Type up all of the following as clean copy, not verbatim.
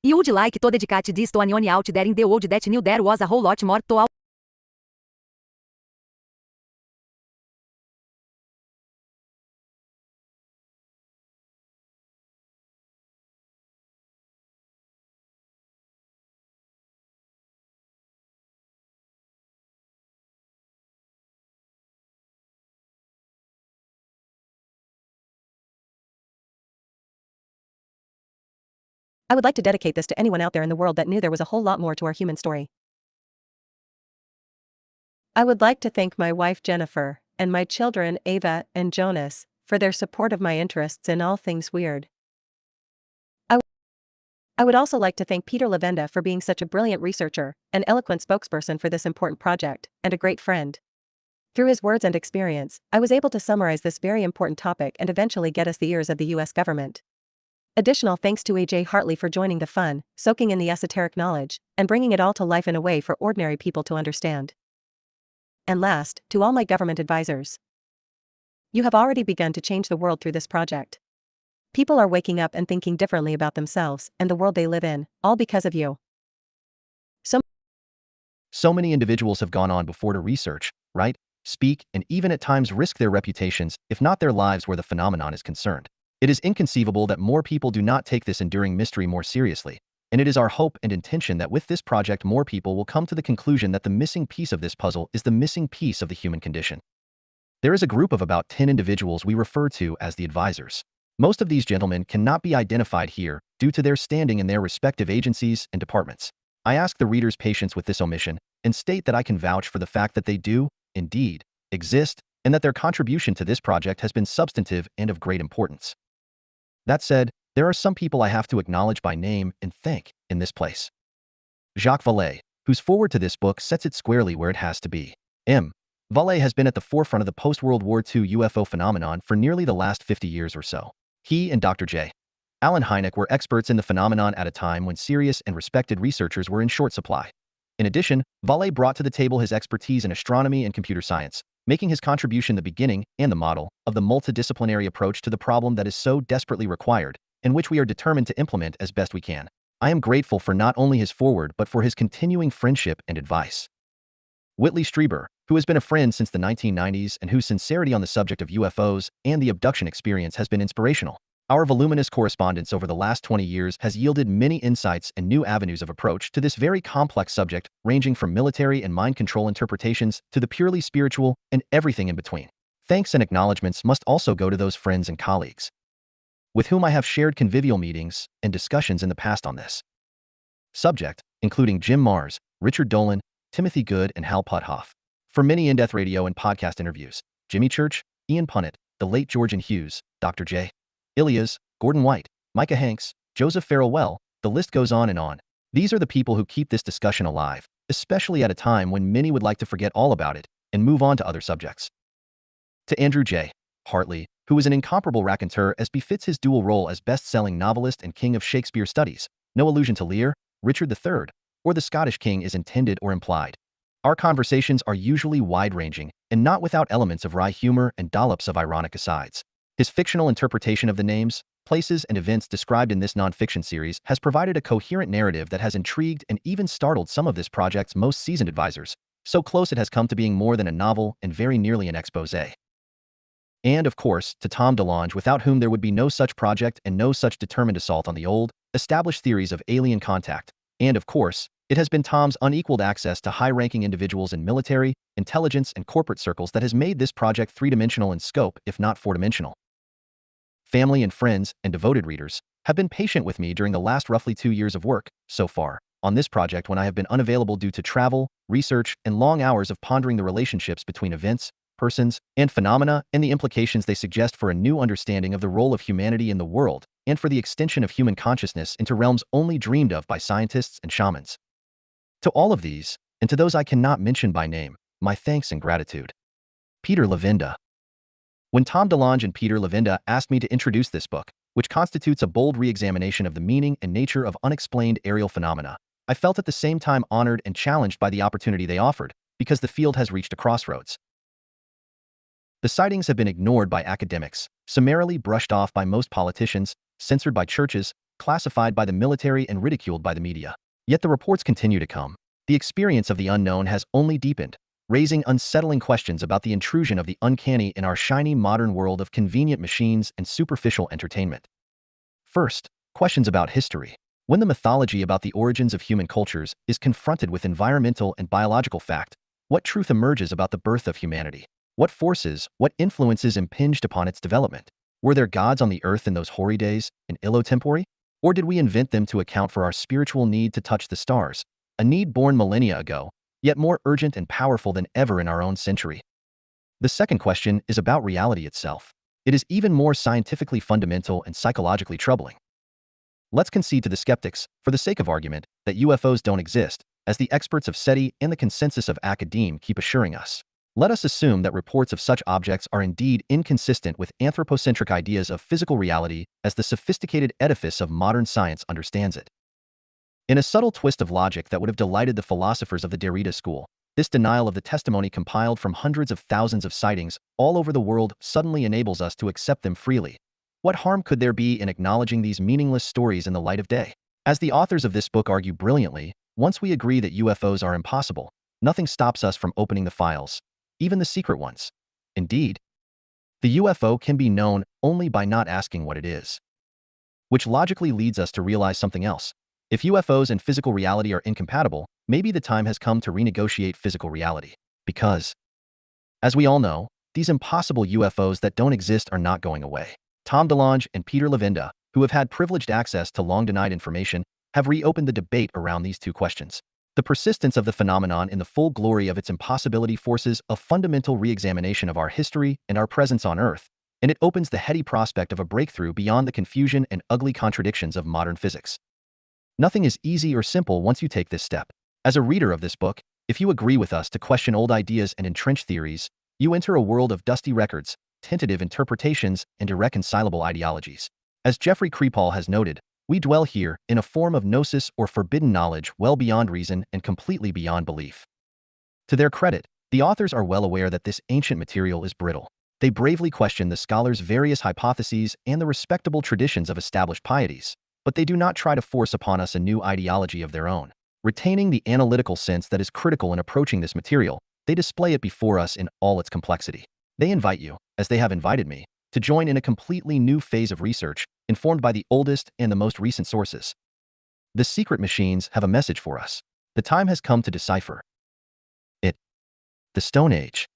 E would like to dedicate this to anyone out there in the world that knew there was a whole lot more to all. I would like to dedicate this to anyone out there in the world that knew there was a whole lot more to our human story. I would like to thank my wife Jennifer, and my children Ava and Jonas, for their support of my interests in all things weird. I would also like to thank Peter Lavenda for being such a brilliant researcher, an eloquent spokesperson for this important project, and a great friend. Through his words and experience, I was able to summarize this very important topic and eventually get us the ears of the US government. Additional thanks to A.J. Hartley for joining the fun, soaking in the esoteric knowledge, and bringing it all to life in a way for ordinary people to understand. And last, to all my government advisors. You have already begun to change the world through this project. People are waking up and thinking differently about themselves and the world they live in, all because of you. So many individuals have gone on before to research, write, speak, and even at times risk their reputations, if not their lives, where the phenomenon is concerned. It is inconceivable that more people do not take this enduring mystery more seriously, and it is our hope and intention that with this project more people will come to the conclusion that the missing piece of this puzzle is the missing piece of the human condition. There is a group of about 10 individuals we refer to as the advisors. Most of these gentlemen cannot be identified here due to their standing in their respective agencies and departments. I ask the reader's patience with this omission and state that I can vouch for the fact that they do, indeed, exist, and that their contribution to this project has been substantive and of great importance. That said, there are some people I have to acknowledge by name and thank in this place. Jacques Vallée, whose foreword to this book sets it squarely where it has to be. M. Vallée has been at the forefront of the post-World War II UFO phenomenon for nearly the last 50 years or so. He and Dr. J. Allen Hynek were experts in the phenomenon at a time when serious and respected researchers were in short supply. In addition, Vallée brought to the table his expertise in astronomy and computer science, making his contribution the beginning and the model of the multidisciplinary approach to the problem that is so desperately required, and which we are determined to implement as best we can. I am grateful for not only his foreword but for his continuing friendship and advice. Whitley Strieber, who has been a friend since the 1990s and whose sincerity on the subject of UFOs and the abduction experience has been inspirational. Our voluminous correspondence over the last 20 years has yielded many insights and new avenues of approach to this very complex subject, ranging from military and mind control interpretations to the purely spiritual and everything in between. Thanks and acknowledgments must also go to those friends and colleagues with whom I have shared convivial meetings and discussions in the past on this subject, including Jim Mars, Richard Dolan, Timothy Good, and Hal Puthoff. For many in-depth radio and podcast interviews, Jimmy Church, Ian Punnett, the late Georgian Hughes, Dr. J. Ilias, Gordon White, Micah Hanks, Joseph Farrell, the list goes on and on. These are the people who keep this discussion alive, especially at a time when many would like to forget all about it and move on to other subjects. To Andrew J. Hartley, who is an incomparable raconteur as befits his dual role as best-selling novelist and king of Shakespeare studies, no allusion to Lear, Richard III, or the Scottish king is intended or implied. Our conversations are usually wide-ranging and not without elements of wry humor and dollops of ironic asides. His fictional interpretation of the names, places, and events described in this nonfiction series has provided a coherent narrative that has intrigued and even startled some of this project's most seasoned advisors, so close it has come to being more than a novel and very nearly an exposé. And, of course, to Tom DeLonge, without whom there would be no such project and no such determined assault on the old, established theories of alien contact. And, of course, it has been Tom's unequaled access to high-ranking individuals in military, intelligence, and corporate circles that has made this project three-dimensional in scope, if not four-dimensional. Family and friends and devoted readers have been patient with me during the last roughly 2 years of work, so far, on this project when I have been unavailable due to travel, research, and long hours of pondering the relationships between events, persons, and phenomena and the implications they suggest for a new understanding of the role of humanity in the world and for the extension of human consciousness into realms only dreamed of by scientists and shamans. To all of these, and to those I cannot mention by name, my thanks and gratitude. Peter Lavenda. When Tom DeLonge and Peter Lavenda asked me to introduce this book, which constitutes a bold re-examination of the meaning and nature of unexplained aerial phenomena, I felt at the same time honored and challenged by the opportunity they offered, because the field has reached a crossroads. The sightings have been ignored by academics, summarily brushed off by most politicians, censored by churches, classified by the military and ridiculed by the media. Yet the reports continue to come. The experience of the unknown has only deepened, raising unsettling questions about the intrusion of the uncanny in our shiny modern world of convenient machines and superficial entertainment. First, questions about history. When the mythology about the origins of human cultures is confronted with environmental and biological fact, what truth emerges about the birth of humanity? What forces, what influences impinged upon its development? Were there gods on the earth in those hoary days, in illo tempore? Or did we invent them to account for our spiritual need to touch the stars, a need born millennia ago, yet more urgent and powerful than ever in our own century? The second question is about reality itself. It is even more scientifically fundamental and psychologically troubling. Let's concede to the skeptics, for the sake of argument, that UFOs don't exist, as the experts of SETI and the consensus of academe keep assuring us. Let us assume that reports of such objects are indeed inconsistent with anthropocentric ideas of physical reality as the sophisticated edifice of modern science understands it. In a subtle twist of logic that would have delighted the philosophers of the Derrida school, this denial of the testimony compiled from hundreds of thousands of sightings all over the world suddenly enables us to accept them freely. What harm could there be in acknowledging these meaningless stories in the light of day? As the authors of this book argue brilliantly, once we agree that UFOs are impossible, nothing stops us from opening the files, even the secret ones. Indeed, the UFO can be known only by not asking what it is. Which logically leads us to realize something else. If UFOs and physical reality are incompatible, maybe the time has come to renegotiate physical reality. Because, as we all know, these impossible UFOs that don't exist are not going away. Tom DeLonge and Peter Levenda, who have had privileged access to long-denied information, have reopened the debate around these two questions. The persistence of the phenomenon in the full glory of its impossibility forces a fundamental re-examination of our history and our presence on Earth, and it opens the heady prospect of a breakthrough beyond the confusion and ugly contradictions of modern physics. Nothing is easy or simple once you take this step. As a reader of this book, if you agree with us to question old ideas and entrenched theories, you enter a world of dusty records, tentative interpretations, and irreconcilable ideologies. As Jeffrey Kripal has noted, we dwell here in a form of gnosis or forbidden knowledge well beyond reason and completely beyond belief. To their credit, the authors are well aware that this ancient material is brittle. They bravely question the scholars' various hypotheses and the respectable traditions of established pieties, but they do not try to force upon us a new ideology of their own. Retaining the analytical sense that is critical in approaching this material, they display it before us in all its complexity. They invite you, as they have invited me, to join in a completely new phase of research, informed by the oldest and the most recent sources. The secret machines have a message for us. The time has come to decipher it. The Stone Age.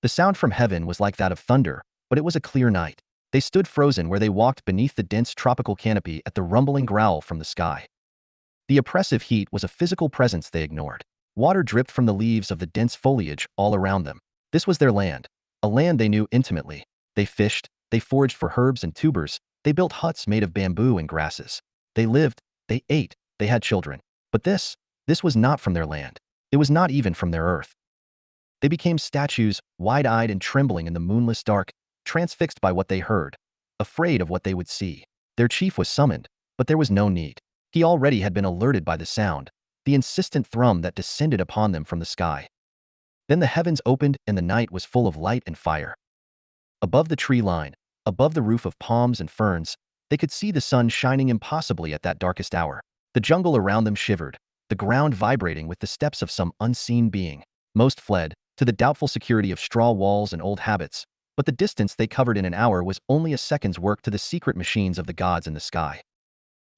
The sound from heaven was like that of thunder, but it was a clear night. They stood frozen where they walked beneath the dense tropical canopy at the rumbling growl from the sky. The oppressive heat was a physical presence they ignored. Water dripped from the leaves of the dense foliage all around them. This was their land, a land they knew intimately. They fished, they foraged for herbs and tubers, they built huts made of bamboo and grasses. They lived, they ate, they had children. But this was not from their land. It was not even from their earth. They became statues, wide-eyed and trembling in the moonless dark, transfixed by what they heard, afraid of what they would see. Their chief was summoned, but there was no need. He already had been alerted by the sound, the insistent thrum that descended upon them from the sky. Then the heavens opened and the night was full of light and fire. Above the tree line, above the roof of palms and ferns, they could see the sun shining impossibly at that darkest hour. The jungle around them shivered, the ground vibrating with the steps of some unseen being. Most fled, to the doubtful security of straw walls and old habits, but the distance they covered in an hour was only a second's work to the secret machines of the gods in the sky.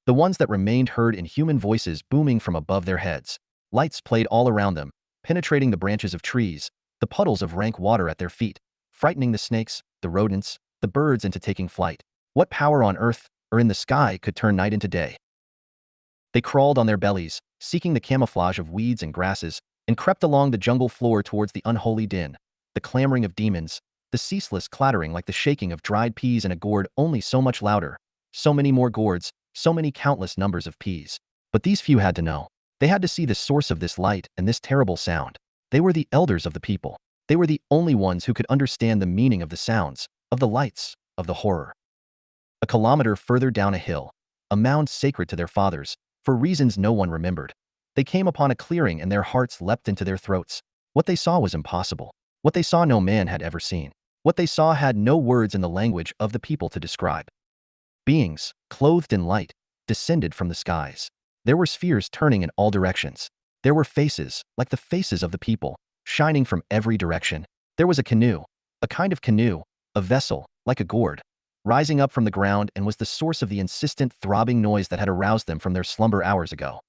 The ones that remained heard in human voices booming from above their heads. Lights played all around them, penetrating the branches of trees, the puddles of rank water at their feet, frightening the snakes, the rodents, the birds into taking flight. What power on earth or in the sky could turn night into day? They crawled on their bellies, seeking the camouflage of weeds and grasses, and crept along the jungle floor towards the unholy din, the clamoring of demons, the ceaseless clattering like the shaking of dried peas in a gourd, only so much louder. So many more gourds, so many countless numbers of peas. But these few had to know. They had to see the source of this light and this terrible sound. They were the elders of the people. They were the only ones who could understand the meaning of the sounds, of the lights, of the horror. A kilometer further down a hill, a mound sacred to their fathers, for reasons no one remembered, they came upon a clearing and their hearts leapt into their throats. What they saw was impossible. What they saw no man had ever seen. What they saw had no words in the language of the people to describe. Beings, clothed in light, descended from the skies. There were spheres turning in all directions. There were faces, like the faces of the people, shining from every direction. There was a canoe, a kind of canoe, a vessel, like a gourd, rising up from the ground and was the source of the insistent throbbing noise that had aroused them from their slumber hours ago.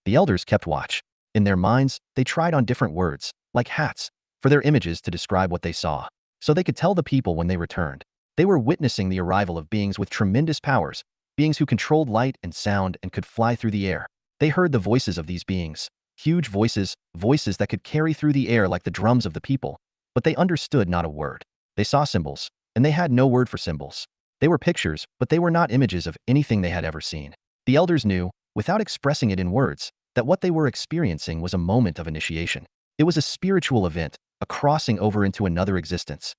The elders kept watch. In their minds, they tried on different words, like hats, for their images to describe what they saw, so they could tell the people when they returned. They were witnessing the arrival of beings with tremendous powers, beings who controlled light and sound and could fly through the air. They heard the voices of these beings, huge voices, voices that could carry through the air like the drums of the people, but they understood not a word. They saw symbols, and they had no word for symbols. They were pictures, but they were not images of anything they had ever seen. The elders knew, without expressing it in words, that what they were experiencing was a moment of initiation. It was a spiritual event, a crossing over into another existence.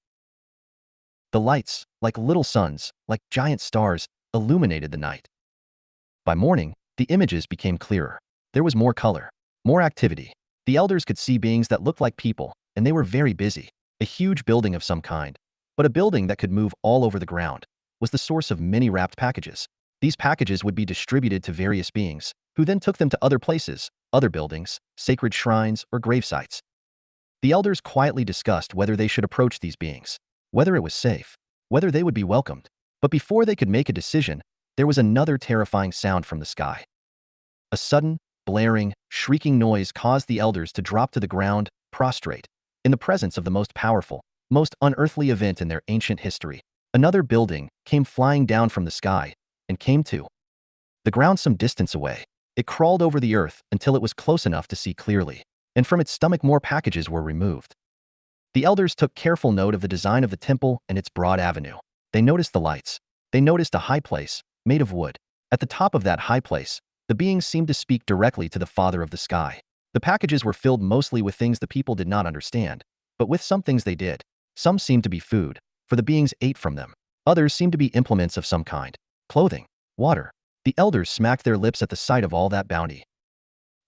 The lights, like little suns, like giant stars, illuminated the night. By morning, the images became clearer. There was more color, more activity. The elders could see beings that looked like people, and they were very busy. A huge building of some kind, but a building that could move all over the ground, was the source of many wrapped packages. These packages would be distributed to various beings, who then took them to other places, other buildings, sacred shrines, or grave sites. The elders quietly discussed whether they should approach these beings, whether it was safe, whether they would be welcomed. But before they could make a decision, there was another terrifying sound from the sky. A sudden, blaring, shrieking noise caused the elders to drop to the ground, prostrate, in the presence of the most powerful, most unearthly event in their ancient history. Another building came flying down from the sky and came to the ground some distance away. It crawled over the earth until it was close enough to see clearly, and from its stomach more packages were removed. The elders took careful note of the design of the temple and its broad avenue. They noticed the lights. They noticed a high place, made of wood. At the top of that high place, the beings seemed to speak directly to the Father of the sky. The packages were filled mostly with things the people did not understand, but with some things they did. Some seemed to be food, for the beings ate from them. Others seemed to be implements of some kind, clothing, water. The elders smacked their lips at the sight of all that bounty.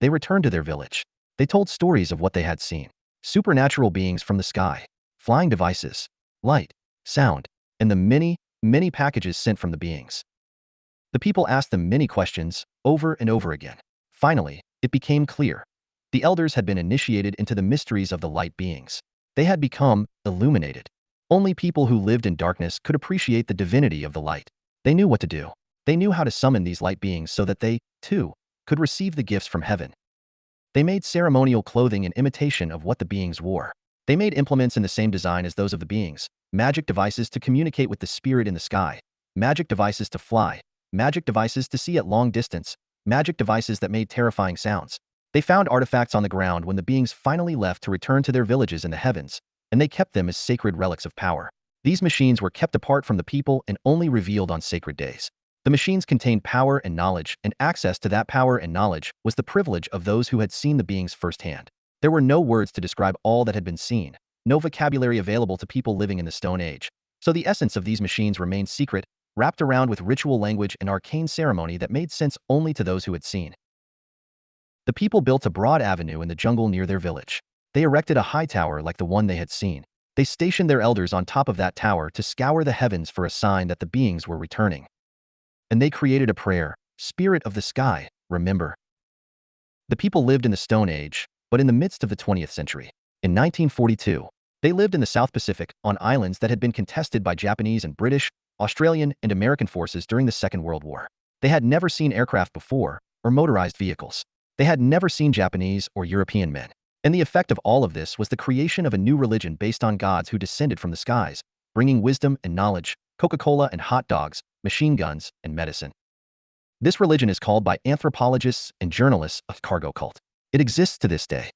They returned to their village. They told stories of what they had seen. Supernatural beings from the sky, flying devices, light, sound, and the many, many packages sent from the beings. The people asked them many questions, over and over again. Finally, it became clear. The elders had been initiated into the mysteries of the light beings. They had become illuminated. Only people who lived in darkness could appreciate the divinity of the light. They knew what to do. They knew how to summon these light beings so that they, too, could receive the gifts from heaven. They made ceremonial clothing in imitation of what the beings wore. They made implements in the same design as those of the beings, magic devices to communicate with the spirit in the sky, magic devices to fly, magic devices to see at long distance, magic devices that made terrifying sounds. They found artifacts on the ground when the beings finally left to return to their villages in the heavens, and they kept them as sacred relics of power. These machines were kept apart from the people and only revealed on sacred days. The machines contained power and knowledge, and access to that power and knowledge was the privilege of those who had seen the beings firsthand. There were no words to describe all that had been seen, no vocabulary available to people living in the Stone Age. So the essence of these machines remained secret, wrapped around with ritual language and arcane ceremony that made sense only to those who had seen. The people built a broad avenue in the jungle near their village. They erected a high tower like the one they had seen. They stationed their elders on top of that tower to scour the heavens for a sign that the beings were returning. And they created a prayer, Spirit of the sky, remember. The people lived in the Stone Age, but in the midst of the 20th century. In 1942, they lived in the South Pacific, on islands that had been contested by Japanese and British, Australian, and American forces during the Second World War. They had never seen aircraft before, or motorized vehicles. They had never seen Japanese or European men. And the effect of all of this was the creation of a new religion based on gods who descended from the skies, bringing wisdom and knowledge, Coca-Cola and hot dogs, machine guns, and medicine. This religion is called by anthropologists and journalists a cargo cult. It exists to this day.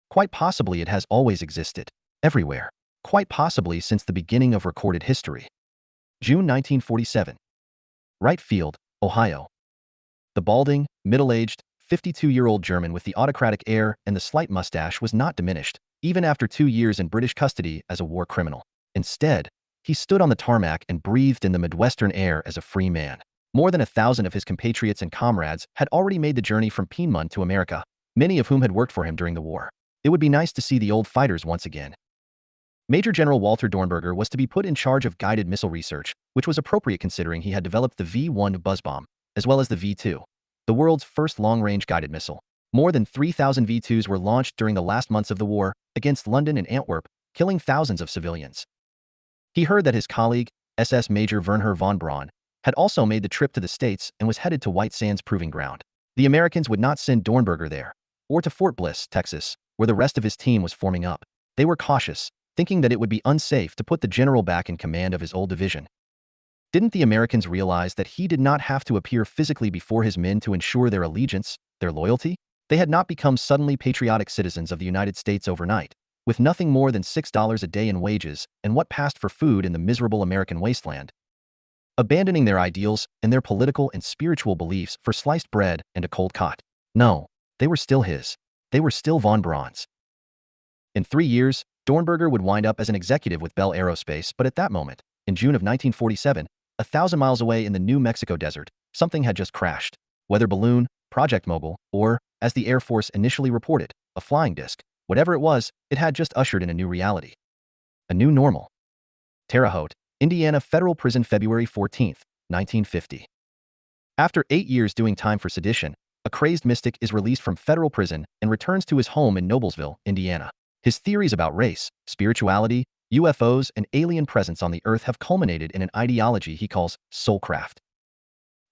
Quite possibly it has always existed, everywhere. Quite possibly since the beginning of recorded history. June 1947. Wright Field, Ohio. The balding, middle-aged, 52-year-old German with the autocratic air and the slight mustache was not diminished, even after 2 years in British custody as a war criminal. Instead, he stood on the tarmac and breathed in the Midwestern air as a free man. More than 1,000 of his compatriots and comrades had already made the journey from Piedmont to America, many of whom had worked for him during the war. It would be nice to see the old fighters once again. Major General Walter Dornberger was to be put in charge of guided missile research, which was appropriate considering he had developed the V-1 buzz bomb, as well as the V-2, the world's first long-range guided missile. More than 3,000 V-2s were launched during the last months of the war against London and Antwerp, killing thousands of civilians. He heard that his colleague, SS Major Wernher von Braun, had also made the trip to the States and was headed to White Sands Proving Ground. The Americans would not send Dornberger there, or to Fort Bliss, Texas, where the rest of his team was forming up. They were cautious, thinking that it would be unsafe to put the general back in command of his old division. Didn't the Americans realize that he did not have to appear physically before his men to ensure their allegiance, their loyalty? They had not become suddenly patriotic citizens of the United States overnight, with nothing more than $6 a day in wages and what passed for food in the miserable American wasteland. Abandoning their ideals and their political and spiritual beliefs for sliced bread and a cold cot. No, they were still his. They were still von Braun's. In 3 years, Dornberger would wind up as an executive with Bell Aerospace, but at that moment, in June of 1947, 1,000 miles away in the New Mexico desert, something had just crashed. Weather balloon, Project Mogul, or, as the Air Force initially reported, a flying disc. Whatever it was, it had just ushered in a new reality. A new normal. Terre Haute, Indiana Federal Prison, February 14, 1950. After 8 years doing time for sedition, a crazed mystic is released from federal prison and returns to his home in Noblesville, Indiana. His theories about race, spirituality, UFOs, and alien presence on the Earth have culminated in an ideology he calls soulcraft.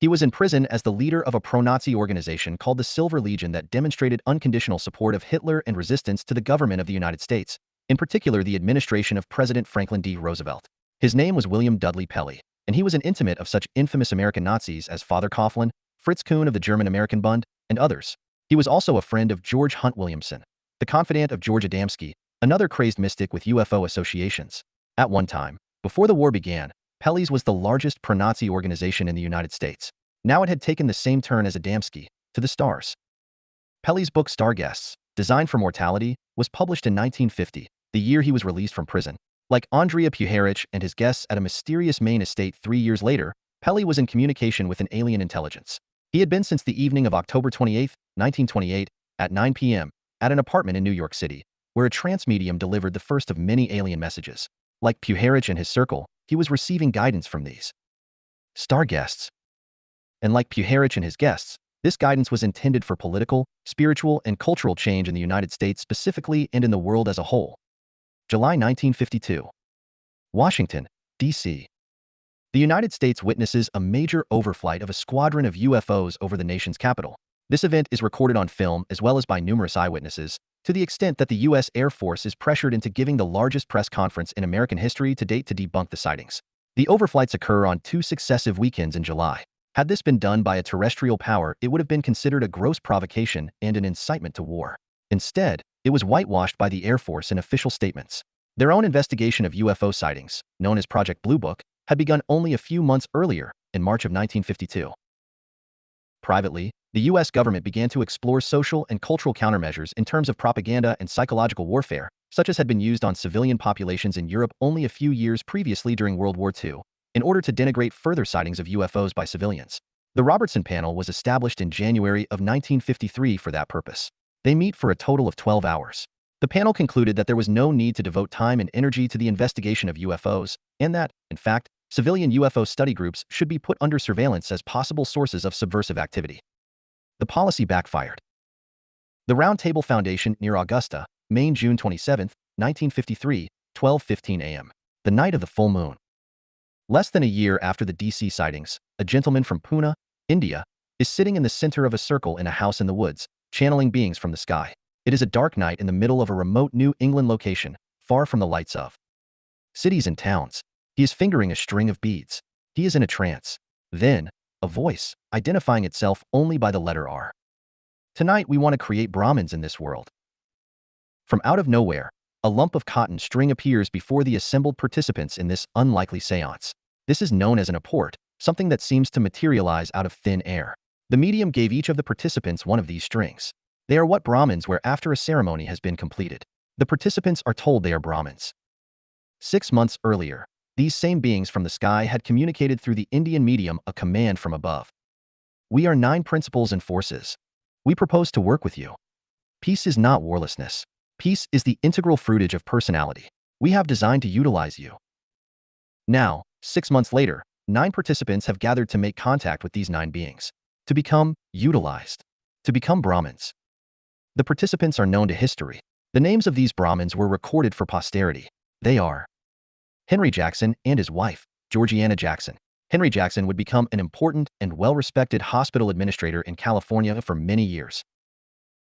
He was in prison as the leader of a pro-Nazi organization called the Silver Legion that demonstrated unconditional support of Hitler and resistance to the government of the United States, in particular the administration of President Franklin D. Roosevelt. His name was William Dudley Pelley, and he was an intimate of such infamous American Nazis as Father Coughlin, Fritz Kuhn of the German-American Bund, and others. He was also a friend of George Hunt Williamson, the confidant of George Adamski, another crazed mystic with UFO associations. At one time, before the war began, Pelley's was the largest pro-Nazi organization in the United States. Now it had taken the same turn as Adamski, to the stars. Pelley's book Starguests, Designed for Mortality, was published in 1950, the year he was released from prison. Like Andrea Puharich and his guests at a mysterious Maine estate 3 years later, Pelley was in communication with an alien intelligence. He had been since the evening of October 28, 1928, at 9 p.m., at an apartment in New York City, where a trance medium delivered the first of many alien messages. Like Puharich and his circle, he was receiving guidance from these Starguests. And like Puharich and his guests, this guidance was intended for political, spiritual, and cultural change in the United States specifically and in the world as a whole. July 1952. Washington, D.C. The United States witnesses a major overflight of a squadron of UFOs over the nation's capital. This event is recorded on film as well as by numerous eyewitnesses, to the extent that the U.S. Air Force is pressured into giving the largest press conference in American history to date to debunk the sightings. The overflights occur on 2 successive weekends in July. Had this been done by a terrestrial power, it would have been considered a gross provocation and an incitement to war. Instead, it was whitewashed by the Air Force in official statements. Their own investigation of UFO sightings, known as Project Blue Book, had begun only a few months earlier, in March of 1952. Privately, the U.S. government began to explore social and cultural countermeasures in terms of propaganda and psychological warfare, such as had been used on civilian populations in Europe only a few years previously during World War II, in order to denigrate further sightings of UFOs by civilians. The Robertson Panel was established in January of 1953 for that purpose. They meet for a total of 12 hours. The panel concluded that there was no need to devote time and energy to the investigation of UFOs, and that, in fact, civilian UFO study groups should be put under surveillance as possible sources of subversive activity. The policy backfired. The Round Table Foundation near Augusta, Maine, June 27, 1953, 12:15 a.m. The night of the full moon. Less than a year after the DC sightings, a gentleman from Pune, India, is sitting in the center of a circle in a house in the woods, channeling beings from the sky. It is a dark night in the middle of a remote New England location, far from the lights of cities and towns. He is fingering a string of beads. He is in a trance. Then, a voice, identifying itself only by the letter R. Tonight we want to create Brahmins in this world. From out of nowhere, a lump of cotton string appears before the assembled participants in this unlikely seance. This is known as an apport, something that seems to materialize out of thin air. The medium gave each of the participants one of these strings. They are what Brahmins wear after a ceremony has been completed. The participants are told they are Brahmins. 6 months earlier, these same beings from the sky had communicated through the Indian medium a command from above. We are 9 principles and forces. We propose to work with you. Peace is not warlessness. Peace is the integral fruitage of personality. We have designed to utilize you. Now, 6 months later, 9 participants have gathered to make contact with these 9 beings, to become utilized, to become Brahmins. The participants are known to history. The names of these Brahmins were recorded for posterity. They are Henry Jackson and his wife, Georgiana Jackson. Henry Jackson would become an important and well-respected hospital administrator in California for many years.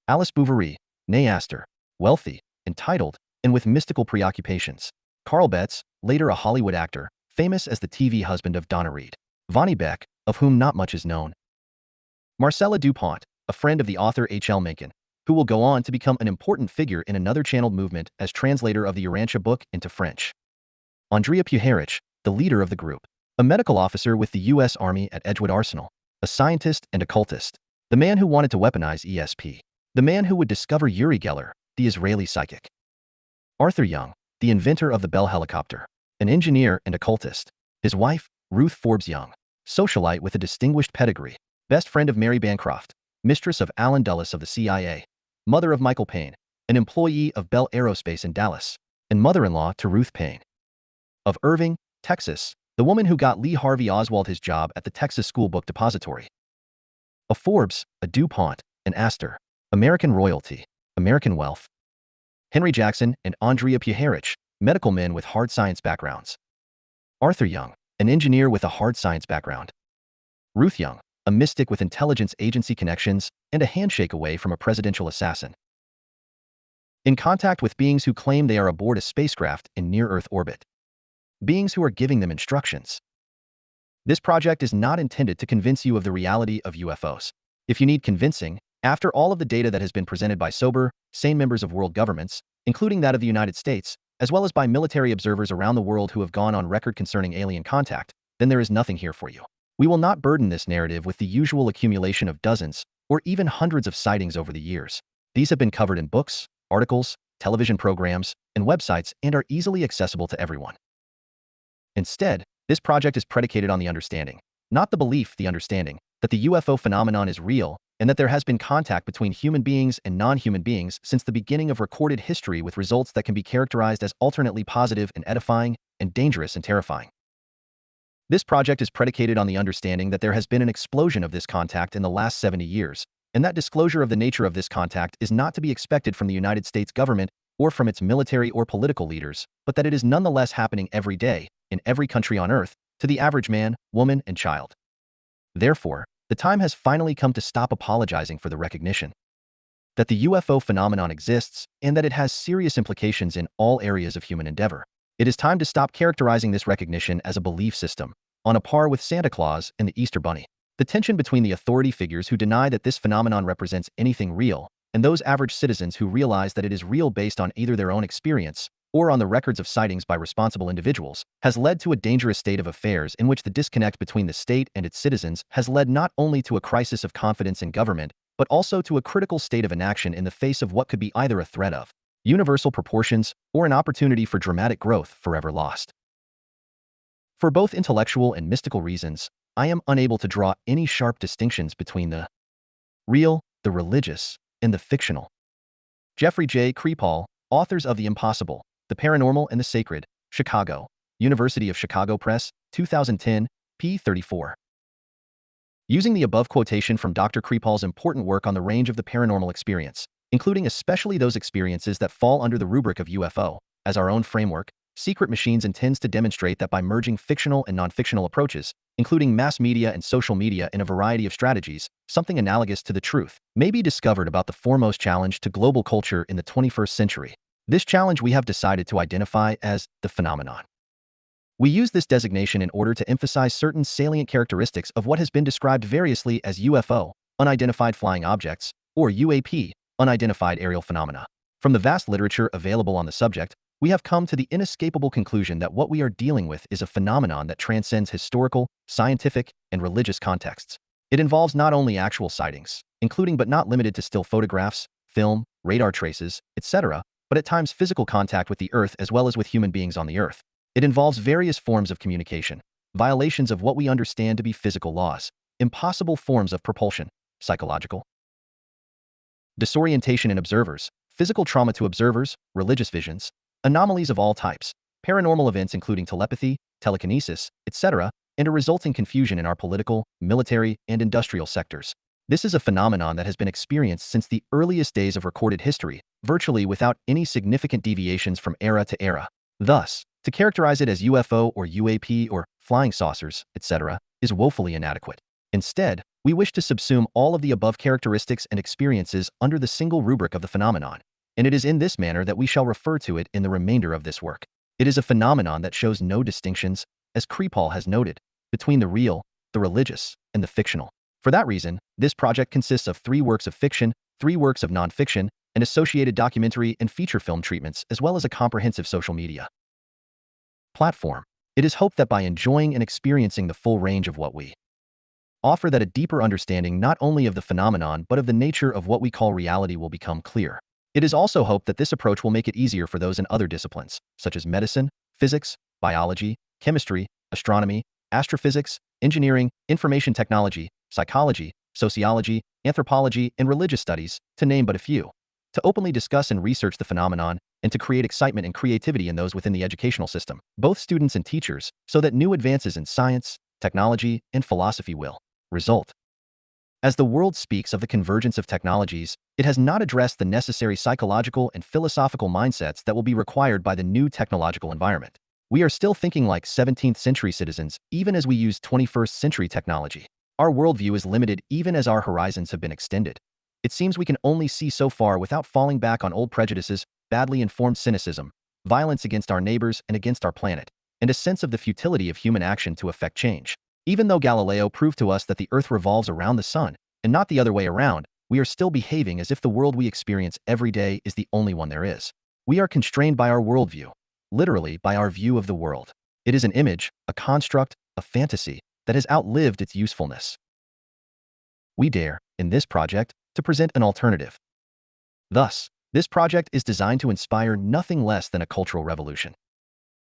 Alice Bouverie, née Astor, wealthy, entitled, and with mystical preoccupations. Carl Betts, later a Hollywood actor, famous as the TV husband of Donna Reed. Vonnie Beck, of whom not much is known. Marcella DuPont, a friend of the author H.L. Mencken, who will go on to become an important figure in another channeled movement as translator of the Urantia book into French. Andrea Puharich, the leader of the group, a medical officer with the U.S. Army at Edgewood Arsenal, a scientist and occultist, the man who wanted to weaponize ESP, the man who would discover Uri Geller, the Israeli psychic. Arthur Young, the inventor of the Bell helicopter, an engineer and occultist. His wife, Ruth Forbes Young, socialite with a distinguished pedigree, best friend of Mary Bancroft, mistress of Alan Dulles of the CIA, mother of Michael Payne, an employee of Bell Aerospace in Dallas, and mother-in-law to Ruth Payne. Of Irving, Texas, the woman who got Lee Harvey Oswald his job at the Texas School Book Depository. A Forbes, a DuPont, an Astor, American royalty, American wealth. Henry Jackson and Andrea Puharich, medical men with hard science backgrounds. Arthur Young, an engineer with a hard science background. Ruth Young, a mystic with intelligence agency connections and a handshake away from a presidential assassin. In contact with beings who claim they are aboard a spacecraft in near-Earth orbit. Beings who are giving them instructions. This project is not intended to convince you of the reality of UFOs. If you need convincing, after all of the data that has been presented by sober, sane members of world governments, including that of the United States, as well as by military observers around the world who have gone on record concerning alien contact, then there is nothing here for you. We will not burden this narrative with the usual accumulation of dozens or even hundreds of sightings over the years. These have been covered in books, articles, television programs, and websites and are easily accessible to everyone. Instead, this project is predicated on the understanding, not the belief, the understanding, that the UFO phenomenon is real and that there has been contact between human beings and non-human beings since the beginning of recorded history with results that can be characterized as alternately positive and edifying and dangerous and terrifying. This project is predicated on the understanding that there has been an explosion of this contact in the last 70 years, and that disclosure of the nature of this contact is not to be expected from the United States government or from its military or political leaders, but that it is nonetheless happening every day, in every country on Earth, to the average man, woman, and child. Therefore, the time has finally come to stop apologizing for the recognition that the UFO phenomenon exists and that it has serious implications in all areas of human endeavor. It is time to stop characterizing this recognition as a belief system, on a par with Santa Claus and the Easter Bunny. The tension between the authority figures who deny that this phenomenon represents anything real and those average citizens who realize that it is real based on either their own experience or on the records of sightings by responsible individuals, has led to a dangerous state of affairs in which the disconnect between the state and its citizens has led not only to a crisis of confidence in government, but also to a critical state of inaction in the face of what could be either a threat of universal proportions or an opportunity for dramatic growth forever lost. For both intellectual and mystical reasons, I am unable to draw any sharp distinctions between the real, the religious, and the fictional. Jeffrey J. Kripal, authors of The Impossible, The Paranormal and the Sacred, Chicago, University of Chicago Press, 2010, p. 34. Using the above quotation from Dr. Kripal's important work on the range of the paranormal experience, including especially those experiences that fall under the rubric of UFO, as our own framework, Secret Machines intends to demonstrate that by merging fictional and non-fictional approaches, including mass media and social media in a variety of strategies, something analogous to the truth may be discovered about the foremost challenge to global culture in the 21st century. This challenge we have decided to identify as the phenomenon. We use this designation in order to emphasize certain salient characteristics of what has been described variously as UFO, unidentified flying objects, or UAP, unidentified aerial phenomena. From the vast literature available on the subject, we have come to the inescapable conclusion that what we are dealing with is a phenomenon that transcends historical, scientific, and religious contexts. It involves not only actual sightings, including but not limited to still photographs, film, radar traces, etc., but at times physical contact with the Earth as well as with human beings on the Earth. It involves various forms of communication, violations of what we understand to be physical laws, impossible forms of propulsion, psychological disorientation in observers, physical trauma to observers, religious visions, anomalies of all types, paranormal events including telepathy, telekinesis, etc., and a resulting confusion in our political, military, and industrial sectors. This is a phenomenon that has been experienced since the earliest days of recorded history, virtually without any significant deviations from era to era. Thus, to characterize it as UFO or UAP or flying saucers, etc., is woefully inadequate. Instead, we wish to subsume all of the above characteristics and experiences under the single rubric of the phenomenon, and it is in this manner that we shall refer to it in the remainder of this work. It is a phenomenon that shows no distinctions, as Kripal has noted, between the real, the religious, and the fictional. For that reason, this project consists of 3 works of fiction, 3 works of non-fiction, and associated documentary and feature film treatments, as well as a comprehensive social media platform. It is hoped that by enjoying and experiencing the full range of what we offer, that a deeper understanding not only of the phenomenon but of the nature of what we call reality will become clear. It is also hoped that this approach will make it easier for those in other disciplines, such as medicine, physics, biology, chemistry, astronomy, astrophysics, engineering, information technology, psychology, sociology, anthropology, and religious studies, to name but a few, to openly discuss and research the phenomenon and to create excitement and creativity in those within the educational system, both students and teachers, so that new advances in science, technology, and philosophy will result. As the world speaks of the convergence of technologies, it has not addressed the necessary psychological and philosophical mindsets that will be required by the new technological environment. We are still thinking like 17th century citizens, even as we use 21st century technology. Our worldview is limited even as our horizons have been extended. It seems we can only see so far without falling back on old prejudices, badly informed cynicism, violence against our neighbors and against our planet, and a sense of the futility of human action to effect change. Even though Galileo proved to us that the Earth revolves around the sun, and not the other way around, we are still behaving as if the world we experience every day is the only one there is. We are constrained by our worldview, literally by our view of the world. It is an image, a construct, a fantasy that has outlived its usefulness. We dare, in this project, to present an alternative. Thus, this project is designed to inspire nothing less than a cultural revolution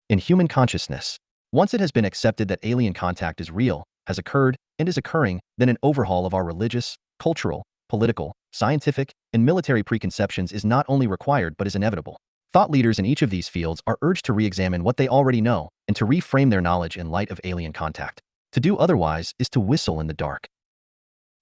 in human consciousness. Once it has been accepted that alien contact is real, has occurred, and is occurring, then an overhaul of our religious, cultural, political, scientific, and military preconceptions is not only required but is inevitable. Thought leaders in each of these fields are urged to re-examine what they already know and to reframe their knowledge in light of alien contact. To do otherwise is to whistle in the dark.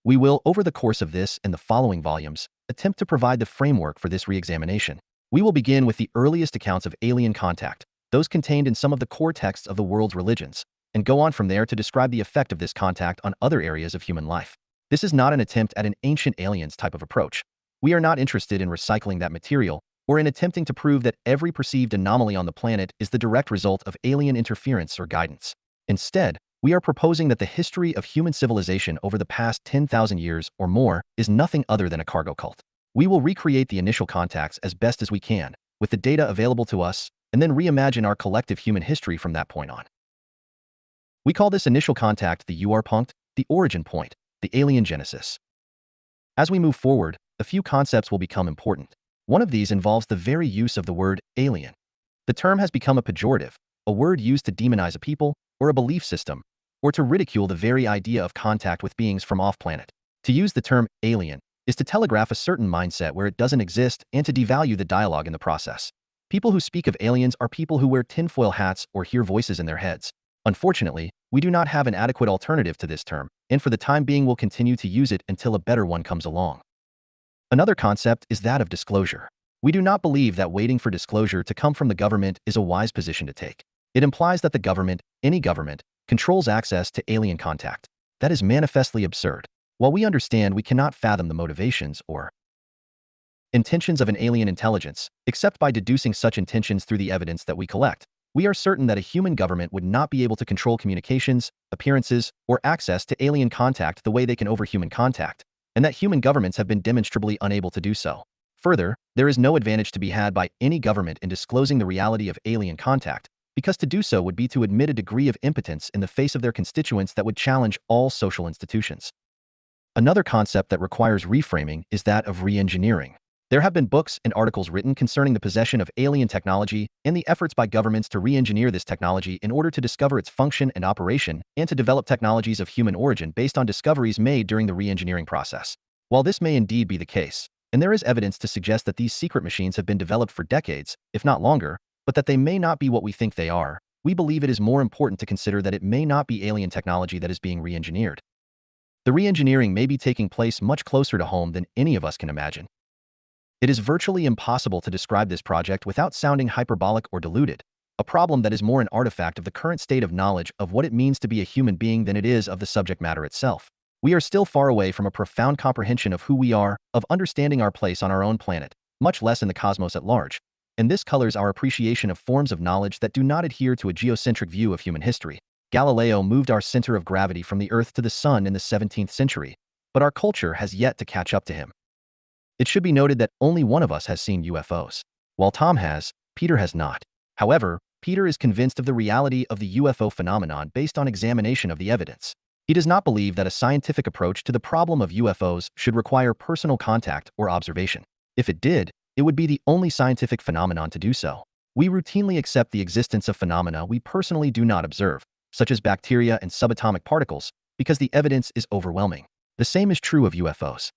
We will, over the course of this and the following volumes, attempt to provide the framework for this re-examination. We will begin with the earliest accounts of alien contact, those contained in some of the core texts of the world's religions, and go on from there to describe the effect of this contact on other areas of human life. This is not an attempt at an ancient aliens type of approach. We are not interested in recycling that material or in attempting to prove that every perceived anomaly on the planet is the direct result of alien interference or guidance. Instead, we are proposing that the history of human civilization over the past 10,000 years or more is nothing other than a cargo cult. We will recreate the initial contacts as best as we can, with the data available to us, and then reimagine our collective human history from that point on. We call this initial contact the Urpunkt, the origin point, the alien genesis. As we move forward, a few concepts will become important. One of these involves the very use of the word alien. The term has become a pejorative, a word used to demonize a people or a belief system, or to ridicule the very idea of contact with beings from off-planet. To use the term alien is to telegraph a certain mindset where it doesn't exist and to devalue the dialogue in the process. People who speak of aliens are people who wear tinfoil hats or hear voices in their heads. Unfortunately, we do not have an adequate alternative to this term, and for the time being will continue to use it until a better one comes along. Another concept is that of disclosure. We do not believe that waiting for disclosure to come from the government is a wise position to take. It implies that the government, any government, controls access to alien contact. That is manifestly absurd. While we understand we cannot fathom the motivations or intentions of an alien intelligence, except by deducing such intentions through the evidence that we collect, we are certain that a human government would not be able to control communications, appearances, or access to alien contact the way they can over human contact, and that human governments have been demonstrably unable to do so. Further, there is no advantage to be had by any government in disclosing the reality of alien contact, because to do so would be to admit a degree of impotence in the face of their constituents that would challenge all social institutions. Another concept that requires reframing is that of re-engineering. There have been books and articles written concerning the possession of alien technology and the efforts by governments to re-engineer this technology in order to discover its function and operation and to develop technologies of human origin based on discoveries made during the re-engineering process. While this may indeed be the case, and there is evidence to suggest that these secret machines have been developed for decades, if not longer, but that they may not be what we think they are, we believe it is more important to consider that it may not be alien technology that is being re-engineered. The re-engineering may be taking place much closer to home than any of us can imagine. It is virtually impossible to describe this project without sounding hyperbolic or diluted, a problem that is more an artifact of the current state of knowledge of what it means to be a human being than it is of the subject matter itself. We are still far away from a profound comprehension of who we are, of understanding our place on our own planet, much less in the cosmos at large, and this colors our appreciation of forms of knowledge that do not adhere to a geocentric view of human history. Galileo moved our center of gravity from the Earth to the Sun in the 17th century, but our culture has yet to catch up to him. It should be noted that only one of us has seen UFOs. While Tom has, Peter has not. However, Peter is convinced of the reality of the UFO phenomenon based on examination of the evidence. He does not believe that a scientific approach to the problem of UFOs should require personal contact or observation. If it did, it would be the only scientific phenomenon to do so. We routinely accept the existence of phenomena we personally do not observe, such as bacteria and subatomic particles, because the evidence is overwhelming. The same is true of UFOs.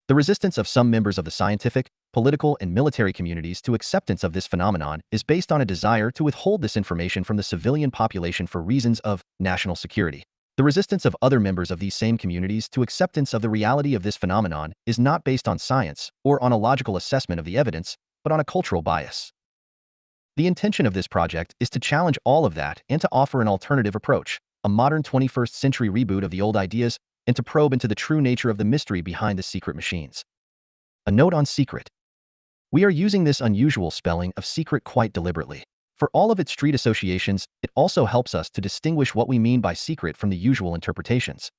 The resistance of some members of the scientific, political, and military communities to acceptance of this phenomenon is based on a desire to withhold this information from the civilian population for reasons of national security. The resistance of other members of these same communities to acceptance of the reality of this phenomenon is not based on science or on a logical assessment of the evidence, but on a cultural bias. The intention of this project is to challenge all of that and to offer an alternative approach, a modern 21st century reboot of the old ideas, and to probe into the true nature of the mystery behind the secret machines. A note on secret. We are using this unusual spelling of secret quite deliberately. For all of its street associations, it also helps us to distinguish what we mean by secret from the usual interpretations.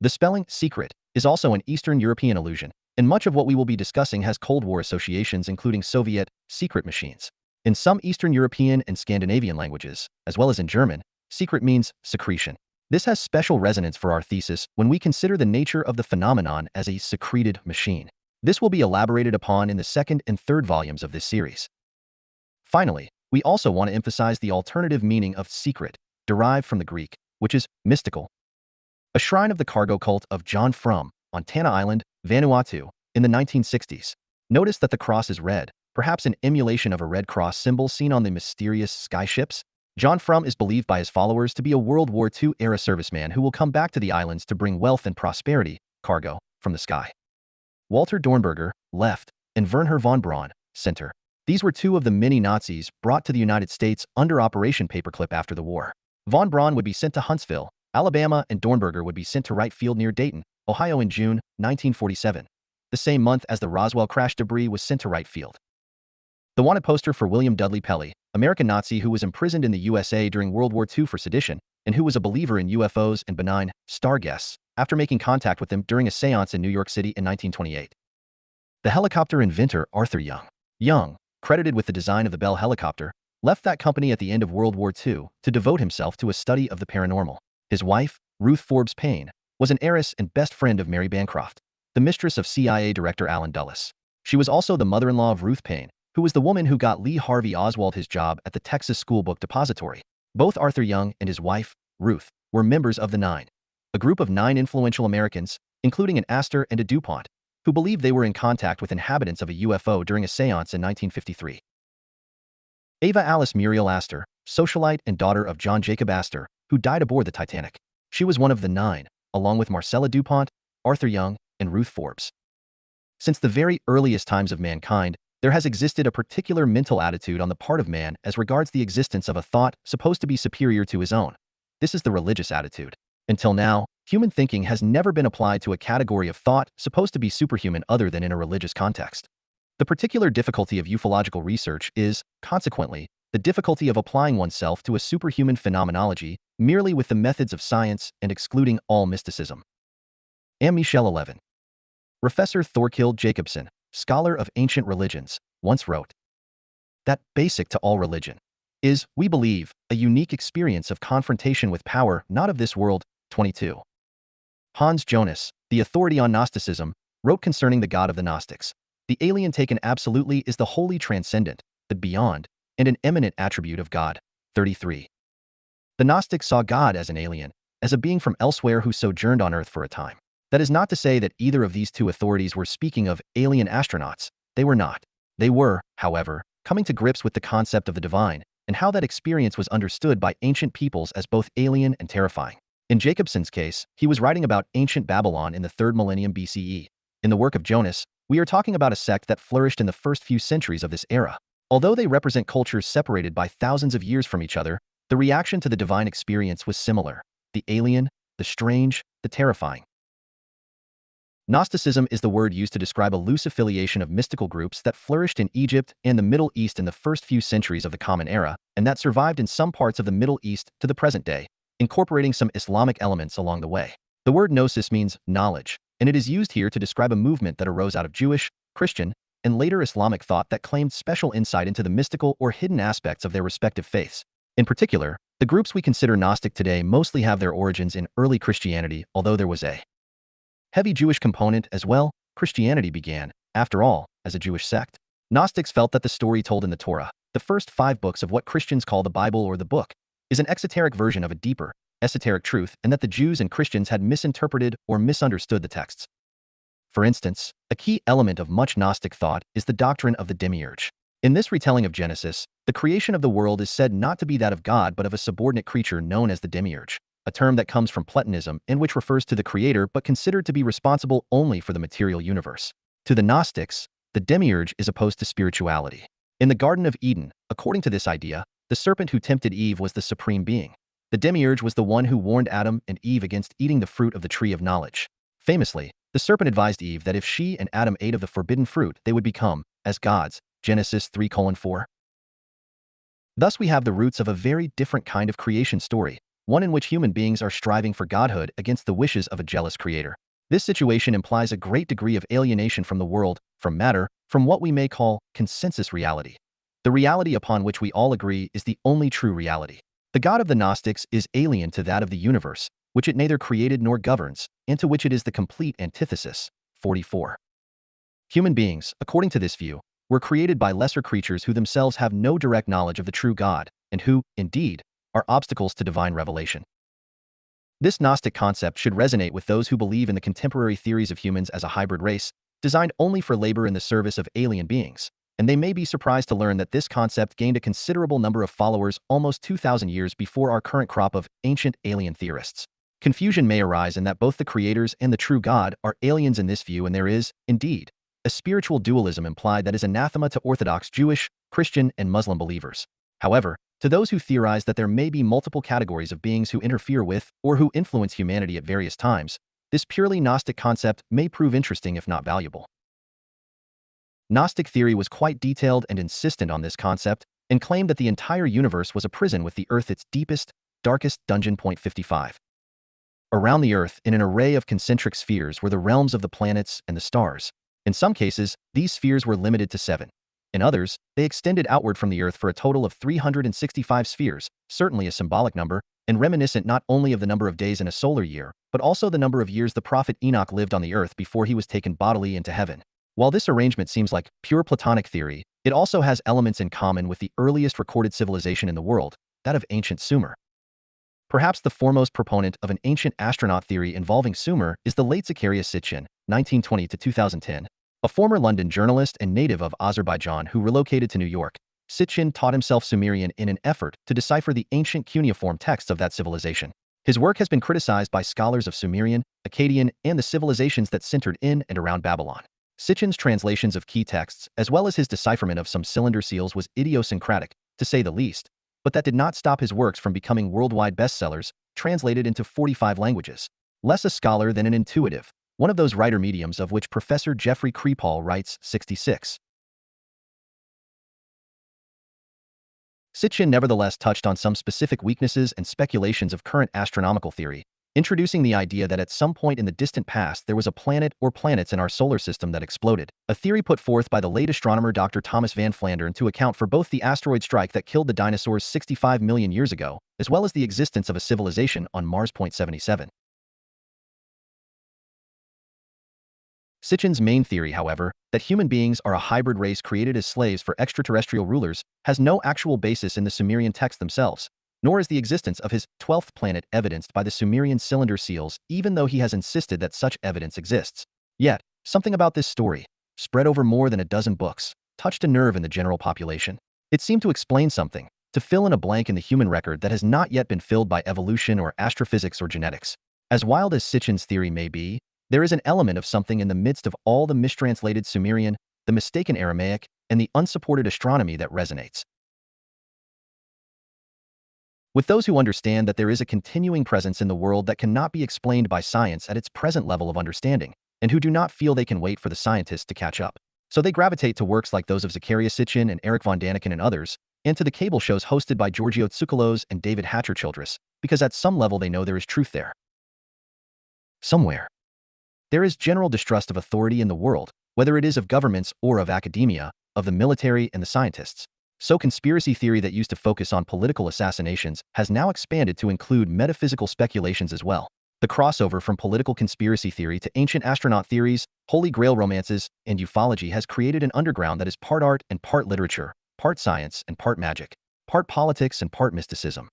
The spelling secret is also an Eastern European allusion, and much of what we will be discussing has Cold War associations including Soviet secret machines. In some Eastern European and Scandinavian languages, as well as in German, secret means secretion. This has special resonance for our thesis when we consider the nature of the phenomenon as a secreted machine. This will be elaborated upon in the second and third volumes of this series. Finally, we also want to emphasize the alternative meaning of secret, derived from the Greek, which is mystical. A shrine of the cargo cult of John Frum on Tanna Island, Vanuatu, in the 1960s. Notice that the cross is red, perhaps an emulation of a red cross symbol seen on the mysterious skyships. John Frum is believed by his followers to be a World War II-era serviceman who will come back to the islands to bring wealth and prosperity, cargo, from the sky. Walter Dornberger, left, and Wernher von Braun, center. These were two of the many Nazis brought to the United States under Operation Paperclip after the war. Von Braun would be sent to Huntsville, Alabama, and Dornberger would be sent to Wright Field near Dayton, Ohio in June 1947, the same month as the Roswell crash debris was sent to Wright Field. The wanted poster for William Dudley Pelley, American Nazi who was imprisoned in the USA during World War II for sedition, and who was a believer in UFOs and benign star guests, after making contact with them during a seance in New York City in 1928. The helicopter inventor Arthur Young. Young, credited with the design of the Bell helicopter, left that company at the end of World War II to devote himself to a study of the paranormal. His wife, Ruth Forbes Payne, was an heiress and best friend of Mary Bancroft, the mistress of CIA Director Allen Dulles. She was also the mother-in-law of Ruth Payne, who was the woman who got Lee Harvey Oswald his job at the Texas School Book Depository. Both Arthur Young and his wife, Ruth, were members of the Nine, a group of 9 influential Americans, including an Astor and a DuPont, who believed they were in contact with inhabitants of a UFO during a seance in 1953. Ava Alice Muriel Astor, socialite and daughter of John Jacob Astor, who died aboard the Titanic. She was one of the 9, along with Marcella DuPont, Arthur Young, and Ruth Forbes. Since the very earliest times of mankind, there has existed a particular mental attitude on the part of man as regards the existence of a thought supposed to be superior to his own. This is the religious attitude. Until now, human thinking has never been applied to a category of thought supposed to be superhuman other than in a religious context. The particular difficulty of ufological research is, consequently, the difficulty of applying oneself to a superhuman phenomenology merely with the methods of science and excluding all mysticism. M. Michel 11. Professor Thorkild Jacobson, scholar of ancient religions, once wrote that basic to all religion is, we believe, a unique experience of confrontation with power not of this world. 22. Hans Jonas, the authority on Gnosticism, wrote concerning the God of the Gnostics, the alien taken absolutely is the wholly transcendent, the beyond, and an eminent attribute of God. 33. The Gnostics saw God as an alien, as a being from elsewhere who sojourned on earth for a time. That is not to say that either of these two authorities were speaking of alien astronauts. They were not. They were, however, coming to grips with the concept of the divine, and how that experience was understood by ancient peoples as both alien and terrifying. In Jacobson's case, he was writing about ancient Babylon in the 3rd millennium BCE. In the work of Jonas, we are talking about a sect that flourished in the first few centuries of this era. Although they represent cultures separated by thousands of years from each other, the reaction to the divine experience was similar: the alien, the strange, the terrifying. Gnosticism is the word used to describe a loose affiliation of mystical groups that flourished in Egypt and the Middle East in the first few centuries of the Common Era, and that survived in some parts of the Middle East to the present day, incorporating some Islamic elements along the way. The word gnosis means knowledge, and it is used here to describe a movement that arose out of Jewish, Christian, and later Islamic thought that claimed special insight into the mystical or hidden aspects of their respective faiths. In particular, the groups we consider Gnostic today mostly have their origins in early Christianity, although there was a heavy Jewish component as well. Christianity began, after all, as a Jewish sect. Gnostics felt that the story told in the Torah, the first 5 books of what Christians call the Bible or the Book, is an exoteric version of a deeper, esoteric truth, and that the Jews and Christians had misinterpreted or misunderstood the texts. For instance, a key element of much Gnostic thought is the doctrine of the demiurge. In this retelling of Genesis, the creation of the world is said not to be that of God but of a subordinate creature known as the demiurge, a term that comes from Platonism and which refers to the creator but considered to be responsible only for the material universe. To the Gnostics, the demiurge is opposed to spirituality. In the Garden of Eden, according to this idea, the serpent who tempted Eve was the supreme being. The demiurge was the one who warned Adam and Eve against eating the fruit of the tree of knowledge. Famously, the serpent advised Eve that if she and Adam ate of the forbidden fruit, they would become as gods. Genesis 3:4. Thus we have the roots of a very different kind of creation story, one in which human beings are striving for godhood against the wishes of a jealous creator. This situation implies a great degree of alienation from the world, from matter, from what we may call consensus reality. The reality upon which we all agree is the only true reality. The God of the Gnostics is alien to that of the universe, which it neither created nor governs, and to which it is the complete antithesis. 44. Human beings, according to this view, were created by lesser creatures who themselves have no direct knowledge of the true God, and who, indeed, are obstacles to divine revelation. This Gnostic concept should resonate with those who believe in the contemporary theories of humans as a hybrid race, designed only for labor in the service of alien beings, and they may be surprised to learn that this concept gained a considerable number of followers almost 2,000 years before our current crop of ancient alien theorists. Confusion may arise in that both the creators and the true God are aliens in this view, and there is, indeed, a spiritual dualism implied that is anathema to Orthodox Jewish, Christian, and Muslim believers. However, to those who theorize that there may be multiple categories of beings who interfere with or who influence humanity at various times, this purely Gnostic concept may prove interesting if not valuable. Gnostic theory was quite detailed and insistent on this concept, and claimed that the entire universe was a prison with the Earth its deepest, darkest dungeon. 55. Around the Earth, in an array of concentric spheres, were the realms of the planets and the stars. In some cases, these spheres were limited to 7. In others, they extended outward from the Earth for a total of 365 spheres, certainly a symbolic number, and reminiscent not only of the number of days in a solar year, but also the number of years the prophet Enoch lived on the Earth before he was taken bodily into heaven. While this arrangement seems like pure Platonic theory, it also has elements in common with the earliest recorded civilization in the world, that of ancient Sumer. Perhaps the foremost proponent of an ancient astronaut theory involving Sumer is the late Zacharias Sitchin, 1920 to 2010. A former London journalist and native of Azerbaijan who relocated to New York, Sitchin taught himself Sumerian in an effort to decipher the ancient cuneiform texts of that civilization. His work has been criticized by scholars of Sumerian, Akkadian, and the civilizations that centered in and around Babylon. Sitchin's translations of key texts, as well as his decipherment of some cylinder seals, was idiosyncratic, to say the least, but that did not stop his works from becoming worldwide bestsellers, translated into 45 languages. Less a scholar than an intuitive, one of those writer mediums of which Professor Jeffrey Kripal writes. 66. Sitchin nevertheless touched on some specific weaknesses and speculations of current astronomical theory, introducing the idea that at some point in the distant past there was a planet or planets in our solar system that exploded, a theory put forth by the late astronomer Dr. Thomas Van Flandern to account for both the asteroid strike that killed the dinosaurs 65 million years ago, as well as the existence of a civilization on Mars. 77. Sitchin's main theory, however, that human beings are a hybrid race created as slaves for extraterrestrial rulers, has no actual basis in the Sumerian texts themselves, nor is the existence of his 12th planet evidenced by the Sumerian cylinder seals, even though he has insisted that such evidence exists. Yet, something about this story, spread over more than a dozen books, touched a nerve in the general population. It seemed to explain something, to fill in a blank in the human record that has not yet been filled by evolution or astrophysics or genetics. As wild as Sitchin's theory may be, there is an element of something in the midst of all the mistranslated Sumerian, the mistaken Aramaic, and the unsupported astronomy that resonates. With those who understand that there is a continuing presence in the world that cannot be explained by science at its present level of understanding, and who do not feel they can wait for the scientists to catch up. So they gravitate to works like those of Zecharia Sitchin and Eric von Daniken and others, and to the cable shows hosted by Giorgio Tsoukalos and David Hatcher-Childress, because at some level they know there is truth there. Somewhere. There is general distrust of authority in the world, whether it is of governments or of academia, of the military and the scientists. So conspiracy theory that used to focus on political assassinations has now expanded to include metaphysical speculations as well. The crossover from political conspiracy theory to ancient astronaut theories, Holy Grail romances, and ufology has created an underground that is part art and part literature, part science and part magic, part politics and part mysticism.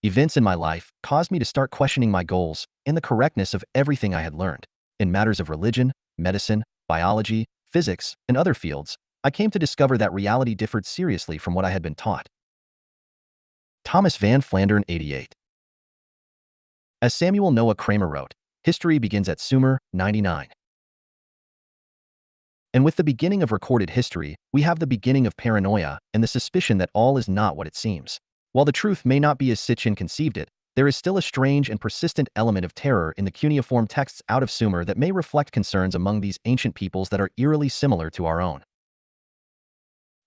Events in my life caused me to start questioning my goals and the correctness of everything I had learned. In matters of religion, medicine, biology, physics, and other fields, I came to discover that reality differed seriously from what I had been taught. Thomas Van Flandern, 88. As Samuel Noah Kramer wrote, history begins at Sumer, 99. And with the beginning of recorded history, we have the beginning of paranoia and the suspicion that all is not what it seems. While the truth may not be as Sitchin conceived it, there is still a strange and persistent element of terror in the cuneiform texts out of Sumer that may reflect concerns among these ancient peoples that are eerily similar to our own.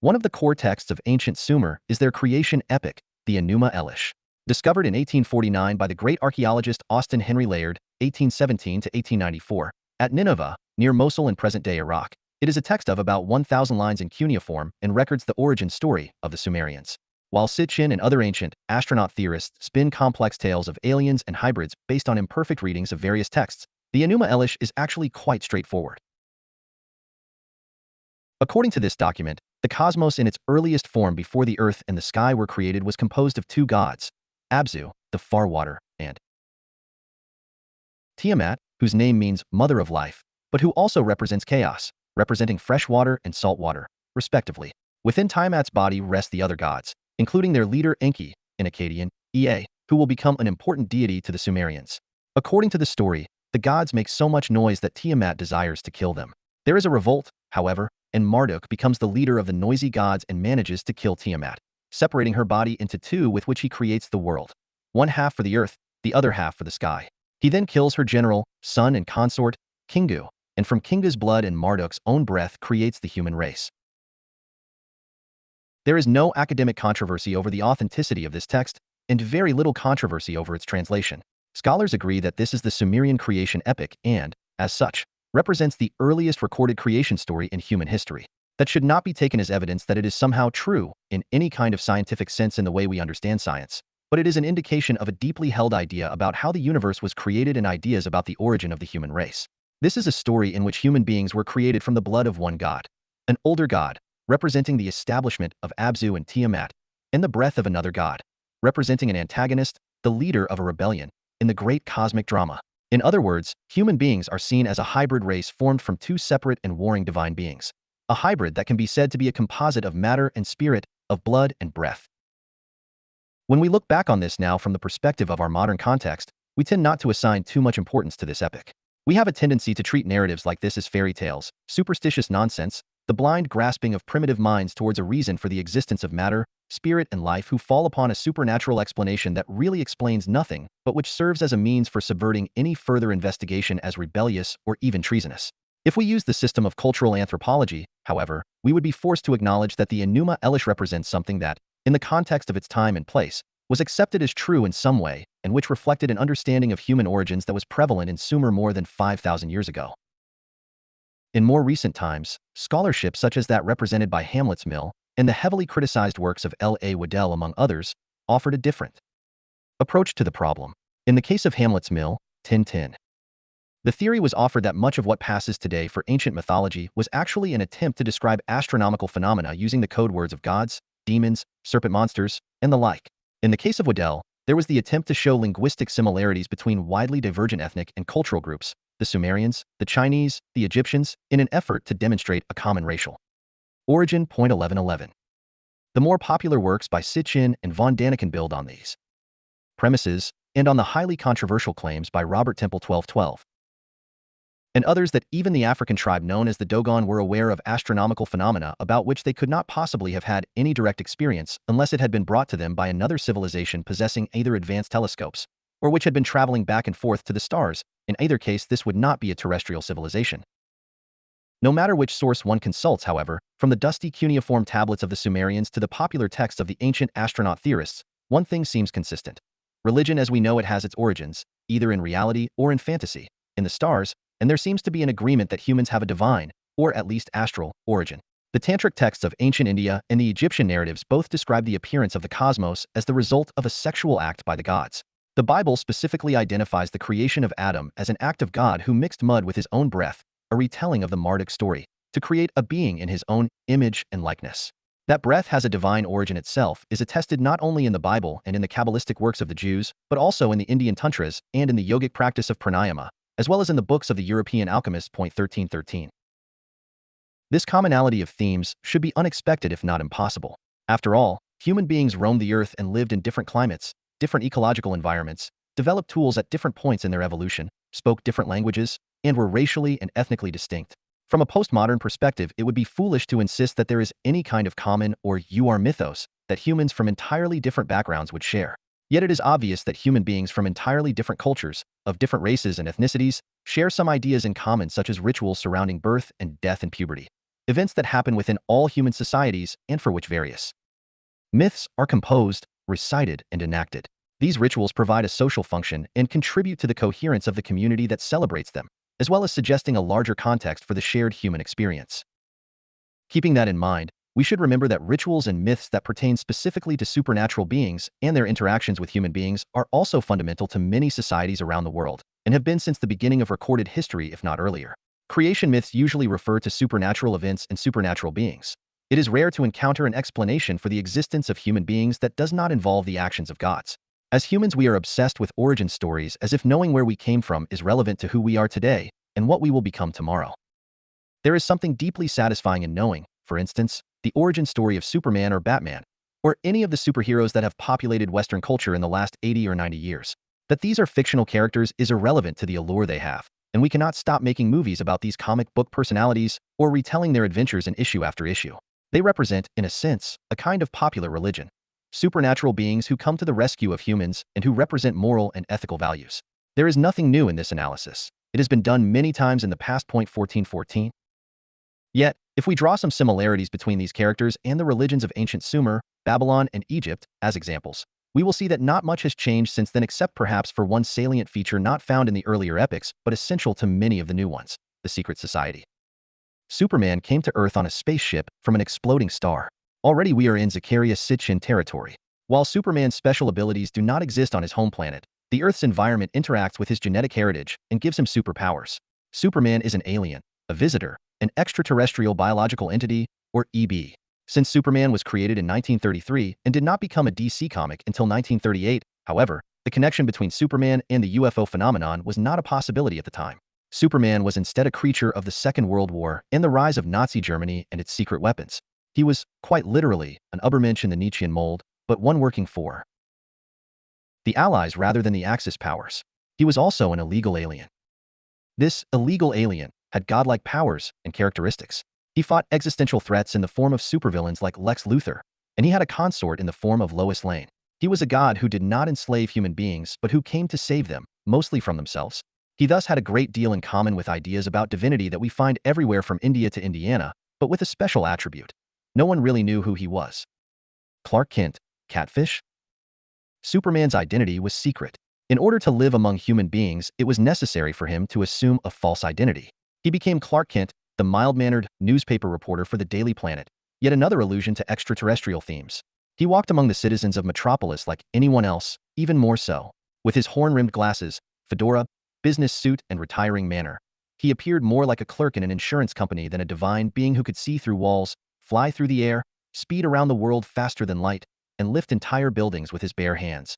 One of the core texts of ancient Sumer is their creation epic, the Enuma Elish. Discovered in 1849 by the great archaeologist Austin Henry Layard, 1817 to 1894, at Nineveh, near Mosul in present-day Iraq. It is a text of about 1,000 lines in cuneiform and records the origin story of the Sumerians. While Sitchin and other ancient astronaut theorists spin complex tales of aliens and hybrids based on imperfect readings of various texts, the Enuma Elish is actually quite straightforward. According to this document, the cosmos in its earliest form before the earth and the sky were created was composed of two gods, Abzu, the far water, and Tiamat, whose name means mother of life, but who also represents chaos, representing fresh water and salt water, respectively. Within Tiamat's body rest the other gods, including their leader Enki, in Akkadian, Ea, who will become an important deity to the Sumerians. According to the story, the gods make so much noise that Tiamat desires to kill them. There is a revolt, however, and Marduk becomes the leader of the noisy gods and manages to kill Tiamat, separating her body into two with which he creates the world. One half for the earth, the other half for the sky. He then kills her general, son and consort, Kingu, and from Kingu's blood and Marduk's own breath creates the human race. There is no academic controversy over the authenticity of this text, and very little controversy over its translation. Scholars agree that this is the Sumerian creation epic and, as such, represents the earliest recorded creation story in human history. That should not be taken as evidence that it is somehow true in any kind of scientific sense in the way we understand science, but it is an indication of a deeply held idea about how the universe was created and ideas about the origin of the human race. This is a story in which human beings were created from the blood of one god, an older god, representing the establishment of Abzu and Tiamat, and the breath of another god, representing an antagonist, the leader of a rebellion, in the great cosmic drama. In other words, human beings are seen as a hybrid race formed from two separate and warring divine beings. A hybrid that can be said to be a composite of matter and spirit, of blood and breath. When we look back on this now from the perspective of our modern context, we tend not to assign too much importance to this epic. We have a tendency to treat narratives like this as fairy tales, superstitious nonsense, the blind grasping of primitive minds towards a reason for the existence of matter, spirit, and life who fall upon a supernatural explanation that really explains nothing, but which serves as a means for subverting any further investigation as rebellious or even treasonous. If we use the system of cultural anthropology, however, we would be forced to acknowledge that the Enuma Elish represents something that, in the context of its time and place, was accepted as true in some way, and which reflected an understanding of human origins that was prevalent in Sumer more than 5,000 years ago. In more recent times, scholarship such as that represented by Hamlet's Mill and the heavily criticized works of L.A. Waddell among others, offered a different approach to the problem. In the case of Hamlet's Mill, 1010, the theory was offered that much of what passes today for ancient mythology was actually an attempt to describe astronomical phenomena using the code words of gods, demons, serpent monsters, and the like. In the case of Waddell, there was the attempt to show linguistic similarities between widely divergent ethnic and cultural groups, the Sumerians, the Chinese, the Egyptians, in an effort to demonstrate a common racial origin. 1111. The more popular works by Sitchin and von Daniken build on these premises and on the highly controversial claims by Robert Temple 1212 and others that even the African tribe known as the Dogon were aware of astronomical phenomena about which they could not possibly have had any direct experience unless it had been brought to them by another civilization possessing either advanced telescopes or which had been traveling back and forth to the stars. In either case, this would not be a terrestrial civilization. No matter which source one consults, however, from the dusty cuneiform tablets of the Sumerians to the popular texts of the ancient astronaut theorists, one thing seems consistent. Religion as we know it has its origins, either in reality or in fantasy, in the stars, and there seems to be an agreement that humans have a divine, or at least astral, origin. The tantric texts of ancient India and the Egyptian narratives both describe the appearance of the cosmos as the result of a sexual act by the gods. The Bible specifically identifies the creation of Adam as an act of God who mixed mud with his own breath, a retelling of the Marduk story, to create a being in his own image and likeness. That breath has a divine origin itself is attested not only in the Bible and in the Kabbalistic works of the Jews, but also in the Indian tantras and in the yogic practice of pranayama, as well as in the books of the European alchemists. 1313. This commonality of themes should be unexpected if not impossible. After all, human beings roamed the earth and lived in different climates, different ecological environments, developed tools at different points in their evolution, spoke different languages, and were racially and ethnically distinct. From a postmodern perspective, it would be foolish to insist that there is any kind of common or you are mythos that humans from entirely different backgrounds would share. Yet it is obvious that human beings from entirely different cultures, of different races and ethnicities, share some ideas in common such as rituals surrounding birth and death and puberty, events that happen within all human societies and for which various myths are composed, recited, and enacted. These rituals provide a social function and contribute to the coherence of the community that celebrates them, as well as suggesting a larger context for the shared human experience. Keeping that in mind, we should remember that rituals and myths that pertain specifically to supernatural beings and their interactions with human beings are also fundamental to many societies around the world, and have been since the beginning of recorded history if not earlier. Creation myths usually refer to supernatural events and supernatural beings. It is rare to encounter an explanation for the existence of human beings that does not involve the actions of gods. As humans, we are obsessed with origin stories as if knowing where we came from is relevant to who we are today and what we will become tomorrow. There is something deeply satisfying in knowing, for instance, the origin story of Superman or Batman, or any of the superheroes that have populated Western culture in the last 80 or 90 years. That these are fictional characters is irrelevant to the allure they have, and we cannot stop making movies about these comic book personalities or retelling their adventures in issue after issue. They represent, in a sense, a kind of popular religion. Supernatural beings who come to the rescue of humans and who represent moral and ethical values. There is nothing new in this analysis. It has been done many times in the past. 1414. Yet, if we draw some similarities between these characters and the religions of ancient Sumer, Babylon, and Egypt as examples, we will see that not much has changed since then except perhaps for one salient feature not found in the earlier epics but essential to many of the new ones: the secret society. Superman came to Earth on a spaceship from an exploding star. Already we are in Zachariah Sitchin territory. While Superman's special abilities do not exist on his home planet, the Earth's environment interacts with his genetic heritage and gives him superpowers. Superman is an alien, a visitor, an extraterrestrial biological entity, or EB. Since Superman was created in 1933 and did not become a DC comic until 1938, however, the connection between Superman and the UFO phenomenon was not a possibility at the time. Superman was instead a creature of the Second World War and the rise of Nazi Germany and its secret weapons. He was, quite literally, an Übermensch in the Nietzschean mold, but one working for the Allies rather than the Axis powers. He was also an illegal alien. This illegal alien had godlike powers and characteristics. He fought existential threats in the form of supervillains like Lex Luthor, and he had a consort in the form of Lois Lane. He was a god who did not enslave human beings but who came to save them, mostly from themselves. He thus had a great deal in common with ideas about divinity that we find everywhere from India to Indiana, but with a special attribute. No one really knew who he was. Clark Kent, catfish? Superman's identity was secret. In order to live among human beings, it was necessary for him to assume a false identity. He became Clark Kent, the mild-mannered newspaper reporter for the Daily Planet, yet another allusion to extraterrestrial themes. He walked among the citizens of Metropolis like anyone else, even more so. With his horn-rimmed glasses, fedora, business suit, and retiring manner, he appeared more like a clerk in an insurance company than a divine being who could see through walls, fly through the air, speed around the world faster than light, and lift entire buildings with his bare hands.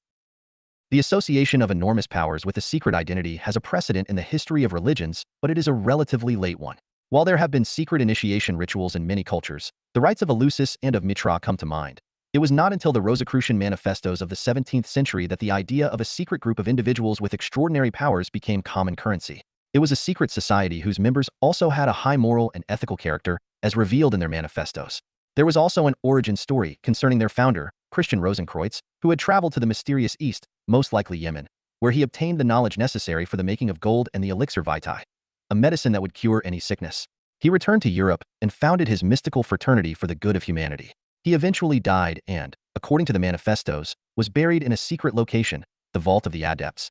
The association of enormous powers with a secret identity has a precedent in the history of religions, but it is a relatively late one. While there have been secret initiation rituals in many cultures, the rites of Eleusis and of Mitra come to mind. It was not until the Rosicrucian manifestos of the 17th century that the idea of a secret group of individuals with extraordinary powers became common currency. It was a secret society whose members also had a high moral and ethical character, as revealed in their manifestos. There was also an origin story concerning their founder, Christian Rosenkreutz, who had traveled to the mysterious East, most likely Yemen, where he obtained the knowledge necessary for the making of gold and the elixir vitae, a medicine that would cure any sickness. He returned to Europe and founded his mystical fraternity for the good of humanity. He eventually died and, according to the manifestos, was buried in a secret location, the Vault of the Adepts.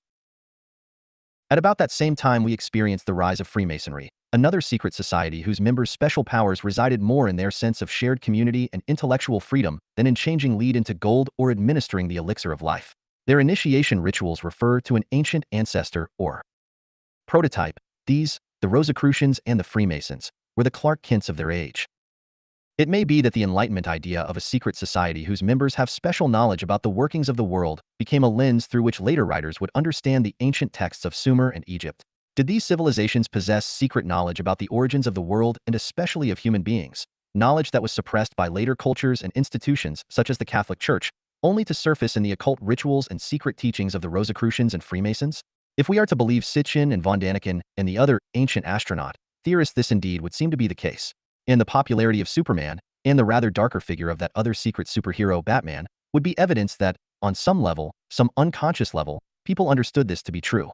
At about that same time we experienced the rise of Freemasonry, another secret society whose members' special powers resided more in their sense of shared community and intellectual freedom than in changing lead into gold or administering the elixir of life. Their initiation rituals refer to an ancient ancestor or prototype. These, the Rosicrucians and the Freemasons, were the Clark Kents of their age. It may be that the Enlightenment idea of a secret society whose members have special knowledge about the workings of the world became a lens through which later writers would understand the ancient texts of Sumer and Egypt. Did these civilizations possess secret knowledge about the origins of the world and especially of human beings, knowledge that was suppressed by later cultures and institutions such as the Catholic Church, only to surface in the occult rituals and secret teachings of the Rosicrucians and Freemasons? If we are to believe Sitchin and von Daniken and the other ancient astronaut theorists, this indeed would seem to be the case. And the popularity of Superman, and the rather darker figure of that other secret superhero Batman, would be evidence that, on some level, some unconscious level, people understood this to be true.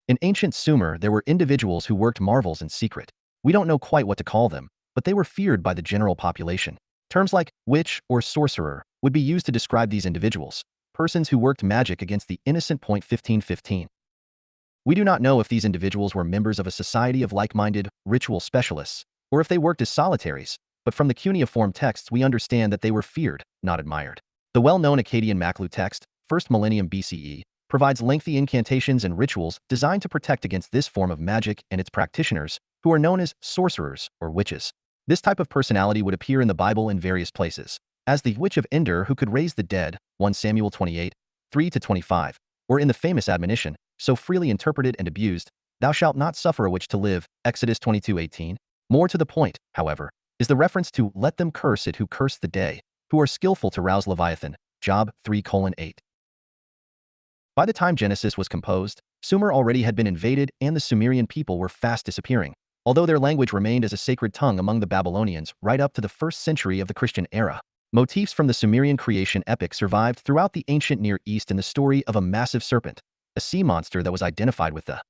In ancient Sumer, there were individuals who worked marvels in secret. We don't know quite what to call them, but they were feared by the general population. Terms like witch or sorcerer would be used to describe these individuals, persons who worked magic against the innocent. 1515. We do not know if these individuals were members of a society of like-minded, ritual specialists, or if they worked as solitaries, but from the cuneiform texts we understand that they were feared, not admired. The well-known Akkadian Maklu text, 1st millennium BCE, provides lengthy incantations and rituals designed to protect against this form of magic and its practitioners, who are known as sorcerers or witches. This type of personality would appear in the Bible in various places, as the witch of Endor who could raise the dead, 1 Samuel 28, 3-25, or in the famous admonition, so freely interpreted and abused, "Thou shalt not suffer a witch to live," Exodus 22:18. More to the point, however, is the reference to "let them curse it who curse the day, who are skillful to rouse Leviathan," Job 3:8. By the time Genesis was composed, Sumer already had been invaded and the Sumerian people were fast disappearing, although their language remained as a sacred tongue among the Babylonians right up to the 1st century of the Christian era. Motifs from the Sumerian creation epic survived throughout the ancient Near East in the story of a massive serpent, a sea monster that was identified with the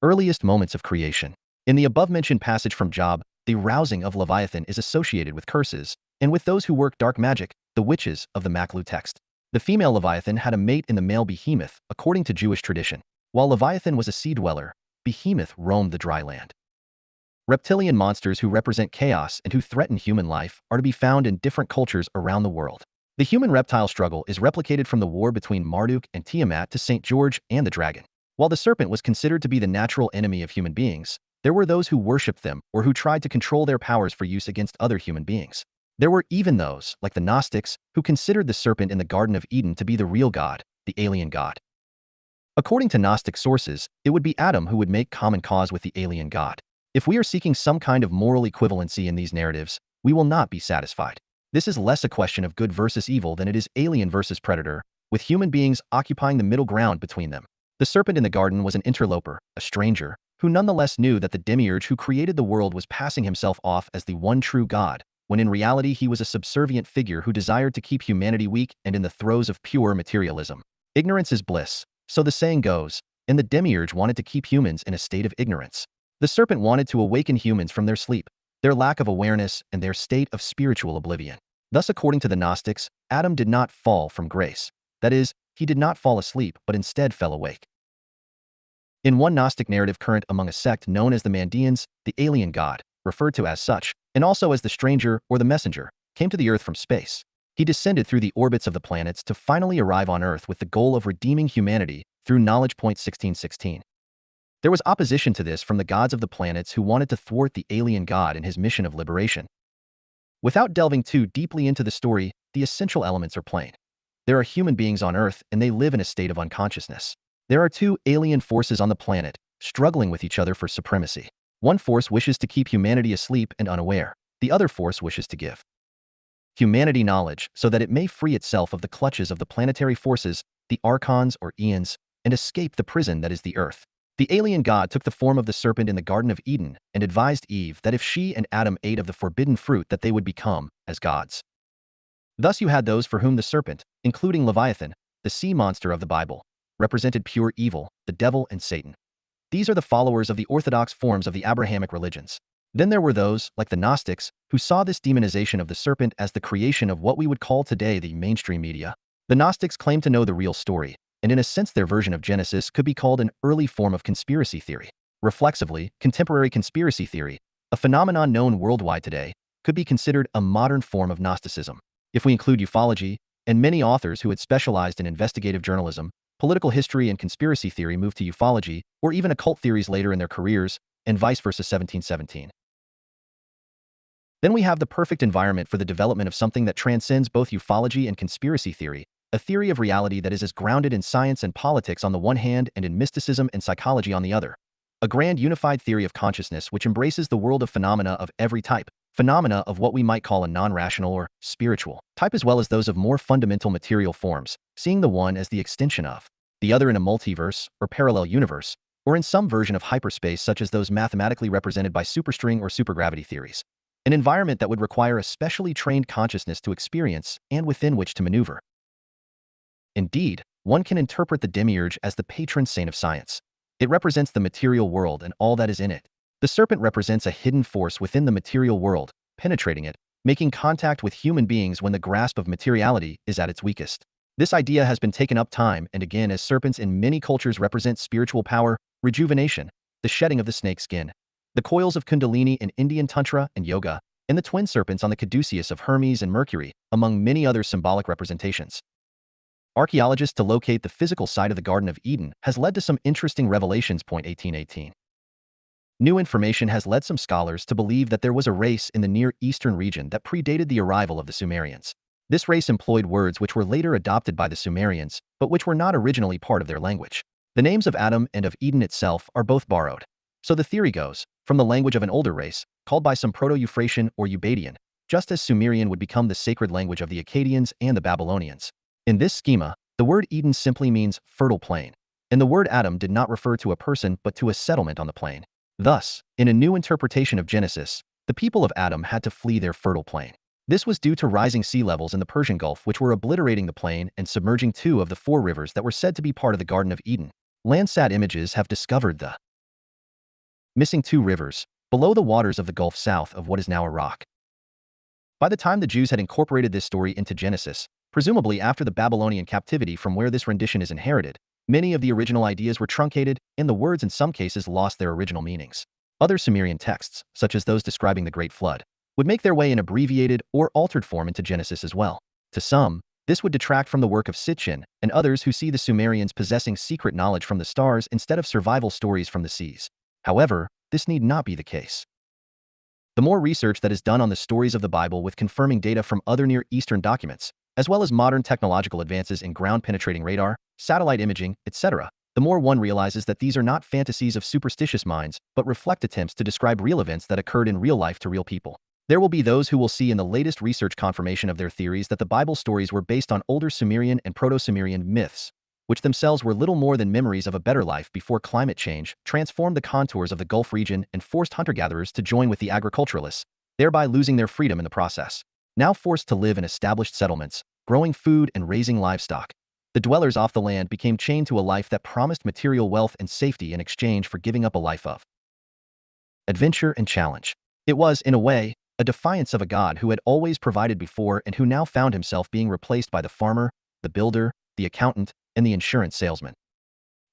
earliest moments of creation. In the above-mentioned passage from Job, the rousing of Leviathan is associated with curses, and with those who work dark magic, the witches of the Maklu text. The female Leviathan had a mate in the male Behemoth, according to Jewish tradition. While Leviathan was a sea dweller, Behemoth roamed the dry land. Reptilian monsters who represent chaos and who threaten human life are to be found in different cultures around the world. The human-reptile struggle is replicated from the war between Marduk and Tiamat to St. George and the dragon. While the serpent was considered to be the natural enemy of human beings, there were those who worshipped them or who tried to control their powers for use against other human beings. There were even those, like the Gnostics, who considered the serpent in the Garden of Eden to be the real God, the alien God. According to Gnostic sources, it would be Adam who would make common cause with the alien God. If we are seeking some kind of moral equivalency in these narratives, we will not be satisfied. This is less a question of good versus evil than it is alien versus predator, with human beings occupying the middle ground between them. The serpent in the garden was an interloper, a stranger, who nonetheless knew that the demiurge who created the world was passing himself off as the one true God, when in reality he was a subservient figure who desired to keep humanity weak and in the throes of pure materialism. Ignorance is bliss, so the saying goes, and the demiurge wanted to keep humans in a state of ignorance. The serpent wanted to awaken humans from their sleep, their lack of awareness, and their state of spiritual oblivion. Thus, according to the Gnostics, Adam did not fall from grace. That is, he did not fall asleep, but instead fell awake. In one Gnostic narrative current among a sect known as the Mandeans, the alien god, referred to as such, and also as the stranger or the messenger, came to the earth from space. He descended through the orbits of the planets to finally arrive on earth with the goal of redeeming humanity through knowledge. 1616. There was opposition to this from the gods of the planets who wanted to thwart the alien god in his mission of liberation. Without delving too deeply into the story, the essential elements are plain. There are human beings on Earth and they live in a state of unconsciousness. There are two alien forces on the planet, struggling with each other for supremacy. One force wishes to keep humanity asleep and unaware. The other force wishes to give humanity knowledge so that it may free itself of the clutches of the planetary forces, the archons or eons, and escape the prison that is the earth. The alien god took the form of the serpent in the Garden of Eden and advised Eve that if she and Adam ate of the forbidden fruit that they would become as gods. Thus you had those for whom the serpent, including Leviathan, the sea monster of the Bible, represented pure evil, the devil and Satan. These are the followers of the orthodox forms of the Abrahamic religions. Then there were those, like the Gnostics, who saw this demonization of the serpent as the creation of what we would call today the mainstream media. The Gnostics claimed to know the real story, and in a sense their version of Genesis could be called an early form of conspiracy theory. Reflexively, contemporary conspiracy theory, a phenomenon known worldwide today, could be considered a modern form of Gnosticism. If we include ufology, and many authors who had specialized in investigative journalism, political history and conspiracy theory moved to ufology, or even occult theories later in their careers, and vice versa 1717. Then we have the perfect environment for the development of something that transcends both ufology and conspiracy theory, a theory of reality that is as grounded in science and politics on the one hand and in mysticism and psychology on the other. A grand unified theory of consciousness which embraces the world of phenomena of every type, phenomena of what we might call a non-rational or spiritual type as well as those of more fundamental material forms, seeing the one as the extension of the other in a multiverse or parallel universe, or in some version of hyperspace such as those mathematically represented by superstring or supergravity theories. An environment that would require a specially trained consciousness to experience and within which to maneuver. Indeed, one can interpret the demiurge as the patron saint of science. It represents the material world and all that is in it. The serpent represents a hidden force within the material world, penetrating it, making contact with human beings when the grasp of materiality is at its weakest. This idea has been taken up time and again as serpents in many cultures represent spiritual power, rejuvenation, the shedding of the snake skin, the coils of Kundalini in Indian Tantra and Yoga, and the twin serpents on the caduceus of Hermes and Mercury, among many other symbolic representations. Archaeologists to locate the physical site of the Garden of Eden has led to some interesting revelations. 1818. New information has led some scholars to believe that there was a race in the Near Eastern region that predated the arrival of the Sumerians. This race employed words which were later adopted by the Sumerians, but which were not originally part of their language. The names of Adam and of Eden itself are both borrowed. So the theory goes, from the language of an older race, called by some Proto-Euphratean or Ubaidian, just as Sumerian would become the sacred language of the Akkadians and the Babylonians. In this schema, the word Eden simply means fertile plain, and the word Adam did not refer to a person but to a settlement on the plain. Thus, in a new interpretation of Genesis, the people of Adam had to flee their fertile plain. This was due to rising sea levels in the Persian Gulf which were obliterating the plain and submerging 2 of the 4 rivers that were said to be part of the Garden of Eden. Landsat images have discovered the missing 2 rivers below the waters of the Gulf south of what is now Iraq. By the time the Jews had incorporated this story into Genesis, presumably after the Babylonian captivity from where this rendition is inherited, many of the original ideas were truncated, and the words in some cases lost their original meanings. Other Sumerian texts, such as those describing the Great Flood, would make their way in abbreviated or altered form into Genesis as well. To some, this would detract from the work of Sitchin and others who see the Sumerians possessing secret knowledge from the stars instead of survival stories from the seas. However, this need not be the case. The more research that is done on the stories of the Bible with confirming data from other Near Eastern documents, as well as modern technological advances in ground-penetrating radar, satellite imaging, etc., the more one realizes that these are not fantasies of superstitious minds, but reflect attempts to describe real events that occurred in real life to real people. There will be those who will see in the latest research confirmation of their theories that the Bible stories were based on older Sumerian and Proto-Sumerian myths, which themselves were little more than memories of a better life before climate change transformed the contours of the Gulf region and forced hunter-gatherers to join with the agriculturalists, thereby losing their freedom in the process. Now forced to live in established settlements, growing food and raising livestock, the dwellers off the land became chained to a life that promised material wealth and safety in exchange for giving up a life of adventure and challenge. It was, in a way, a defiance of a god who had always provided before and who now found himself being replaced by the farmer, the builder, the accountant, and the insurance salesman.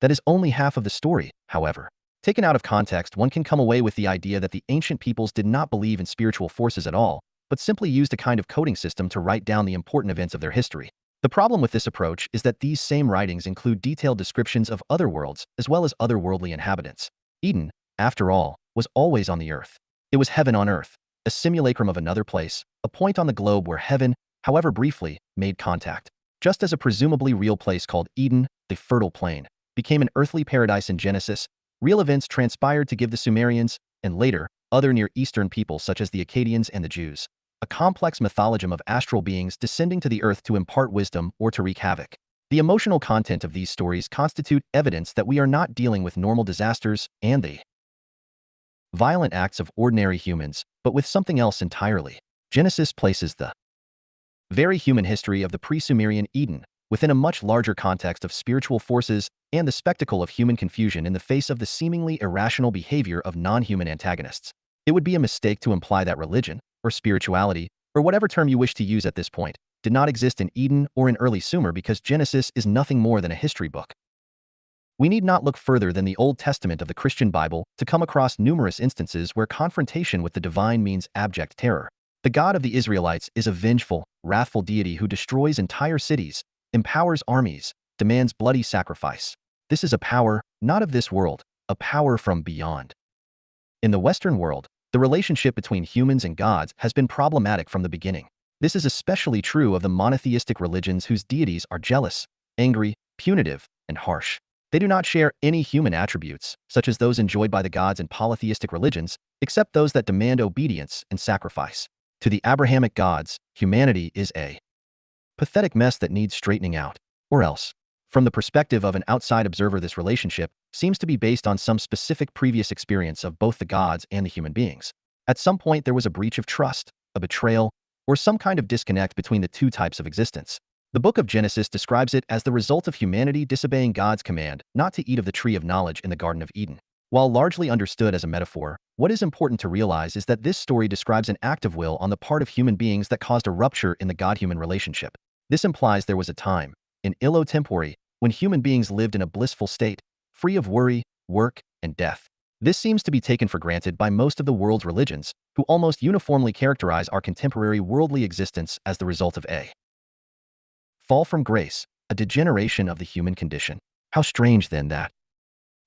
That is only half of the story, however. Taken out of context, one can come away with the idea that the ancient peoples did not believe in spiritual forces at all, but simply used a kind of coding system to write down the important events of their history. The problem with this approach is that these same writings include detailed descriptions of other worlds as well as otherworldly inhabitants. Eden, after all, was always on the earth. It was heaven on earth, a simulacrum of another place, a point on the globe where heaven, however briefly, made contact. Just as a presumably real place called Eden, the fertile plain, became an earthly paradise in Genesis, real events transpired to give the Sumerians, and later, other Near Eastern peoples such as the Akkadians and the Jews. A complex mythology of astral beings descending to the earth to impart wisdom or to wreak havoc. The emotional content of these stories constitute evidence that we are not dealing with normal disasters and the violent acts of ordinary humans, but with something else entirely. Genesis places the very human history of the pre-Sumerian Eden within a much larger context of spiritual forces and the spectacle of human confusion in the face of the seemingly irrational behavior of non-human antagonists. It would be a mistake to imply that religion, or spirituality, or whatever term you wish to use at this point, did not exist in Eden or in early Sumer because Genesis is nothing more than a history book. We need not look further than the Old Testament of the Christian Bible to come across numerous instances where confrontation with the divine means abject terror. The God of the Israelites is a vengeful, wrathful deity who destroys entire cities, empowers armies, demands bloody sacrifice. This is a power, not of this world, a power from beyond. In the Western world, the relationship between humans and gods has been problematic from the beginning. This is especially true of the monotheistic religions whose deities are jealous, angry, punitive, and harsh. They do not share any human attributes, such as those enjoyed by the gods in polytheistic religions, except those that demand obedience and sacrifice. To the Abrahamic gods, humanity is a pathetic mess that needs straightening out, or else. From the perspective of an outside observer, this relationship seems to be based on some specific previous experience of both the gods and the human beings. At some point, there was a breach of trust, a betrayal, or some kind of disconnect between the two types of existence. The book of Genesis describes it as the result of humanity disobeying God's command not to eat of the tree of knowledge in the Garden of Eden. While largely understood as a metaphor, what is important to realize is that this story describes an act of will on the part of human beings that caused a rupture in the God-human relationship. This implies there was a time, in illo tempore, when human beings lived in a blissful state, free of worry, work, and death. This seems to be taken for granted by most of the world's religions, who almost uniformly characterize our contemporary worldly existence as the result of a fall from grace, a degeneration of the human condition. How strange then that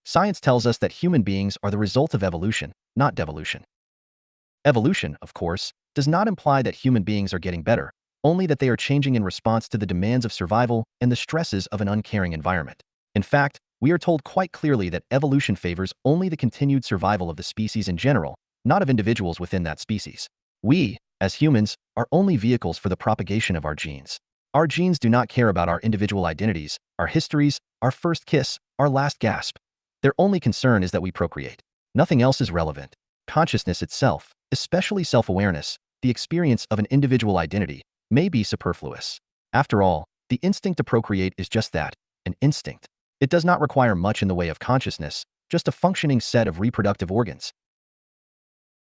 science tells us that human beings are the result of evolution, not devolution. Evolution, of course, does not imply that human beings are getting better, only that they are changing in response to the demands of survival and the stresses of an uncaring environment. In fact, we are told quite clearly that evolution favors only the continued survival of the species in general, not of individuals within that species. We, as humans, are only vehicles for the propagation of our genes. Our genes do not care about our individual identities, our histories, our first kiss, our last gasp. Their only concern is that we procreate. Nothing else is relevant. Consciousness itself, especially self-awareness, the experience of an individual identity, may be superfluous. After all, the instinct to procreate is just that, an instinct. It does not require much in the way of consciousness, just a functioning set of reproductive organs.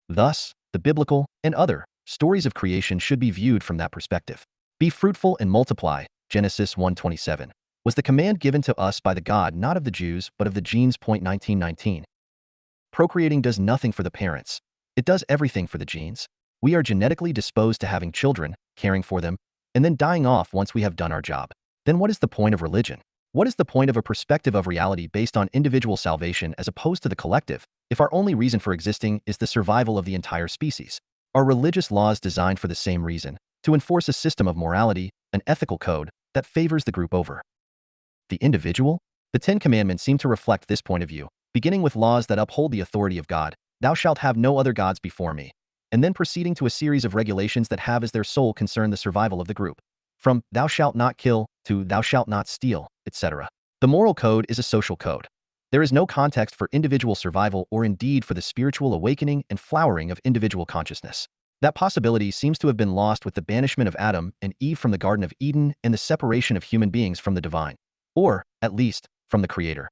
Thus, the biblical and other stories of creation should be viewed from that perspective. Be fruitful and multiply, Genesis 1:27, was the command given to us by the God not of the Jews but of the genes. 1919. Procreating does nothing for the parents. It does everything for the genes. We are genetically disposed to having children, caring for them, and then dying off once we have done our job. Then what is the point of religion? What is the point of a perspective of reality based on individual salvation as opposed to the collective, if our only reason for existing is the survival of the entire species? Are religious laws designed for the same reason, to enforce a system of morality, an ethical code, that favors the group over the individual? The Ten Commandments seem to reflect this point of view, beginning with laws that uphold the authority of God, "Thou shalt have no other gods before me," and then proceeding to a series of regulations that have as their sole concern the survival of the group. From "Thou shalt not kill" to "Thou shalt not steal," etc. The moral code is a social code. There is no context for individual survival or indeed for the spiritual awakening and flowering of individual consciousness. That possibility seems to have been lost with the banishment of Adam and Eve from the Garden of Eden and the separation of human beings from the divine, or, at least, from the Creator.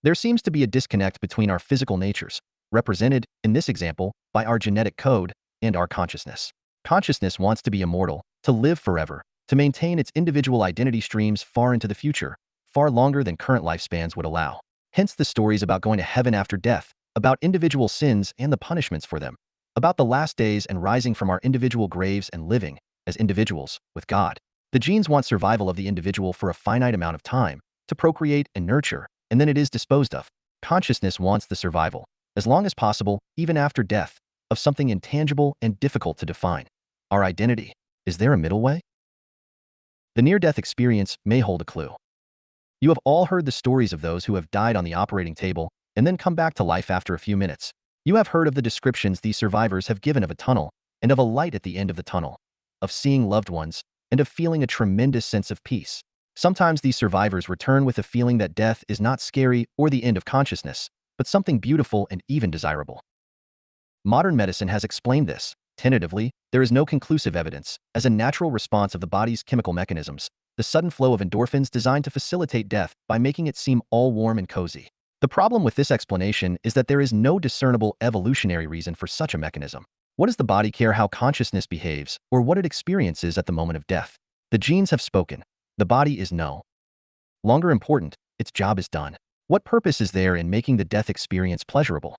There seems to be a disconnect between our physical natures, represented, in this example, by our genetic code, and our consciousness. Consciousness wants to be immortal, to live forever, to maintain its individual identity streams far into the future, far longer than current lifespans would allow. Hence the stories about going to heaven after death, about individual sins and the punishments for them, about the last days and rising from our individual graves and living, as individuals, with God. The genes want survival of the individual for a finite amount of time, to procreate and nurture, and then it is disposed of. Consciousness wants the survival, as long as possible, even after death, of something intangible and difficult to define. Our identity. Is there a middle way? The near-death experience may hold a clue. You have all heard the stories of those who have died on the operating table and then come back to life after a few minutes. You have heard of the descriptions these survivors have given of a tunnel, and of a light at the end of the tunnel, of seeing loved ones, and of feeling a tremendous sense of peace. Sometimes these survivors return with a feeling that death is not scary or the end of consciousness, but something beautiful and even desirable. Modern medicine has explained this. Tentatively, there is no conclusive evidence. As a natural response of the body's chemical mechanisms, the sudden flow of endorphins designed to facilitate death by making it seem all warm and cozy. The problem with this explanation is that there is no discernible evolutionary reason for such a mechanism. What does the body care how consciousness behaves, or what it experiences at the moment of death? The genes have spoken. The body is no longer important. Its job is done. What purpose is there in making the death experience pleasurable?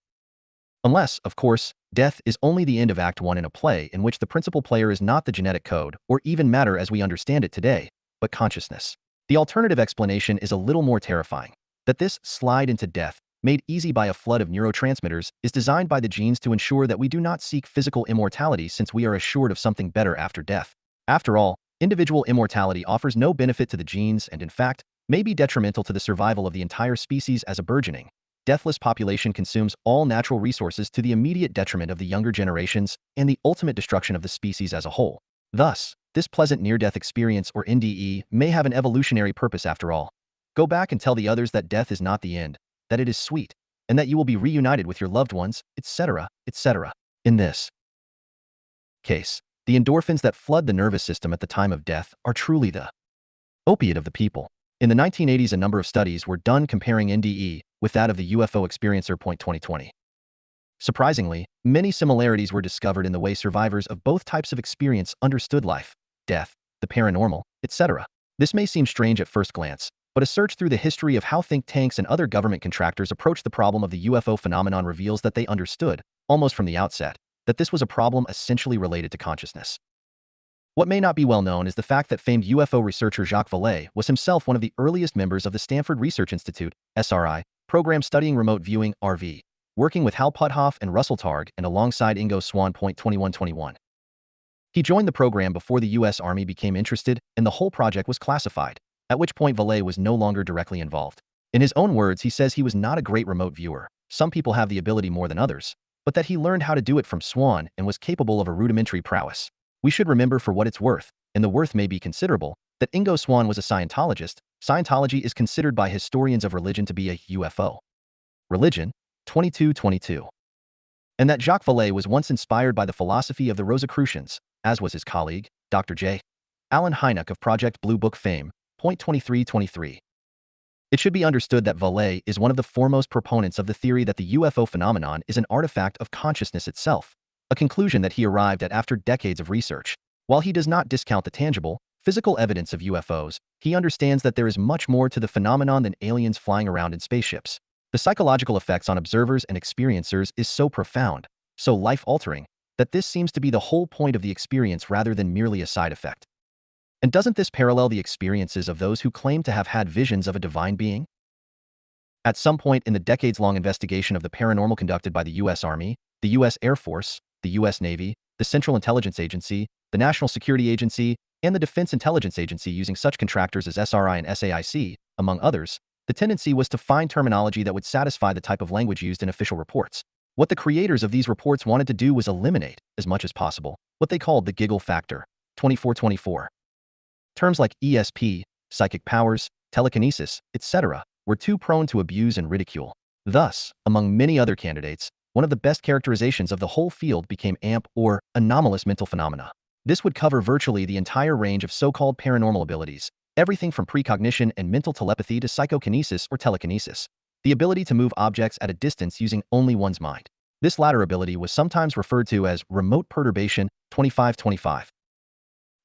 Unless, of course, death is only the end of Act 1 in a play in which the principal player is not the genetic code, or even matter as we understand it today, but consciousness. The alternative explanation is a little more terrifying. That this slide into death, made easy by a flood of neurotransmitters, is designed by the genes to ensure that we do not seek physical immortality since we are assured of something better after death. After all, individual immortality offers no benefit to the genes and, in fact, may be detrimental to the survival of the entire species as a burgeoning, deathless population consumes all natural resources to the immediate detriment of the younger generations and the ultimate destruction of the species as a whole. Thus, this pleasant near-death experience, or NDE, may have an evolutionary purpose after all. Go back and tell the others that death is not the end, that it is sweet, and that you will be reunited with your loved ones, etc., etc. In this case, the endorphins that flood the nervous system at the time of death are truly the opiate of the people. In the 1980s, a number of studies were done comparing NDE with that of the UFO experiencer. 2020. Surprisingly, many similarities were discovered in the way survivors of both types of experience understood life, death, the paranormal, etc. This may seem strange at first glance, but a search through the history of how think tanks and other government contractors approached the problem of the UFO phenomenon reveals that they understood, almost from the outset, that this was a problem essentially related to consciousness. What may not be well known is the fact that famed UFO researcher Jacques Vallée was himself one of the earliest members of the Stanford Research Institute, SRI, program studying remote viewing, RV, working with Hal Puthoff and Russell Targ and alongside Ingo Swann. 2121. He joined the program before the U.S. Army became interested, and the whole project was classified, at which point Vallée was no longer directly involved. In his own words, he says he was not a great remote viewer. Some people have the ability more than others, but that he learned how to do it from Swann and was capable of a rudimentary prowess. We should remember, for what it's worth, and the worth may be considerable, that Ingo Swann was a Scientologist. Scientology is considered by historians of religion to be a UFO religion, 2222. And that Jacques Vallée was once inspired by the philosophy of the Rosicrucians, as was his colleague, Dr. J. Allen Hynek of Project Blue Book fame. 2323. It should be understood that Vallée is one of the foremost proponents of the theory that the UFO phenomenon is an artifact of consciousness itself, a conclusion that he arrived at after decades of research. While he does not discount the tangible, physical evidence of UFOs, he understands that there is much more to the phenomenon than aliens flying around in spaceships. The psychological effects on observers and experiencers is so profound, so life-altering, that this seems to be the whole point of the experience rather than merely a side effect. And doesn't this parallel the experiences of those who claim to have had visions of a divine being? At some point in the decades-long investigation of the paranormal conducted by the U.S. Army, the U.S. Air Force, the U.S. Navy, the Central Intelligence Agency, the National Security Agency, and the Defense Intelligence Agency using such contractors as SRI and SAIC, among others, the tendency was to find terminology that would satisfy the type of language used in official reports. What the creators of these reports wanted to do was eliminate, as much as possible, what they called the giggle factor. 2424. Terms like ESP, psychic powers, telekinesis, etc., were too prone to abuse and ridicule. Thus, among many other candidates, one of the best characterizations of the whole field became AMP, or anomalous mental phenomena. This would cover virtually the entire range of so-called paranormal abilities, everything from precognition and mental telepathy to psychokinesis or telekinesis, the ability to move objects at a distance using only one's mind. This latter ability was sometimes referred to as remote perturbation, 2525.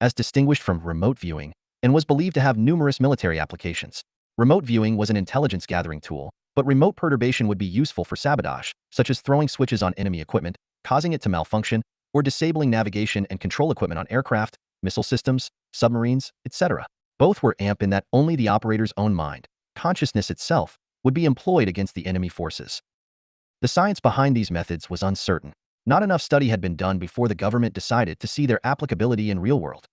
As distinguished from remote viewing, and was believed to have numerous military applications. Remote viewing was an intelligence gathering tool, but remote perturbation would be useful for sabotage, such as throwing switches on enemy equipment, causing it to malfunction, or disabling navigation and control equipment on aircraft, missile systems, submarines, etc. Both were AMP in that only the operator's own mind, consciousness itself, would be employed against the enemy forces. The science behind these methods was uncertain. Not enough study had been done before the government decided to see their applicability in real-world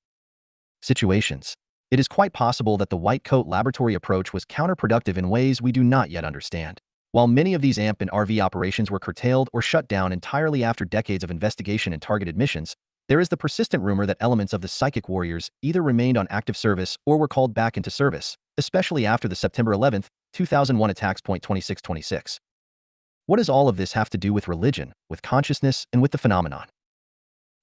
situations. It is quite possible that the white coat laboratory approach was counterproductive in ways we do not yet understand. While many of these AMP and RV operations were curtailed or shut down entirely after decades of investigation and targeted missions, there is the persistent rumor that elements of the psychic warriors either remained on active service or were called back into service, especially after the September 11, 2001 attacks. 2626. What does all of this have to do with religion, with consciousness, and with the phenomenon?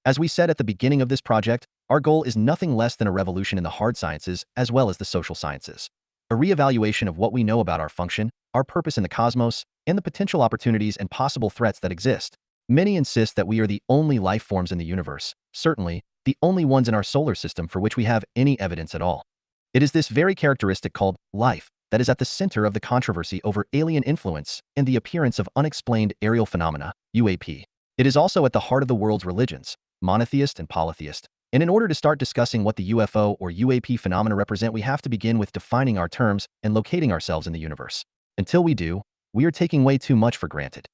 As we said at the beginning of this project, our goal is nothing less than a revolution in the hard sciences as well as the social sciences. A reevaluation of what we know about our function, our purpose in the cosmos, and the potential opportunities and possible threats that exist. Many insist that we are the only life forms in the universe, certainly, the only ones in our solar system for which we have any evidence at all. It is this very characteristic called life that is at the center of the controversy over alien influence and the appearance of unexplained aerial phenomena, UAP. It is also at the heart of the world's religions, monotheist and polytheist. And in order to start discussing what the UFO or UAP phenomena represent, we have to begin with defining our terms and locating ourselves in the universe. Until we do, we are taking way too much for granted.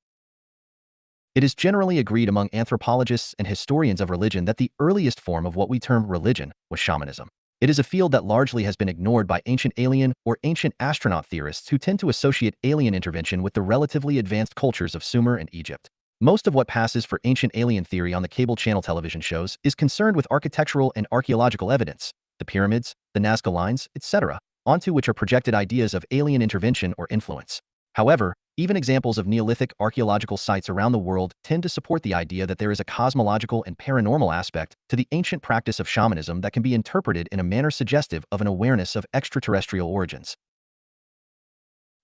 It is generally agreed among anthropologists and historians of religion that the earliest form of what we term religion was shamanism. It is a field that largely has been ignored by ancient alien or ancient astronaut theorists who tend to associate alien intervention with the relatively advanced cultures of Sumer and Egypt. Most of what passes for ancient alien theory on the cable channel television shows is concerned with architectural and archaeological evidence, the pyramids, the Nazca lines, etc., onto which are projected ideas of alien intervention or influence. However, even examples of Neolithic archaeological sites around the world tend to support the idea that there is a cosmological and paranormal aspect to the ancient practice of shamanism that can be interpreted in a manner suggestive of an awareness of extraterrestrial origins.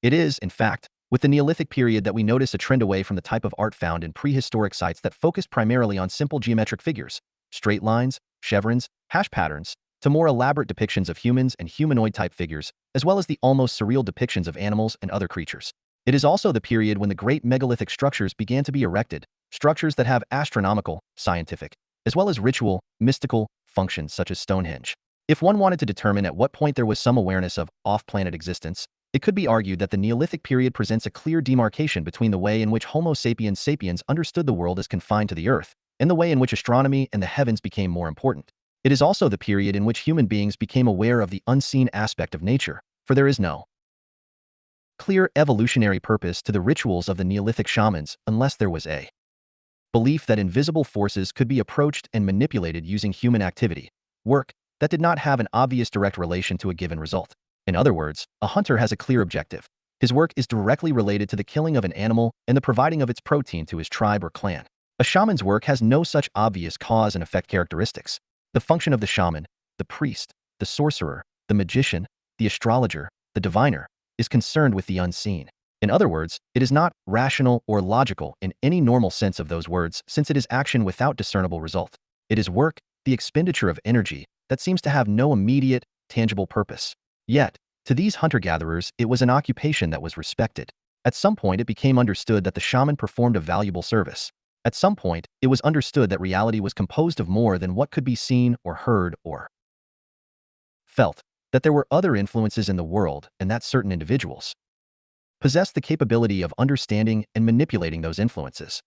It is, in fact, with the Neolithic period that we notice a trend away from the type of art found in prehistoric sites that focused primarily on simple geometric figures, straight lines, chevrons, hash patterns, to more elaborate depictions of humans and humanoid-type figures, as well as the almost surreal depictions of animals and other creatures. It is also the period when the great megalithic structures began to be erected, structures that have astronomical, scientific, as well as ritual, mystical functions such as Stonehenge. If one wanted to determine at what point there was some awareness of off-planet existence, it could be argued that the Neolithic period presents a clear demarcation between the way in which Homo sapiens sapiens understood the world as confined to the Earth, and the way in which astronomy and the heavens became more important. It is also the period in which human beings became aware of the unseen aspect of nature, for there is no clear evolutionary purpose to the rituals of the Neolithic shamans unless there was a belief that invisible forces could be approached and manipulated using human activity, work that did not have an obvious direct relation to a given result. In other words, a hunter has a clear objective. His work is directly related to the killing of an animal and the providing of its protein to his tribe or clan. A shaman's work has no such obvious cause and effect characteristics. The function of the shaman, the priest, the sorcerer, the magician, the astrologer, the diviner, is concerned with the unseen. In other words, it is not rational or logical in any normal sense of those words, since it is action without discernible result. It is work, the expenditure of energy, that seems to have no immediate, tangible purpose. Yet, to these hunter-gatherers, it was an occupation that was respected. At some point, it became understood that the shaman performed a valuable service. At some point, it was understood that reality was composed of more than what could be seen or heard or felt, that there were other influences in the world and that certain individuals possessed the capability of understanding and manipulating those influences.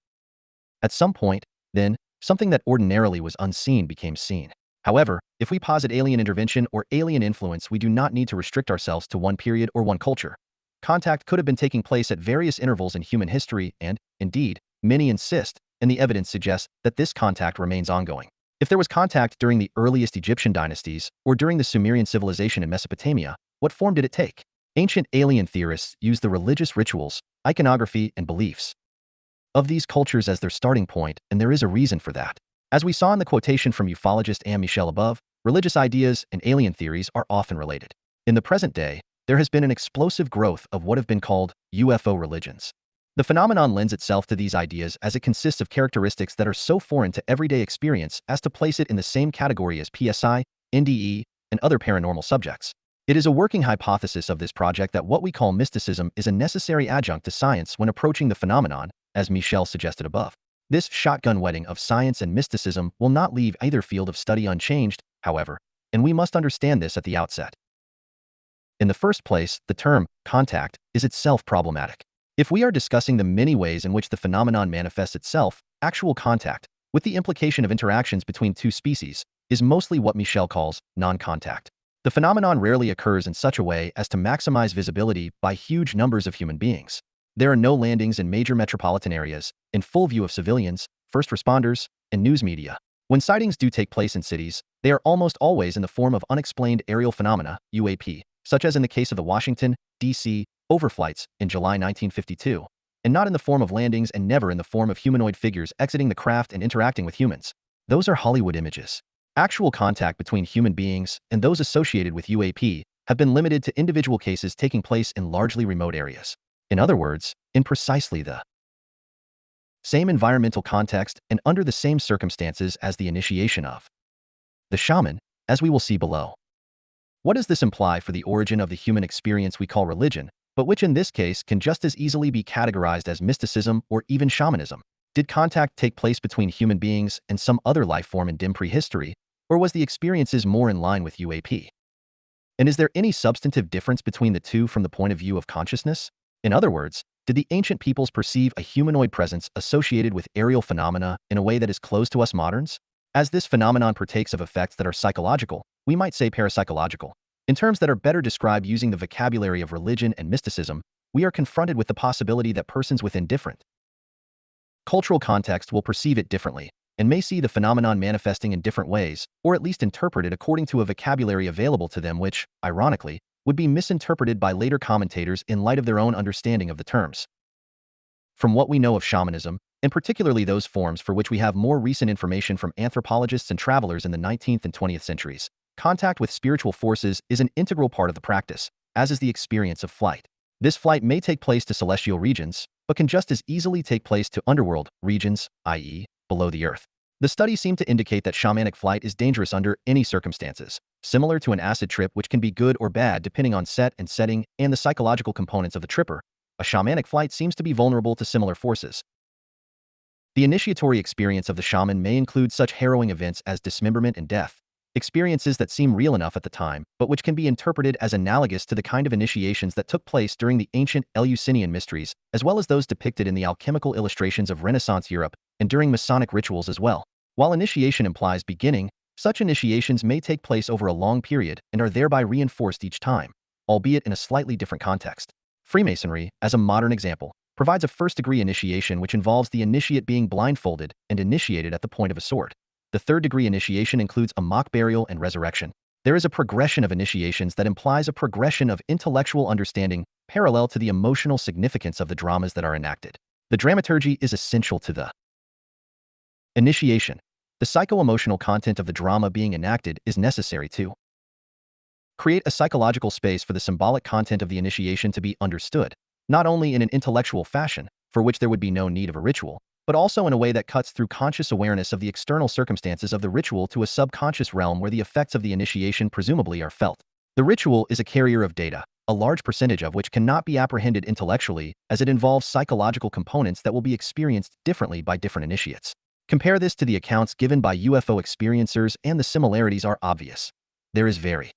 At some point, then, something that ordinarily was unseen became seen. However, if we posit alien intervention or alien influence, we do not need to restrict ourselves to one period or one culture. Contact could have been taking place at various intervals in human history and, indeed, many insist, and the evidence suggests that this contact remains ongoing. If there was contact during the earliest Egyptian dynasties or during the Sumerian civilization in Mesopotamia, what form did it take? Ancient alien theorists used the religious rituals, iconography, and beliefs of these cultures as their starting point, and there is a reason for that. As we saw in the quotation from ufologist Anne Michel above, religious ideas and alien theories are often related. In the present day, there has been an explosive growth of what have been called UFO religions. The phenomenon lends itself to these ideas as it consists of characteristics that are so foreign to everyday experience as to place it in the same category as PSI, NDE, and other paranormal subjects. It is a working hypothesis of this project that what we call mysticism is a necessary adjunct to science when approaching the phenomenon, as Michel suggested above. This shotgun wedding of science and mysticism will not leave either field of study unchanged, however, and we must understand this at the outset. In the first place, the term contact is itself problematic. If we are discussing the many ways in which the phenomenon manifests itself, actual contact, with the implication of interactions between two species, is mostly what Michel calls non-contact. The phenomenon rarely occurs in such a way as to maximize visibility by huge numbers of human beings. There are no landings in major metropolitan areas, in full view of civilians, first responders, and news media. When sightings do take place in cities, they are almost always in the form of unexplained aerial phenomena, UAP, such as in the case of the Washington, D.C. overflights in July 1952, and not in the form of landings and never in the form of humanoid figures exiting the craft and interacting with humans. Those are Hollywood images. Actual contact between human beings and those associated with UAP have been limited to individual cases taking place in largely remote areas. In other words, in precisely the same environmental context and under the same circumstances as the initiation of the shaman, as we will see below. What does this imply for the origin of the human experience we call religion, but which in this case can just as easily be categorized as mysticism or even shamanism? Did contact take place between human beings and some other life form in dim prehistory, or was the experiences more in line with UAP? And is there any substantive difference between the two from the point of view of consciousness? In other words, did the ancient peoples perceive a humanoid presence associated with aerial phenomena in a way that is close to us moderns? As this phenomenon partakes of effects that are psychological, we might say parapsychological. In terms that are better described using the vocabulary of religion and mysticism, we are confronted with the possibility that persons within different cultural contexts will perceive it differently, and may see the phenomenon manifesting in different ways, or at least interpret it according to a vocabulary available to them which, ironically, would be misinterpreted by later commentators in light of their own understanding of the terms. From what we know of shamanism, and particularly those forms for which we have more recent information from anthropologists and travelers in the 19th and 20th centuries, contact with spiritual forces is an integral part of the practice, as is the experience of flight. This flight may take place to celestial regions, but can just as easily take place to underworld regions, i.e., below the earth. The studies seem to indicate that shamanic flight is dangerous under any circumstances, similar to an acid trip which can be good or bad depending on set and setting and the psychological components of the tripper. A shamanic flight seems to be vulnerable to similar forces. The initiatory experience of the shaman may include such harrowing events as dismemberment and death, experiences that seem real enough at the time, but which can be interpreted as analogous to the kind of initiations that took place during the ancient Eleusinian mysteries, as well as those depicted in the alchemical illustrations of Renaissance Europe and during Masonic rituals as well. While initiation implies beginning, such initiations may take place over a long period and are thereby reinforced each time, albeit in a slightly different context. Freemasonry, as a modern example, provides a first-degree initiation which involves the initiate being blindfolded and initiated at the point of a sword. The third-degree initiation includes a mock burial and resurrection. There is a progression of initiations that implies a progression of intellectual understanding parallel to the emotional significance of the dramas that are enacted. The dramaturgy is essential to the initiation. The psycho-emotional content of the drama being enacted is necessary to create a psychological space for the symbolic content of the initiation to be understood, not only in an intellectual fashion, for which there would be no need of a ritual, but also in a way that cuts through conscious awareness of the external circumstances of the ritual to a subconscious realm where the effects of the initiation presumably are felt. The ritual is a carrier of data, a large percentage of which cannot be apprehended intellectually as it involves psychological components that will be experienced differently by different initiates. Compare this to the accounts given by UFO experiencers and the similarities are obvious. There is very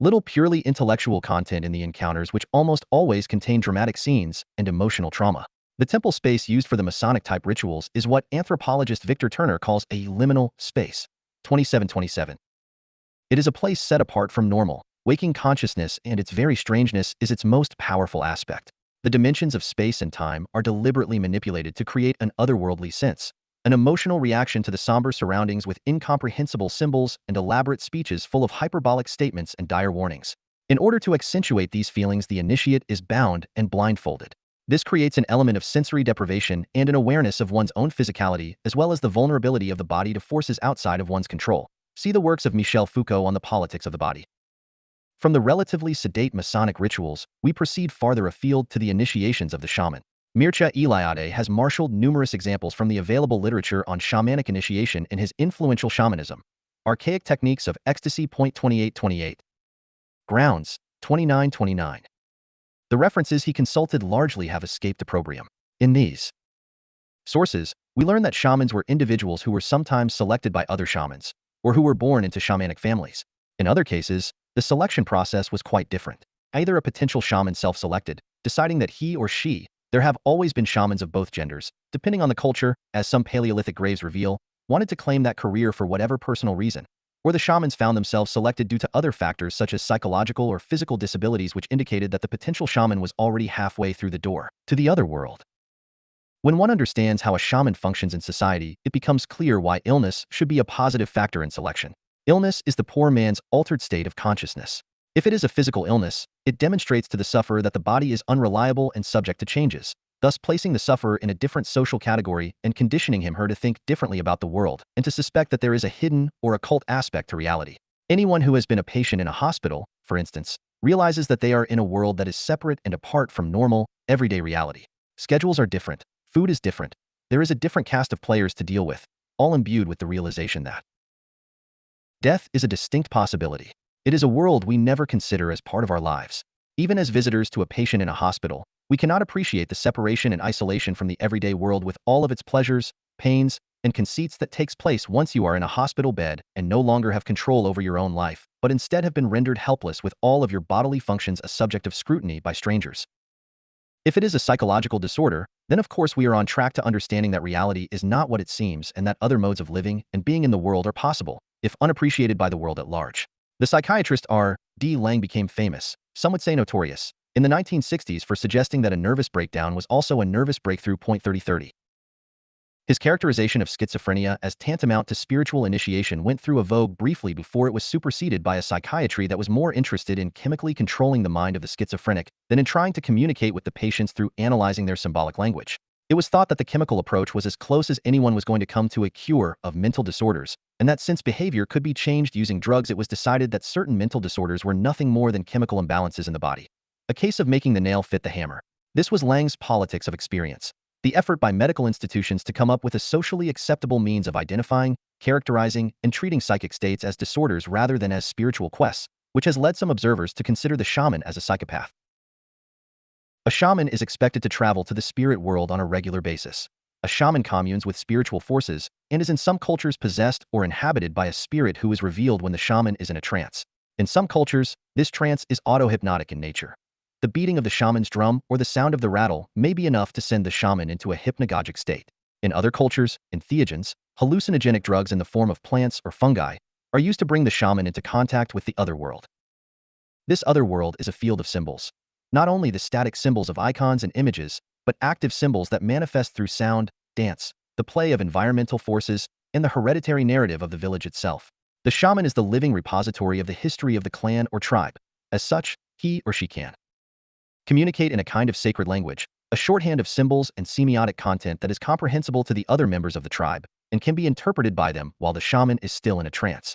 little purely intellectual content in the encounters which almost always contain dramatic scenes and emotional trauma. The temple space used for the Masonic-type rituals is what anthropologist Victor Turner calls a liminal space. 2727. It is a place set apart from normal, waking consciousness, and its very strangeness is its most powerful aspect. The dimensions of space and time are deliberately manipulated to create an otherworldly sense, an emotional reaction to the somber surroundings with incomprehensible symbols and elaborate speeches full of hyperbolic statements and dire warnings. In order to accentuate these feelings, the initiate is bound and blindfolded. This creates an element of sensory deprivation and an awareness of one's own physicality, as well as the vulnerability of the body to forces outside of one's control. See the works of Michel Foucault on the politics of the body. From the relatively sedate Masonic rituals, we proceed farther afield to the initiations of the shaman. Mircea Eliade has marshaled numerous examples from the available literature on shamanic initiation in his influential Shamanism. Archaic Techniques of Ecstasy. 2828. Grounds. 2929. The references he consulted largely have escaped opprobrium. In these sources, we learn that shamans were individuals who were sometimes selected by other shamans, or who were born into shamanic families. In other cases, the selection process was quite different. Either a potential shaman self-selected, deciding that he or she, there have always been shamans of both genders, depending on the culture, as some Paleolithic graves reveal, wanted to claim that career for whatever personal reason, Or the shamans found themselves selected due to other factors such as psychological or physical disabilities which indicated that the potential shaman was already halfway through the door to the other world. When one understands how a shaman functions in society, it becomes clear why illness should be a positive factor in selection. Illness is the poor man's altered state of consciousness. If it is a physical illness, it demonstrates to the sufferer that the body is unreliable and subject to changes, thus placing the sufferer in a different social category and conditioning him/her to think differently about the world and to suspect that there is a hidden or occult aspect to reality. Anyone who has been a patient in a hospital, for instance, realizes that they are in a world that is separate and apart from normal, everyday reality. Schedules are different. Food is different. There is a different cast of players to deal with, all imbued with the realization that death is a distinct possibility. It is a world we never consider as part of our lives. Even as visitors to a patient in a hospital, we cannot appreciate the separation and isolation from the everyday world with all of its pleasures, pains, and conceits that takes place once you are in a hospital bed and no longer have control over your own life, but instead have been rendered helpless with all of your bodily functions a subject of scrutiny by strangers. If it is a psychological disorder, then of course we are on track to understanding that reality is not what it seems and that other modes of living and being in the world are possible, if unappreciated by the world at large. The psychiatrist DeLonge became famous, some would say notorious, in the 1960s for suggesting that a nervous breakdown was also a nervous breakthrough. 3030. His characterization of schizophrenia as tantamount to spiritual initiation went through a vogue briefly before it was superseded by a psychiatry that was more interested in chemically controlling the mind of the schizophrenic than in trying to communicate with the patients through analyzing their symbolic language. It was thought that the chemical approach was as close as anyone was going to come to a cure of mental disorders, and that since behavior could be changed using drugs, it was decided that certain mental disorders were nothing more than chemical imbalances in the body. A case of making the nail fit the hammer. This was Lange's politics of experience. The effort by medical institutions to come up with a socially acceptable means of identifying, characterizing, and treating psychic states as disorders rather than as spiritual quests, which has led some observers to consider the shaman as a psychopath. A shaman is expected to travel to the spirit world on a regular basis. A shaman communes with spiritual forces and is in some cultures possessed or inhabited by a spirit who is revealed when the shaman is in a trance. In some cultures, this trance is auto-hypnotic in nature. The beating of the shaman's drum or the sound of the rattle may be enough to send the shaman into a hypnagogic state. In other cultures, in entheogens, hallucinogenic drugs in the form of plants or fungi are used to bring the shaman into contact with the other world. This other world is a field of symbols. Not only the static symbols of icons and images, but active symbols that manifest through sound, dance, the play of environmental forces, and the hereditary narrative of the village itself. The shaman is the living repository of the history of the clan or tribe. As such, he or she can communicate in a kind of sacred language, a shorthand of symbols and semiotic content that is comprehensible to the other members of the tribe and can be interpreted by them while the shaman is still in a trance.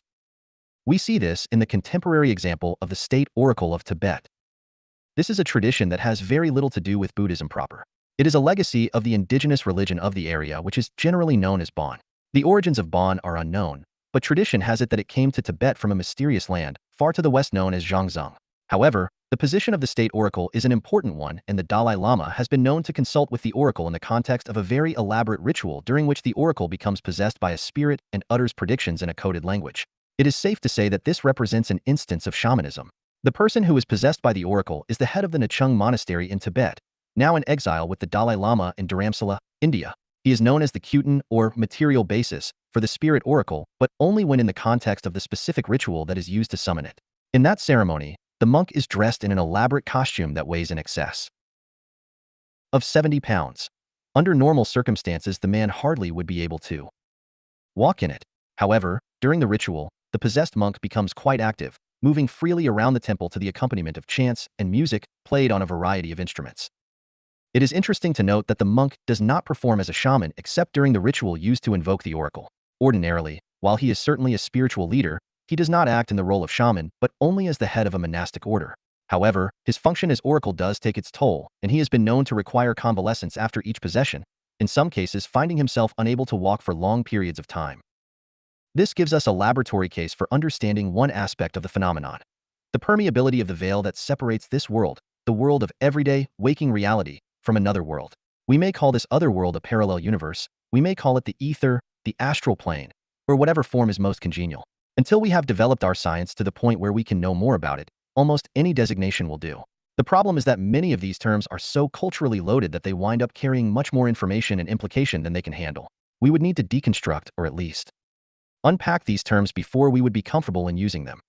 We see this in the contemporary example of the state oracle of Tibet. This is a tradition that has very little to do with Buddhism proper. It is a legacy of the indigenous religion of the area, which is generally known as Bon. The origins of Bon are unknown, but tradition has it that it came to Tibet from a mysterious land far to the west known as Zhangzong. However, the position of the state oracle is an important one, and the Dalai Lama has been known to consult with the oracle in the context of a very elaborate ritual during which the oracle becomes possessed by a spirit and utters predictions in a coded language. It is safe to say that this represents an instance of shamanism. The person who is possessed by the oracle is the head of the Nechung monastery in Tibet, now in exile with the Dalai Lama in Dharamsala, India. He is known as the Kutan or material basis for the spirit oracle, but only when in the context of the specific ritual that is used to summon it. In that ceremony, the monk is dressed in an elaborate costume that weighs in excess of 70 pounds. Under normal circumstances, the man hardly would be able to walk in it. However, during the ritual, the possessed monk becomes quite active, moving freely around the temple to the accompaniment of chants and music played on a variety of instruments. It is interesting to note that the monk does not perform as a shaman except during the ritual used to invoke the oracle. Ordinarily, while he is certainly a spiritual leader, he does not act in the role of shaman, but only as the head of a monastic order. However, his function as oracle does take its toll, and he has been known to require convalescence after each possession, in some cases finding himself unable to walk for long periods of time. This gives us a laboratory case for understanding one aspect of the phenomenon: the permeability of the veil that separates this world, the world of everyday, waking reality, from another world. We may call this other world a parallel universe, we may call it the ether, the astral plane, or whatever form is most congenial. Until we have developed our science to the point where we can know more about it, almost any designation will do. The problem is that many of these terms are so culturally loaded that they wind up carrying much more information and implication than they can handle. We would need to deconstruct, or at least unpack these terms before we would be comfortable in using them.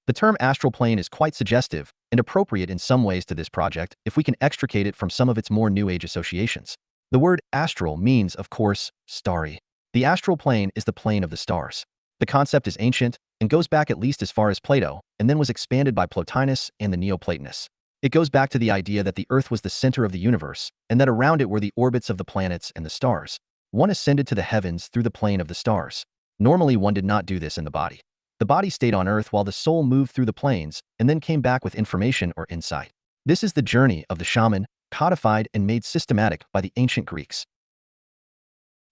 The term astral plane is quite suggestive and appropriate in some ways to this project if we can extricate it from some of its more New Age associations. The word astral means, of course, starry. The astral plane is the plane of the stars. The concept is ancient and goes back at least as far as Plato, and then was expanded by Plotinus and the Neoplatonists. It goes back to the idea that the Earth was the center of the universe, and that around it were the orbits of the planets and the stars. One ascended to the heavens through the plane of the stars. Normally, one did not do this in the body. The body stayed on Earth while the soul moved through the planes and then came back with information or insight. This is the journey of the shaman, codified and made systematic by the ancient Greeks.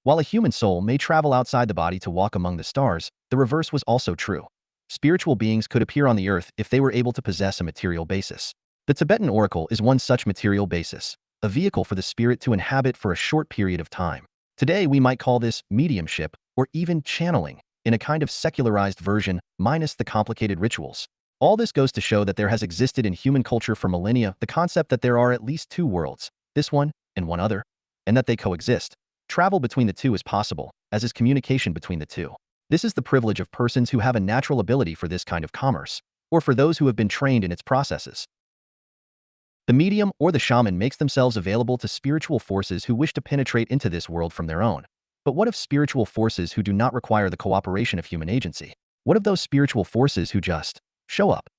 While a human soul may travel outside the body to walk among the stars, the reverse was also true. Spiritual beings could appear on the earth if they were able to possess a material basis. The Tibetan oracle is one such material basis, a vehicle for the spirit to inhabit for a short period of time. Today we might call this mediumship or even channeling, in a kind of secularized version minus the complicated rituals. All this goes to show that there has existed in human culture for millennia the concept that there are at least two worlds, this one and one other, and that they coexist. Travel between the two is possible, as is communication between the two. This is the privilege of persons who have a natural ability for this kind of commerce, or for those who have been trained in its processes. The medium or the shaman makes themselves available to spiritual forces who wish to penetrate into this world from their own. But what of spiritual forces who do not require the cooperation of human agency? What of those spiritual forces who just show up?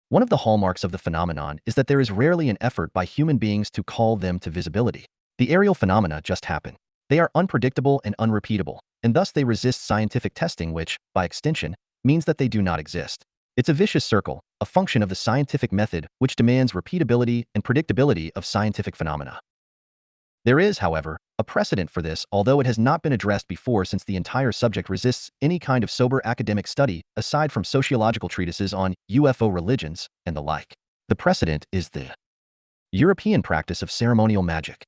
One of the hallmarks of the phenomenon is that there is rarely an effort by human beings to call them to visibility. The aerial phenomena just happen. They are unpredictable and unrepeatable, and thus they resist scientific testing, which, by extension, means that they do not exist. It's a vicious circle, a function of the scientific method which demands repeatability and predictability of scientific phenomena. There is, however, a precedent for this, although it has not been addressed before, since the entire subject resists any kind of sober academic study aside from sociological treatises on UFO religions and the like. The precedent is the European practice of ceremonial magic.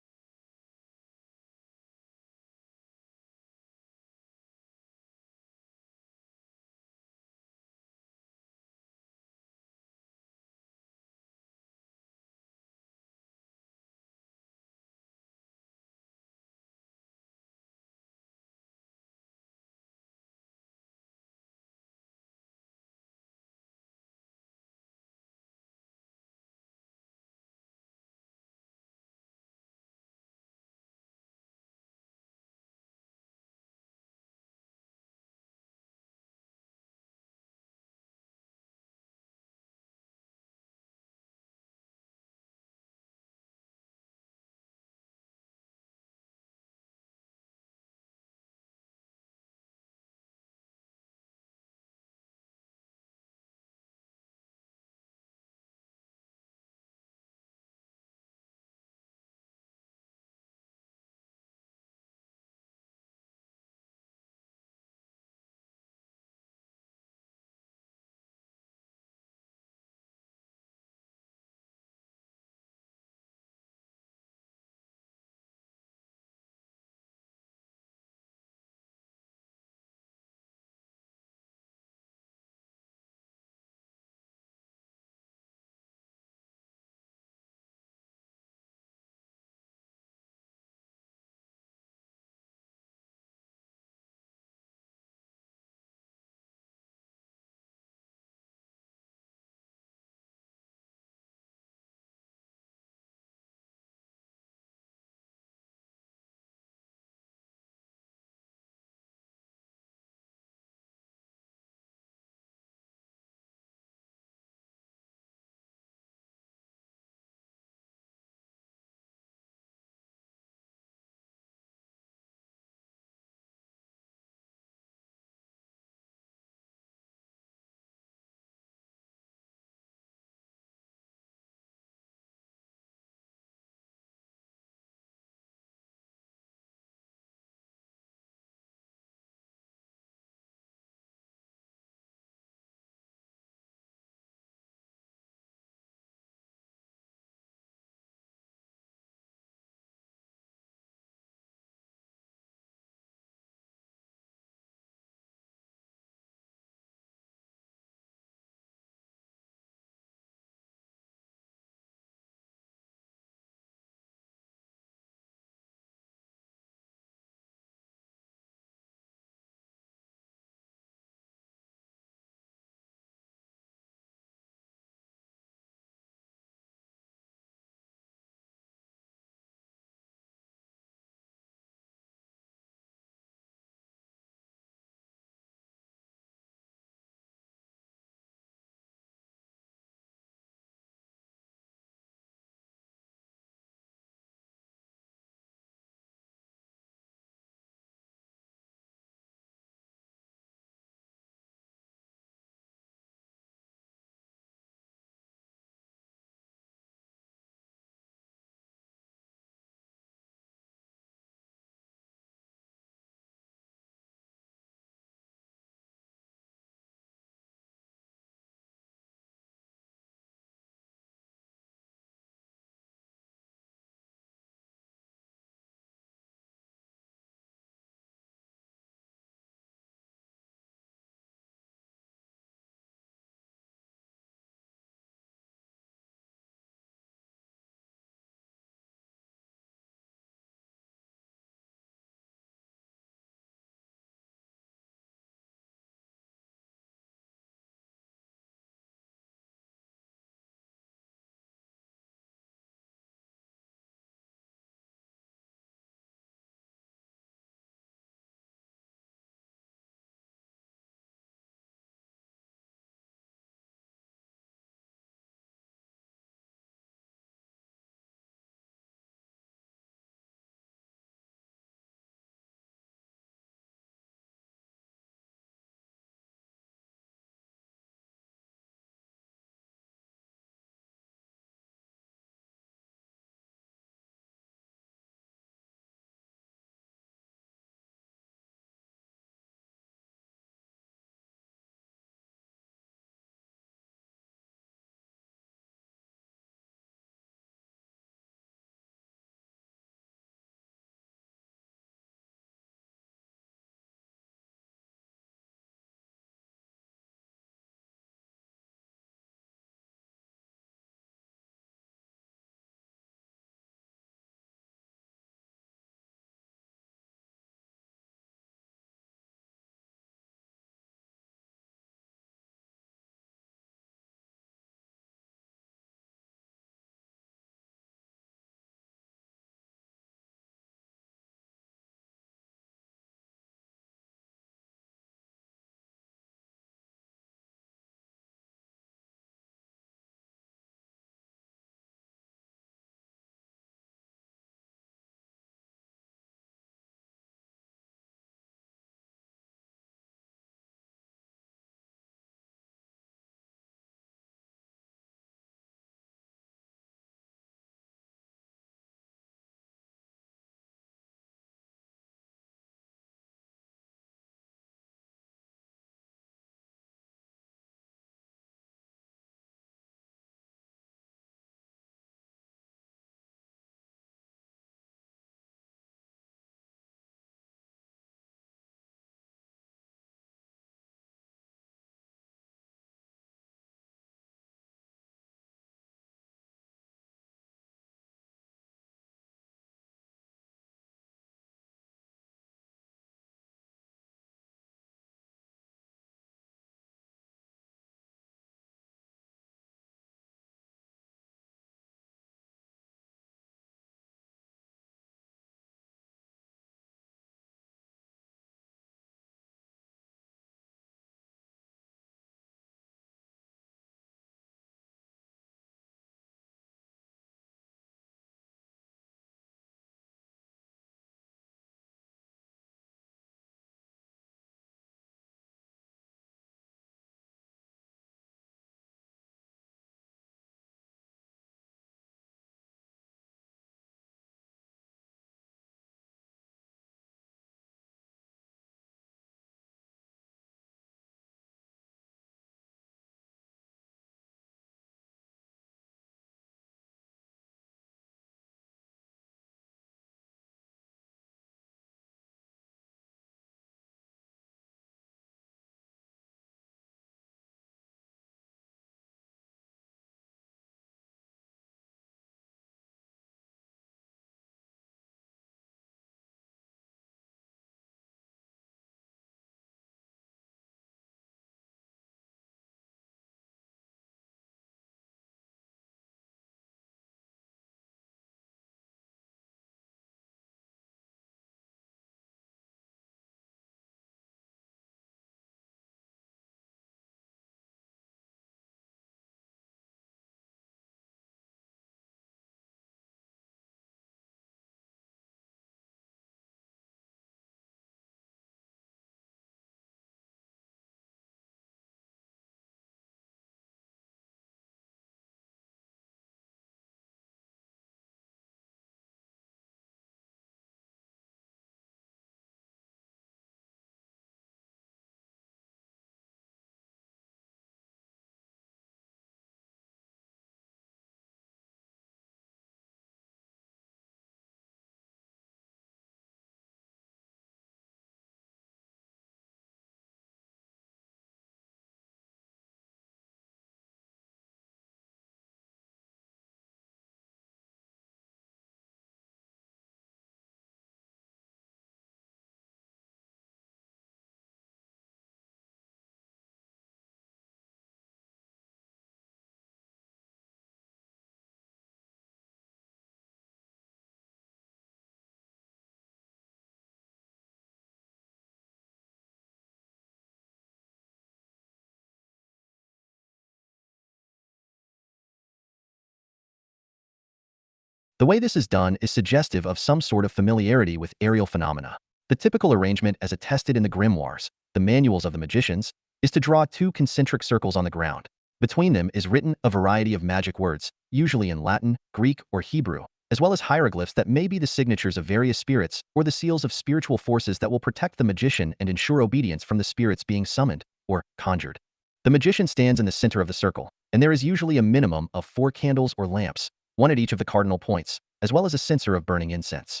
The way this is done is suggestive of some sort of familiarity with aerial phenomena. The typical arrangement as attested in the grimoires, the manuals of the magicians, is to draw two concentric circles on the ground. Between them is written a variety of magic words, usually in Latin, Greek, or Hebrew, as well as hieroglyphs that may be the signatures of various spirits or the seals of spiritual forces that will protect the magician and ensure obedience from the spirits being summoned or conjured. The magician stands in the center of the circle, and there is usually a minimum of 4 candles or lamps, one at each of the cardinal points, as well as a censer of burning incense.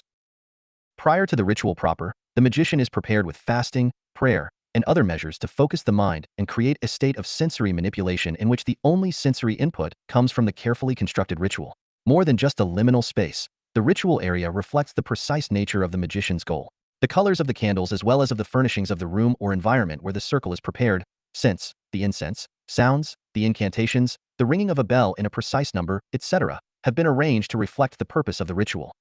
Prior to the ritual proper, the magician is prepared with fasting, prayer, and other measures to focus the mind and create a state of sensory manipulation in which the only sensory input comes from the carefully constructed ritual. More than just a liminal space, the ritual area reflects the precise nature of the magician's goal. The colors of the candles as well as of the furnishings of the room or environment where the circle is prepared, scents, the incense, sounds, the incantations, the ringing of a bell in a precise number, etc., have been arranged to reflect the purpose of the ritual.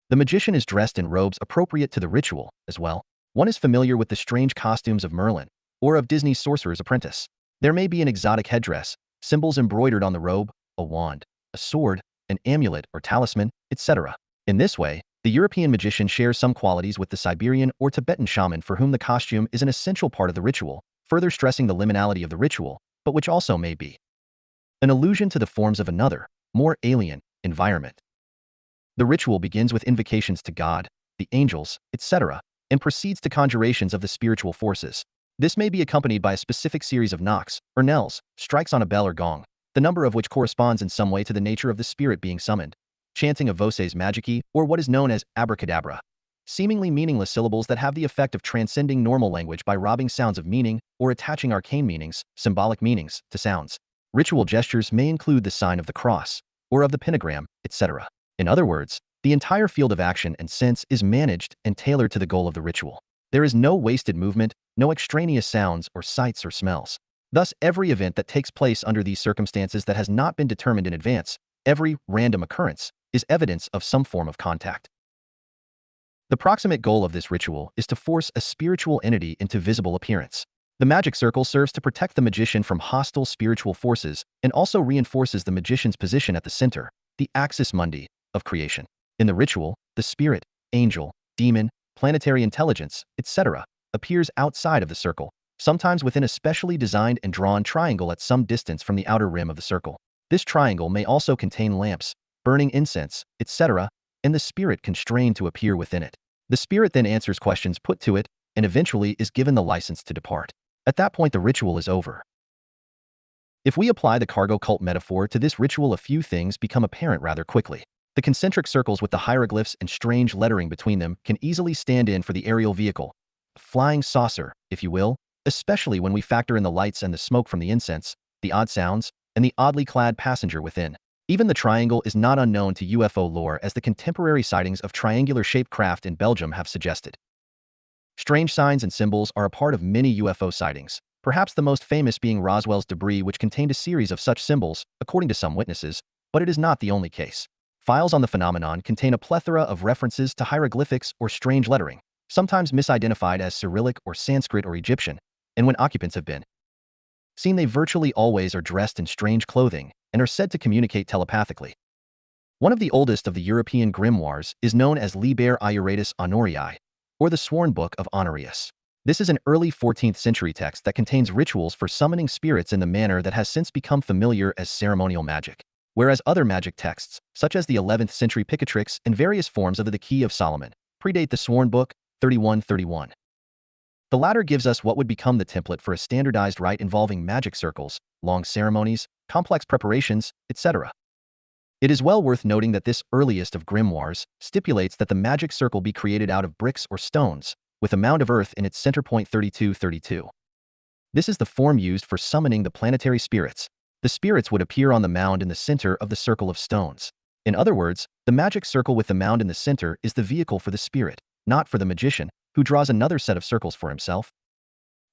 The magician is dressed in robes appropriate to the ritual, as well. One is familiar with the strange costumes of Merlin, or of Disney's Sorcerer's Apprentice. There may be an exotic headdress, symbols embroidered on the robe, a wand, a sword, an amulet or talisman, etc. In this way, the European magician shares some qualities with the Siberian or Tibetan shaman for whom the costume is an essential part of the ritual, further stressing the liminality of the ritual, but which also may be an allusion to the forms of another, more alien, environment. The ritual begins with invocations to God, the angels, etc., and proceeds to conjurations of the spiritual forces. This may be accompanied by a specific series of knocks, or knells, strikes on a bell or gong, the number of which corresponds in some way to the nature of the spirit being summoned, chanting of voces magici, or what is known as abracadabra, seemingly meaningless syllables that have the effect of transcending normal language by robbing sounds of meaning or attaching arcane meanings, symbolic meanings, to sounds. Ritual gestures may include the sign of the cross, or of the pentagram, etc. In other words, the entire field of action and sense is managed and tailored to the goal of the ritual. There is no wasted movement, no extraneous sounds or sights or smells. Thus, every event that takes place under these circumstances that has not been determined in advance, every random occurrence, is evidence of some form of contact. The proximate goal of this ritual is to force a spiritual entity into visible appearance. The magic circle serves to protect the magician from hostile spiritual forces and also reinforces the magician's position at the center, the axis mundi, of creation. In the ritual, the spirit, angel, demon, planetary intelligence, etc., appears outside of the circle, sometimes within a specially designed and drawn triangle at some distance from the outer rim of the circle. This triangle may also contain lamps, burning incense, etc., and the spirit constrained to appear within it. The spirit then answers questions put to it and eventually is given the license to depart. At that point, the ritual is over. If we apply the cargo cult metaphor to this ritual, a few things become apparent rather quickly. The concentric circles with the hieroglyphs and strange lettering between them can easily stand in for the aerial vehicle, a flying saucer, if you will, especially when we factor in the lights and the smoke from the incense, the odd sounds, and the oddly clad passenger within. Even the triangle is not unknown to UFO lore, as the contemporary sightings of triangular-shaped craft in Belgium have suggested. Strange signs and symbols are a part of many UFO sightings, perhaps the most famous being Roswell's debris, which contained a series of such symbols, according to some witnesses, but it is not the only case. Files on the phenomenon contain a plethora of references to hieroglyphics or strange lettering, sometimes misidentified as Cyrillic or Sanskrit or Egyptian, and when occupants have been seen, they virtually always are dressed in strange clothing and are said to communicate telepathically. One of the oldest of the European grimoires is known as Liber Iuratus Honorii, or the Sworn Book of Honorius. This is an early 14th century text that contains rituals for summoning spirits in the manner that has since become familiar as ceremonial magic. Whereas other magic texts, such as the 11th century Picatrix and various forms of the Key of Solomon, predate the Sworn Book, 3131. The latter gives us what would become the template for a standardized rite involving magic circles, long ceremonies, complex preparations, etc. It is well worth noting that this earliest of grimoires stipulates that the magic circle be created out of bricks or stones, with a mound of earth in its center point 3232. This is the form used for summoning the planetary spirits. The spirits would appear on the mound in the center of the circle of stones. In other words, the magic circle with the mound in the center is the vehicle for the spirit, not for the magician, who draws another set of circles for himself.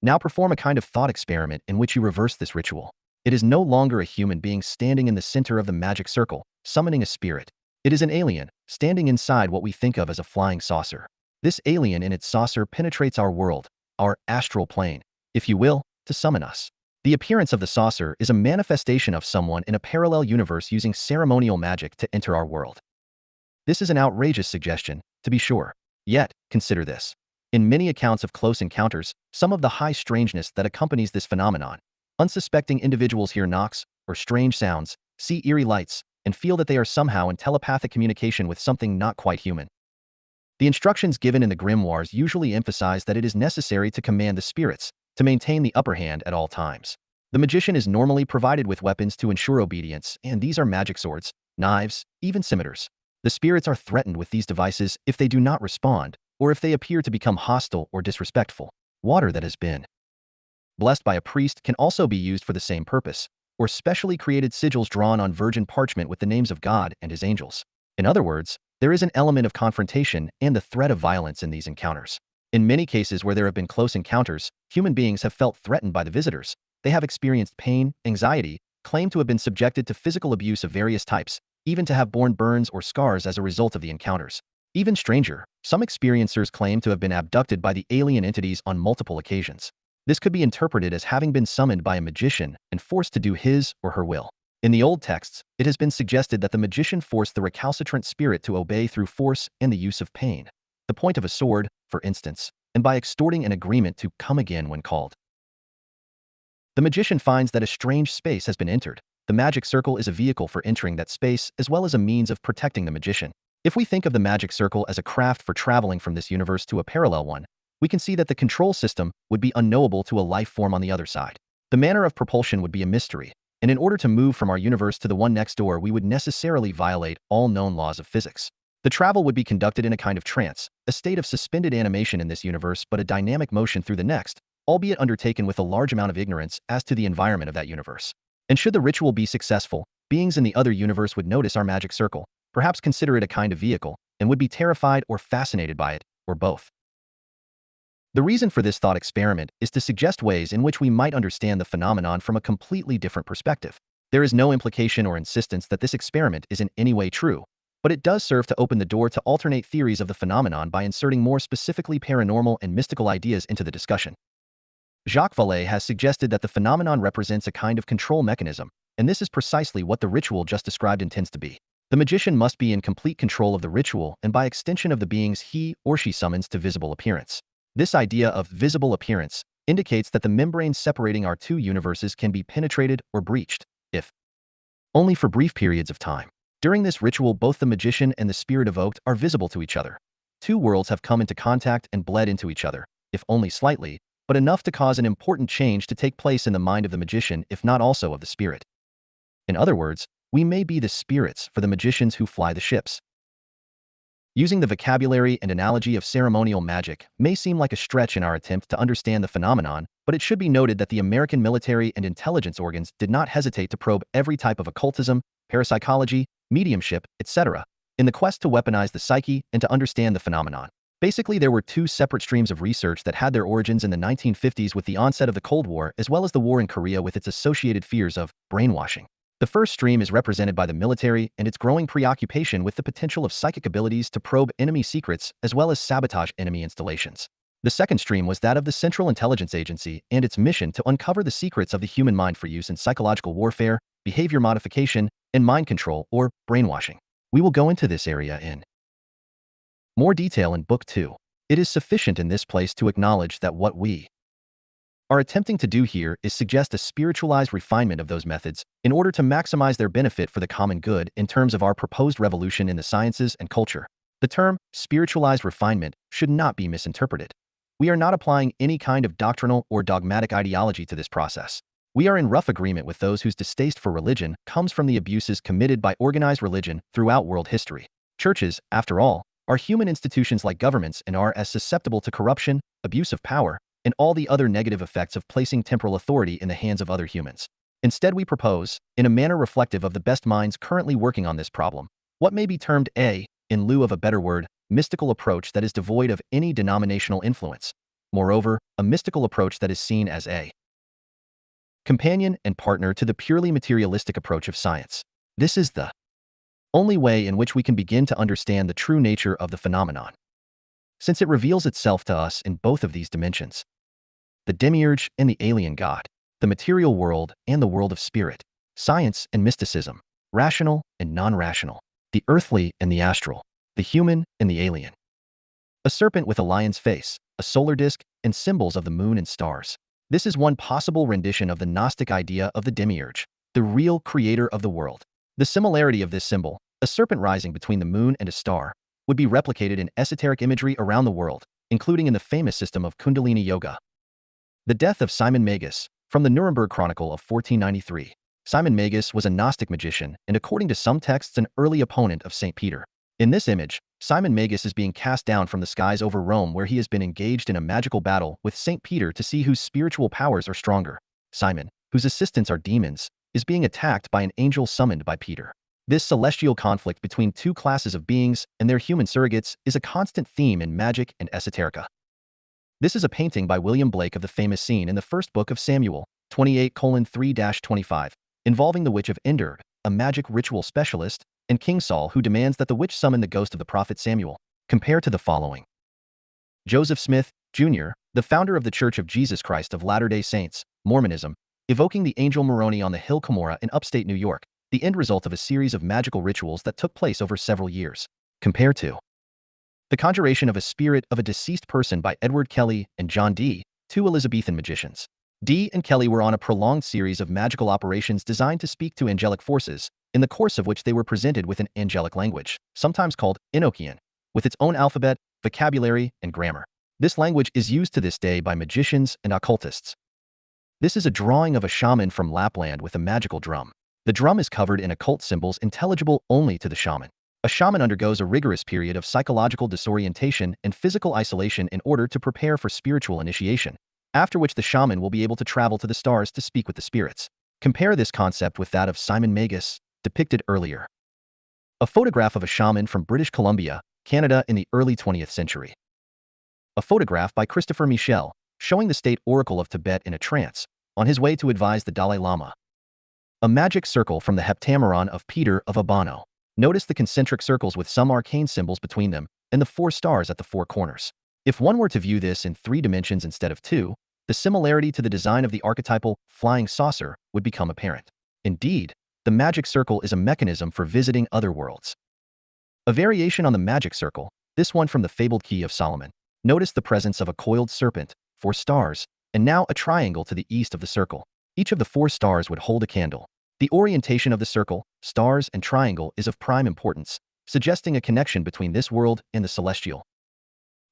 Now perform a kind of thought experiment in which you reverse this ritual. It is no longer a human being standing in the center of the magic circle, summoning a spirit. It is an alien, standing inside what we think of as a flying saucer. This alien in its saucer penetrates our world, our astral plane, if you will, to summon us. The appearance of the saucer is a manifestation of someone in a parallel universe using ceremonial magic to enter our world. This is an outrageous suggestion, to be sure. Yet, consider this. In many accounts of close encounters, some of the high strangeness that accompanies this phenomenon, unsuspecting individuals hear knocks or strange sounds, see eerie lights, and feel that they are somehow in telepathic communication with something not quite human. The instructions given in the grimoires usually emphasize that it is necessary to command the spirits, to maintain the upper hand at all times. The magician is normally provided with weapons to ensure obedience, and these are magic swords, knives, even scimitars. The spirits are threatened with these devices if they do not respond, or if they appear to become hostile or disrespectful. Water that has been blessed by a priest can also be used for the same purpose, or specially created sigils drawn on virgin parchment with the names of God and his angels. In other words, there is an element of confrontation and the threat of violence in these encounters. In many cases where there have been close encounters, human beings have felt threatened by the visitors. They have experienced pain, anxiety, claimed to have been subjected to physical abuse of various types, even to have borne burns or scars as a result of the encounters. Even stranger, some experiencers claim to have been abducted by the alien entities on multiple occasions. This could be interpreted as having been summoned by a magician and forced to do his or her will. In the old texts, it has been suggested that the magician forced the recalcitrant spirit to obey through force and the use of pain, the point of a sword, for instance, and by extorting an agreement to come again when called. The magician finds that a strange space has been entered. The magic circle is a vehicle for entering that space as well as a means of protecting the magician. If we think of the magic circle as a craft for traveling from this universe to a parallel one, we can see that the control system would be unknowable to a life form on the other side. The manner of propulsion would be a mystery, and in order to move from our universe to the one next door, we would necessarily violate all known laws of physics. The travel would be conducted in a kind of trance, a state of suspended animation in this universe but a dynamic motion through the next, albeit undertaken with a large amount of ignorance as to the environment of that universe. And should the ritual be successful, beings in the other universe would notice our magic circle, perhaps consider it a kind of vehicle, and would be terrified or fascinated by it, or both. The reason for this thought experiment is to suggest ways in which we might understand the phenomenon from a completely different perspective. There is no implication or insistence that this experiment is in any way true, but it does serve to open the door to alternate theories of the phenomenon by inserting more specifically paranormal and mystical ideas into the discussion. Jacques Vallée has suggested that the phenomenon represents a kind of control mechanism, and this is precisely what the ritual just described intends to be. The magician must be in complete control of the ritual and by extension of the beings he or she summons to visible appearance. This idea of visible appearance indicates that the membrane separating our two universes can be penetrated or breached, if only for brief periods of time. During this ritual, both the magician and the spirit evoked are visible to each other. Two worlds have come into contact and bled into each other, if only slightly, but enough to cause an important change to take place in the mind of the magician, if not also of the spirit. In other words, we may be the spirits for the magicians who fly the ships. Using the vocabulary and analogy of ceremonial magic may seem like a stretch in our attempt to understand the phenomenon, but it should be noted that the American military and intelligence organs did not hesitate to probe every type of occultism, parapsychology, mediumship, etc., in the quest to weaponize the psyche and to understand the phenomenon. Basically, there were two separate streams of research that had their origins in the 1950s with the onset of the Cold War, as well as the war in Korea with its associated fears of brainwashing. The first stream is represented by the military and its growing preoccupation with the potential of psychic abilities to probe enemy secrets as well as sabotage enemy installations. The second stream was that of the Central Intelligence Agency and its mission to uncover the secrets of the human mind for use in psychological warfare, behavior modification, and mind control or brainwashing. We will go into this area in more detail in Book 2. It is sufficient in this place to acknowledge that what we are attempting to do here is suggest a spiritualized refinement of those methods in order to maximize their benefit for the common good in terms of our proposed revolution in the sciences and culture. The term spiritualized refinement should not be misinterpreted. We are not applying any kind of doctrinal or dogmatic ideology to this process. We are in rough agreement with those whose distaste for religion comes from the abuses committed by organized religion throughout world history. Churches, after all, are human institutions like governments and are as susceptible to corruption, abuse of power, and all the other negative effects of placing temporal authority in the hands of other humans. Instead, we propose, in a manner reflective of the best minds currently working on this problem, what may be termed a, in lieu of a better word, mystical approach that is devoid of any denominational influence. Moreover, a mystical approach that is seen as a companion and partner to the purely materialistic approach of science. This is the only way in which we can begin to understand the true nature of the phenomenon, since it reveals itself to us in both of these dimensions: the demiurge and the alien god, the material world and the world of spirit, science and mysticism, rational and non-rational, the earthly and the astral. the human and the alien. A serpent with a lion's face, a solar disk, and symbols of the moon and stars. This is one possible rendition of the Gnostic idea of the demiurge, the real creator of the world. The similarity of this symbol, a serpent rising between the moon and a star, would be replicated in esoteric imagery around the world, including in the famous system of Kundalini Yoga. The death of Simon Magus, from the Nuremberg Chronicle of 1493. Simon Magus was a Gnostic magician and, according to some texts, an early opponent of St. Peter. In this image, Simon Magus is being cast down from the skies over Rome, where he has been engaged in a magical battle with St. Peter to see whose spiritual powers are stronger. Simon, whose assistants are demons, is being attacked by an angel summoned by Peter. This celestial conflict between two classes of beings and their human surrogates is a constant theme in magic and esoterica. This is a painting by William Blake of the famous scene in the first book of Samuel, 28:3-25, involving the witch of Endor, a magic ritual specialist, and King Saul, who demands that the witch summon the ghost of the prophet Samuel. Compare to the following. Joseph Smith, Jr., the founder of the Church of Jesus Christ of Latter-day Saints, Mormonism, evoking the angel Moroni on the hill Cumorah in upstate New York, the end result of a series of magical rituals that took place over several years. Compare to The Conjuration of a Spirit of a Deceased Person by Edward Kelly and John Dee, two Elizabethan magicians. Dee and Kelly were on a prolonged series of magical operations designed to speak to angelic forces, in the course of which they were presented with an angelic language, sometimes called Enochian, with its own alphabet, vocabulary, and grammar. This language is used to this day by magicians and occultists. This is a drawing of a shaman from Lapland with a magical drum. The drum is covered in occult symbols intelligible only to the shaman. A shaman undergoes a rigorous period of psychological disorientation and physical isolation in order to prepare for spiritual initiation, after which the shaman will be able to travel to the stars to speak with the spirits. Compare this concept with that of Simon Magus, depicted earlier. A photograph of a shaman from British Columbia, Canada in the early 20th century. A photograph by Christopher Michel, showing the state oracle of Tibet in a trance, on his way to advise the Dalai Lama. A magic circle from the Heptameron of Peter of Abano. Notice the concentric circles with some arcane symbols between them, and the 4 stars at the 4 corners. If one were to view this in 3 dimensions instead of 2, the similarity to the design of the archetypal flying saucer would become apparent. Indeed, the magic circle is a mechanism for visiting other worlds. A variation on the magic circle, this one from the fabled Key of Solomon. Notice the presence of a coiled serpent, 4 stars, and now a triangle to the east of the circle. Each of the 4 stars would hold a candle. The orientation of the circle, stars, and triangle is of prime importance, suggesting a connection between this world and the celestial.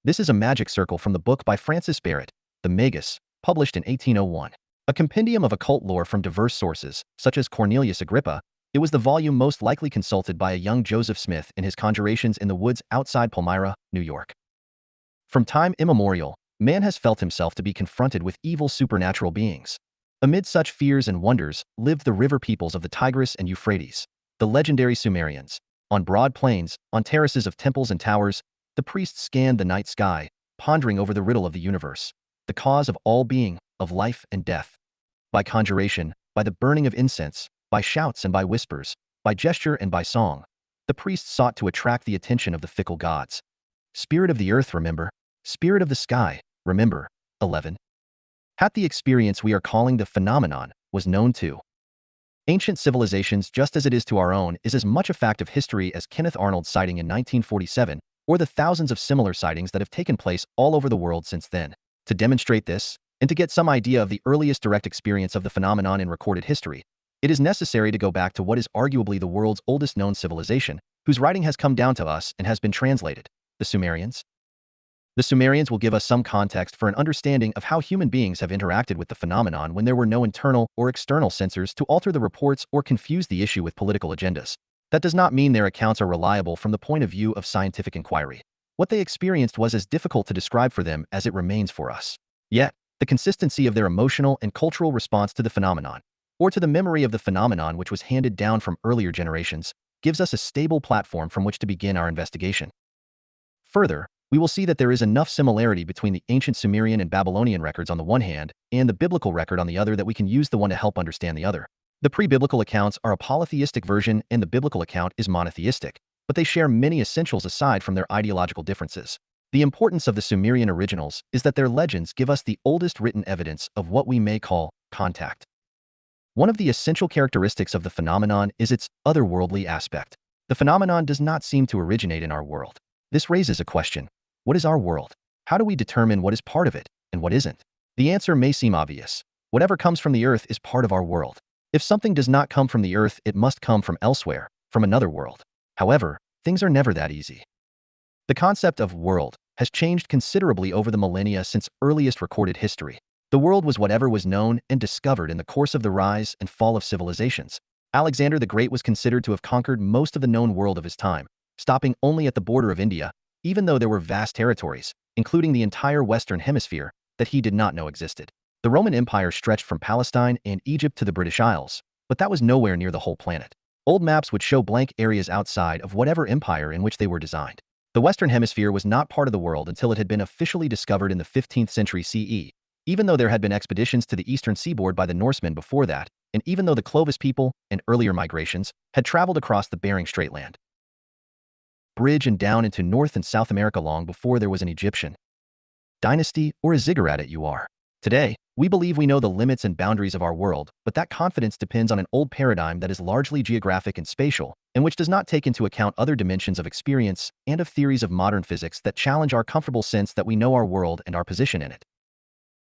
This is a magic circle from the book by Francis Barrett, The Magus, published in 1801. A compendium of occult lore from diverse sources, such as Cornelius Agrippa. It was the volume most likely consulted by a young Joseph Smith in his conjurations in the woods outside Palmyra, New York. From time immemorial, man has felt himself to be confronted with evil supernatural beings. Amid such fears and wonders lived the river peoples of the Tigris and Euphrates, the legendary Sumerians. On broad plains, on terraces of temples and towers, the priests scanned the night sky, pondering over the riddle of the universe, the cause of all being, of life and death. By conjuration, by the burning of incense, by shouts and by whispers, by gesture and by song, the priests sought to attract the attention of the fickle gods. Spirit of the earth, remember. Spirit of the sky, remember. 11. Had the experience we are calling the phenomenon was known to ancient civilizations just as it is to our own is as much a fact of history as Kenneth Arnold's sighting in 1947, or the thousands of similar sightings that have taken place all over the world since then. To demonstrate this, and to get some idea of the earliest direct experience of the phenomenon in recorded history, it is necessary to go back to what is arguably the world's oldest known civilization, whose writing has come down to us and has been translated, the Sumerians. The Sumerians will give us some context for an understanding of how human beings have interacted with the phenomenon when there were no internal or external censors to alter the reports or confuse the issue with political agendas. That does not mean their accounts are reliable from the point of view of scientific inquiry. What they experienced was as difficult to describe for them as it remains for us. Yet, the consistency of their emotional and cultural response to the phenomenon, or to the memory of the phenomenon which was handed down from earlier generations, gives us a stable platform from which to begin our investigation. Further, we will see that there is enough similarity between the ancient Sumerian and Babylonian records on the one hand, and the biblical record on the other that we can use the one to help understand the other. The pre-biblical accounts are a polytheistic version and the biblical account is monotheistic, but they share many essentials aside from their ideological differences. The importance of the Sumerian originals is that their legends give us the oldest written evidence of what we may call contact. One of the essential characteristics of the phenomenon is its otherworldly aspect. The phenomenon does not seem to originate in our world. This raises a question. What is our world? How do we determine what is part of it and what isn't? The answer may seem obvious. Whatever comes from the earth is part of our world. If something does not come from the earth, it must come from elsewhere, from another world. However, things are never that easy. The concept of world has changed considerably over the millennia since earliest recorded history. The world was whatever was known and discovered in the course of the rise and fall of civilizations. Alexander the Great was considered to have conquered most of the known world of his time, stopping only at the border of India, even though there were vast territories, including the entire Western Hemisphere, that he did not know existed. The Roman Empire stretched from Palestine and Egypt to the British Isles, but that was nowhere near the whole planet. Old maps would show blank areas outside of whatever empire in which they were designed. The Western Hemisphere was not part of the world until it had been officially discovered in the 15th century CE, even though there had been expeditions to the eastern seaboard by the Norsemen before that, and even though the Clovis people and earlier migrations had traveled across the Bering Strait land bridge and down into North and South America long before there was an Egyptian dynasty or a ziggurat at UR. Today, we believe we know the limits and boundaries of our world, but that confidence depends on an old paradigm that is largely geographic and spatial, and which does not take into account other dimensions of experience and of theories of modern physics that challenge our comfortable sense that we know our world and our position in it.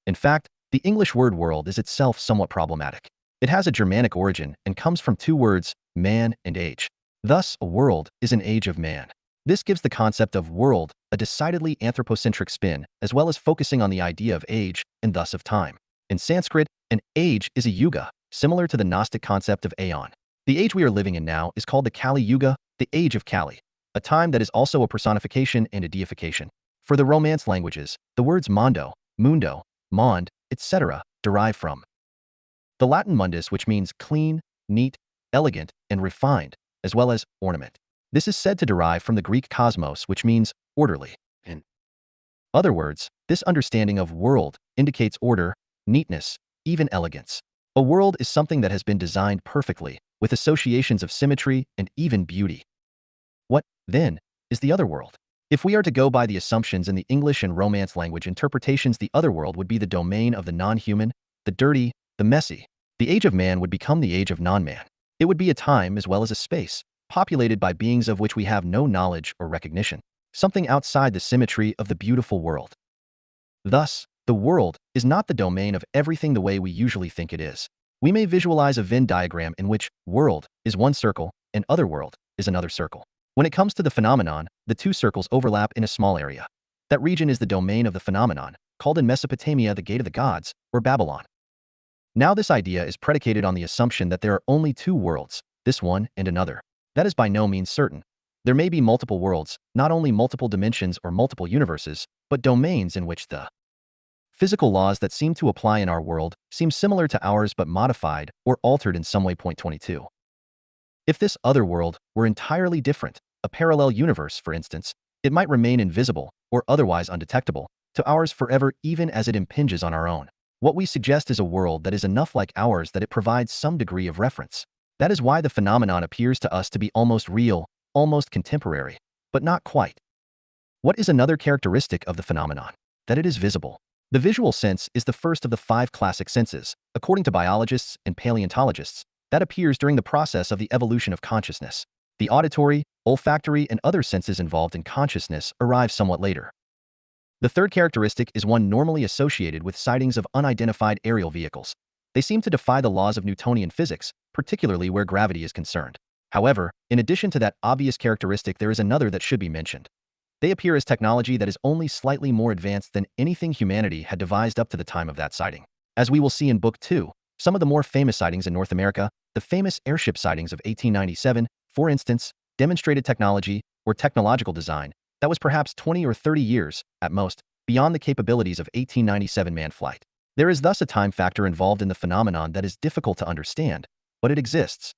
In fact, the English word world is itself somewhat problematic. It has a Germanic origin and comes from two words, man and age. Thus, a world is an age of man. This gives the concept of world a decidedly anthropocentric spin, as well as focusing on the idea of age and thus of time. In Sanskrit, an age is a yuga, similar to the Gnostic concept of aeon. The age we are living in now is called the Kali Yuga, the age of Kali, a time that is also a personification and a deification. For the Romance languages, the words mondo, mundo, mond, etc. derive from the Latin mundus, which means clean, neat, elegant, and refined, as well as ornament. This is said to derive from the Greek cosmos, which means orderly. In other words, this understanding of world indicates order, neatness, even elegance. A world is something that has been designed perfectly, with associations of symmetry and even beauty. What, then, is the other world? If we are to go by the assumptions in the English and Romance language interpretations, the other world would be the domain of the non-human, the dirty, the messy. The age of man would become the age of non-man. It would be a time as well as a space, populated by beings of which we have no knowledge or recognition, something outside the symmetry of the beautiful world. Thus, the world is not the domain of everything the way we usually think it is. We may visualize a Venn diagram in which world is one circle and other world is another circle. When it comes to the phenomenon, the two circles overlap in a small area. That region is the domain of the phenomenon, called in Mesopotamia the Gate of the Gods, or Babylon. Now this idea is predicated on the assumption that there are only two worlds, this one and another. That is by no means certain. There may be multiple worlds, not only multiple dimensions or multiple universes, but domains in which the physical laws that seem to apply in our world seem similar to ours but modified or altered in some way. Point 22. If this other world were entirely different, a parallel universe, for instance, it might remain invisible or otherwise undetectable to ours forever, even as it impinges on our own. What we suggest is a world that is enough like ours that it provides some degree of reference. That is why the phenomenon appears to us to be almost real, almost contemporary, but not quite. What is another characteristic of the phenomenon? That it is visible. The visual sense is the first of the 5 classic senses, according to biologists and paleontologists, that appears during the process of the evolution of consciousness. The auditory, olfactory, and other senses involved in consciousness arrive somewhat later. The third characteristic is one normally associated with sightings of unidentified aerial vehicles. They seem to defy the laws of Newtonian physics, particularly where gravity is concerned. However, in addition to that obvious characteristic, there is another that should be mentioned. They appear as technology that is only slightly more advanced than anything humanity had devised up to the time of that sighting. As we will see in Book 2, some of the more famous sightings in North America, the famous airship sightings of 1897, for instance, demonstrated technology or technological design that was perhaps 20 or 30 years, at most, beyond the capabilities of 1897 manned flight. There is thus a time factor involved in the phenomenon that is difficult to understand, but it exists.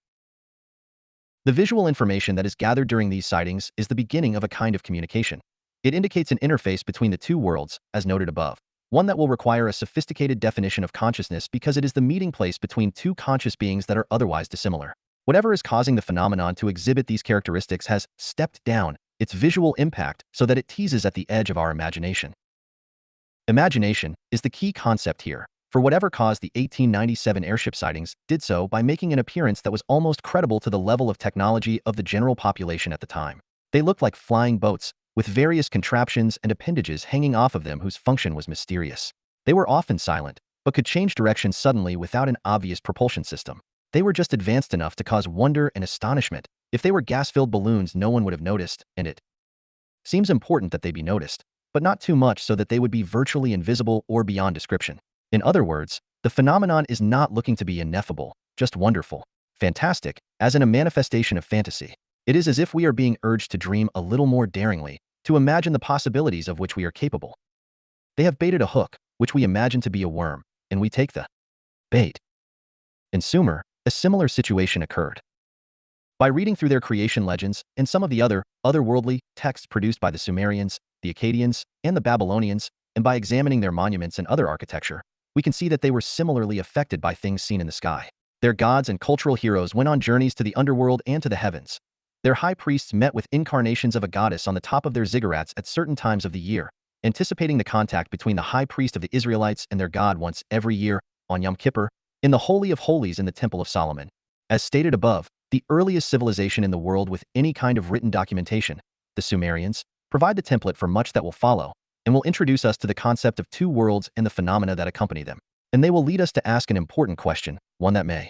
The visual information that is gathered during these sightings is the beginning of a kind of communication. It indicates an interface between the two worlds, as noted above, one that will require a sophisticated definition of consciousness because it is the meeting place between two conscious beings that are otherwise dissimilar. Whatever is causing the phenomenon to exhibit these characteristics has stepped down its visual impact so that it teases at the edge of our imagination. Imagination is the key concept here, For whatever caused the 1897 airship sightings, did so by making an appearance that was almost credible to the level of technology of the general population at the time. They looked like flying boats, with various contraptions and appendages hanging off of them whose function was mysterious. They were often silent, but could change direction suddenly without an obvious propulsion system. They were just advanced enough to cause wonder and astonishment. If they were gas-filled balloons, no one would have noticed, and it seems important that they be noticed, but not too much so that they would be virtually invisible or beyond description. In other words, the phenomenon is not looking to be ineffable, just wonderful, fantastic, as in a manifestation of fantasy. It is as if we are being urged to dream a little more daringly, to imagine the possibilities of which we are capable. They have baited a hook, which we imagine to be a worm, and we take the bait. In Sumer, a similar situation occurred. By reading through their creation legends and some of the otherworldly texts produced by the Sumerians, the Akkadians, and the Babylonians, and by examining their monuments and other architecture, we can see that they were similarly affected by things seen in the sky. Their gods and cultural heroes went on journeys to the underworld and to the heavens. Their high priests met with incarnations of a goddess on the top of their ziggurats at certain times of the year, anticipating the contact between the high priest of the Israelites and their god once every year, on Yom Kippur, in the Holy of Holies in the Temple of Solomon. As stated above, the earliest civilization in the world with any kind of written documentation, the Sumerians, provide the template for much that will follow, and will introduce us to the concept of two worlds and the phenomena that accompany them. And they will lead us to ask an important question, one that may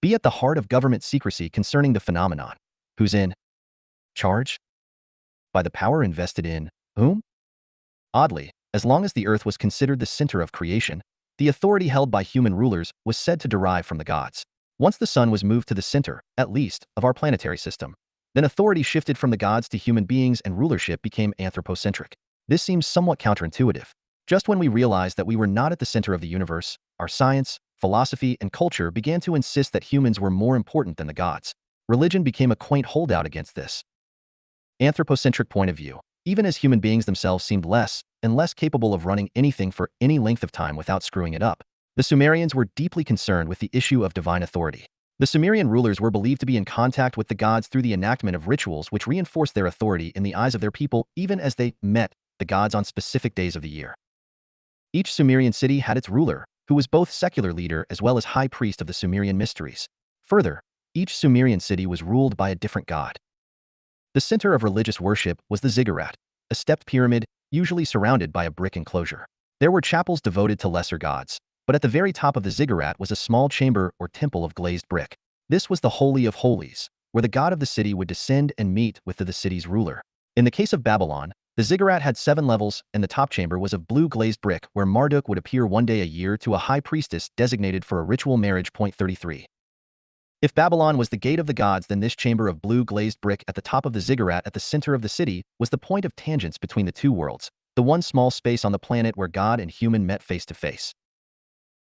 be at the heart of government secrecy concerning the phenomenon. Who's in charge? By the power invested in whom? Oddly, as long as the earth was considered the center of creation, the authority held by human rulers was said to derive from the gods. Once the sun was moved to the center, at least, of our planetary system, then authority shifted from the gods to human beings and rulership became anthropocentric. This seems somewhat counterintuitive. Just when we realized that we were not at the center of the universe, our science, philosophy, and culture began to insist that humans were more important than the gods. Religion became a quaint holdout against this anthropocentric point of view, even as human beings themselves seemed less and less capable of running anything for any length of time without screwing it up. The Sumerians were deeply concerned with the issue of divine authority. The Sumerian rulers were believed to be in contact with the gods through the enactment of rituals which reinforced their authority in the eyes of their people even as they met the gods on specific days of the year. Each Sumerian city had its ruler, who was both secular leader as well as high priest of the Sumerian mysteries. Further, each Sumerian city was ruled by a different god. The center of religious worship was the ziggurat, a stepped pyramid, usually surrounded by a brick enclosure. There were chapels devoted to lesser gods, but at the very top of the ziggurat was a small chamber or temple of glazed brick. This was the Holy of Holies, where the god of the city would descend and meet with the city's ruler. In the case of Babylon, the ziggurat had 7 levels, and the top chamber was of blue glazed brick where Marduk would appear one day a year to a high priestess designated for a ritual marriage. Point 33. If Babylon was the gate of the gods, then this chamber of blue glazed brick at the top of the ziggurat at the center of the city was the point of tangents between the two worlds, the one small space on the planet where God and human met face to face.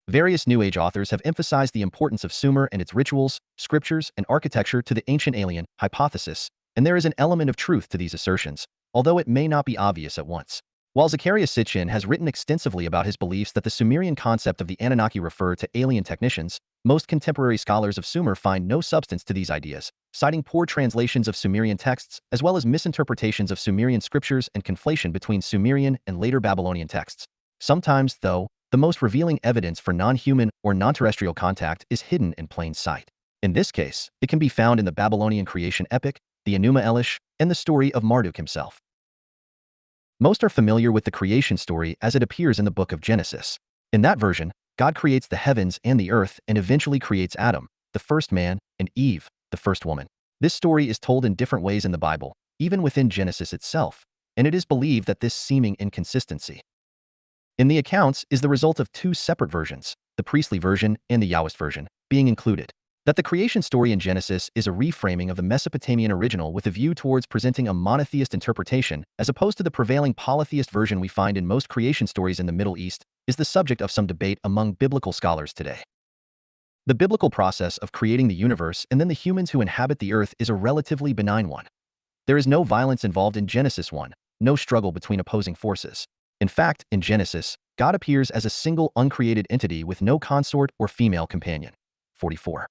Various New Age authors have emphasized the importance of Sumer and its rituals, scriptures, and architecture to the ancient alien hypothesis, and there is an element of truth to these assertions, although it may not be obvious at once. While Zecharia Sitchin has written extensively about his beliefs that the Sumerian concept of the Anunnaki refer to alien technicians, most contemporary scholars of Sumer find no substance to these ideas, citing poor translations of Sumerian texts as well as misinterpretations of Sumerian scriptures and conflation between Sumerian and later Babylonian texts. Sometimes, though, the most revealing evidence for non-human or non-terrestrial contact is hidden in plain sight. In this case, it can be found in the Babylonian creation epic, the Enuma Elish, and the story of Marduk himself. Most are familiar with the creation story as it appears in the book of Genesis. In that version, God creates the heavens and the earth and eventually creates Adam, the first man, and Eve, the first woman. This story is told in different ways in the Bible, even within Genesis itself, and it is believed that this seeming inconsistency in the accounts is the result of 2 separate versions, the priestly version and the Yahwist version, being included. That the creation story in Genesis is a reframing of the Mesopotamian original with a view towards presenting a monotheist interpretation as opposed to the prevailing polytheist version we find in most creation stories in the Middle East is the subject of some debate among biblical scholars today. The biblical process of creating the universe and then the humans who inhabit the earth is a relatively benign one. There is no violence involved in Genesis 1, no struggle between opposing forces. In fact, in Genesis, God appears as a single uncreated entity with no consort or female companion. 44.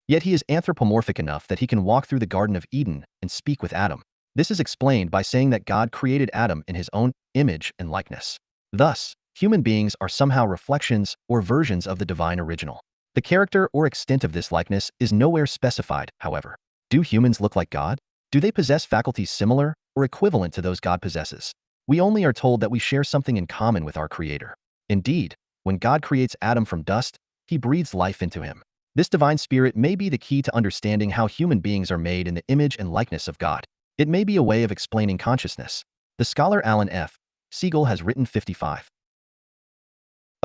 Yet he is anthropomorphic enough that he can walk through the Garden of Eden and speak with Adam. This is explained by saying that God created Adam in his own image and likeness. Thus, human beings are somehow reflections or versions of the divine original. The character or extent of this likeness is nowhere specified, however. Do humans look like God? Do they possess faculties similar or equivalent to those God possesses? We only are told that we share something in common with our Creator. Indeed, when God creates Adam from dust, he breathes life into him. This divine spirit may be the key to understanding how human beings are made in the image and likeness of God. It may be a way of explaining consciousness. The scholar Alan F. Siegel has written 55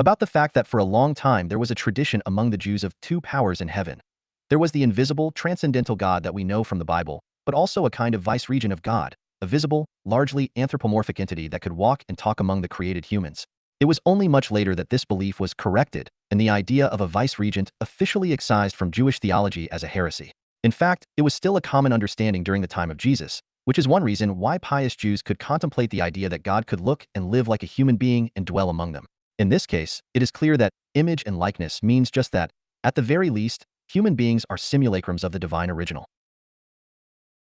about the fact that for a long time there was a tradition among the Jews of two powers in heaven. There was the invisible, transcendental God that we know from the Bible, but also a kind of vice-regent of God, a visible, largely anthropomorphic entity that could walk and talk among the created humans. It was only much later that this belief was corrected, and the idea of a vice-regent officially excised from Jewish theology as a heresy. In fact, it was still a common understanding during the time of Jesus, which is one reason why pious Jews could contemplate the idea that God could look and live like a human being and dwell among them. In this case, it is clear that image and likeness means just that. At the very least, human beings are simulacrums of the divine original.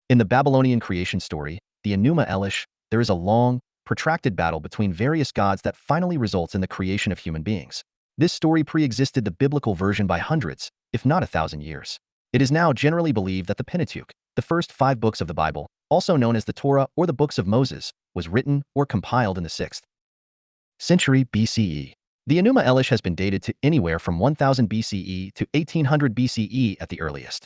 In the Babylonian creation story, the Enuma Elish, there is a long, protracted battle between various gods that finally results in the creation of human beings. This story pre-existed the biblical version by hundreds, if not 1,000 years. It is now generally believed that the Pentateuch, the first 5 books of the Bible, also known as the Torah or the books of Moses, was written or compiled in the 6th century BCE. The Enuma Elish has been dated to anywhere from 1000 BCE to 1800 BCE at the earliest.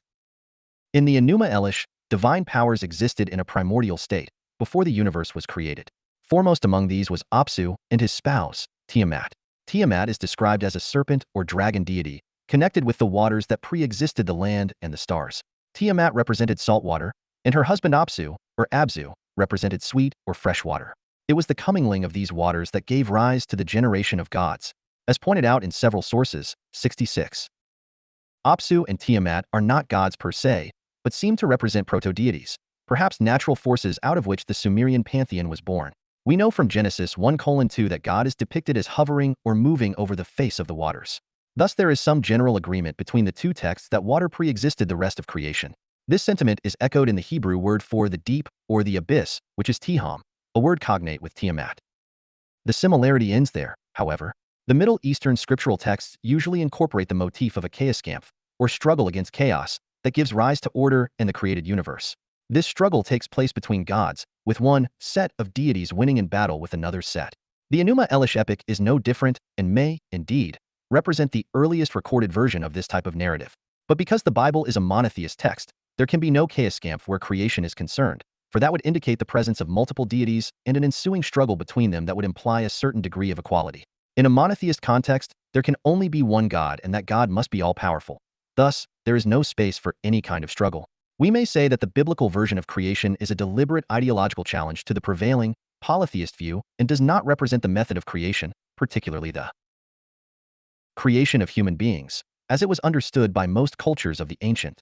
In the Enuma Elish, divine powers existed in a primordial state, before the universe was created. Foremost among these was Apsu and his spouse, Tiamat. Tiamat is described as a serpent or dragon deity, connected with the waters that pre-existed the land and the stars. Tiamat represented salt water, and her husband Apsu, or Abzu, represented sweet or fresh water. It was the commingling of these waters that gave rise to the generation of gods. As pointed out in several sources, 66. Apsu and Tiamat are not gods per se, but seem to represent proto-deities, perhaps natural forces out of which the Sumerian pantheon was born. We know from Genesis 1:2 that God is depicted as hovering or moving over the face of the waters. Thus there is some general agreement between the two texts that water pre-existed the rest of creation. This sentiment is echoed in the Hebrew word for the deep or the abyss, which is Tiham, a word cognate with Tiamat. The similarity ends there, however. The Middle Eastern scriptural texts usually incorporate the motif of a chaoskamph, or struggle against chaos, that gives rise to order in the created universe. This struggle takes place between gods, with one set of deities winning in battle with another set. The Enuma Elish epic is no different and may, indeed, represent the earliest recorded version of this type of narrative. But because the Bible is a monotheist text, there can be no chaoskamph where creation is concerned, for that would indicate the presence of multiple deities and an ensuing struggle between them that would imply a certain degree of equality. In a monotheist context, there can only be one God, and that God must be all-powerful. Thus, there is no space for any kind of struggle. We may say that the biblical version of creation is a deliberate ideological challenge to the prevailing, polytheist view and does not represent the method of creation, particularly the creation of human beings, as it was understood by most cultures of the ancient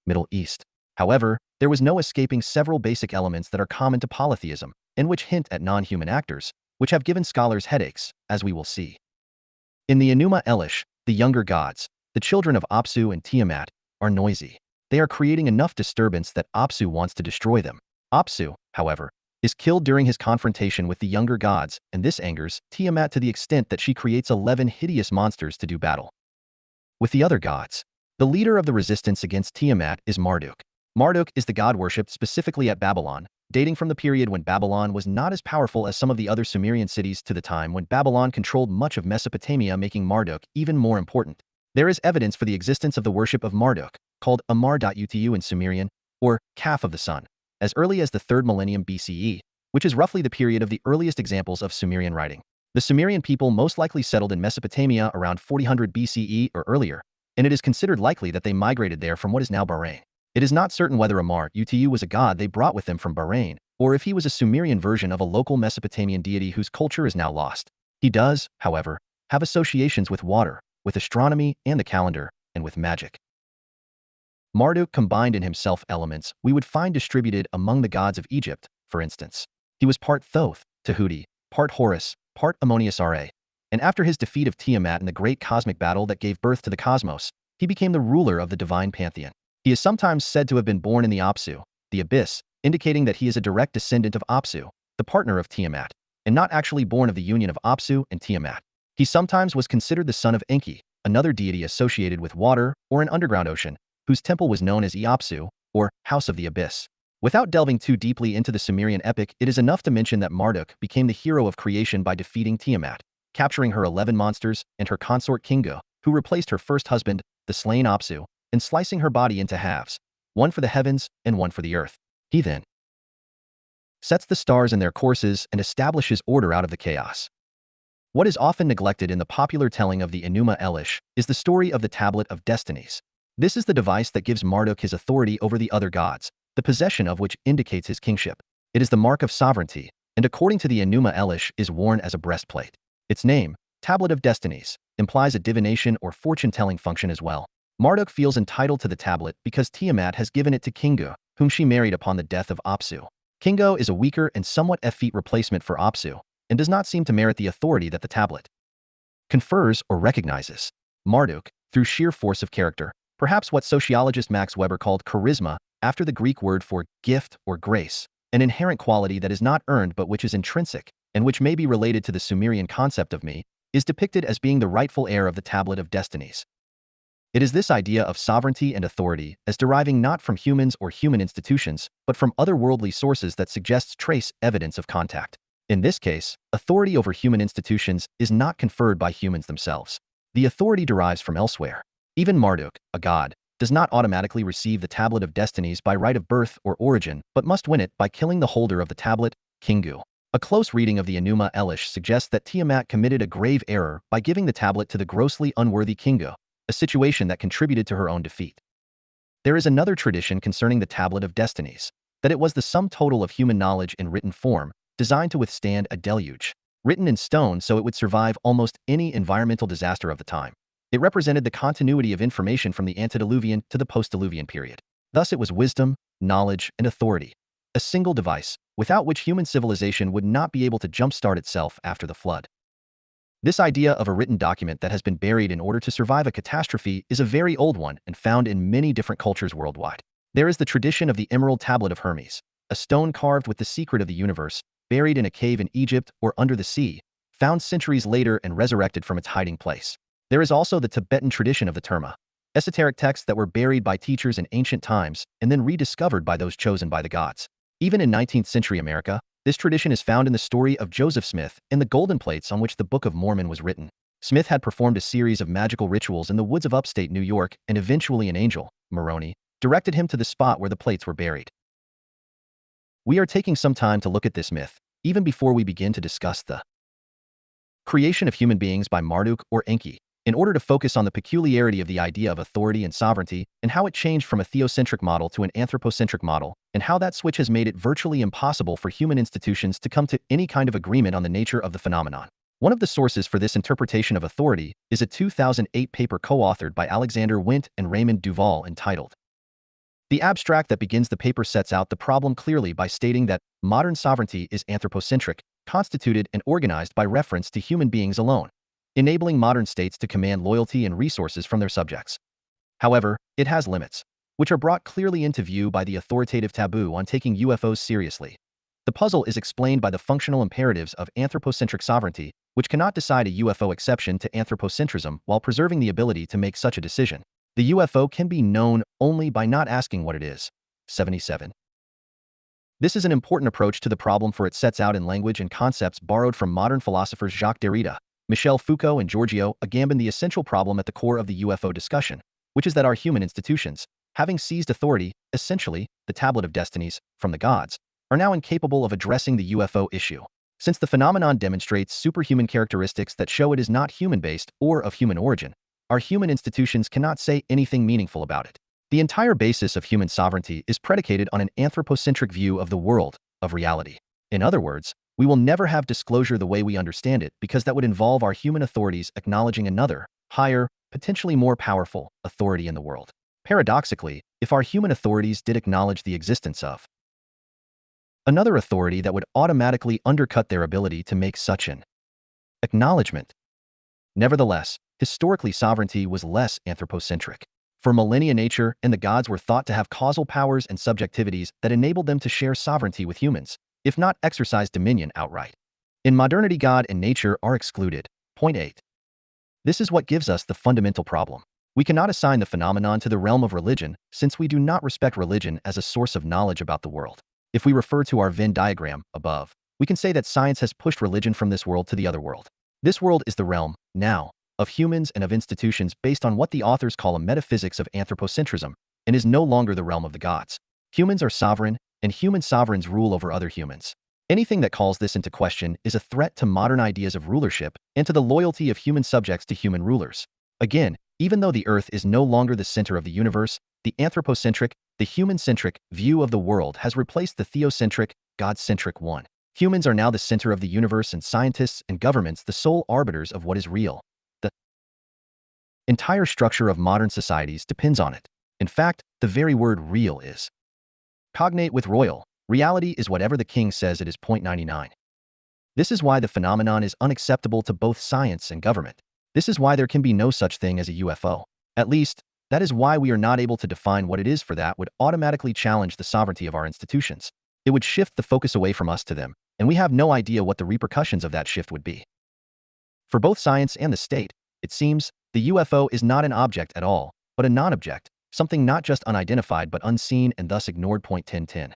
Middle East. However, there was no escaping several basic elements that are common to polytheism, and which hint at non-human actors, which have given scholars headaches, as we will see. In the Enuma Elish, the younger gods, the children of Apsu and Tiamat, are noisy. They are creating enough disturbance that Apsu wants to destroy them. Apsu, however, is killed during his confrontation with the younger gods, and this angers Tiamat to the extent that she creates 11 hideous monsters to do battle with the other gods. The leader of the resistance against Tiamat is Marduk. Marduk is the god worshipped specifically at Babylon, dating from the period when Babylon was not as powerful as some of the other Sumerian cities to the time when Babylon controlled much of Mesopotamia, making Marduk even more important. There is evidence for the existence of the worship of Marduk, called Amar.utu in Sumerian, or calf of the sun, as early as the 3rd millennium BCE, which is roughly the period of the earliest examples of Sumerian writing. The Sumerian people most likely settled in Mesopotamia around 400 BCE or earlier, and it is considered likely that they migrated there from what is now Bahrain. It is not certain whether Amar.utu was a god they brought with them from Bahrain, or if he was a Sumerian version of a local Mesopotamian deity whose culture is now lost. He does, however, have associations with water, with astronomy and the calendar, and with magic. Marduk combined in himself elements we would find distributed among the gods of Egypt, for instance. He was part Thoth, Tahuti, part Horus, part Ammonius Ra, and after his defeat of Tiamat in the great cosmic battle that gave birth to the cosmos, he became the ruler of the divine pantheon. He is sometimes said to have been born in the Apsu, the abyss, indicating that he is a direct descendant of Apsu, the partner of Tiamat. and not actually born of the union of Apsu and Tiamat. He sometimes was considered the son of Enki, another deity associated with water or an underground ocean, whose temple was known as Iapsu, or House of the Abyss. Without delving too deeply into the Sumerian epic, it is enough to mention that Marduk became the hero of creation by defeating Tiamat, capturing her 11 monsters and her consort Kingu, who replaced her first husband, the slain Apsu, and slicing her body into halves, one for the heavens and one for the earth. He then sets the stars in their courses and establishes order out of the chaos. What is often neglected in the popular telling of the Enuma Elish is the story of the Tablet of Destinies. This is the device that gives Marduk his authority over the other gods, the possession of which indicates his kingship. It is the mark of sovereignty, and according to the Enuma Elish is worn as a breastplate. Its name, Tablet of Destinies, implies a divination or fortune-telling function as well. Marduk feels entitled to the tablet because Tiamat has given it to Kingu, whom she married upon the death of Apsu. Kingu is a weaker and somewhat effete replacement for Apsu, and does not seem to merit the authority that the tablet confers or recognizes. Marduk, through sheer force of character, perhaps what sociologist Max Weber called charisma, after the Greek word for gift or grace, an inherent quality that is not earned but which is intrinsic, and which may be related to the Sumerian concept of me, is depicted as being the rightful heir of the Tablet of Destinies. It is this idea of sovereignty and authority as deriving not from humans or human institutions, but from otherworldly sources that suggests trace evidence of contact. In this case, authority over human institutions is not conferred by humans themselves. The authority derives from elsewhere. Even Marduk, a god, does not automatically receive the Tablet of Destinies by right of birth or origin, but must win it by killing the holder of the tablet, Kingu. A close reading of the Enuma Elish suggests that Tiamat committed a grave error by giving the tablet to the grossly unworthy Kingu, a situation that contributed to her own defeat. There is another tradition concerning the Tablet of Destinies, that it was the sum total of human knowledge in written form, designed to withstand a deluge. Written in stone so it would survive almost any environmental disaster of the time. It represented the continuity of information from the antediluvian to the post-diluvian period. Thus it was wisdom, knowledge, and authority, a single device, without which human civilization would not be able to jumpstart itself after the flood. This idea of a written document that has been buried in order to survive a catastrophe is a very old one and found in many different cultures worldwide. There is the tradition of the Emerald Tablet of Hermes, a stone carved with the secret of the universe, buried in a cave in Egypt or under the sea, found centuries later and resurrected from its hiding place. There is also the Tibetan tradition of the Terma, esoteric texts that were buried by teachers in ancient times and then rediscovered by those chosen by the gods. Even in 19th century America, this tradition is found in the story of Joseph Smith and the golden plates on which the Book of Mormon was written. Smith had performed a series of magical rituals in the woods of upstate New York, and eventually an angel, Moroni, directed him to the spot where the plates were buried. We are taking some time to look at this myth, even before we begin to discuss the creation of human beings by Marduk or Enki, in order to focus on the peculiarity of the idea of authority and sovereignty and how it changed from a theocentric model to an anthropocentric model, and how that switch has made it virtually impossible for human institutions to come to any kind of agreement on the nature of the phenomenon. One of the sources for this interpretation of authority is a 2008 paper co-authored by Alexander Wendt and Raymond Duval entitled The Abstract that begins the paper sets out the problem clearly by stating that modern sovereignty is anthropocentric, constituted and organized by reference to human beings alone, enabling modern states to command loyalty and resources from their subjects. However, it has limits, which are brought clearly into view by the authoritative taboo on taking UFOs seriously. The puzzle is explained by the functional imperatives of anthropocentric sovereignty, which cannot decide a UFO exception to anthropocentrism while preserving the ability to make such a decision. The UFO can be known only by not asking what it is. 77. This is an important approach to the problem, for it sets out in language and concepts borrowed from modern philosophers Jacques Derrida, Michel Foucault, and Giorgio Agamben the essential problem at the core of the UFO discussion, which is that our human institutions, having seized authority, essentially, the Tablet of Destinies, from the gods, are now incapable of addressing the UFO issue. Since the phenomenon demonstrates superhuman characteristics that show it is not human-based or of human origin, our human institutions cannot say anything meaningful about it. The entire basis of human sovereignty is predicated on an anthropocentric view of the world, of reality. In other words, we will never have disclosure the way we understand it, because that would involve our human authorities acknowledging another, higher, potentially more powerful, authority in the world. Paradoxically, if our human authorities did acknowledge the existence of another authority, that would automatically undercut their ability to make such an acknowledgement. Nevertheless, historically sovereignty was less anthropocentric. For millennia, nature and the gods were thought to have causal powers and subjectivities that enabled them to share sovereignty with humans, if not exercise dominion outright. In modernity, God and nature are excluded. Point 8. This is what gives us the fundamental problem. We cannot assign the phenomenon to the realm of religion since we do not respect religion as a source of knowledge about the world. If we refer to our Venn diagram above, we can say that science has pushed religion from this world to the other world. This world is the realm, now, of humans and of institutions based on what the authors call a metaphysics of anthropocentrism, and is no longer the realm of the gods. Humans are sovereign, and human sovereigns rule over other humans. Anything that calls this into question is a threat to modern ideas of rulership and to the loyalty of human subjects to human rulers. Again, even though the Earth is no longer the center of the universe, the anthropocentric, the human-centric view of the world has replaced the theocentric, God-centric one. Humans are now the center of the universe and scientists and governments the sole arbiters of what is real. The entire structure of modern societies depends on it. In fact, the very word real is cognate with royal. Reality is whatever the king says it is. Point 99. This is why the phenomenon is unacceptable to both science and government. This is why there can be no such thing as a UFO. At least, that is why we are not able to define what it is, for that would automatically challenge the sovereignty of our institutions. It would shift the focus away from us to them, and we have no idea what the repercussions of that shift would be. For both science and the state, it seems, the UFO is not an object at all, but a non-object, something not just unidentified but unseen and thus ignored. Point 1010.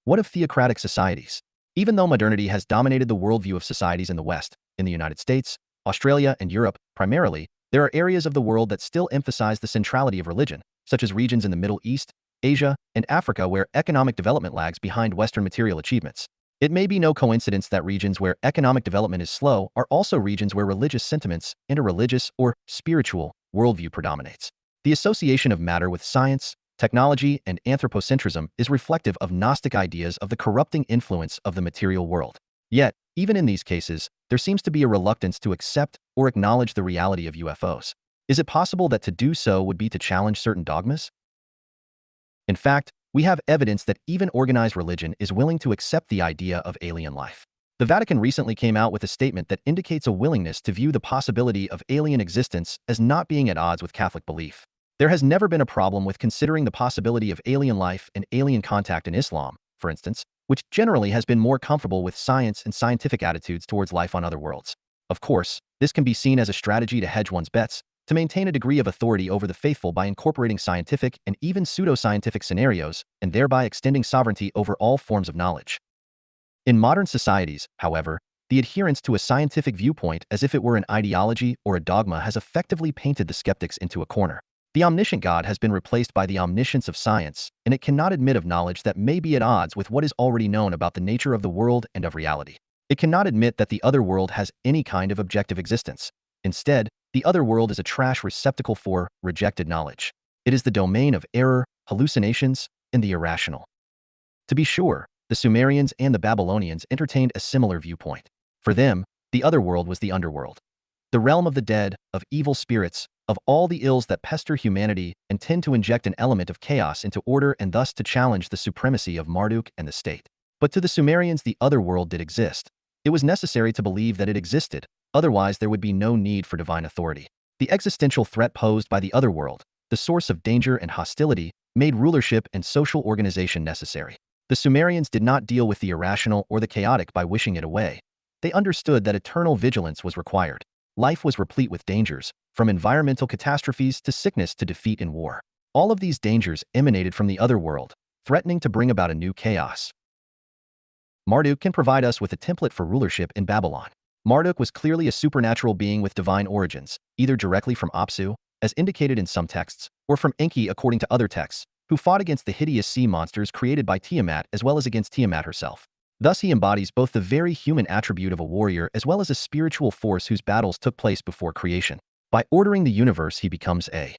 What of theocratic societies? Even though modernity has dominated the worldview of societies in the West, in the United States, Australia, and Europe, primarily, there are areas of the world that still emphasize the centrality of religion, such as regions in the Middle East, Asia, and Africa where economic development lags behind Western material achievements. It may be no coincidence that regions where economic development is slow are also regions where religious sentiments and a religious or spiritual worldview predominates. The association of matter with science, technology, and anthropocentrism is reflective of Gnostic ideas of the corrupting influence of the material world. Yet, even in these cases, there seems to be a reluctance to accept or acknowledge the reality of UFOs. Is it possible that to do so would be to challenge certain dogmas? In fact, we have evidence that even organized religion is willing to accept the idea of alien life. The Vatican recently came out with a statement that indicates a willingness to view the possibility of alien existence as not being at odds with Catholic belief. There has never been a problem with considering the possibility of alien life and alien contact in Islam, for instance, which generally has been more comfortable with science and scientific attitudes towards life on other worlds. Of course, this can be seen as a strategy to hedge one's bets, to maintain a degree of authority over the faithful by incorporating scientific and even pseudoscientific scenarios, and thereby extending sovereignty over all forms of knowledge. In modern societies, however, the adherence to a scientific viewpoint as if it were an ideology or a dogma has effectively painted the skeptics into a corner. The omniscient God has been replaced by the omniscience of science, and it cannot admit of knowledge that may be at odds with what is already known about the nature of the world and of reality. It cannot admit that the other world has any kind of objective existence. Instead, the other world is a trash receptacle for rejected knowledge. It is the domain of error, hallucinations, and the irrational. To be sure, the Sumerians and the Babylonians entertained a similar viewpoint. For them, the other world was the underworld, the realm of the dead, of evil spirits, of all the ills that pester humanity and tend to inject an element of chaos into order and thus to challenge the supremacy of Marduk and the state. But to the Sumerians, the other world did exist. It was necessary to believe that it existed, otherwise there would be no need for divine authority. The existential threat posed by the other world, the source of danger and hostility, made rulership and social organization necessary. The Sumerians did not deal with the irrational or the chaotic by wishing it away. They understood that eternal vigilance was required. Life was replete with dangers, from environmental catastrophes to sickness to defeat in war. All of these dangers emanated from the other world, threatening to bring about a new chaos. Marduk can provide us with a template for rulership in Babylon. Marduk was clearly a supernatural being with divine origins, either directly from Apsu, as indicated in some texts, or from Enki according to other texts, who fought against the hideous sea monsters created by Tiamat as well as against Tiamat herself. Thus he embodies both the very human attribute of a warrior as well as a spiritual force whose battles took place before creation. By ordering the universe, he becomes a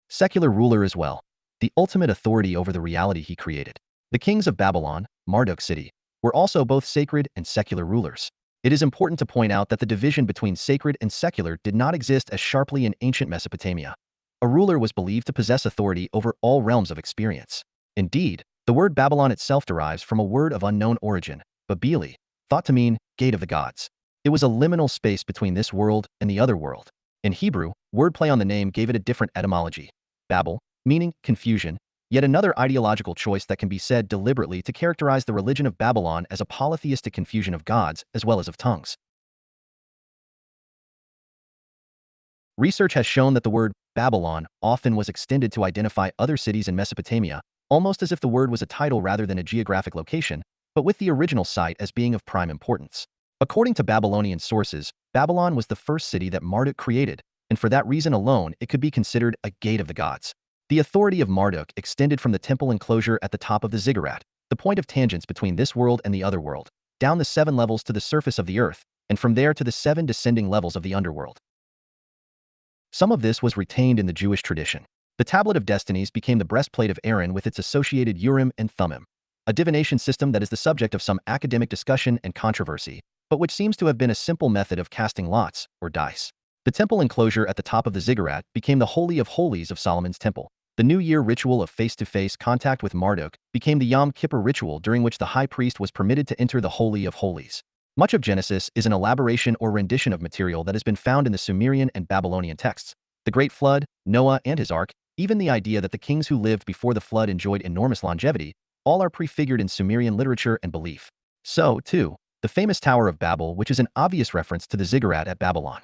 secular ruler as well, the ultimate authority over the reality he created. The kings of Babylon, Marduk city, were also both sacred and secular rulers. It is important to point out that the division between sacred and secular did not exist as sharply in ancient Mesopotamia. A ruler was believed to possess authority over all realms of experience. Indeed, the word Babylon itself derives from a word of unknown origin, Babili, thought to mean gate of the gods. It was a liminal space between this world and the other world. In Hebrew, wordplay on the name gave it a different etymology. Babel, meaning confusion, Yet another ideological choice that can be said deliberately to characterize the religion of Babylon as a polytheistic confusion of gods as well as of tongues. Research has shown that the word Babylon often was extended to identify other cities in Mesopotamia, almost as if the word was a title rather than a geographic location, but with the original site as being of prime importance. According to Babylonian sources, Babylon was the first city that Marduk created, and for that reason alone it could be considered a gate of the gods. The authority of Marduk extended from the temple enclosure at the top of the ziggurat, the point of tangents between this world and the other world, down the 7 levels to the surface of the earth, and from there to the 7 descending levels of the underworld. Some of this was retained in the Jewish tradition. The Tablet of Destinies became the breastplate of Aaron with its associated Urim and Thummim, a divination system that is the subject of some academic discussion and controversy, but which seems to have been a simple method of casting lots, or dice. The temple enclosure at the top of the ziggurat became the Holy of Holies of Solomon's temple. The New Year ritual of face-to-face contact with Marduk became the Yom Kippur ritual during which the high priest was permitted to enter the Holy of Holies. Much of Genesis is an elaboration or rendition of material that has been found in the Sumerian and Babylonian texts. The Great Flood, Noah and his ark, even the idea that the kings who lived before the flood enjoyed enormous longevity, all are prefigured in Sumerian literature and belief. So, too, the famous Tower of Babel, which is an obvious reference to the ziggurat at Babylon.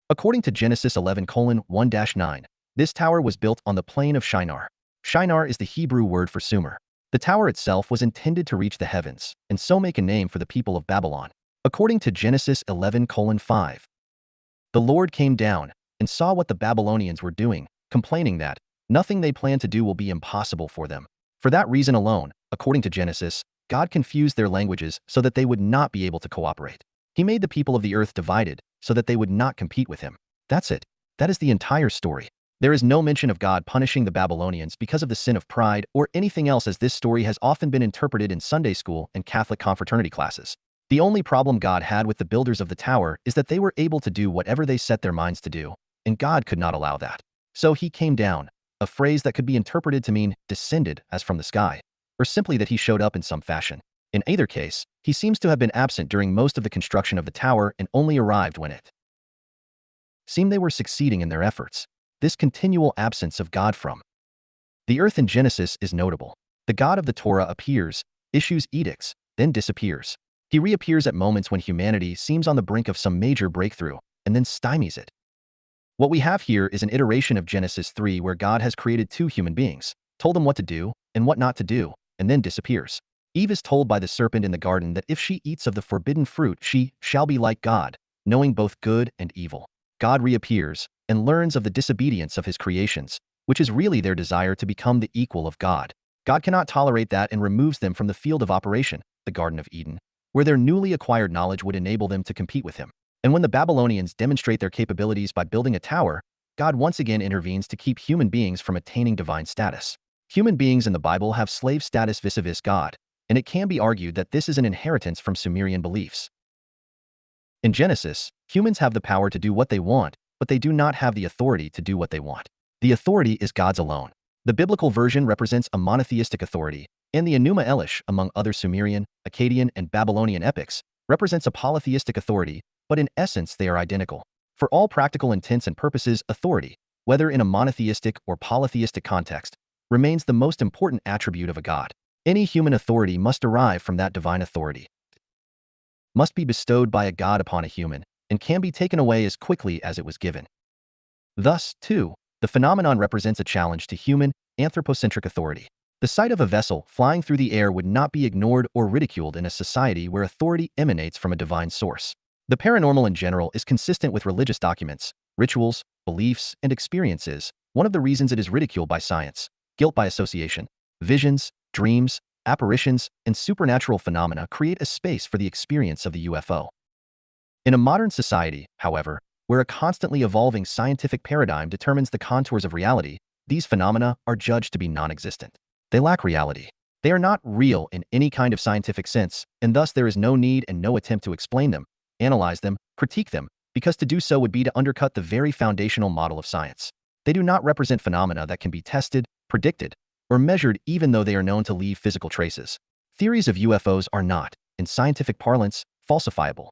According to Genesis 11:1-9, this tower was built on the plain of Shinar. Shinar is the Hebrew word for Sumer. The tower itself was intended to reach the heavens, and so make a name for the people of Babylon. According to Genesis 11:5, the Lord came down and saw what the Babylonians were doing, complaining that nothing they plan to do will be impossible for them. For that reason alone, according to Genesis, God confused their languages so that they would not be able to cooperate. He made the people of the earth divided so that they would not compete with him. That's it. That is the entire story. There is no mention of God punishing the Babylonians because of the sin of pride or anything else, as this story has often been interpreted in Sunday school and Catholic confraternity classes. The only problem God had with the builders of the tower is that they were able to do whatever they set their minds to do, and God could not allow that. So he came down, a phrase that could be interpreted to mean descended as from the sky, or simply that he showed up in some fashion. In either case, he seems to have been absent during most of the construction of the tower and only arrived when it seemed they were succeeding in their efforts. This continual absence of God from the earth in Genesis is notable. The God of the Torah appears, issues edicts, then disappears. He reappears at moments when humanity seems on the brink of some major breakthrough, and then stymies it. What we have here is an iteration of Genesis 3 where God has created 2 human beings, told them what to do and what not to do, and then disappears. Eve is told by the serpent in the garden that if she eats of the forbidden fruit, she shall be like God, knowing both good and evil. God reappears and learns of the disobedience of his creations, which is really their desire to become the equal of God. God cannot tolerate that and removes them from the field of operation, the Garden of Eden, where their newly acquired knowledge would enable them to compete with him. And when the Babylonians demonstrate their capabilities by building a tower, God once again intervenes to keep human beings from attaining divine status. Human beings in the Bible have slave status vis-a-vis God, and it can be argued that this is an inheritance from Sumerian beliefs. In Genesis, humans have the power to do what they want, but they do not have the authority to do what they want. The authority is God's alone. The biblical version represents a monotheistic authority, and the Enuma Elish, among other Sumerian, Akkadian, and Babylonian epics, represents a polytheistic authority, but in essence they are identical. For all practical intents and purposes, authority, whether in a monotheistic or polytheistic context, remains the most important attribute of a god. Any human authority must derive from that divine authority, must be bestowed by a god upon a human, and can be taken away as quickly as it was given. Thus, too, the phenomenon represents a challenge to human, anthropocentric authority. The sight of a vessel flying through the air would not be ignored or ridiculed in a society where authority emanates from a divine source. The paranormal in general is consistent with religious documents, rituals, beliefs, and experiences. One of the reasons it is ridiculed by science, guilt by association, visions, dreams, apparitions, and supernatural phenomena create a space for the experience of the UFO. In a modern society, however, where a constantly evolving scientific paradigm determines the contours of reality, these phenomena are judged to be non-existent. They lack reality. They are not real in any kind of scientific sense, and thus there is no need and no attempt to explain them, analyze them, critique them, because to do so would be to undercut the very foundational model of science. They do not represent phenomena that can be tested, predicted, or measured even though they are known to leave physical traces. Theories of UFOs are not, in scientific parlance, falsifiable.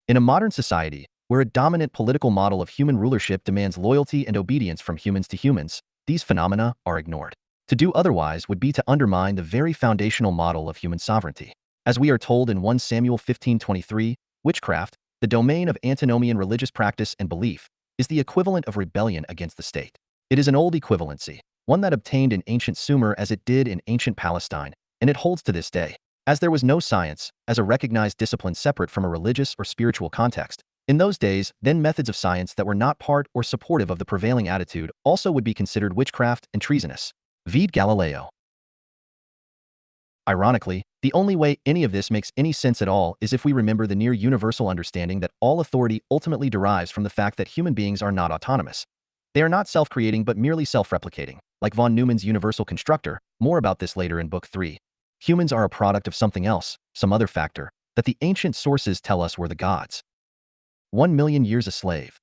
In a modern society, where a dominant political model of human rulership demands loyalty and obedience from humans to humans, these phenomena are ignored. To do otherwise would be to undermine the very foundational model of human sovereignty. As we are told in 1 Samuel 15:23, witchcraft, the domain of antinomian religious practice and belief, is the equivalent of rebellion against the state. It is an old equivalency, one that obtained in ancient Sumer as it did in ancient Palestine, and it holds to this day. As there was no science, as a recognized discipline separate from a religious or spiritual context, in those days, then methods of science that were not part or supportive of the prevailing attitude also would be considered witchcraft and treasonous. Vide Galileo. Ironically, the only way any of this makes any sense at all is if we remember the near universal understanding that all authority ultimately derives from the fact that human beings are not autonomous. They are not self-creating but merely self-replicating, like von Neumann's universal constructor. More about this later in Book 3. Humans are a product of something else, some other factor, that the ancient sources tell us were the gods. 1 million years a slave.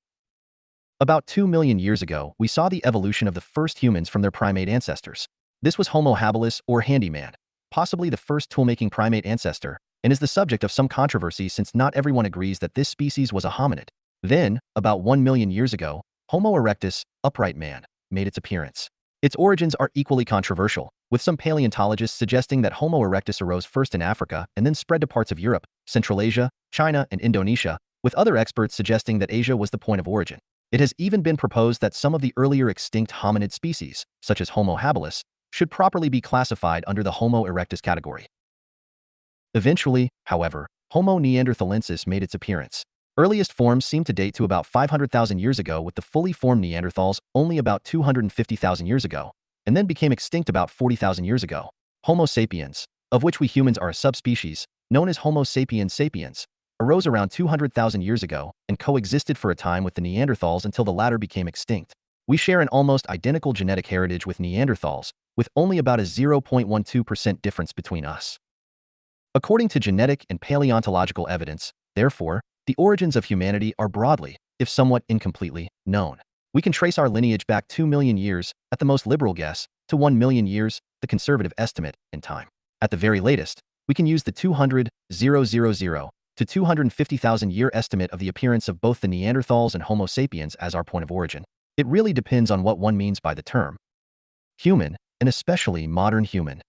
About 2 million years ago, we saw the evolution of the first humans from their primate ancestors. This was Homo habilis, or handyman, possibly the first tool-making primate ancestor, and is the subject of some controversy since not everyone agrees that this species was a hominid. Then, about 1 million years ago, Homo erectus, upright man, made its appearance. Its origins are equally controversial, with some paleontologists suggesting that Homo erectus arose first in Africa and then spread to parts of Europe, Central Asia, China, and Indonesia, with other experts suggesting that Asia was the point of origin. It has even been proposed that some of the earlier extinct hominid species, such as Homo habilis, should properly be classified under the Homo erectus category. Eventually, however, Homo neanderthalensis made its appearance. Earliest forms seem to date to about 500,000 years ago, with the fully formed Neanderthals only about 250,000 years ago, and then became extinct about 40,000 years ago. Homo sapiens, of which we humans are a subspecies, known as Homo sapiens sapiens, arose around 200,000 years ago and coexisted for a time with the Neanderthals until the latter became extinct. We share an almost identical genetic heritage with Neanderthals, with only about a 0.12% difference between us. According to genetic and paleontological evidence, therefore, the origins of humanity are broadly, if somewhat incompletely, known. We can trace our lineage back 2 million years, at the most liberal guess, to 1 million years, the conservative estimate, in time. At the very latest, we can use the 200,000 to 250,000 year estimate of the appearance of both the Neanderthals and Homo sapiens as our point of origin. It really depends on what one means by the term human, and especially modern human.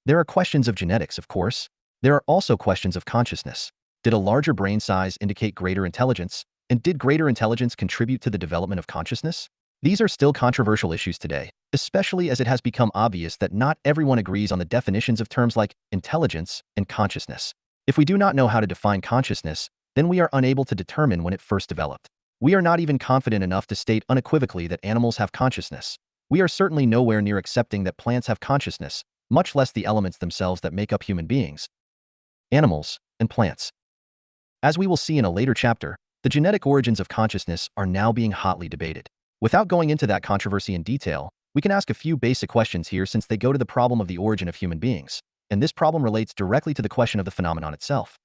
There are questions of genetics, of course. There are also questions of consciousness. Did a larger brain size indicate greater intelligence? And did greater intelligence contribute to the development of consciousness? These are still controversial issues today, especially as it has become obvious that not everyone agrees on the definitions of terms like intelligence and consciousness. If we do not know how to define consciousness, then we are unable to determine when it first developed. We are not even confident enough to state unequivocally that animals have consciousness. We are certainly nowhere near accepting that plants have consciousness, much less the elements themselves that make up human beings. Animals and plants. As we will see in a later chapter, the genetic origins of consciousness are now being hotly debated. Without going into that controversy in detail, we can ask a few basic questions here since they go to the problem of the origin of human beings, and this problem relates directly to the question of the phenomenon itself.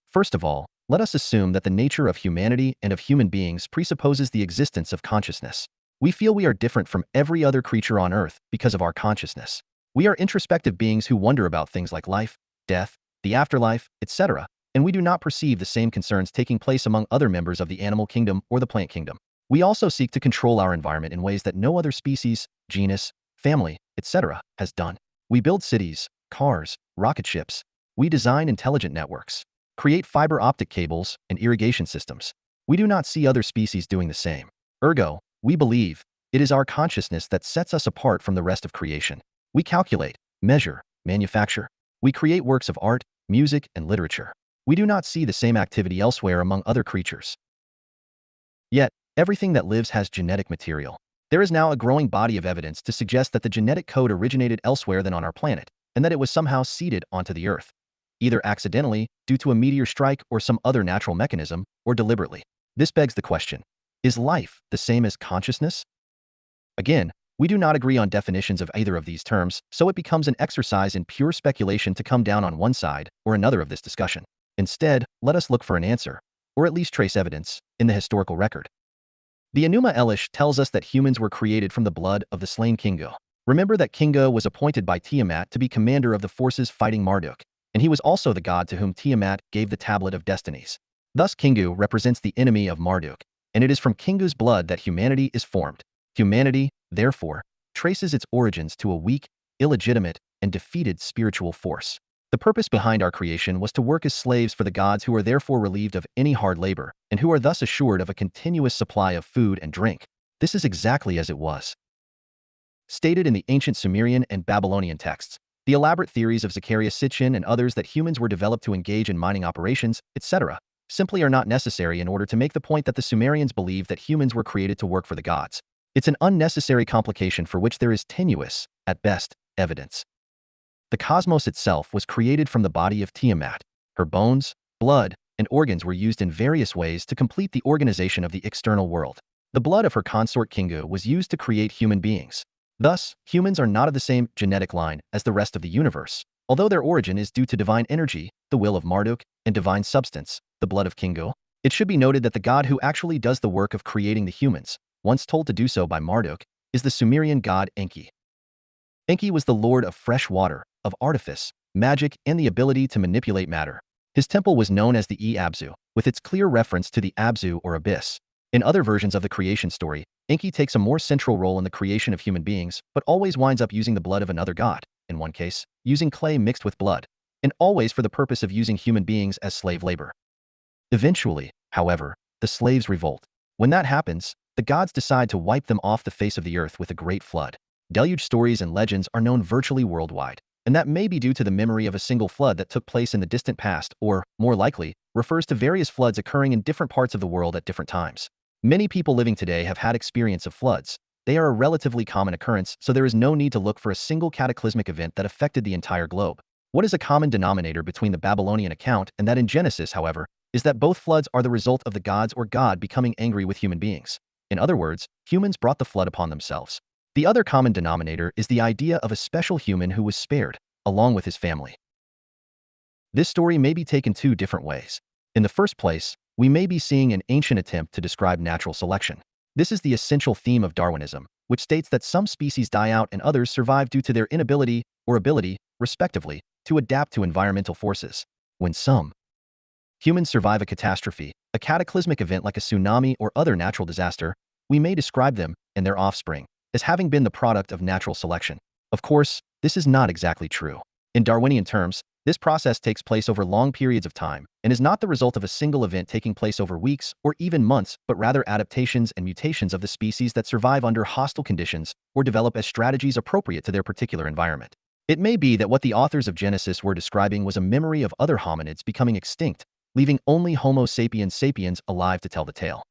First of all, let us assume that the nature of humanity and of human beings presupposes the existence of consciousness. We feel we are different from every other creature on Earth because of our consciousness. We are introspective beings who wonder about things like life, death, the afterlife, etc., and we do not perceive the same concerns taking place among other members of the animal kingdom or the plant kingdom. We also seek to control our environment in ways that no other species, genus, family, etc. has done. We build cities, cars, rocket ships. We design intelligent networks, create fiber optic cables and irrigation systems. We do not see other species doing the same. Ergo, we believe it is our consciousness that sets us apart from the rest of creation. We calculate, measure, manufacture. We create works of art, music, and literature. We do not see the same activity elsewhere among other creatures. Yet, everything that lives has genetic material. There is now a growing body of evidence to suggest that the genetic code originated elsewhere than on our planet, and that it was somehow seeded onto the Earth, either accidentally, due to a meteor strike or some other natural mechanism, or deliberately. This begs the question, is life the same as consciousness? Again, we do not agree on definitions of either of these terms, so it becomes an exercise in pure speculation to come down on one side or another of this discussion. Instead, let us look for an answer, or at least trace evidence, in the historical record. The Enuma Elish tells us that humans were created from the blood of the slain Kingu. Remember that Kingu was appointed by Tiamat to be commander of the forces fighting Marduk, and he was also the god to whom Tiamat gave the Tablet of Destinies. Thus Kingu represents the enemy of Marduk, and it is from Kingu's blood that humanity is formed. Humanity, therefore, traces its origins to a weak, illegitimate, and defeated spiritual force. The purpose behind our creation was to work as slaves for the gods who are therefore relieved of any hard labor, and who are thus assured of a continuous supply of food and drink. This is exactly as it was stated in the ancient Sumerian and Babylonian texts. The elaborate theories of Zechariah Sitchin and others that humans were developed to engage in mining operations, etc., simply are not necessary in order to make the point that the Sumerians believed that humans were created to work for the gods. It's an unnecessary complication for which there is tenuous, at best, evidence. The cosmos itself was created from the body of Tiamat. Her bones, blood, and organs were used in various ways to complete the organization of the external world. The blood of her consort Kingu was used to create human beings. Thus, humans are not of the same genetic line as the rest of the universe, although their origin is due to divine energy, the will of Marduk, and divine substance, the blood of Kingu. It should be noted that the god who actually does the work of creating the humans, once told to do so by Marduk, is the Sumerian god Enki. Enki was the lord of fresh water, of artifice, magic, and the ability to manipulate matter. His temple was known as the E-Abzu, with its clear reference to the Abzu or abyss. In other versions of the creation story, Enki takes a more central role in the creation of human beings, but always winds up using the blood of another god, in one case, using clay mixed with blood, and always for the purpose of using human beings as slave labor. Eventually, however, the slaves revolt. When that happens, the gods decide to wipe them off the face of the earth with a great flood. Deluge stories and legends are known virtually worldwide, and that may be due to the memory of a single flood that took place in the distant past, or, more likely, refers to various floods occurring in different parts of the world at different times. Many people living today have had experience of floods. They are a relatively common occurrence, so there is no need to look for a single cataclysmic event that affected the entire globe. What is a common denominator between the Babylonian account and that in Genesis, however, is that both floods are the result of the gods or God becoming angry with human beings. In other words, humans brought the flood upon themselves. The other common denominator is the idea of a special human who was spared, along with his family. This story may be taken two different ways. In the first place, we may be seeing an ancient attempt to describe natural selection. This is the essential theme of Darwinism, which states that some species die out and others survive due to their inability or ability, respectively, to adapt to environmental forces. When some humans survive a catastrophe, a cataclysmic event like a tsunami or other natural disaster, we may describe them and their offspring as having been the product of natural selection. Of course, this is not exactly true. In Darwinian terms, this process takes place over long periods of time and is not the result of a single event taking place over weeks or even months, but rather adaptations and mutations of the species that survive under hostile conditions or develop as strategies appropriate to their particular environment. It may be that what the authors of Genesis were describing was a memory of other hominids becoming extinct, leaving only Homo sapiens sapiens alive to tell the tale.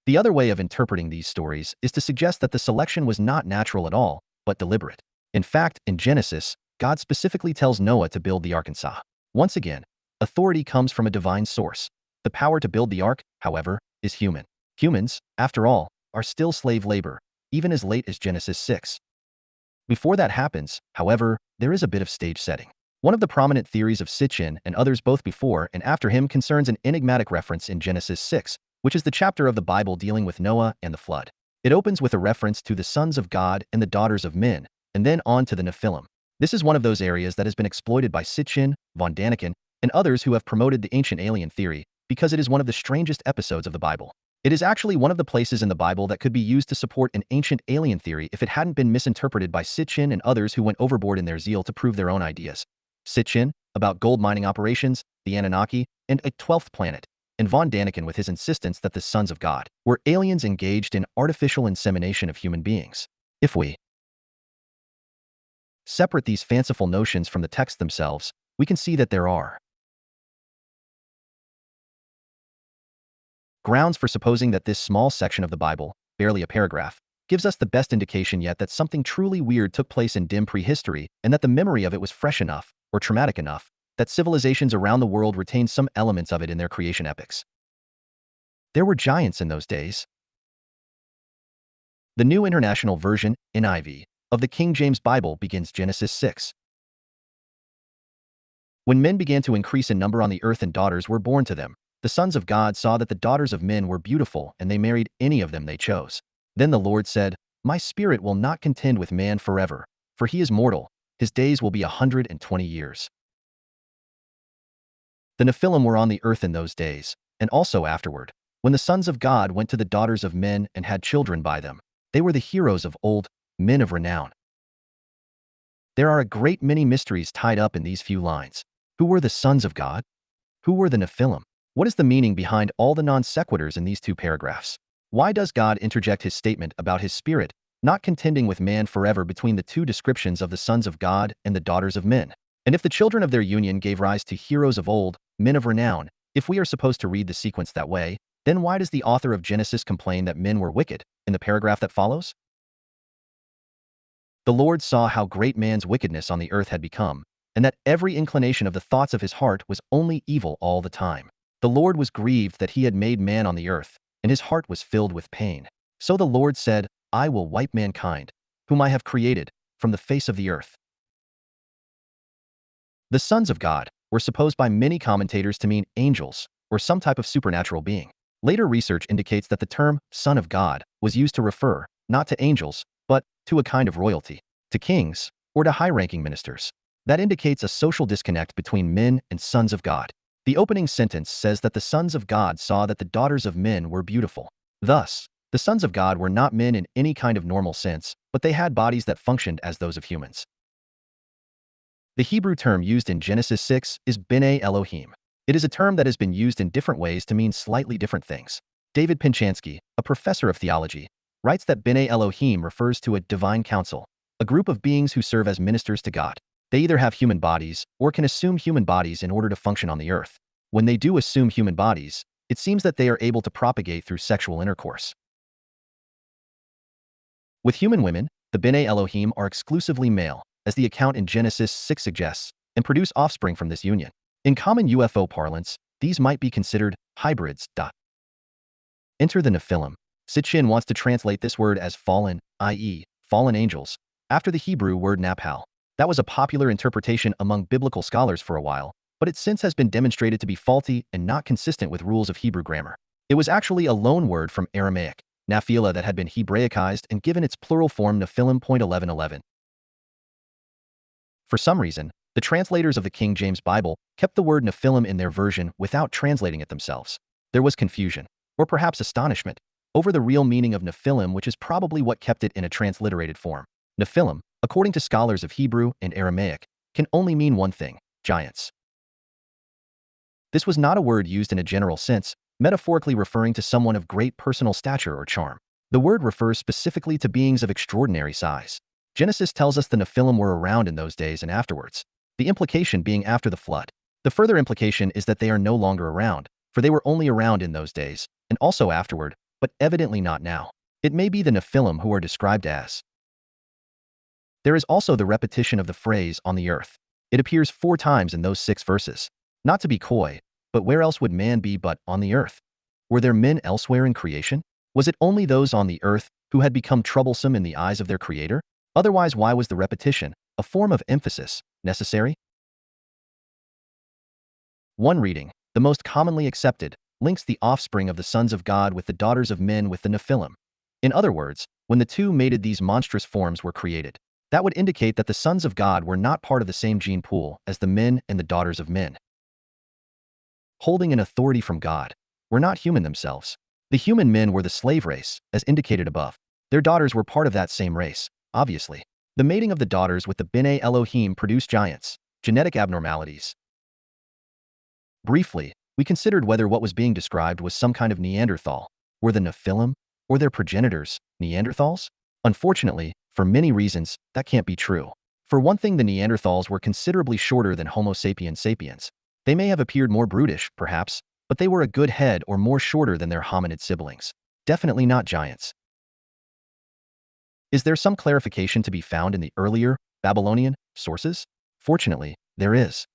The other way of interpreting these stories is to suggest that the selection was not natural at all, but deliberate. In fact, in Genesis, God specifically tells Noah to build the ark. Once again, authority comes from a divine source. The power to build the ark, however, is human. Humans, after all, are still slave labor, even as late as Genesis 6. Before that happens, however, there is a bit of stage setting. One of the prominent theories of Sitchin and others both before and after him concerns an enigmatic reference in Genesis 6, which is the chapter of the Bible dealing with Noah and the flood. It opens with a reference to the sons of God and the daughters of men, and then on to the Nephilim. This is one of those areas that has been exploited by Sitchin, von Daniken, and others who have promoted the ancient alien theory because it is one of the strangest episodes of the Bible. It is actually one of the places in the Bible that could be used to support an ancient alien theory if it hadn't been misinterpreted by Sitchin and others who went overboard in their zeal to prove their own ideas. Sitchin, about gold mining operations, the Anunnaki, and a 12th planet, and von Daniken with his insistence that the sons of God were aliens engaged in artificial insemination of human beings. If we separate these fanciful notions from the text themselves, we can see that there are grounds for supposing that this small section of the Bible, barely a paragraph, gives us the best indication yet that something truly weird took place in dim prehistory and that the memory of it was fresh enough, or traumatic enough, that civilizations around the world retained some elements of it in their creation epics. There were giants in those days. The New International Version, NIV, of the King James Bible begins Genesis 6. When men began to increase in number on the earth and daughters were born to them, the sons of God saw that the daughters of men were beautiful and they married any of them they chose. Then the Lord said, "My spirit will not contend with man forever, for he is mortal, his days will be 120 years. The Nephilim were on the earth in those days, and also afterward, when the sons of God went to the daughters of men and had children by them. They were the heroes of old, men of renown. There are a great many mysteries tied up in these few lines. Who were the sons of God? Who were the Nephilim? What is the meaning behind all the non sequiturs in these two paragraphs? Why does God interject his statement about his spirit, not contending with man forever between the two descriptions of the sons of God and the daughters of men? And if the children of their union gave rise to heroes of old, men of renown, if we are supposed to read the sequence that way, then why does the author of Genesis complain that men were wicked in the paragraph that follows? The Lord saw how great man's wickedness on the earth had become, and that every inclination of the thoughts of his heart was only evil all the time. The Lord was grieved that he had made man on the earth, and his heart was filled with pain. So the Lord said, I will wipe mankind, whom I have created, from the face of the earth. The sons of God were supposed by many commentators to mean angels, or some type of supernatural being. Later research indicates that the term son of God was used to refer, not to angels, but to a kind of royalty, to kings, or to high-ranking ministers. That indicates a social disconnect between men and sons of God. The opening sentence says that the sons of God saw that the daughters of men were beautiful. Thus, the sons of God were not men in any kind of normal sense, but they had bodies that functioned as those of humans. The Hebrew term used in Genesis 6 is B'nai Elohim. It is a term that has been used in different ways to mean slightly different things. David Pinchansky, a professor of theology, writes that B'nai Elohim refers to a divine council, a group of beings who serve as ministers to God. They either have human bodies or can assume human bodies in order to function on the earth. When they do assume human bodies, it seems that they are able to propagate through sexual intercourse. With human women, the B'nai Elohim are exclusively male, as the account in Genesis 6 suggests, and produce offspring from this union. In common UFO parlance, these might be considered hybrids. Enter the Nephilim. Sitchin wants to translate this word as fallen, i.e., fallen angels, after the Hebrew word naphal. That was a popular interpretation among biblical scholars for a while, but it since has been demonstrated to be faulty and not consistent with rules of Hebrew grammar. It was actually a loan word from Aramaic, Naphilah, that had been Hebraicized and given its plural form Nephilim. 11:11. For some reason, the translators of the King James Bible kept the word Nephilim in their version without translating it themselves. There was confusion, or perhaps astonishment, over the real meaning of Nephilim, which is probably what kept it in a transliterated form. Nephilim, according to scholars of Hebrew and Aramaic, can only mean one thing: giants. This was not a word used in a general sense, metaphorically referring to someone of great personal stature or charm. The word refers specifically to beings of extraordinary size. Genesis tells us the Nephilim were around in those days and afterwards, the implication being after the flood. The further implication is that they are no longer around, for they were only around in those days, and also afterward, but evidently not now. It may be the Nephilim who are described as. There is also the repetition of the phrase on the earth. It appears 4 times in those 6 verses. Not to be coy, but where else would man be but on the earth? Were there men elsewhere in creation? Was it only those on the earth who had become troublesome in the eyes of their Creator? Otherwise, why was the repetition, a form of emphasis, necessary? One reading, the most commonly accepted, links the offspring of the sons of God with the daughters of men with the Nephilim. In other words, when the two mated, these monstrous forms were created. That would indicate that the sons of God were not part of the same gene pool as the men and the daughters of men. Holding an authority from God, were not human themselves. The human men were the slave race, as indicated above. Their daughters were part of that same race, obviously. The mating of the daughters with the B'nai Elohim produced giants, genetic abnormalities. Briefly, we considered whether what was being described was some kind of Neanderthal. Were the Nephilim, or their progenitors, Neanderthals? Unfortunately, for many reasons, that can't be true. For one thing, the Neanderthals were considerably shorter than Homo sapiens sapiens. They may have appeared more brutish, perhaps, but they were a good head or more shorter than their hominid siblings. Definitely not giants. Is there some clarification to be found in the earlier, Babylonian, sources? Fortunately, there is.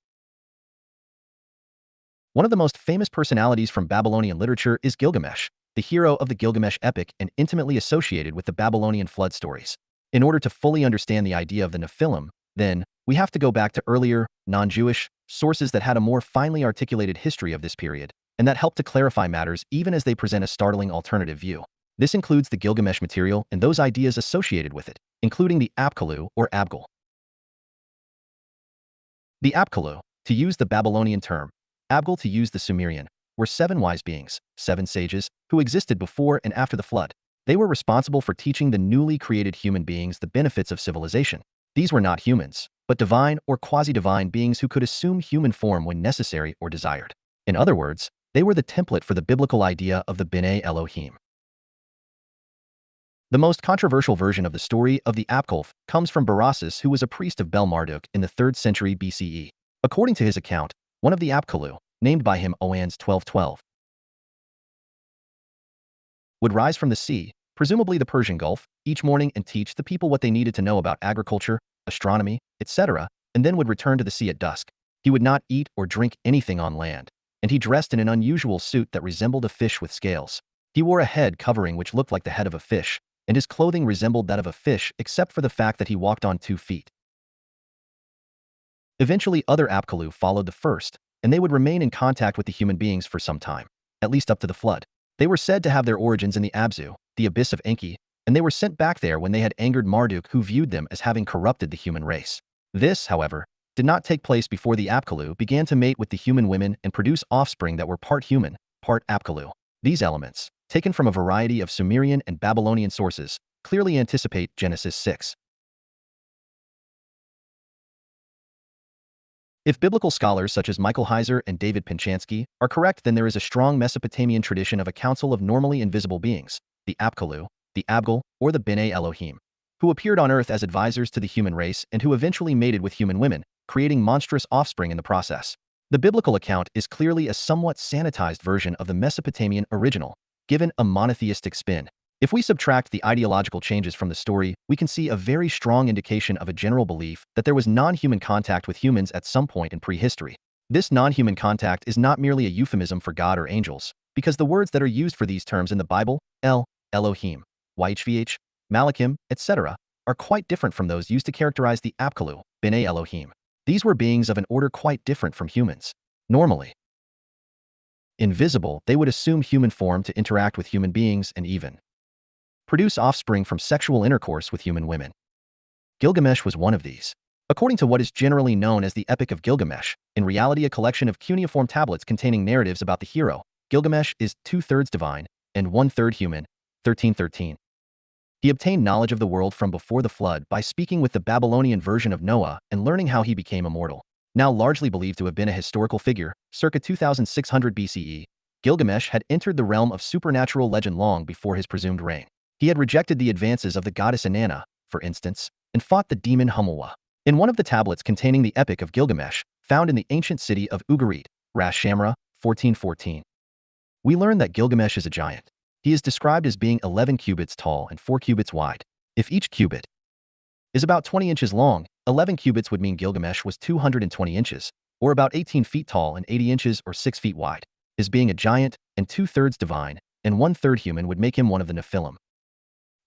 One of the most famous personalities from Babylonian literature is Gilgamesh, the hero of the Gilgamesh epic and intimately associated with the Babylonian flood stories. In order to fully understand the idea of the Nephilim, then, we have to go back to earlier, non-Jewish, sources that had a more finely articulated history of this period, and that help to clarify matters even as they present a startling alternative view. This includes the Gilgamesh material and those ideas associated with it, including the Apkallu or Abgal. The Apkallu, to use the Babylonian term, Abgal to use the Sumerian, were 7 wise beings, 7 sages, who existed before and after the flood. They were responsible for teaching the newly created human beings the benefits of civilization. These were not humans, but divine or quasi-divine beings who could assume human form when necessary or desired. In other words, they were the template for the biblical idea of the B'nai Elohim. The most controversial version of the story of the Apkalf comes from Berossus, who was a priest of Bel Marduk in the 3rd century BCE. According to his account, one of the Apkallu, named by him Oannes 1212, would rise from the sea, presumably the Persian Gulf, each morning and teach the people what they needed to know about agriculture, astronomy, etc., and then would return to the sea at dusk. He would not eat or drink anything on land, and he dressed in an unusual suit that resembled a fish with scales. He wore a head covering which looked like the head of a fish, and his clothing resembled that of a fish except for the fact that he walked on 2 feet. Eventually, other Apkallu followed the first, and they would remain in contact with the human beings for some time, at least up to the flood. They were said to have their origins in the Abzu, the abyss of Enki, and they were sent back there when they had angered Marduk, who viewed them as having corrupted the human race. This, however, did not take place before the Apkallu began to mate with the human women and produce offspring that were part human, part Apkallu. These elements, taken from a variety of Sumerian and Babylonian sources, clearly anticipate Genesis 6. If biblical scholars such as Michael Heiser and David Pinchansky are correct, then there is a strong Mesopotamian tradition of a council of normally invisible beings, the Apkallu, the Abgal, or the B'nai Elohim, who appeared on earth as advisors to the human race and who eventually mated with human women, creating monstrous offspring in the process. The biblical account is clearly a somewhat sanitized version of the Mesopotamian original, given a monotheistic spin. If we subtract the ideological changes from the story, we can see a very strong indication of a general belief that there was non-human contact with humans at some point in prehistory. This non-human contact is not merely a euphemism for God or angels, because the words that are used for these terms in the Bible, El, Elohim, YHVH, Malachim, etc., are quite different from those used to characterize the Apkallu, B'nai Elohim. These were beings of an order quite different from humans. Normally invisible, they would assume human form to interact with human beings and even produce offspring from sexual intercourse with human women. Gilgamesh was one of these. According to what is generally known as the Epic of Gilgamesh, in reality a collection of cuneiform tablets containing narratives about the hero, Gilgamesh is 2/3 divine and 1/3 human, 1313. He obtained knowledge of the world from before the flood by speaking with the Babylonian version of Noah and learning how he became immortal. Now largely believed to have been a historical figure, circa 2600 BCE, Gilgamesh had entered the realm of supernatural legend long before his presumed reign. He had rejected the advances of the goddess Inanna, for instance, and fought the demon Humulwa. In one of the tablets containing the Epic of Gilgamesh, found in the ancient city of Ugarit, Ras Shamra, 1414, we learn that Gilgamesh is a giant. He is described as being 11 cubits tall and 4 cubits wide. If each cubit is about 20 inches long, 11 cubits would mean Gilgamesh was 220 inches, or about 18 feet tall and 80 inches or 6 feet wide. His being a giant and 2/3 divine and 1/3 human would make him one of the Nephilim.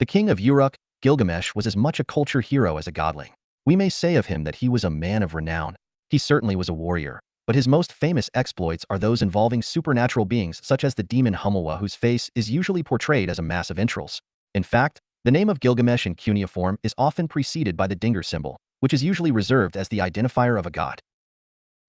The king of Uruk, Gilgamesh was as much a culture hero as a godling. We may say of him that he was a man of renown. He certainly was a warrior, but his most famous exploits are those involving supernatural beings such as the demon Humulwa, whose face is usually portrayed as a mass of entrails. In fact, the name of Gilgamesh in cuneiform is often preceded by the dinger symbol, which is usually reserved as the identifier of a god.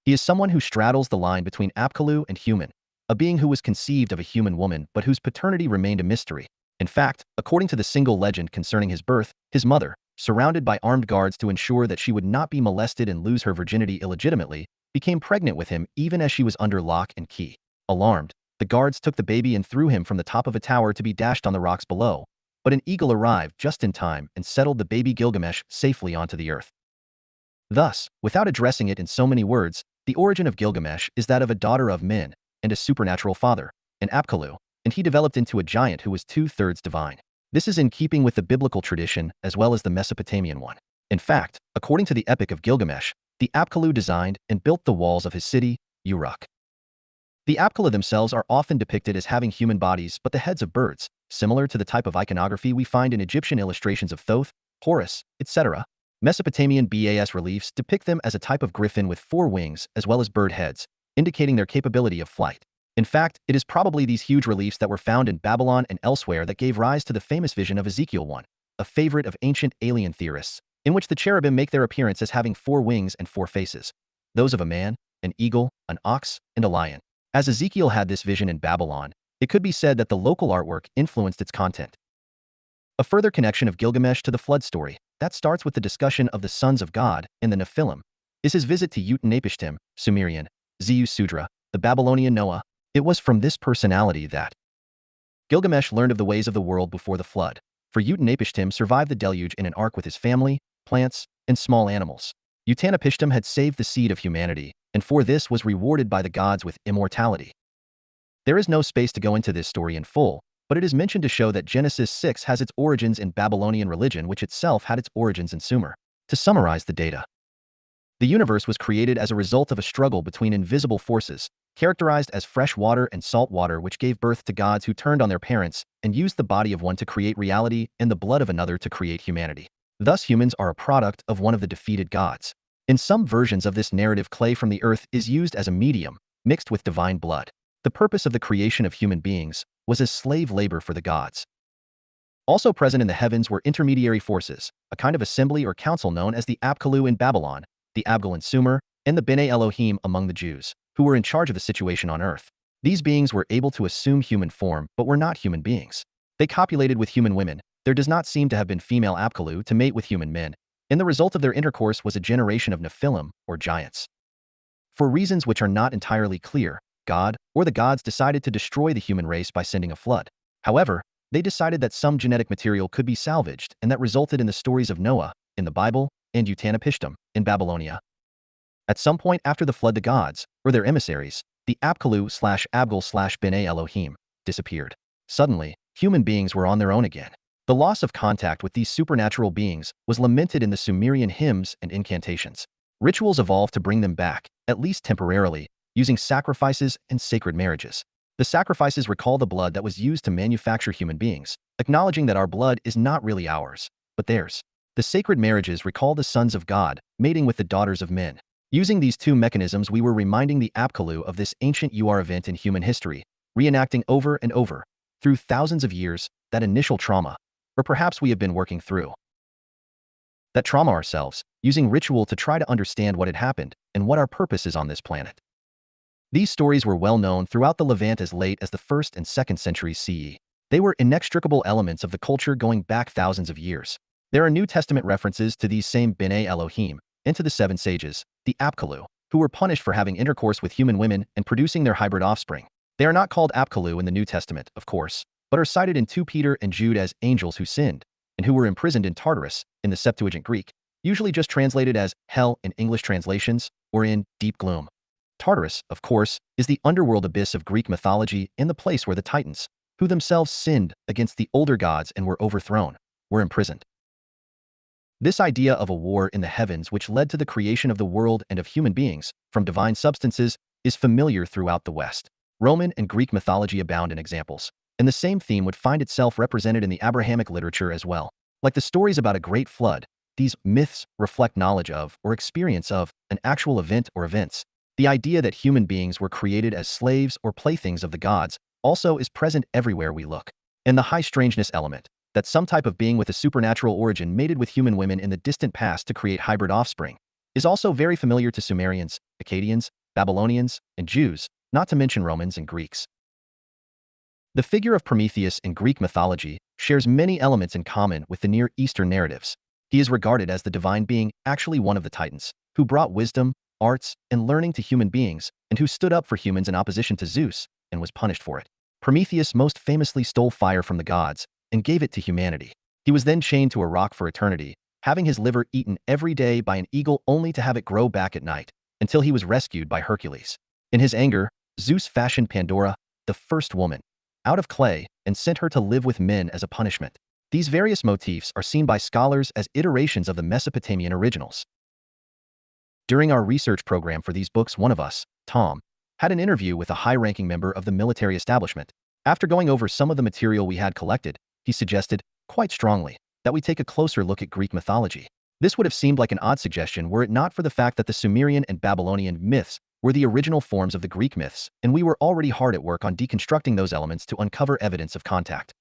He is someone who straddles the line between Apkallu and human, a being who was conceived of a human woman but whose paternity remained a mystery. In fact, according to the single legend concerning his birth, his mother, surrounded by armed guards to ensure that she would not be molested and lose her virginity illegitimately, became pregnant with him even as she was under lock and key. Alarmed, the guards took the baby and threw him from the top of a tower to be dashed on the rocks below, but an eagle arrived just in time and settled the baby Gilgamesh safely onto the earth. Thus, without addressing it in so many words, the origin of Gilgamesh is that of a daughter of men and a supernatural father, an Apkallu, and he developed into a giant who was 2/3 divine. This is in keeping with the biblical tradition as well as the Mesopotamian one. In fact, according to the Epic of Gilgamesh, the Apkallu designed and built the walls of his city, Uruk. The Apkallu themselves are often depicted as having human bodies but the heads of birds, similar to the type of iconography we find in Egyptian illustrations of Thoth, Horus, etc. Mesopotamian bas reliefs depict them as a type of griffin with 4 wings as well as bird heads, indicating their capability of flight. In fact, it is probably these huge reliefs that were found in Babylon and elsewhere that gave rise to the famous vision of Ezekiel 1, a favorite of ancient alien theorists, in which the cherubim make their appearance as having 4 wings and 4 faces, those of a man, an eagle, an ox, and a lion. As Ezekiel had this vision in Babylon, it could be said that the local artwork influenced its content. A further connection of Gilgamesh to the flood story, that starts with the discussion of the sons of God in the Nephilim, is his visit to Utanapishtim, Sumerian, Zeus Sudra, the Babylonian Noah. It was from this personality that Gilgamesh learned of the ways of the world before the flood, for Utanapishtim survived the deluge in an ark with his family, plants, and small animals. Utanapishtim had saved the seed of humanity, and for this was rewarded by the gods with immortality. There is no space to go into this story in full, but it is mentioned to show that Genesis 6 has its origins in Babylonian religion, which itself had its origins in Sumer. To summarize the data, the universe was created as a result of a struggle between invisible forces, characterized as fresh water and salt water, which gave birth to gods who turned on their parents and used the body of one to create reality and the blood of another to create humanity. Thus, humans are a product of one of the defeated gods. In some versions of this narrative, clay from the earth is used as a medium, mixed with divine blood. The purpose of the creation of human beings was as slave labor for the gods. Also present in the heavens were intermediary forces, a kind of assembly or council known as the Apkallu in Babylon, the Abgal in Sumer, and the B'nai Elohim among the Jews, who were in charge of the situation on earth. These beings were able to assume human form but were not human beings. They copulated with human women. There does not seem to have been female Apkallu to mate with human men, and the result of their intercourse was a generation of Nephilim, or giants. For reasons which are not entirely clear, God, or the gods, decided to destroy the human race by sending a flood. However, they decided that some genetic material could be salvaged, and that resulted in the stories of Noah, in the Bible, and Utanapishtim, in Babylonia. At some point after the flood, the gods, or their emissaries, the Apkallu/Abgal/B'nai Elohim, disappeared. Suddenly, human beings were on their own again. The loss of contact with these supernatural beings was lamented in the Sumerian hymns and incantations. Rituals evolved to bring them back, at least temporarily, using sacrifices and sacred marriages. The sacrifices recall the blood that was used to manufacture human beings, acknowledging that our blood is not really ours, but theirs. The sacred marriages recall the sons of God, mating with the daughters of men. Using these two mechanisms, we were reminding the Apkallu of this ancient event in human history, reenacting over and over, through thousands of years, that initial trauma, or perhaps we have been working through that trauma ourselves, using ritual to try to understand what had happened and what our purpose is on this planet. These stories were well known throughout the Levant as late as the 1st and 2nd centuries CE. They were inextricable elements of the culture going back thousands of years. There are New Testament references to these same B'nai Elohim, and to the 7 sages, the Apkallu, who were punished for having intercourse with human women and producing their hybrid offspring. They are not called Apkallu in the New Testament, of course, but are cited in 2 Peter and Jude as angels who sinned, and who were imprisoned in Tartarus, in the Septuagint Greek, usually just translated as hell in English translations, or in deep gloom. Tartarus, of course, is the underworld abyss of Greek mythology and the place where the Titans, who themselves sinned against the older gods and were overthrown, were imprisoned. This idea of a war in the heavens which led to the creation of the world and of human beings, from divine substances, is familiar throughout the West. Roman and Greek mythology abound in examples, and the same theme would find itself represented in the Abrahamic literature as well. Like the stories about a great flood, these myths reflect knowledge of, or experience of, an actual event or events. The idea that human beings were created as slaves or playthings of the gods also is present everywhere we look. And the high strangeness element, that some type of being with a supernatural origin mated with human women in the distant past to create hybrid offspring, is also very familiar to Sumerians, Akkadians, Babylonians, and Jews, not to mention Romans and Greeks. The figure of Prometheus in Greek mythology shares many elements in common with the Near Eastern narratives. He is regarded as the divine being, actually one of the Titans, who brought wisdom, arts, and learning to human beings, and who stood up for humans in opposition to Zeus, and was punished for it. Prometheus most famously stole fire from the gods, and gave it to humanity. He was then chained to a rock for eternity, having his liver eaten every day by an eagle only to have it grow back at night, until he was rescued by Hercules. In his anger, Zeus fashioned Pandora, the first woman, out of clay, and sent her to live with men as a punishment. These various motifs are seen by scholars as iterations of the Mesopotamian originals. During our research program for these books, one of us, Tom, had an interview with a high-ranking member of the military establishment. After going over some of the material we had collected, he suggested, quite strongly, that we take a closer look at Greek mythology. This would have seemed like an odd suggestion were it not for the fact that the Sumerian and Babylonian myths were the original forms of the Greek myths, and we were already hard at work on deconstructing those elements to uncover evidence of contact.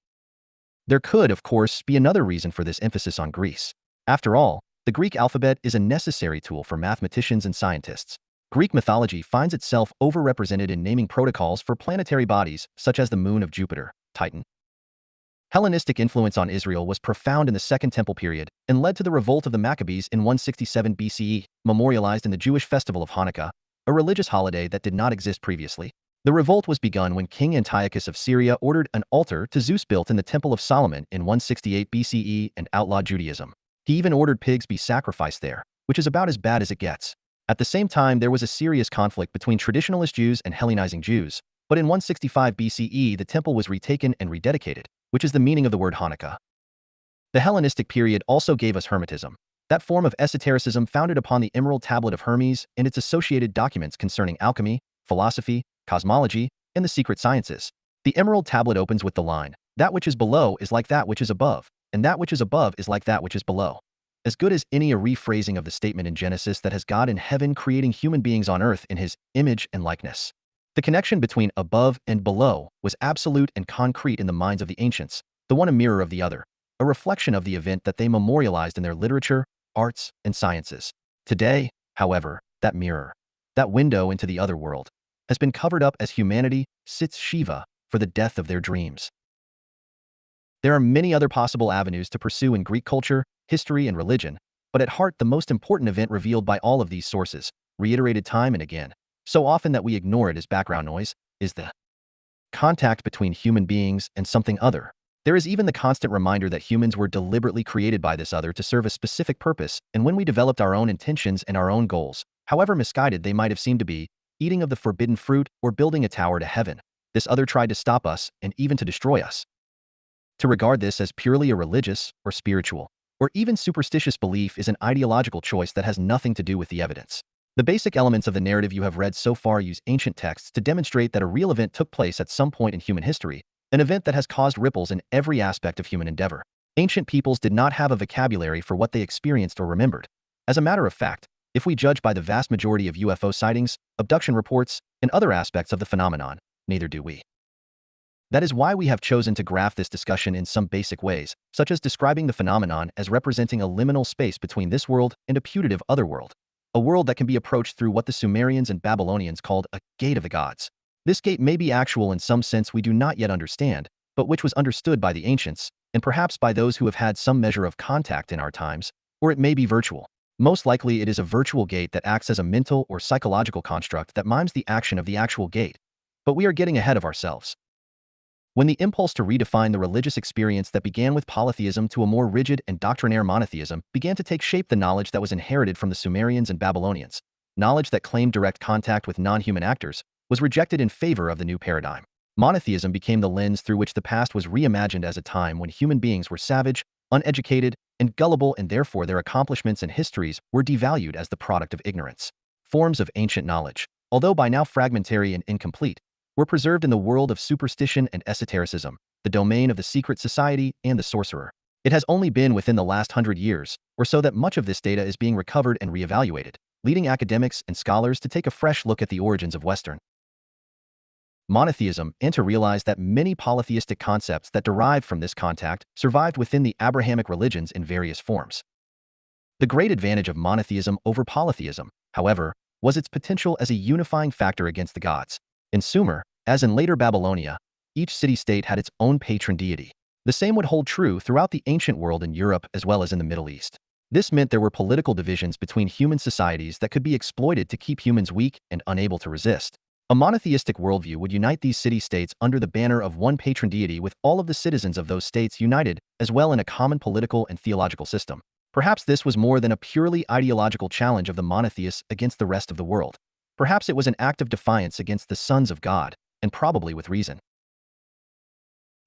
There could, of course, be another reason for this emphasis on Greece. After all, the Greek alphabet is a necessary tool for mathematicians and scientists. Greek mythology finds itself overrepresented in naming protocols for planetary bodies such as the moon of Jupiter, Titan. Hellenistic influence on Israel was profound in the Second Temple period and led to the revolt of the Maccabees in 167 BCE, memorialized in the Jewish festival of Hanukkah, a religious holiday that did not exist previously. The revolt was begun when King Antiochus of Syria ordered an altar to Zeus built in the Temple of Solomon in 168 BCE and outlawed Judaism. He even ordered pigs be sacrificed there, which is about as bad as it gets. At the same time, there was a serious conflict between traditionalist Jews and Hellenizing Jews, but in 165 BCE the temple was retaken and rededicated, which is the meaning of the word Hanukkah. The Hellenistic period also gave us Hermetism, that form of esotericism founded upon the Emerald Tablet of Hermes and its associated documents concerning alchemy, philosophy, cosmology, and the secret sciences. The Emerald Tablet opens with the line, "That which is below is like that which is above, and that which is above is like that which is below." As good as any a rephrasing of the statement in Genesis that has God in heaven creating human beings on earth in his image and likeness. The connection between above and below was absolute and concrete in the minds of the ancients, the one a mirror of the other, a reflection of the event that they memorialized in their literature, arts, and sciences. Today, however, that mirror, that window into the other world, has been covered up as humanity sits Shiva for the death of their dreams. There are many other possible avenues to pursue in Greek culture, history, and religion, but at heart the most important event revealed by all of these sources, reiterated time and again, so often that we ignore it as background noise, is the contact between human beings and something other. There is even the constant reminder that humans were deliberately created by this other to serve a specific purpose, and when we developed our own intentions and our own goals, however misguided they might have seemed to be, eating of the forbidden fruit or building a tower to heaven, this other tried to stop us and even to destroy us. To regard this as purely a religious or spiritual or even superstitious belief is an ideological choice that has nothing to do with the evidence. The basic elements of the narrative you have read so far use ancient texts to demonstrate that a real event took place at some point in human history, an event that has caused ripples in every aspect of human endeavor. Ancient peoples did not have a vocabulary for what they experienced or remembered. As a matter of fact, if we judge by the vast majority of UFO sightings, abduction reports, and other aspects of the phenomenon, neither do we. That is why we have chosen to graph this discussion in some basic ways, such as describing the phenomenon as representing a liminal space between this world and a putative other world, a world that can be approached through what the Sumerians and Babylonians called a gate of the gods. This gate may be actual in some sense we do not yet understand, but which was understood by the ancients, and perhaps by those who have had some measure of contact in our times, or it may be virtual. Most likely it is a virtual gate that acts as a mental or psychological construct that mimes the action of the actual gate. But we are getting ahead of ourselves. When the impulse to redefine the religious experience that began with polytheism to a more rigid and doctrinaire monotheism began to take shape, the knowledge that was inherited from the Sumerians and Babylonians, knowledge that claimed direct contact with non-human actors, was rejected in favor of the new paradigm. Monotheism became the lens through which the past was reimagined as a time when human beings were savage, uneducated, and gullible, and therefore their accomplishments and histories were devalued as the product of ignorance. Forms of ancient knowledge, although by now fragmentary and incomplete, were preserved in the world of superstition and esotericism, the domain of the secret society and the sorcerer. It has only been within the last 100 years or so that much of this data is being recovered and reevaluated, leading academics and scholars to take a fresh look at the origins of Western monotheism and to realize that many polytheistic concepts that derived from this contact survived within the Abrahamic religions in various forms. The great advantage of monotheism over polytheism, however, was its potential as a unifying factor against the gods. In Sumer, as in later Babylonia, each city-state had its own patron deity. The same would hold true throughout the ancient world in Europe as well as in the Middle East. This meant there were political divisions between human societies that could be exploited to keep humans weak and unable to resist. A monotheistic worldview would unite these city-states under the banner of one patron deity, with all of the citizens of those states united as well in a common political and theological system. Perhaps this was more than a purely ideological challenge of the monotheists against the rest of the world. Perhaps it was an act of defiance against the sons of God, and probably with reason.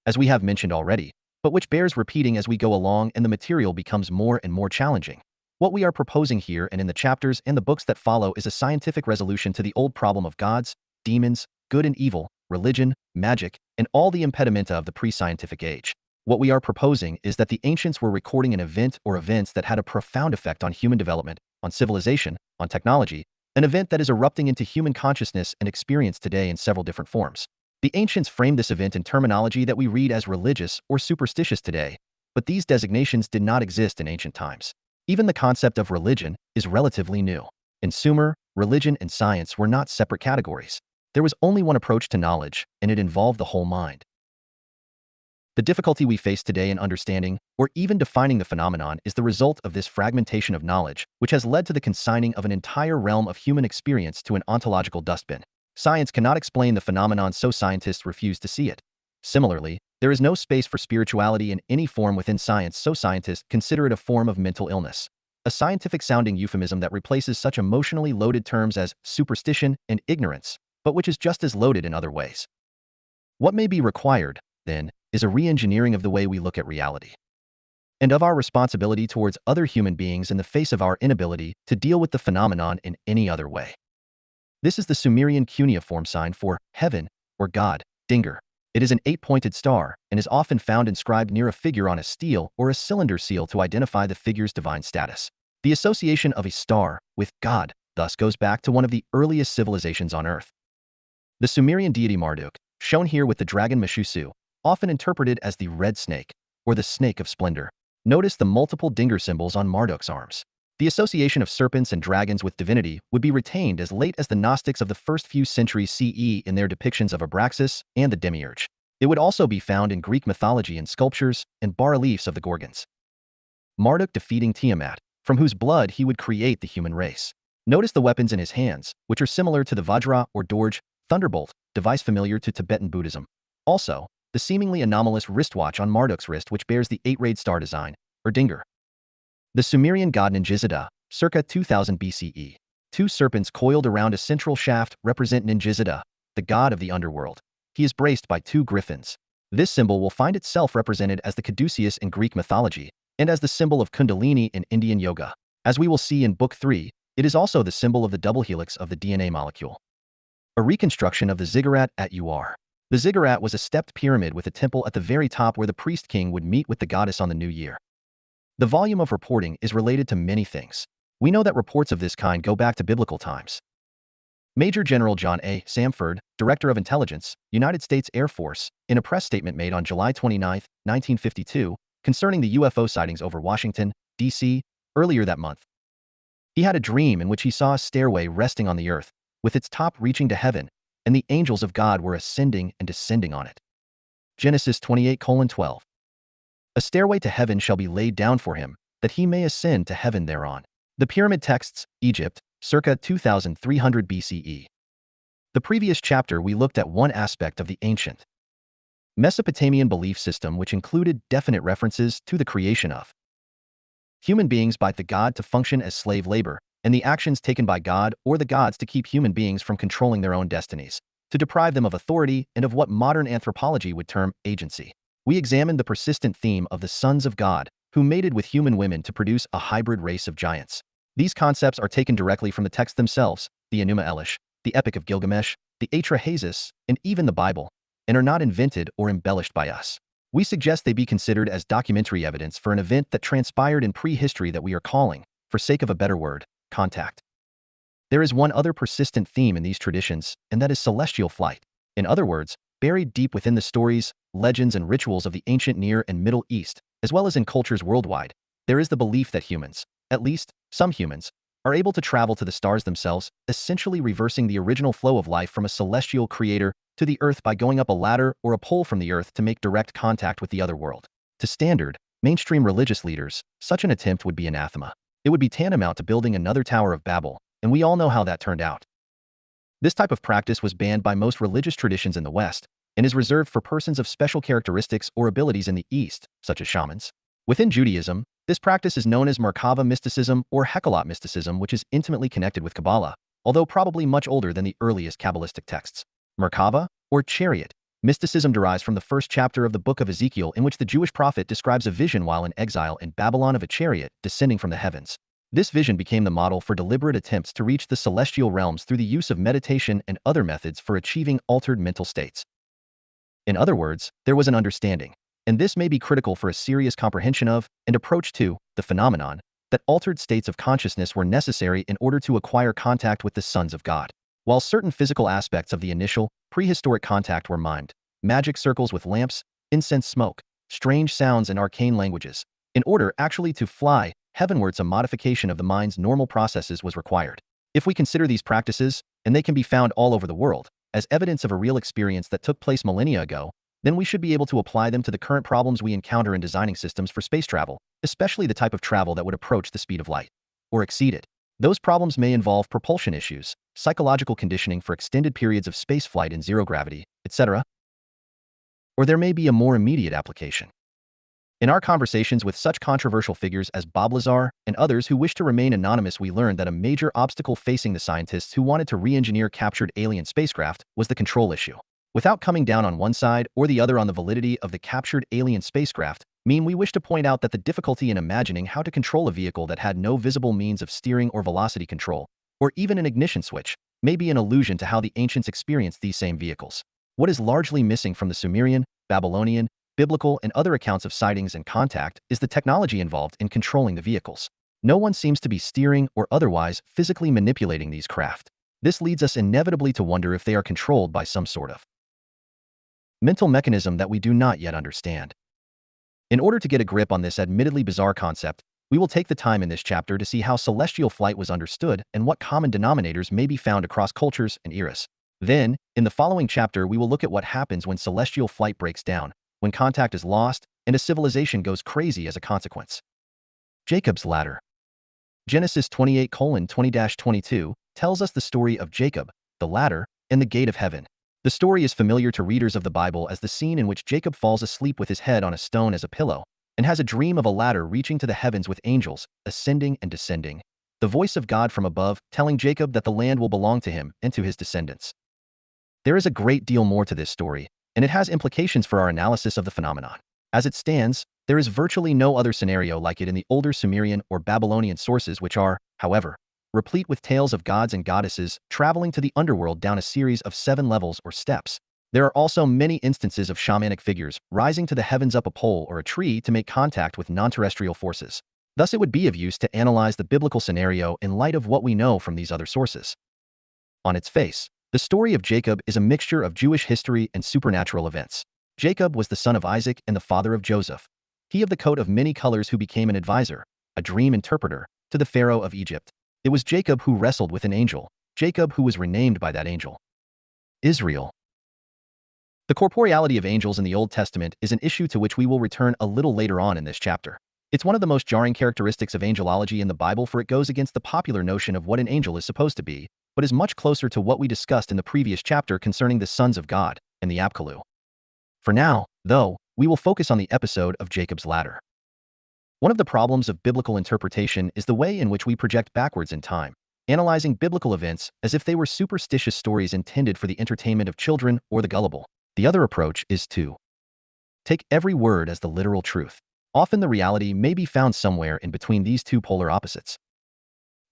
As we have mentioned already, but which bears repeating as we go along and the material becomes more and more challenging. What we are proposing here and in the chapters and the books that follow is a scientific resolution to the old problem of gods, demons, good and evil, religion, magic, and all the impedimenta of the pre-scientific age. What we are proposing is that the ancients were recording an event or events that had a profound effect on human development, on civilization, on technology, an event that is erupting into human consciousness and experience today in several different forms. The ancients framed this event in terminology that we read as religious or superstitious today, but these designations did not exist in ancient times. Even the concept of religion is relatively new. In Sumer, religion and science were not separate categories. There was only one approach to knowledge, and it involved the whole mind. The difficulty we face today in understanding, or even defining the phenomenon is the result of this fragmentation of knowledge, which has led to the consigning of an entire realm of human experience to an ontological dustbin. Science cannot explain the phenomenon, so scientists refuse to see it. Similarly, there is no space for spirituality in any form within science, so scientists consider it a form of mental illness. A scientific-sounding euphemism that replaces such emotionally loaded terms as superstition and ignorance, but which is just as loaded in other ways. What may be required, then, is a re-engineering of the way we look at reality, and of our responsibility towards other human beings in the face of our inability to deal with the phenomenon in any other way. This is the Sumerian cuneiform sign for heaven, or God, Dinger. It is an 8-pointed star, and is often found inscribed near a figure on a stele or a cylinder seal to identify the figure's divine status. The association of a star with God thus goes back to one of the earliest civilizations on Earth. The Sumerian deity Marduk, shown here with the dragon Meshusu, often interpreted as the red snake, or the snake of splendor. Notice the multiple Dinger symbols on Marduk's arms. The association of serpents and dragons with divinity would be retained as late as the Gnostics of the first few centuries CE in their depictions of Abraxas and the Demiurge. It would also be found in Greek mythology in sculptures and bas-reliefs of the Gorgons. Marduk defeating Tiamat, from whose blood he would create the human race. Notice the weapons in his hands, which are similar to the Vajra or Dorje, thunderbolt, device familiar to Tibetan Buddhism. Also, the seemingly anomalous wristwatch on Marduk's wrist, which bears the 8-rayed star design, or Dinger. The Sumerian god Ninjizida, circa 2000 BCE. 2 serpents coiled around a central shaft represent Ninjizida, the god of the underworld. He is braced by 2 griffins. This symbol will find itself represented as the caduceus in Greek mythology, and as the symbol of Kundalini in Indian yoga. As we will see in Book 3, it is also the symbol of the double helix of the DNA molecule. A reconstruction of the ziggurat at Ur. The ziggurat was a stepped pyramid with a temple at the very top where the priest-king would meet with the goddess on the new year. The volume of reporting is related to many things. We know that reports of this kind go back to biblical times. Major General John A. Samford, Director of Intelligence, United States Air Force, in a press statement made on July 29, 1952, concerning the UFO sightings over Washington, D.C., earlier that month. He had a dream in which he saw a stairway resting on the earth, with its top reaching to heaven, and the angels of God were ascending and descending on it. Genesis 28:12. A stairway to heaven shall be laid down for him, that he may ascend to heaven thereon. The Pyramid Texts, Egypt, circa 2300 BCE. The previous chapter we looked at one aspect of the ancient Mesopotamian belief system, which included definite references to the creation of human beings by the god to function as slave labor, and the actions taken by God or the gods to keep human beings from controlling their own destinies, to deprive them of authority and of what modern anthropology would term agency. We examined the persistent theme of the sons of God, who mated with human women to produce a hybrid race of giants. These concepts are taken directly from the texts themselves, the Enuma Elish, the Epic of Gilgamesh, the Atrahasis, and even the Bible, and are not invented or embellished by us. We suggest they be considered as documentary evidence for an event that transpired in prehistory that we are calling, for sake of a better word, contact. There is one other persistent theme in these traditions, and that is celestial flight. In other words, buried deep within the stories, legends, and rituals of the ancient Near and Middle East, as well as in cultures worldwide, there is the belief that humans, at least some humans, are able to travel to the stars themselves, essentially reversing the original flow of life from a celestial creator to the earth by going up a ladder or a pole from the earth to make direct contact with the other world. To standard, mainstream religious leaders, such an attempt would be anathema. It would be tantamount to building another Tower of Babel, and we all know how that turned out. This type of practice was banned by most religious traditions in the West, and is reserved for persons of special characteristics or abilities in the East, such as shamans. Within Judaism, this practice is known as Merkava mysticism or Hekalot mysticism, which is intimately connected with Kabbalah, although probably much older than the earliest Kabbalistic texts. Merkava, or chariot, mysticism derives from the first chapter of the book of Ezekiel, in which the Jewish prophet describes a vision while in exile in Babylon of a chariot descending from the heavens. This vision became the model for deliberate attempts to reach the celestial realms through the use of meditation and other methods for achieving altered mental states. In other words, there was an understanding, and this may be critical for a serious comprehension of and approach to the phenomenon, that altered states of consciousness were necessary in order to acquire contact with the sons of God. While certain physical aspects of the initial, prehistoric contact were mimed, magic circles with lamps, incense smoke, strange sounds, and arcane languages, in order actually to fly heavenwards, a modification of the mind's normal processes was required. If we consider these practices, and they can be found all over the world, as evidence of a real experience that took place millennia ago, then we should be able to apply them to the current problems we encounter in designing systems for space travel, especially the type of travel that would approach the speed of light or exceed it. Those problems may involve propulsion issues, psychological conditioning for extended periods of spaceflight in zero gravity, etc. Or there may be a more immediate application. In our conversations with such controversial figures as Bob Lazar and others who wish to remain anonymous, we learned that a major obstacle facing the scientists who wanted to re-engineer captured alien spacecraft was the control issue. Without coming down on one side or the other on the validity of the captured alien spacecraft, we wish to point out that the difficulty in imagining how to control a vehicle that had no visible means of steering or velocity control, or even an ignition switch, may be an allusion to how the ancients experienced these same vehicles. What is largely missing from the Sumerian, Babylonian, biblical, and other accounts of sightings and contact is the technology involved in controlling the vehicles. No one seems to be steering or otherwise physically manipulating these craft. This leads us inevitably to wonder if they are controlled by some sort of mental mechanism that we do not yet understand. In order to get a grip on this admittedly bizarre concept, we will take the time in this chapter to see how celestial flight was understood and what common denominators may be found across cultures and eras. Then, in the following chapter, we will look at what happens when celestial flight breaks down, when contact is lost, and a civilization goes crazy as a consequence. Jacob's ladder. Genesis 28:20-22 tells us the story of Jacob, the ladder, and the gate of heaven. The story is familiar to readers of the Bible as the scene in which Jacob falls asleep with his head on a stone as a pillow, and has a dream of a ladder reaching to the heavens with angels, ascending and descending. The voice of God from above telling Jacob that the land will belong to him and to his descendants. There is a great deal more to this story, and it has implications for our analysis of the phenomenon. As it stands, there is virtually no other scenario like it in the older Sumerian or Babylonian sources, which are, however, replete with tales of gods and goddesses traveling to the underworld down a series of 7 levels or steps. There are also many instances of shamanic figures rising to the heavens up a pole or a tree to make contact with non-terrestrial forces. Thus, it would be of use to analyze the biblical scenario in light of what we know from these other sources. On its face, the story of Jacob is a mixture of Jewish history and supernatural events. Jacob was the son of Isaac and the father of Joseph. He of the coat of many colors who became an advisor, a dream interpreter, to the Pharaoh of Egypt. It was Jacob who wrestled with an angel, Jacob who was renamed by that angel. Israel. The corporeality of angels in the Old Testament is an issue to which we will return a little later on in this chapter. It's one of the most jarring characteristics of angelology in the Bible, for it goes against the popular notion of what an angel is supposed to be, but is much closer to what we discussed in the previous chapter concerning the sons of God and the Apkallu. For now, though, we will focus on the episode of Jacob's ladder. One of the problems of biblical interpretation is the way in which we project backwards in time, analyzing biblical events as if they were superstitious stories intended for the entertainment of children or the gullible. The other approach is to take every word as the literal truth. Often the reality may be found somewhere in between these two polar opposites.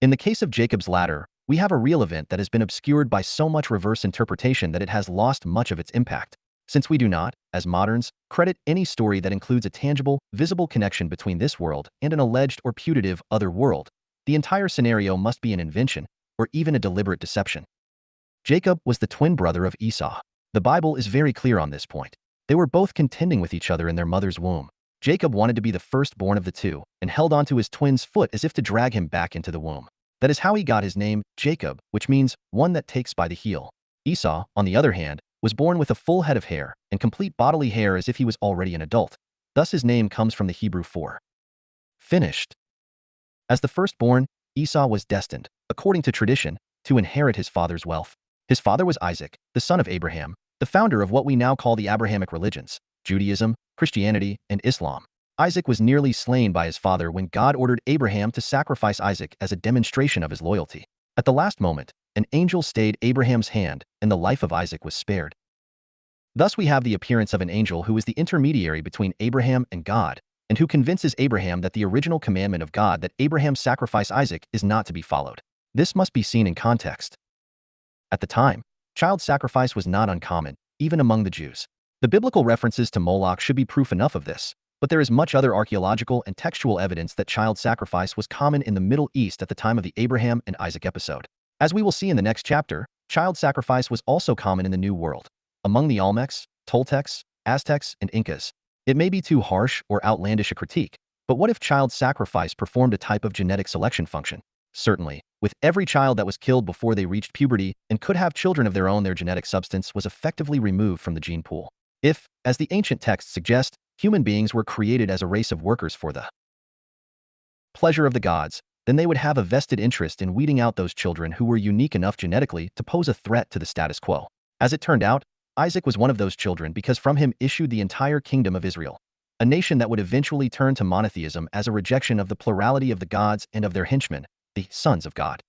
In the case of Jacob's ladder, we have a real event that has been obscured by so much reverse interpretation that it has lost much of its impact. Since we do not, as moderns, credit any story that includes a tangible, visible connection between this world and an alleged or putative other world, the entire scenario must be an invention, or even a deliberate deception. Jacob was the twin brother of Esau. The Bible is very clear on this point. They were both contending with each other in their mother's womb. Jacob wanted to be the firstborn of the two, and held onto his twin's foot as if to drag him back into the womb. That is how he got his name, Jacob, which means one that takes by the heel. Esau, on the other hand, was born with a full head of hair and complete bodily hair as if he was already an adult. Thus his name comes from the Hebrew for finished. As the firstborn, Esau was destined, according to tradition, to inherit his father's wealth. His father was Isaac, the son of Abraham, the founder of what we now call the Abrahamic religions, Judaism, Christianity, and Islam. Isaac was nearly slain by his father when God ordered Abraham to sacrifice Isaac as a demonstration of his loyalty. At the last moment, an angel stayed Abraham's hand, and the life of Isaac was spared. Thus we have the appearance of an angel who is the intermediary between Abraham and God, and who convinces Abraham that the original commandment of God that Abraham sacrifice Isaac is not to be followed. This must be seen in context. At the time, child sacrifice was not uncommon, even among the Jews. The biblical references to Moloch should be proof enough of this, but there is much other archaeological and textual evidence that child sacrifice was common in the Middle East at the time of the Abraham and Isaac episode. As we will see in the next chapter, child sacrifice was also common in the New World, among the Olmecs, Toltecs, Aztecs, and Incas. It may be too harsh or outlandish a critique, but what if child sacrifice performed a type of genetic selection function? Certainly, with every child that was killed before they reached puberty and could have children of their own, their genetic substance was effectively removed from the gene pool. If, as the ancient texts suggest, human beings were created as a race of workers for the pleasure of the gods, then they would have a vested interest in weeding out those children who were unique enough genetically to pose a threat to the status quo. As it turned out, Isaac was one of those children because from him issued the entire kingdom of Israel, a nation that would eventually turn to monotheism as a rejection of the plurality of the gods and of their henchmen, the sons of God.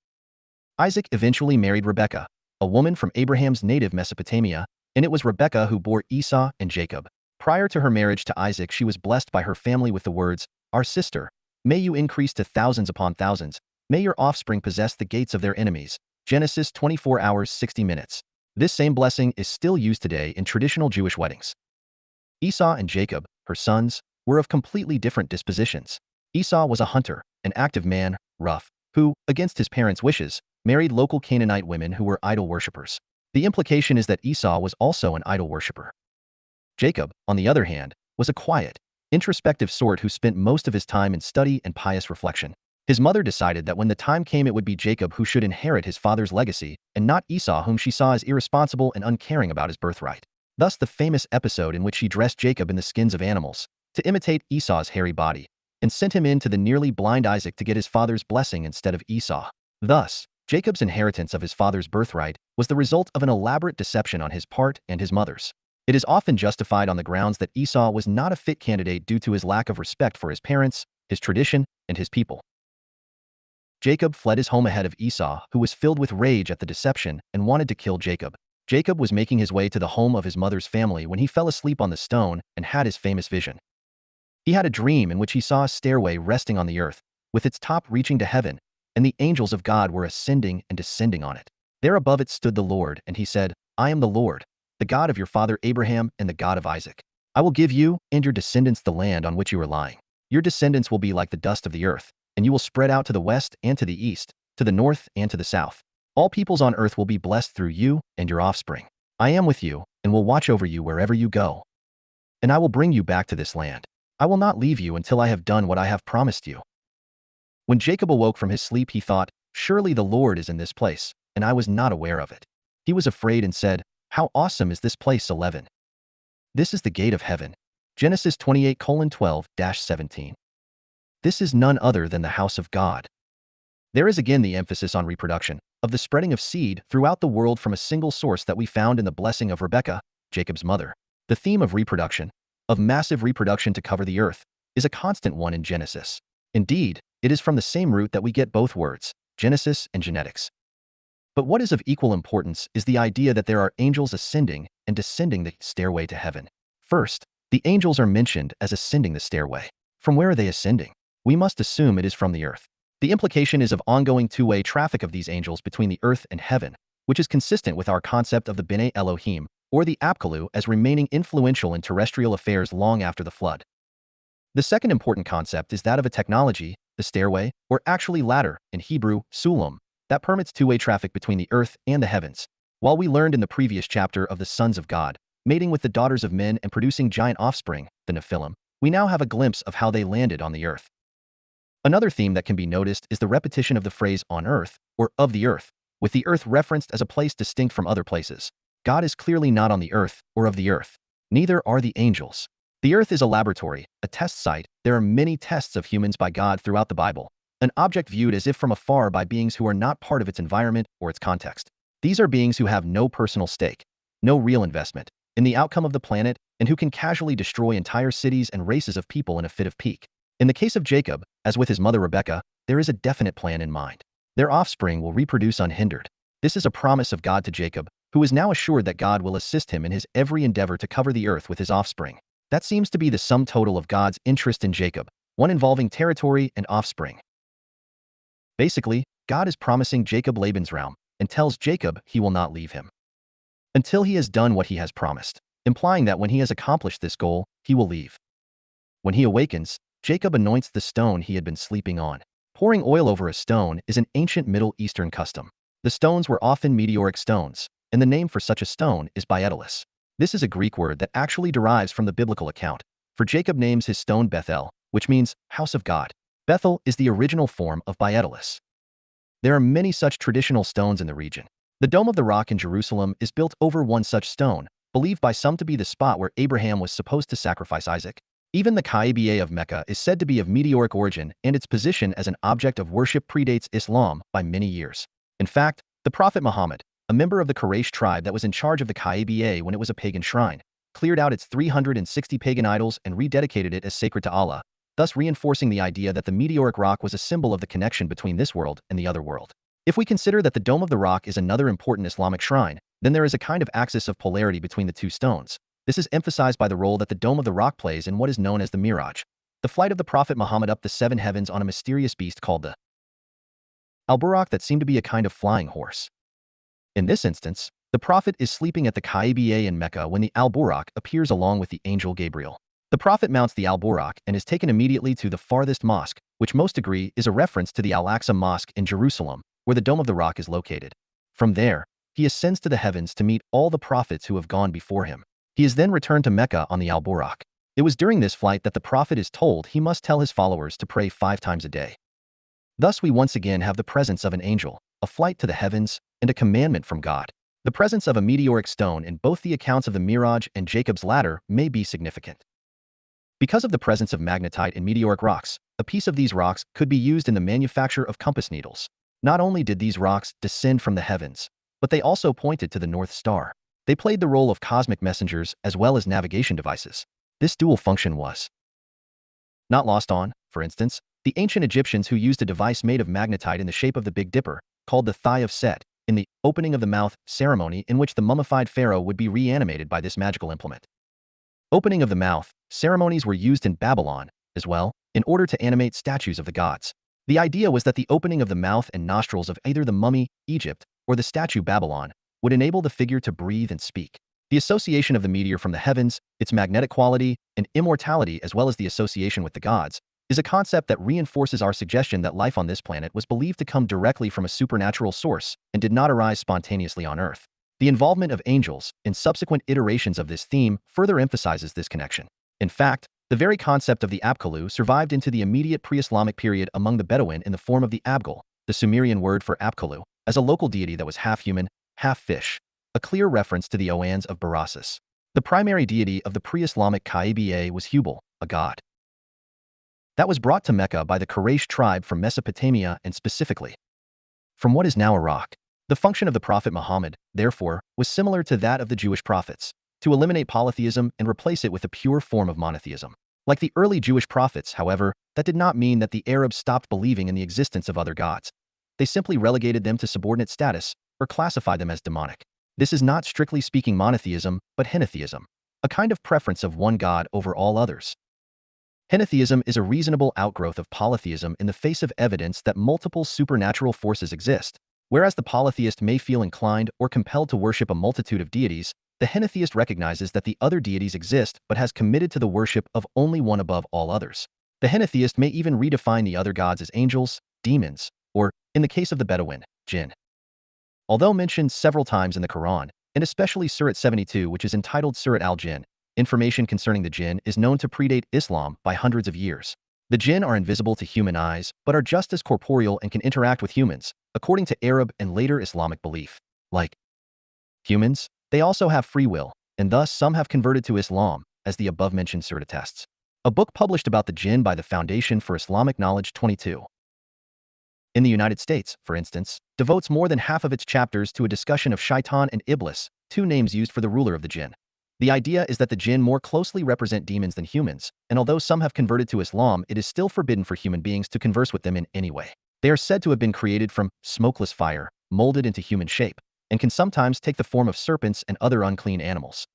Isaac eventually married Rebekah, a woman from Abraham's native Mesopotamia, and it was Rebekah who bore Esau and Jacob. Prior to her marriage to Isaac, she was blessed by her family with the words, "Our sister, may you increase to thousands upon thousands, may your offspring possess the gates of their enemies." Genesis 24 hours 60 minutes. This same blessing is still used today in traditional Jewish weddings. Esau and Jacob, her sons, were of completely different dispositions. Esau was a hunter, an active man, rough, who, against his parents' wishes, married local Canaanite women who were idol worshippers. The implication is that Esau was also an idol worshipper. Jacob, on the other hand, was a quiet, introspective sort who spent most of his time in study and pious reflection. His mother decided that when the time came it would be Jacob who should inherit his father's legacy, and not Esau, whom she saw as irresponsible and uncaring about his birthright. Thus the famous episode in which she dressed Jacob in the skins of animals, to imitate Esau's hairy body, and sent him in to the nearly blind Isaac to get his father's blessing instead of Esau. Thus, Jacob's inheritance of his father's birthright was the result of an elaborate deception on his part and his mother's. It is often justified on the grounds that Esau was not a fit candidate due to his lack of respect for his parents, his tradition, and his people. Jacob fled his home ahead of Esau, who was filled with rage at the deception and wanted to kill Jacob. Jacob was making his way to the home of his mother's family when he fell asleep on the stone and had his famous vision. He had a dream in which he saw a stairway resting on the earth, with its top reaching to heaven, and the angels of God were ascending and descending on it. There above it stood the Lord, and he said, "I am the Lord, the God of your father Abraham and the God of Isaac. I will give you and your descendants the land on which you are lying. Your descendants will be like the dust of the earth, and you will spread out to the west and to the east, to the north and to the south. All peoples on earth will be blessed through you and your offspring. I am with you, and will watch over you wherever you go. And I will bring you back to this land. I will not leave you until I have done what I have promised you." When Jacob awoke from his sleep, he thought, "Surely the Lord is in this place, and I was not aware of it." He was afraid and said, "How awesome is this place!" 11. This is the gate of heaven. Genesis 28:12-17. This is none other than the house of God. There is again the emphasis on reproduction, of the spreading of seed throughout the world from a single source that we found in the blessing of Rebekah, Jacob's mother. The theme of reproduction, of massive reproduction to cover the earth, is a constant one in Genesis. Indeed, it is from the same root that we get both words, Genesis and genetics. But what is of equal importance is the idea that there are angels ascending and descending the stairway to heaven. First, the angels are mentioned as ascending the stairway. From where are they ascending? We must assume it is from the earth. The implication is of ongoing two-way traffic of these angels between the earth and heaven, which is consistent with our concept of the B'nai Elohim, or the Apkallu, as remaining influential in terrestrial affairs long after the flood. The second important concept is that of a technology, the stairway, or actually ladder, in Hebrew, sulam, that permits two-way traffic between the earth and the heavens. While we learned in the previous chapter of the sons of God, mating with the daughters of men and producing giant offspring, the Nephilim, we now have a glimpse of how they landed on the earth. Another theme that can be noticed is the repetition of the phrase on earth, or of the earth, with the earth referenced as a place distinct from other places. God is clearly not on the earth, or of the earth. Neither are the angels. The earth is a laboratory, a test site. There are many tests of humans by God throughout the Bible, an object viewed as if from afar by beings who are not part of its environment or its context. These are beings who have no personal stake, no real investment, in the outcome of the planet, and who can casually destroy entire cities and races of people in a fit of pique. In the case of Jacob, as with his mother Rebekah, there is a definite plan in mind. Their offspring will reproduce unhindered. This is a promise of God to Jacob, who is now assured that God will assist him in his every endeavor to cover the earth with his offspring. That seems to be the sum total of God's interest in Jacob, one involving territory and offspring. Basically, God is promising Jacob Laban's realm, and tells Jacob he will not leave him until he has done what he has promised, implying that when he has accomplished this goal, he will leave. When he awakens, Jacob anoints the stone he had been sleeping on. Pouring oil over a stone is an ancient Middle Eastern custom. The stones were often meteoric stones, and the name for such a stone is Baitalus. This is a Greek word that actually derives from the biblical account, for Jacob names his stone Bethel, which means house of God. Bethel is the original form of Baitalus. There are many such traditional stones in the region. The Dome of the Rock in Jerusalem is built over one such stone, believed by some to be the spot where Abraham was supposed to sacrifice Isaac. Even the Kaaba of Mecca is said to be of meteoric origin, and its position as an object of worship predates Islam by many years. In fact, the Prophet Muhammad, a member of the Quraysh tribe that was in charge of the Kaaba when it was a pagan shrine, cleared out its 360 pagan idols and rededicated it as sacred to Allah, thus reinforcing the idea that the meteoric rock was a symbol of the connection between this world and the other world. If we consider that the Dome of the Rock is another important Islamic shrine, then there is a kind of axis of polarity between the two stones. This is emphasized by the role that the Dome of the Rock plays in what is known as the Miraj, the flight of the Prophet Muhammad up the seven heavens on a mysterious beast called the Al-Buraq that seemed to be a kind of flying horse. In this instance, the Prophet is sleeping at the Kaaba in Mecca when the Al-Buraq appears along with the angel Gabriel. The Prophet mounts the Al-Buraq and is taken immediately to the farthest mosque, which most agree is a reference to the Al-Aqsa Mosque in Jerusalem, where the Dome of the Rock is located. From there, he ascends to the heavens to meet all the prophets who have gone before him. He is then returned to Mecca on the Al-Buraq. It was during this flight that the Prophet is told he must tell his followers to pray 5 times a day. Thus we once again have the presence of an angel, a flight to the heavens, and a commandment from God. The presence of a meteoric stone in both the accounts of the Miraj and Jacob's ladder may be significant. Because of the presence of magnetite and meteoric rocks, a piece of these rocks could be used in the manufacture of compass needles. Not only did these rocks descend from the heavens, but they also pointed to the North Star. They played the role of cosmic messengers as well as navigation devices. This dual function was not lost on, for instance, the ancient Egyptians who used a device made of magnetite in the shape of the Big Dipper, called the Thigh of Set, in the opening of the mouth ceremony in which the mummified pharaoh would be reanimated by this magical implement. Opening of the mouth ceremonies were used in Babylon, as well, in order to animate statues of the gods. The idea was that the opening of the mouth and nostrils of either the mummy, Egypt, or the statue Babylon, would enable the figure to breathe and speak. The association of the meteor from the heavens, its magnetic quality, and immortality as well as the association with the gods, is a concept that reinforces our suggestion that life on this planet was believed to come directly from a supernatural source and did not arise spontaneously on Earth. The involvement of angels in subsequent iterations of this theme further emphasizes this connection. In fact, the very concept of the Abkalu survived into the immediate pre-Islamic period among the Bedouin in the form of the Abgal, the Sumerian word for Abkalu, as a local deity that was half human, half fish, a clear reference to the Oans of Berossus. The primary deity of the pre-Islamic Kaaba was Hubal, a god that was brought to Mecca by the Quraysh tribe from Mesopotamia and specifically from what is now Iraq. The function of the Prophet Muhammad, therefore, was similar to that of the Jewish prophets, to eliminate polytheism and replace it with a pure form of monotheism. Like the early Jewish prophets, however, that did not mean that the Arabs stopped believing in the existence of other gods. They simply relegated them to subordinate status or classified them as demonic. This is not strictly speaking monotheism, but henotheism, a kind of preference of one god over all others. Henotheism is a reasonable outgrowth of polytheism in the face of evidence that multiple supernatural forces exist. Whereas the polytheist may feel inclined or compelled to worship a multitude of deities, the henotheist recognizes that the other deities exist but has committed to the worship of only one above all others. The henotheist may even redefine the other gods as angels, demons, or, in the case of the Bedouin, jinn. Although mentioned several times in the Quran, and especially Surat 72, which is entitled Surat al-Jinn, information concerning the jinn is known to predate Islam by hundreds of years. The jinn are invisible to human eyes, but are just as corporeal and can interact with humans, according to Arab and later Islamic belief. Like humans, they also have free will, and thus some have converted to Islam, as the above-mentioned surah attests. A book published about the jinn by the Foundation for Islamic Knowledge 22. In the United States, for instance, devotes more than half of its chapters to a discussion of Shaitan and Iblis, 2 names used for the ruler of the jinn. The idea is that the jinn more closely represent demons than humans, and although some have converted to Islam, it is still forbidden for human beings to converse with them in any way. They are said to have been created from smokeless fire, molded into human shape, and can sometimes take the form of serpents and other unclean animals.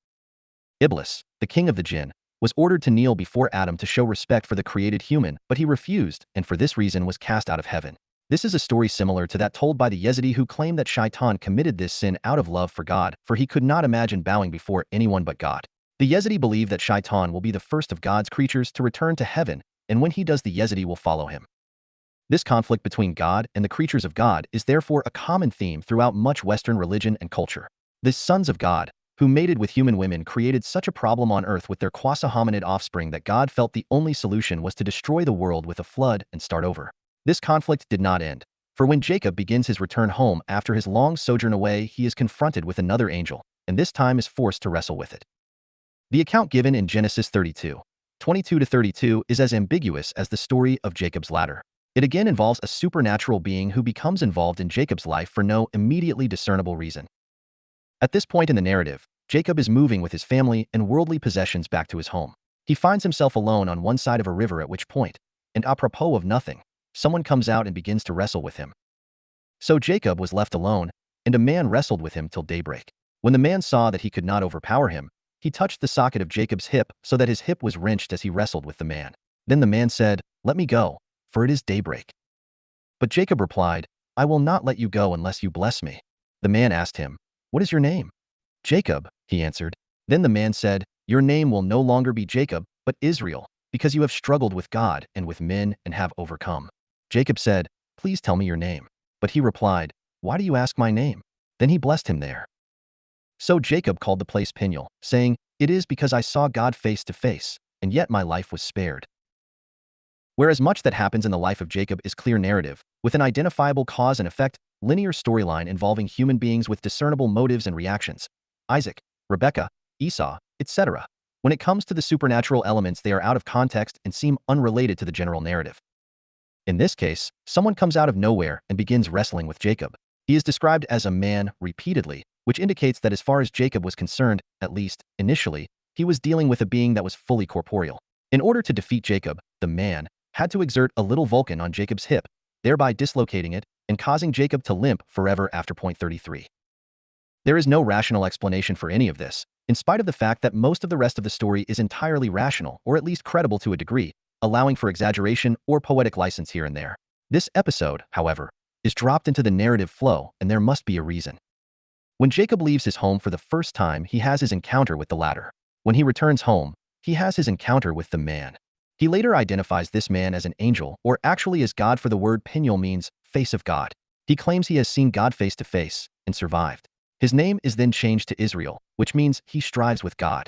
Iblis, the king of the jinn, was ordered to kneel before Adam to show respect for the created human, but he refused, and for this reason was cast out of heaven. This is a story similar to that told by the Yazidi who claimed that Shaitan committed this sin out of love for God, for he could not imagine bowing before anyone but God. The Yazidi believe that Shaitan will be the first of God's creatures to return to heaven, and when he does, the Yazidi will follow him. This conflict between God and the creatures of God is therefore a common theme throughout much Western religion and culture. The sons of God, who mated with human women, created such a problem on earth with their quasi-hominid offspring that God felt the only solution was to destroy the world with a flood and start over. This conflict did not end, for when Jacob begins his return home after his long sojourn away, he is confronted with another angel, and this time is forced to wrestle with it. The account given in Genesis 32:22-32 is as ambiguous as the story of Jacob's ladder. It again involves a supernatural being who becomes involved in Jacob's life for no immediately discernible reason. At this point in the narrative, Jacob is moving with his family and worldly possessions back to his home. He finds himself alone on one side of a river, at which point, and apropos of nothing, someone comes out and begins to wrestle with him. So Jacob was left alone, and a man wrestled with him till daybreak. When the man saw that he could not overpower him, he touched the socket of Jacob's hip so that his hip was wrenched as he wrestled with the man. Then the man said, "Let me go, for it is daybreak." But Jacob replied, "I will not let you go unless you bless me." The man asked him, "What is your name?" "Jacob," he answered. Then the man said, "Your name will no longer be Jacob, but Israel, because you have struggled with God and with men and have overcome." Jacob said, "Please tell me your name." But he replied, "Why do you ask my name?" Then he blessed him there. So Jacob called the place Peniel, saying, "It is because I saw God face to face, and yet my life was spared." Whereas much that happens in the life of Jacob is clear narrative, with an identifiable cause and effect, linear storyline involving human beings with discernible motives and reactions, Isaac, Rebekah, Esau, etc. When it comes to the supernatural elements, they are out of context and seem unrelated to the general narrative. In this case, someone comes out of nowhere and begins wrestling with Jacob. He is described as a man repeatedly, which indicates that as far as Jacob was concerned, at least initially, he was dealing with a being that was fully corporeal. In order to defeat Jacob, the man had to exert a little Vulcan on Jacob's hip, thereby dislocating it and causing Jacob to limp forever after point 33. There is no rational explanation for any of this, in spite of the fact that most of the rest of the story is entirely rational, or at least credible to a degree, allowing for exaggeration or poetic license here and there. This episode, however, is dropped into the narrative flow, and there must be a reason. When Jacob leaves his home for the first time, he has his encounter with the ladder. When he returns home, he has his encounter with the man. He later identifies this man as an angel, or actually as God, for the word Peniel means face of God. He claims he has seen God face to face and survived. His name is then changed to Israel, which means he strives with God.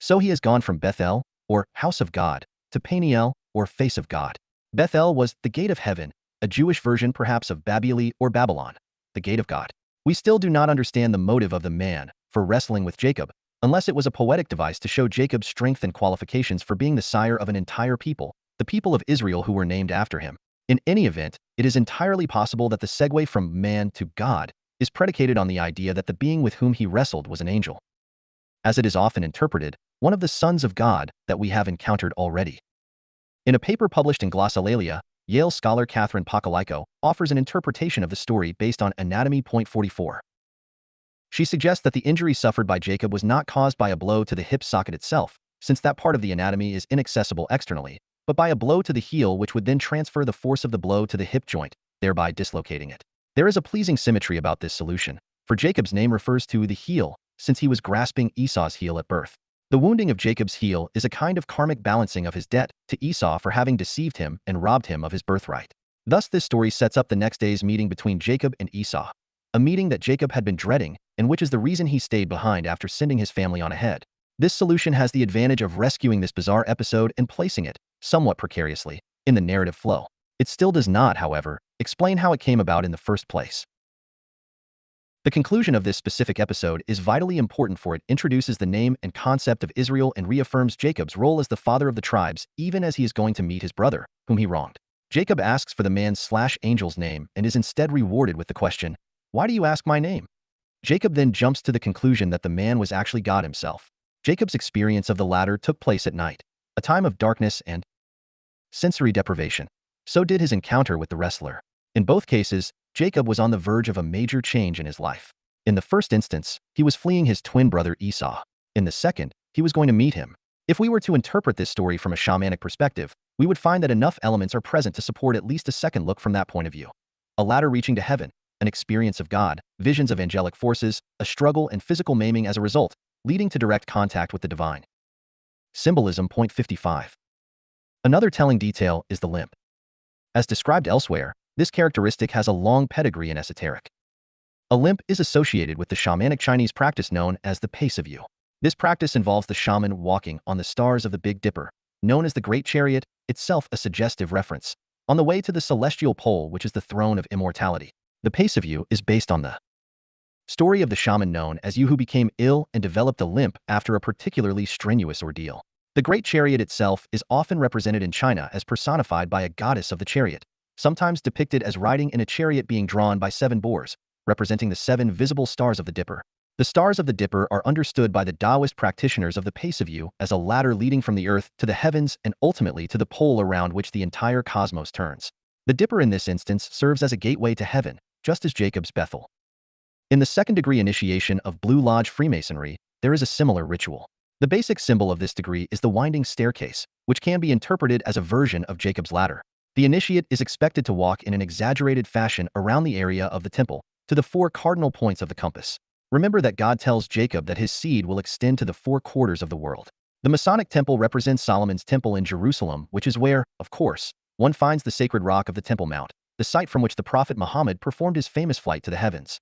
So he has gone from Bethel, or house of God, to Peniel, or face of God. Bethel was the gate of heaven, a Jewish version perhaps of Babiali or Babylon, the gate of God. We still do not understand the motive of the man for wrestling with Jacob, unless it was a poetic device to show Jacob's strength and qualifications for being the sire of an entire people, the people of Israel who were named after him. In any event, it is entirely possible that the segue from man to God is predicated on the idea that the being with whom he wrestled was an angel. As it is often interpreted, one of the sons of God that we have encountered already. In a paper published in Glossolalia, Yale scholar Catherine Pocolyko offers an interpretation of the story based on Anatomy Point 44. She suggests that the injury suffered by Jacob was not caused by a blow to the hip socket itself, since that part of the anatomy is inaccessible externally, but by a blow to the heel, which would then transfer the force of the blow to the hip joint, thereby dislocating it. There is a pleasing symmetry about this solution, for Jacob's name refers to the heel, since he was grasping Esau's heel at birth. The wounding of Jacob's heel is a kind of karmic balancing of his debt to Esau for having deceived him and robbed him of his birthright. Thus, this story sets up the next day's meeting between Jacob and Esau, a meeting that Jacob had been dreading, and which is the reason he stayed behind after sending his family on ahead. This solution has the advantage of rescuing this bizarre episode and placing it, somewhat precariously, in the narrative flow. It still does not, however, explain how it came about in the first place. The conclusion of this specific episode is vitally important, for it introduces the name and concept of Israel and reaffirms Jacob's role as the father of the tribes, even as he is going to meet his brother, whom he wronged. Jacob asks for the man's/angel's name and is instead rewarded with the question, "Why do you ask my name?" Jacob then jumps to the conclusion that the man was actually God himself. Jacob's experience of the latter took place at night, a time of darkness and sensory deprivation. So did his encounter with the wrestler. In both cases, Jacob was on the verge of a major change in his life. In the first instance, he was fleeing his twin brother Esau. In the second, he was going to meet him. If we were to interpret this story from a shamanic perspective, we would find that enough elements are present to support at least a second look from that point of view. A ladder reaching to heaven, an experience of God, visions of angelic forces, a struggle and physical maiming as a result, leading to direct contact with the divine. Symbolism. Point 55. Another telling detail is the limp. As described elsewhere, this characteristic has a long pedigree in esoteric. A limp is associated with the shamanic Chinese practice known as the pace of you. This practice involves the shaman walking on the stars of the Big Dipper, known as the Great Chariot, itself a suggestive reference, on the way to the celestial pole, which is the throne of immortality. The pace of you is based on the Story of the shaman known as you who became ill and developed a limp after a particularly strenuous ordeal. The Great Chariot itself is often represented in China as personified by a goddess of the chariot, sometimes depicted as riding in a chariot being drawn by 7 boars, representing the 7 visible stars of the Dipper. The stars of the Dipper are understood by the Taoist practitioners of the Pace of You as a ladder leading from the earth to the heavens and ultimately to the pole around which the entire cosmos turns. The Dipper in this instance serves as a gateway to heaven, just as Jacob's Bethel. In the second-degree initiation of Blue Lodge Freemasonry, there is a similar ritual. The basic symbol of this degree is the winding staircase, which can be interpreted as a version of Jacob's ladder. The initiate is expected to walk in an exaggerated fashion around the area of the temple, to the 4 cardinal points of the compass. Remember that God tells Jacob that his seed will extend to the 4 quarters of the world. The Masonic temple represents Solomon's temple in Jerusalem, which is where, of course, one finds the sacred rock of the Temple Mount, the site from which the Prophet Muhammad performed his famous flight to the heavens.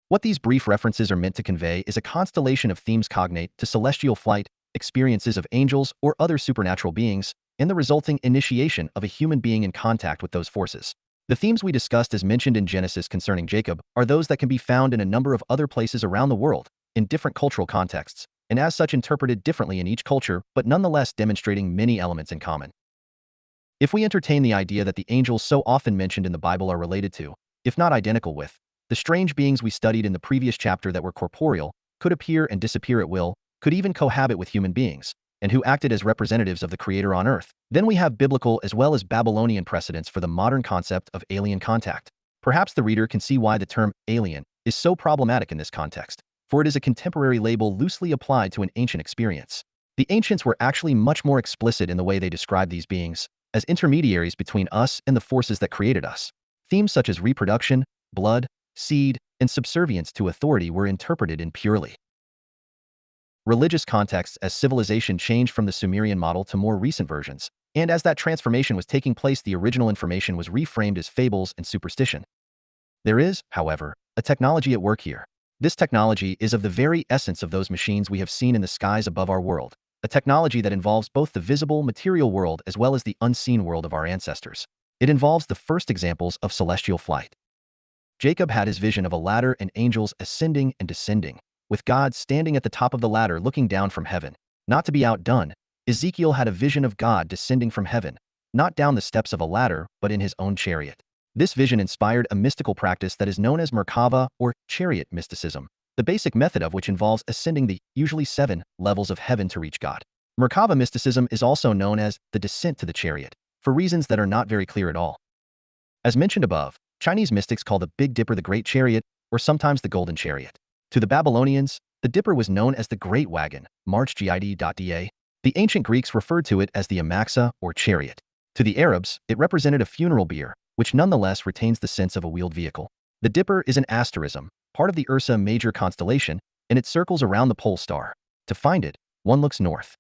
What these brief references are meant to convey is a constellation of themes cognate to celestial flight, experiences of angels or other supernatural beings, and the resulting initiation of a human being in contact with those forces. The themes we discussed as mentioned in Genesis concerning Jacob are those that can be found in a number of other places around the world, in different cultural contexts, and as such interpreted differently in each culture, but nonetheless demonstrating many elements in common. If we entertain the idea that the angels so often mentioned in the Bible are related to, if not identical with, the strange beings we studied in the previous chapter that were corporeal, could appear and disappear at will, could even cohabit with human beings, and who acted as representatives of the Creator on earth, then we have biblical as well as Babylonian precedents for the modern concept of alien contact. Perhaps the reader can see why the term alien is so problematic in this context, for it is a contemporary label loosely applied to an ancient experience. The ancients were actually much more explicit in the way they described these beings, as intermediaries between us and the forces that created us. Themes such as reproduction, blood, seed, and subservience to authority were interpreted in purely religious contexts as civilization changed from the Sumerian model to more recent versions, and as that transformation was taking place, the original information was reframed as fables and superstition. There is, however, a technology at work here. This technology is of the very essence of those machines we have seen in the skies above our world, a technology that involves both the visible, material world as well as the unseen world of our ancestors. It involves the first examples of celestial flight. Jacob had his vision of a ladder and angels ascending and descending, with God standing at the top of the ladder looking down from heaven. Not to be outdone, Ezekiel had a vision of God descending from heaven, not down the steps of a ladder, but in his own chariot. This vision inspired a mystical practice that is known as Merkava or chariot mysticism, the basic method of which involves ascending the, usually 7, levels of heaven to reach God. Merkava mysticism is also known as the descent to the chariot, for reasons that are not very clear at all. As mentioned above, Chinese mystics call the Big Dipper the Great Chariot, or sometimes the Golden Chariot. To the Babylonians, the Dipper was known as the Great Wagon, March Gid.da. The ancient Greeks referred to it as the Amaxa, or chariot. To the Arabs, it represented a funeral bier, which nonetheless retains the sense of a wheeled vehicle. The Dipper is an asterism, part of the Ursa Major constellation, and it circles around the pole star. To find it, one looks north.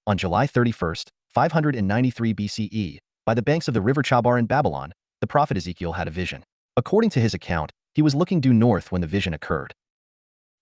On July 31, 593 BCE, by the banks of the river Chabar in Babylon, the prophet Ezekiel had a vision. According to his account, he was looking due north when the vision occurred.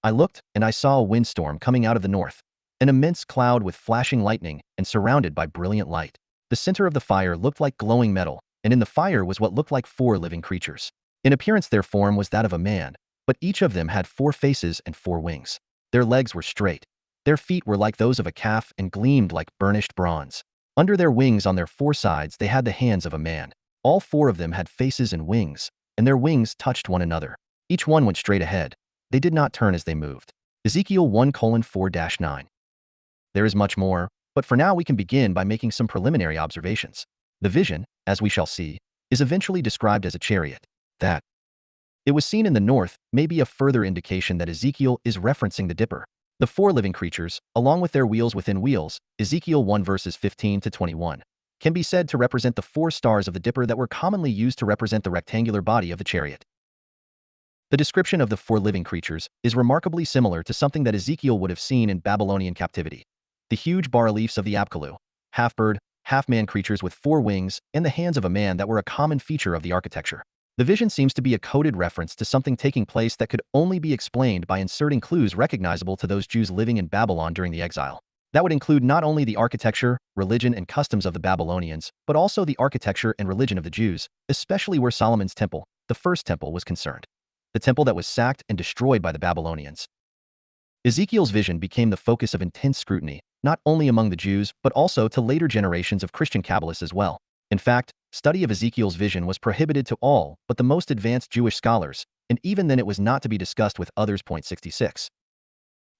I looked, and I saw a windstorm coming out of the north, an immense cloud with flashing lightning and surrounded by brilliant light. The center of the fire looked like glowing metal, and in the fire was what looked like 4 living creatures. In appearance their form was that of a man, but each of them had 4 faces and 4 wings. Their legs were straight. Their feet were like those of a calf and gleamed like burnished bronze. Under their wings on their 4 sides they had the hands of a man. All 4 of them had faces and wings, and their wings touched one another. Each one went straight ahead. They did not turn as they moved. Ezekiel 1:4-9. There is much more, but for now we can begin by making some preliminary observations. The vision, as we shall see, is eventually described as a chariot. That it was seen in the north may be a further indication that Ezekiel is referencing the Dipper. The 4 living creatures, along with their wheels within wheels, Ezekiel 1 verses 15-21, can be said to represent the 4 stars of the Dipper that were commonly used to represent the rectangular body of the chariot. The description of the 4 living creatures is remarkably similar to something that Ezekiel would have seen in Babylonian captivity. The huge bas-reliefs of the Apkallu, half-bird, half-man creatures with 4 wings, and the hands of a man that were a common feature of the architecture. The vision seems to be a coded reference to something taking place that could only be explained by inserting clues recognizable to those Jews living in Babylon during the exile. That would include not only the architecture, religion, and customs of the Babylonians, but also the architecture and religion of the Jews, especially where Solomon's temple, the first temple, was concerned. the temple that was sacked and destroyed by the Babylonians. Ezekiel's vision became the focus of intense scrutiny, not only among the Jews but also to later generations of Christian Kabbalists as well. In fact, study of Ezekiel's vision was prohibited to all but the most advanced Jewish scholars, and even then it was not to be discussed with others. 66.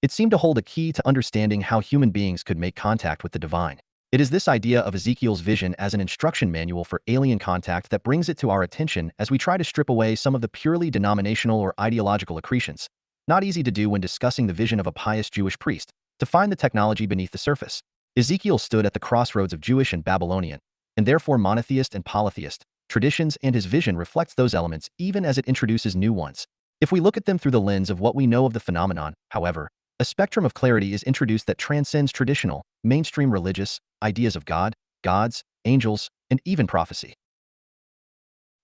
It seemed to hold a key to understanding how human beings could make contact with the divine. It is this idea of Ezekiel's vision as an instruction manual for alien contact that brings it to our attention as we try to strip away some of the purely denominational or ideological accretions. Not easy to do when discussing the vision of a pious Jewish priest, to find the technology beneath the surface. Ezekiel stood at the crossroads of Jewish and Babylonian, and therefore monotheist and polytheist, traditions, and his vision reflects those elements even as it introduces new ones. If we look at them through the lens of what we know of the phenomenon, however, a spectrum of clarity is introduced that transcends traditional, mainstream religious ideas of God, gods, angels, and even prophecy.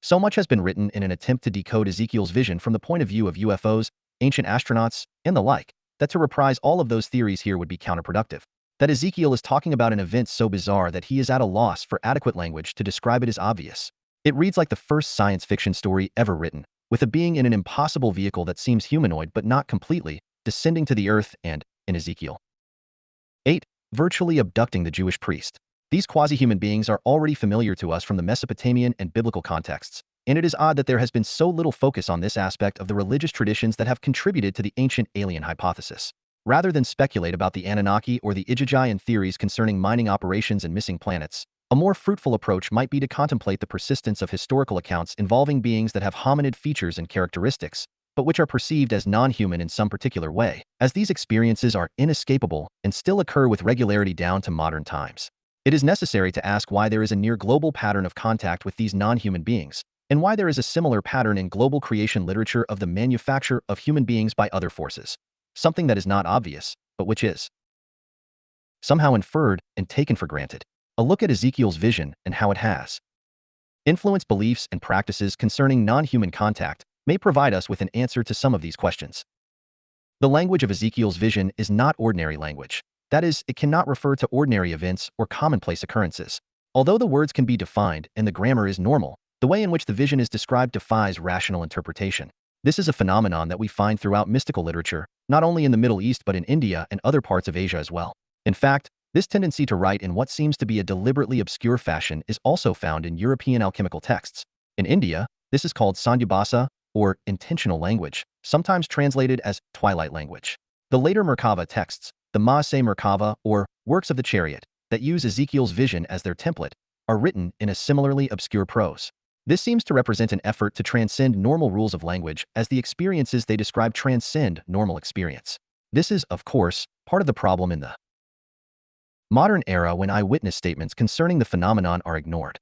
So much has been written in an attempt to decode Ezekiel's vision from the point of view of UFOs, ancient astronauts, and the like, that to reprise all of those theories here would be counterproductive. That Ezekiel is talking about an event so bizarre that he is at a loss for adequate language to describe it is obvious. It reads like the first science fiction story ever written, with a being in an impossible vehicle that seems humanoid but not completely, descending to the earth and, in Ezekiel 8, virtually abducting the Jewish priest. These quasi-human beings are already familiar to us from the Mesopotamian and biblical contexts, and it is odd that there has been so little focus on this aspect of the religious traditions that have contributed to the ancient alien hypothesis. Rather than speculate about the Anunnaki or the Ijajayan theories concerning mining operations and missing planets, a more fruitful approach might be to contemplate the persistence of historical accounts involving beings that have hominid features and characteristics, but which are perceived as non-human in some particular way, as these experiences are inescapable and still occur with regularity down to modern times. It is necessary to ask why there is a near-global pattern of contact with these non-human beings, and why there is a similar pattern in global creation literature of the manufacture of human beings by other forces. Something that is not obvious, but which is somehow inferred and taken for granted. A look at Ezekiel's vision and how it has influenced beliefs and practices concerning non-human contact may provide us with an answer to some of these questions. The language of Ezekiel's vision is not ordinary language. That is, it cannot refer to ordinary events or commonplace occurrences. Although the words can be defined and the grammar is normal, the way in which the vision is described defies rational interpretation. This is a phenomenon that we find throughout mystical literature, not only in the Middle East but in India and other parts of Asia as well. In fact, this tendency to write in what seems to be a deliberately obscure fashion is also found in European alchemical texts. In India, this is called Sandhyabhasa, or intentional language, sometimes translated as twilight language. The later Merkava texts, the Maaseh Merkava, or works of the chariot, that use Ezekiel's vision as their template, are written in a similarly obscure prose. This seems to represent an effort to transcend normal rules of language as the experiences they describe transcend normal experience. This is, of course, part of the problem in the modern era when eyewitness statements concerning the phenomenon are ignored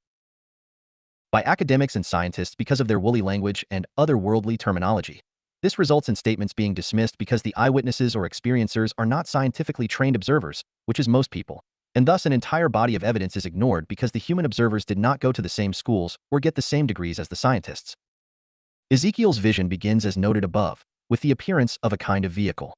by academics and scientists because of their woolly language and otherworldly terminology. This results in statements being dismissed because the eyewitnesses or experiencers are not scientifically trained observers, which is most people, and thus an entire body of evidence is ignored because the human observers did not go to the same schools or get the same degrees as the scientists. Ezekiel's vision begins as noted above, with the appearance of a kind of vehicle.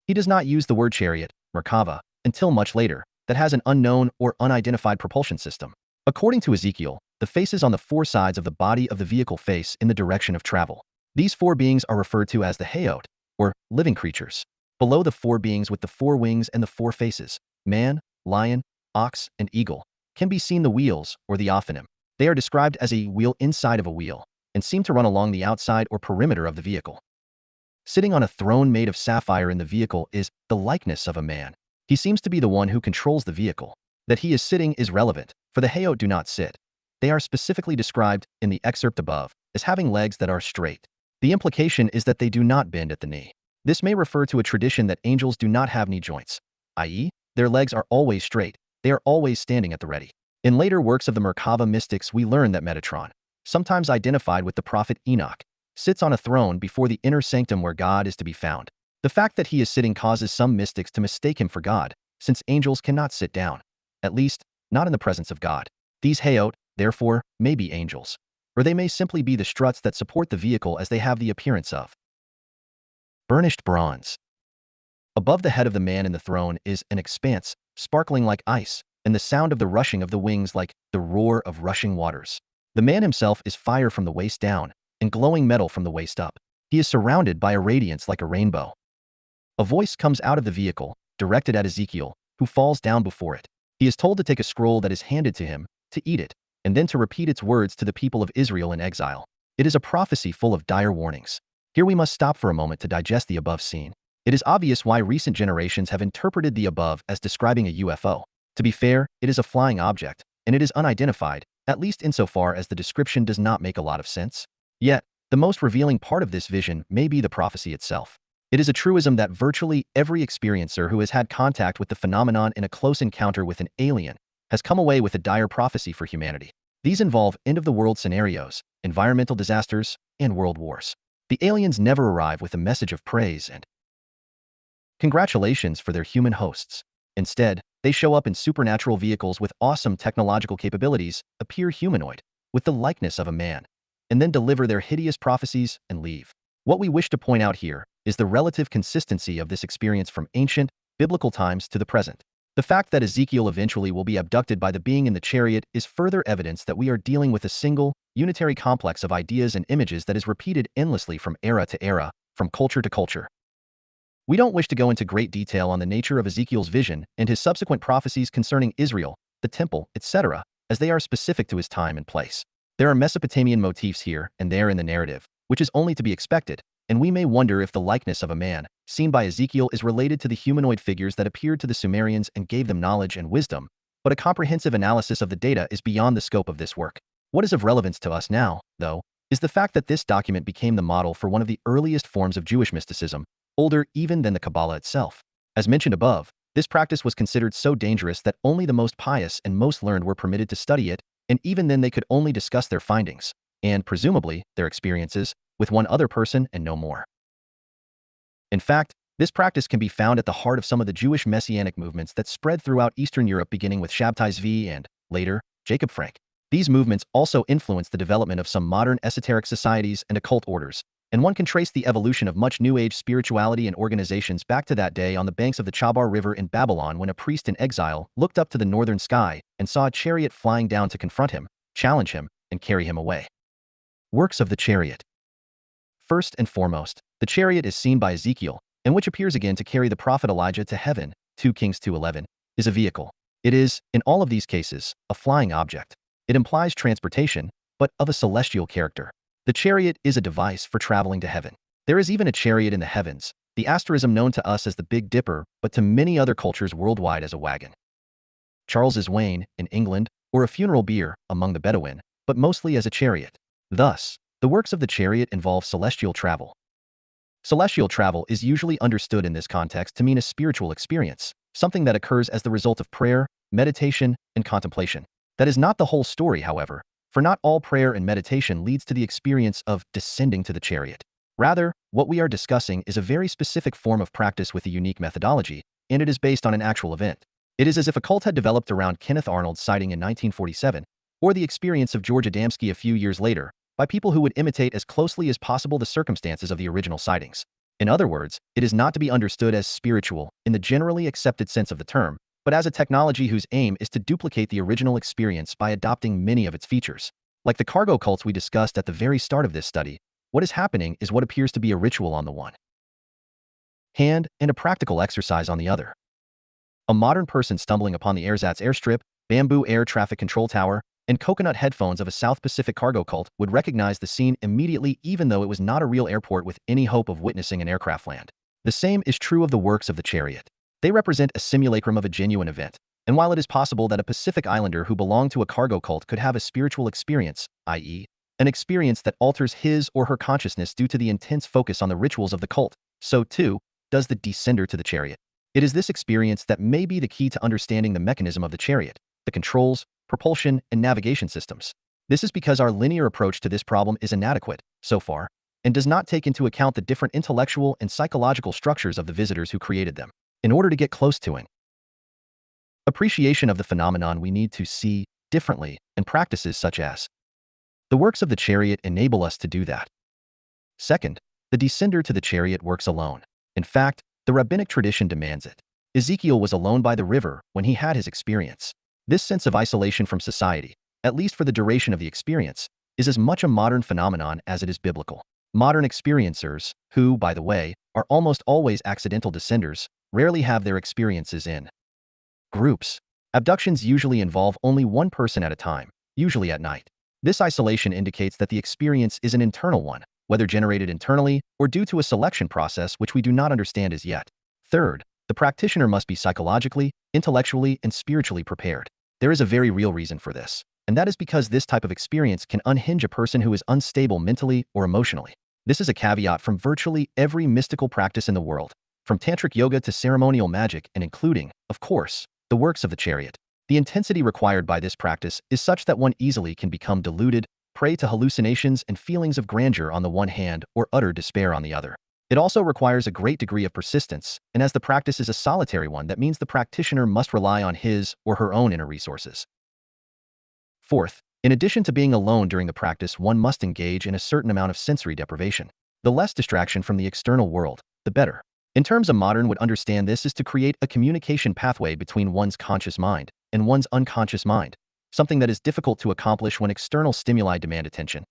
He does not use the word chariot, Merkava, until much later, that has an unknown or unidentified propulsion system. According to Ezekiel, the faces on the four sides of the body of the vehicle face in the direction of travel. These four beings are referred to as the Hayot, or living creatures. Below the four beings with the four wings and the four faces, man, lion, ox, and eagle, can be seen the wheels, or the ophanim. They are described as a wheel inside of a wheel, and seem to run along the outside or perimeter of the vehicle. Sitting on a throne made of sapphire in the vehicle is the likeness of a man. He seems to be the one who controls the vehicle. That he is sitting is relevant, for the Hayot do not sit. They are specifically described, in the excerpt above, as having legs that are straight. The implication is that they do not bend at the knee. This may refer to a tradition that angels do not have knee joints, i.e., their legs are always straight, they are always standing at the ready. In later works of the Merkava mystics we learn that Metatron, sometimes identified with the prophet Enoch, sits on a throne before the inner sanctum where God is to be found. The fact that he is sitting causes some mystics to mistake him for God, since angels cannot sit down, at least, not in the presence of God. These Hayot, therefore, may be angels, or they may simply be the struts that support the vehicle as they have the appearance of burnished bronze. Above the head of the man in the throne is an expanse, sparkling like ice, and the sound of the rushing of the wings like the roar of rushing waters. The man himself is fire from the waist down, and glowing metal from the waist up. He is surrounded by a radiance like a rainbow. A voice comes out of the vehicle, directed at Ezekiel, who falls down before it. He is told to take a scroll that is handed to him, to eat it, and then to repeat its words to the people of Israel in exile. It is a prophecy full of dire warnings. Here we must stop for a moment to digest the above scene. It is obvious why recent generations have interpreted the above as describing a UFO. To be fair, it is a flying object, and it is unidentified, at least insofar as the description does not make a lot of sense. Yet, the most revealing part of this vision may be the prophecy itself. It is a truism that virtually every experiencer who has had contact with the phenomenon in a close encounter with an alien has come away with a dire prophecy for humanity. These involve end-of-the-world scenarios, environmental disasters, and world wars. The aliens never arrive with a message of praise and congratulations for their human hosts. Instead, they show up in supernatural vehicles with awesome technological capabilities, appear humanoid, with the likeness of a man, and then deliver their hideous prophecies and leave. What we wish to point out here is the relative consistency of this experience from ancient, biblical times to the present. The fact that Ezekiel eventually will be abducted by the being in the chariot is further evidence that we are dealing with a single, unitary complex of ideas and images that is repeated endlessly from era to era, from culture to culture. We don't wish to go into great detail on the nature of Ezekiel's vision and his subsequent prophecies concerning Israel, the temple, etc., as they are specific to his time and place. There are Mesopotamian motifs here and there in the narrative, which is only to be expected, and we may wonder if the likeness of a man, seen by Ezekiel, is related to the humanoid figures that appeared to the Sumerians and gave them knowledge and wisdom, but a comprehensive analysis of the data is beyond the scope of this work. What is of relevance to us now, though, is the fact that this document became the model for one of the earliest forms of Jewish mysticism, older even than the Kabbalah itself. As mentioned above, this practice was considered so dangerous that only the most pious and most learned were permitted to study it, and even then they could only discuss their findings, and, presumably, their experiences, with one other person and no more. In fact, this practice can be found at the heart of some of the Jewish messianic movements that spread throughout Eastern Europe, beginning with Shabtai Zvi and, later, Jacob Frank. These movements also influenced the development of some modern esoteric societies and occult orders, and one can trace the evolution of much New Age spirituality and organizations back to that day on the banks of the Chabar River in Babylon, when a priest in exile looked up to the northern sky and saw a chariot flying down to confront him, challenge him, and carry him away. Works of the chariot. First and foremost, the chariot is seen by Ezekiel, and which appears again to carry the prophet Elijah to heaven, 2 Kings 2:11, is a vehicle. It is, in all of these cases, a flying object. It implies transportation, but of a celestial character. The chariot is a device for traveling to heaven. There is even a chariot in the heavens, the asterism known to us as the Big Dipper, but to many other cultures worldwide as a wagon. Charles's wain, in England, or a funeral bier, among the Bedouin, but mostly as a chariot. Thus, the works of the chariot involve celestial travel. Celestial travel is usually understood in this context to mean a spiritual experience, something that occurs as the result of prayer, meditation, and contemplation. That is not the whole story, however, for not all prayer and meditation leads to the experience of descending to the chariot. Rather, what we are discussing is a very specific form of practice with a unique methodology, and it is based on an actual event. It is as if a cult had developed around Kenneth Arnold's sighting in 1947, or the experience of George Adamski a few years later, by people who would imitate as closely as possible the circumstances of the original sightings. In other words, it is not to be understood as spiritual in the generally accepted sense of the term, but as a technology whose aim is to duplicate the original experience by adopting many of its features. Like the cargo cults we discussed at the very start of this study, what is happening is what appears to be a ritual on the one hand and a practical exercise on the other. A modern person stumbling upon the ersatz airstrip, bamboo air traffic control tower, and coconut headphones of a South Pacific cargo cult would recognize the scene immediately, even though it was not a real airport with any hope of witnessing an aircraft land. The same is true of the works of the chariot. They represent a simulacrum of a genuine event, and while it is possible that a Pacific Islander who belonged to a cargo cult could have a spiritual experience, i.e., an experience that alters his or her consciousness due to the intense focus on the rituals of the cult, so too does the descender to the chariot. It is this experience that may be the key to understanding the mechanism of the chariot, the controls, propulsion, and navigation systems. This is because our linear approach to this problem is inadequate, so far, and does not take into account the different intellectual and psychological structures of the visitors who created them. In order to get close to an appreciation of the phenomenon, we need to see differently, and practices such as the works of the chariot enable us to do that. Second, the descender to the chariot works alone. In fact, the rabbinic tradition demands it. Ezekiel was alone by the river when he had his experience. This sense of isolation from society, at least for the duration of the experience, is as much a modern phenomenon as it is biblical. Modern experiencers, who, by the way, are almost always accidental descenders, rarely have their experiences in groups. Abductions usually involve only one person at a time, usually at night. This isolation indicates that the experience is an internal one, whether generated internally or due to a selection process which we do not understand as yet. Third, the practitioner must be psychologically, intellectually, and spiritually prepared. There is a very real reason for this, and that is because this type of experience can unhinge a person who is unstable mentally or emotionally. This is a caveat from virtually every mystical practice in the world, from tantric yoga to ceremonial magic and including, of course, the works of the chariot. The intensity required by this practice is such that one easily can become deluded, prey to hallucinations and feelings of grandeur on the one hand or utter despair on the other. It also requires a great degree of persistence, and as the practice is a solitary one, that means the practitioner must rely on his or her own inner resources. Fourth, in addition to being alone during the practice, one must engage in a certain amount of sensory deprivation. The less distraction from the external world, the better. In terms a modern would understand this is to create a communication pathway between one's conscious mind and one's unconscious mind, something that is difficult to accomplish when external stimuli demand attention.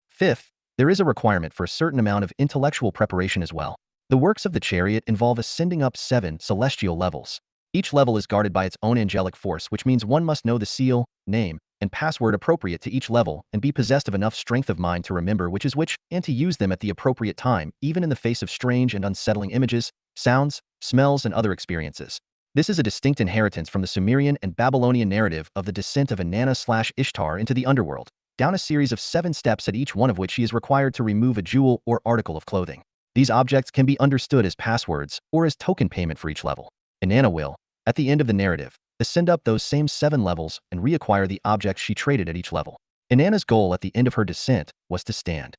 Fifth, there is a requirement for a certain amount of intellectual preparation as well. The works of the chariot involve ascending up 7 celestial levels. Each level is guarded by its own angelic force, which means one must know the seal, name, and password appropriate to each level and be possessed of enough strength of mind to remember which is which and to use them at the appropriate time, even in the face of strange and unsettling images, sounds, smells, and other experiences. This is a distinct inheritance from the Sumerian and Babylonian narrative of the descent of Inanna/Ishtar into the underworld, down a series of 7 steps at each one of which she is required to remove a jewel or article of clothing. These objects can be understood as passwords or as token payment for each level. Inanna will, at the end of the narrative, ascend up those same 7 levels and reacquire the objects she traded at each level. Inanna's goal at the end of her descent was to stand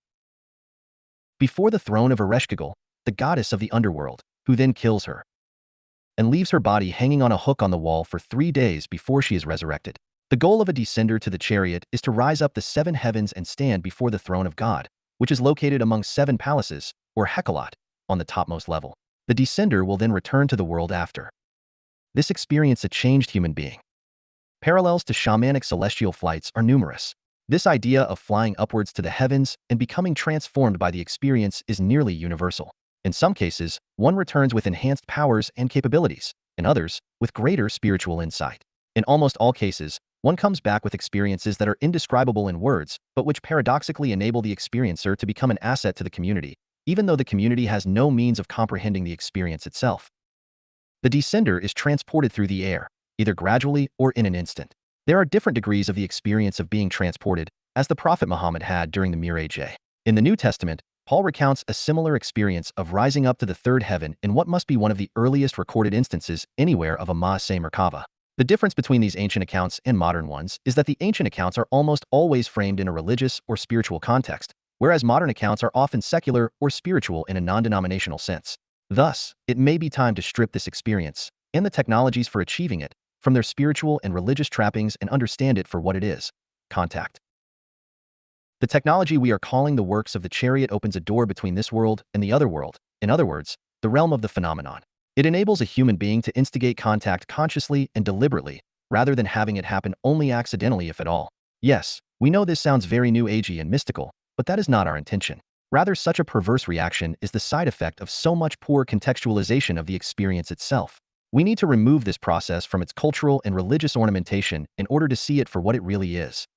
before the throne of Ereshkigal, the goddess of the underworld, who then kills her and leaves her body hanging on a hook on the wall for 3 days before she is resurrected. The goal of a descender to the chariot is to rise up the 7 heavens and stand before the throne of God, which is located among 7 palaces, or Hekalot, on the topmost level. The descender will then return to the world after this experience a changed human being. Parallels to shamanic celestial flights are numerous. This idea of flying upwards to the heavens and becoming transformed by the experience is nearly universal. In some cases, one returns with enhanced powers and capabilities, in others, with greater spiritual insight. In almost all cases, one comes back with experiences that are indescribable in words, but which paradoxically enable the experiencer to become an asset to the community, even though the community has no means of comprehending the experience itself. The descender is transported through the air, either gradually or in an instant. There are different degrees of the experience of being transported, as the Prophet Muhammad had during the Miraj. In the New Testament, Paul recounts a similar experience of rising up to the 3rd heaven in what must be one of the earliest recorded instances anywhere of a Ma'aseh Merkava. The difference between these ancient accounts and modern ones is that the ancient accounts are almost always framed in a religious or spiritual context, whereas modern accounts are often secular or spiritual in a non-denominational sense. Thus, it may be time to strip this experience, and the technologies for achieving it, from their spiritual and religious trappings and understand it for what it is: contact. The technology we are calling the works of the chariot opens a door between this world and the other world, in other words, the realm of the phenomenon. It enables a human being to instigate contact consciously and deliberately, rather than having it happen only accidentally if at all. Yes, we know this sounds very new agey and mystical, but that is not our intention. Rather, such a perverse reaction is the side effect of so much poor contextualization of the experience itself. We need to remove this process from its cultural and religious ornamentation in order to see it for what it really is.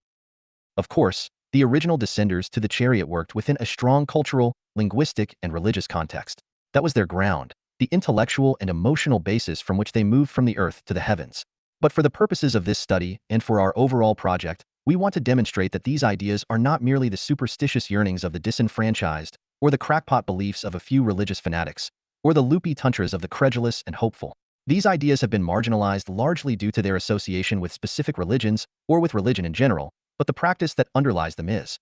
Of course, the original descenders to the chariot worked within a strong cultural, linguistic, and religious context. That was their ground, the intellectual and emotional basis from which they moved from the earth to the heavens. But for the purposes of this study and for our overall project, we want to demonstrate that these ideas are not merely the superstitious yearnings of the disenfranchised, or the crackpot beliefs of a few religious fanatics, or the loopy tantras of the credulous and hopeful. These ideas have been marginalized largely due to their association with specific religions, or with religion in general, but the practice that underlies them is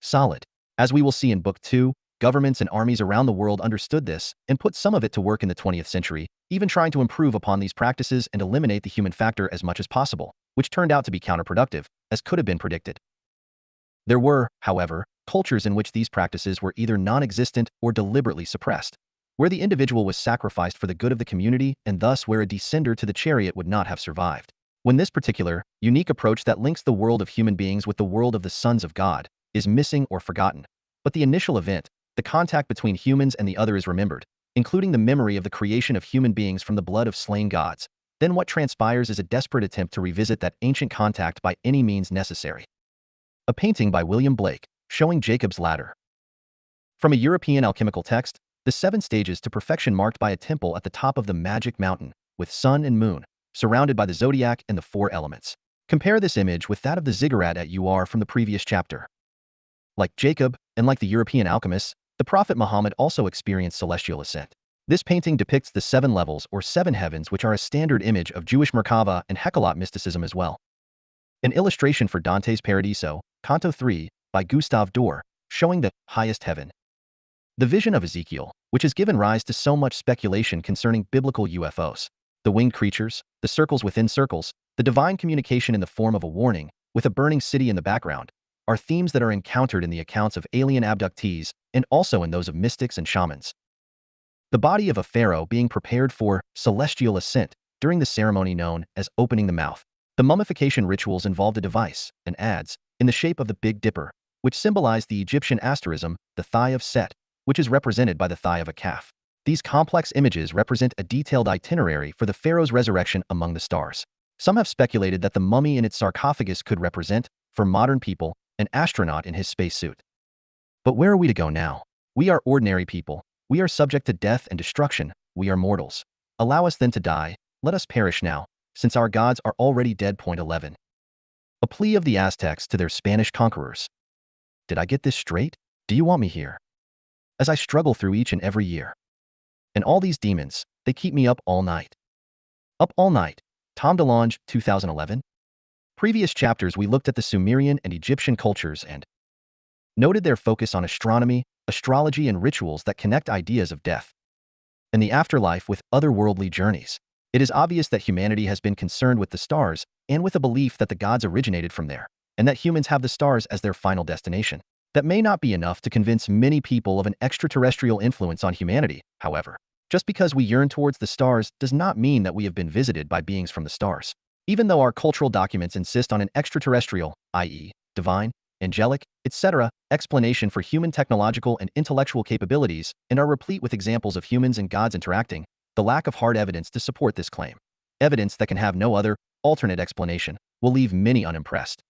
solid. As we will see in Book 2, governments and armies around the world understood this and put some of it to work in the 20th century, even trying to improve upon these practices and eliminate the human factor as much as possible, which turned out to be counterproductive, as could have been predicted. There were, however, cultures in which these practices were either non-existent or deliberately suppressed, where the individual was sacrificed for the good of the community and thus where a descender to the chariot would not have survived. When this particular, unique approach that links the world of human beings with the world of the sons of God is missing or forgotten, But the initial event, the contact between humans and the other, is remembered, including the memory of the creation of human beings from the blood of slain gods. Then what transpires is a desperate attempt to revisit that ancient contact by any means necessary. A painting by William Blake, showing Jacob's ladder. From a European alchemical text, the 7 stages to perfection marked by a temple at the top of the magic mountain, with sun and moon, surrounded by the zodiac and the 4 elements. Compare this image with that of the ziggurat at Ur from the previous chapter. Like Jacob, and like the European alchemists, the Prophet Muhammad also experienced celestial ascent. This painting depicts the 7 levels or 7 heavens, which are a standard image of Jewish Merkava and Hekkelot mysticism as well. An illustration for Dante's Paradiso, Canto 3, by Gustave Dore, showing the highest heaven. The vision of Ezekiel, which has given rise to so much speculation concerning biblical UFOs. The winged creatures, the circles within circles, the divine communication in the form of a warning, with a burning city in the background, are themes that are encountered in the accounts of alien abductees and also in those of mystics and shamans. The body of a pharaoh being prepared for celestial ascent during the ceremony known as opening the mouth. The mummification rituals involved a device, an adze, in the shape of the Big Dipper, which symbolized the Egyptian asterism, the thigh of Set, which is represented by the thigh of a calf. These complex images represent a detailed itinerary for the pharaoh's resurrection among the stars. Some have speculated that the mummy in its sarcophagus could represent, for modern people, an astronaut in his spacesuit. But where are we to go now? We are ordinary people. We are subject to death and destruction. We are mortals. Allow us then to die. Let us perish now, since our gods are already dead. Point 11. A plea of the Aztecs to their Spanish conquerors. Did I get this straight? Do you want me here? As I struggle through each and every year. And all these demons, they keep me up all night. Up all night. Tom DeLonge, 2011. Previous chapters we looked at the Sumerian and Egyptian cultures and noted their focus on astronomy, astrology, and rituals that connect ideas of death and the afterlife with otherworldly journeys. It is obvious that humanity has been concerned with the stars and with a belief that the gods originated from there, and that humans have the stars as their final destination. That may not be enough to convince many people of an extraterrestrial influence on humanity, however. Just because we yearn towards the stars does not mean that we have been visited by beings from the stars. Even though our cultural documents insist on an extraterrestrial, i.e., divine, angelic, etc., explanation for human technological and intellectual capabilities and are replete with examples of humans and gods interacting, the lack of hard evidence to support this claim, evidence that can have no other, alternate explanation, will leave many unimpressed.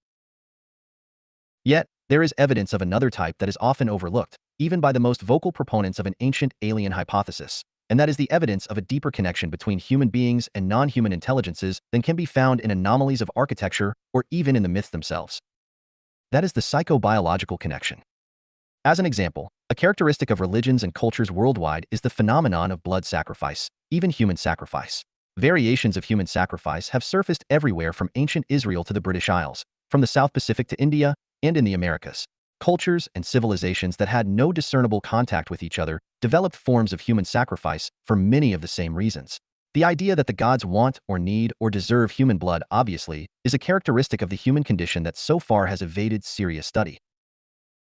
Yet, there is evidence of another type that is often overlooked, even by the most vocal proponents of an ancient alien hypothesis, and that is the evidence of a deeper connection between human beings and non-human intelligences than can be found in anomalies of architecture or even in the myths themselves. That is the psychobiological connection. As an example, a characteristic of religions and cultures worldwide is the phenomenon of blood sacrifice, even human sacrifice. Variations of human sacrifice have surfaced everywhere from ancient Israel to the British Isles, from the South Pacific to India, and in the Americas. Cultures and civilizations that had no discernible contact with each other developed forms of human sacrifice for many of the same reasons. The idea that the gods want or need or deserve human blood, obviously, is a characteristic of the human condition that so far has evaded serious study.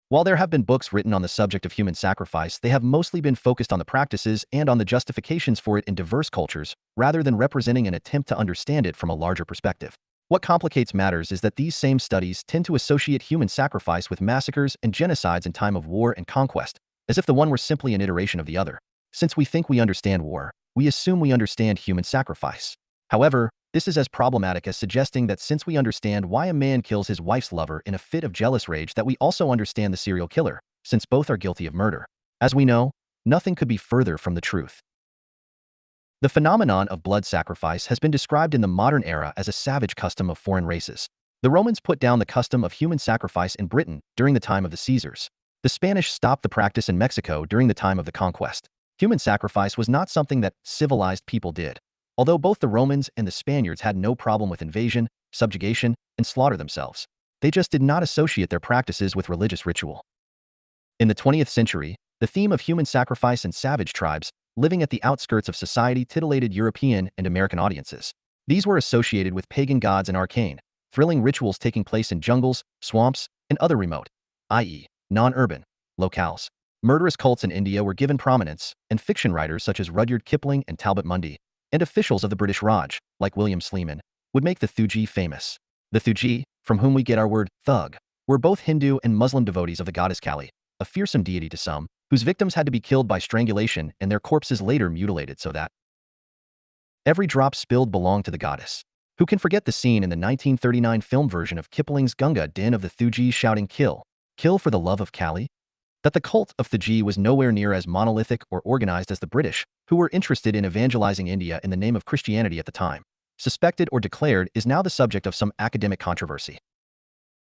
While there have been books written on the subject of human sacrifice, they have mostly been focused on the practices and on the justifications for it in diverse cultures, rather than representing an attempt to understand it from a larger perspective. What complicates matters is that these same studies tend to associate human sacrifice with massacres and genocides in time of war and conquest, as if the one were simply an iteration of the other. Since we think we understand war, we assume we understand human sacrifice. However, this is as problematic as suggesting that since we understand why a man kills his wife's lover in a fit of jealous rage, that we also understand the serial killer, since both are guilty of murder. As we know, nothing could be further from the truth. The phenomenon of blood sacrifice has been described in the modern era as a savage custom of foreign races. The Romans put down the custom of human sacrifice in Britain during the time of the Caesars. The Spanish stopped the practice in Mexico during the time of the conquest. Human sacrifice was not something that civilized people did, although both the Romans and the Spaniards had no problem with invasion, subjugation, and slaughter themselves. They just did not associate their practices with religious ritual. In the 20th century, the theme of human sacrifice and savage tribes living at the outskirts of society titillated European and American audiences. These were associated with pagan gods and arcane, thrilling rituals taking place in jungles, swamps, and other remote, i.e., non-urban, locales. Murderous cults in India were given prominence, and fiction writers such as Rudyard Kipling and Talbot Mundy, and officials of the British Raj, like William Sleeman, would make the Thuji famous. The Thuji, from whom we get our word thug, were both Hindu and Muslim devotees of the goddess Kali. a fearsome deity to some, whose victims had to be killed by strangulation and their corpses later mutilated so that every drop spilled belonged to the goddess. Who can forget the scene in the 1939 film version of Kipling's Gunga Din of the Thugis shouting "Kill! Kill for the love of Kali"? That the cult of Thugi was nowhere near as monolithic or organized as the British, who were interested in evangelizing India in the name of Christianity at the time, suspected or declared, is now the subject of some academic controversy.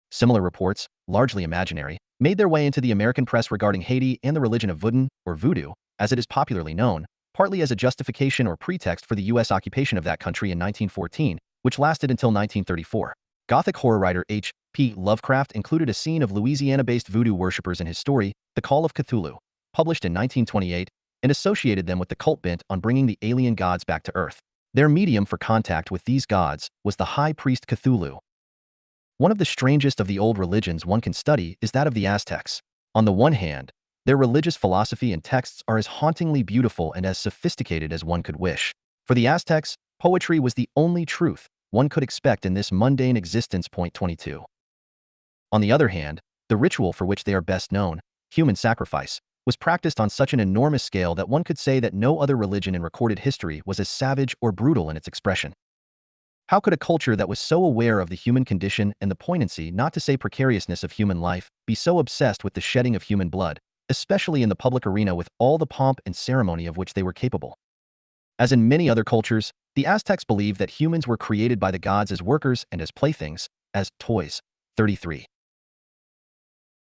Similar reports, largely imaginary, made their way into the American press regarding Haiti and the religion of Vodun, or Voodoo, as it is popularly known, partly as a justification or pretext for the U.S. occupation of that country in 1914, which lasted until 1934. Gothic horror writer H.P. Lovecraft included a scene of Louisiana-based voodoo worshippers in his story, The Call of Cthulhu, published in 1928, and associated them with the cult bent on bringing the alien gods back to Earth. Their medium for contact with these gods was the high priest Cthulhu. One of the strangest of the old religions one can study is that of the Aztecs. On the one hand, their religious philosophy and texts are as hauntingly beautiful and as sophisticated as one could wish. For the Aztecs, poetry was the only truth one could expect in this mundane existence. Point 22. On the other hand, the ritual for which they are best known, human sacrifice, was practiced on such an enormous scale that one could say that no other religion in recorded history was as savage or brutal in its expression. How could a culture that was so aware of the human condition and the poignancy, not to say precariousness, of human life, be so obsessed with the shedding of human blood, especially in the public arena, with all the pomp and ceremony of which they were capable? As in many other cultures, the Aztecs believed that humans were created by the gods as workers and as playthings, as toys. 33.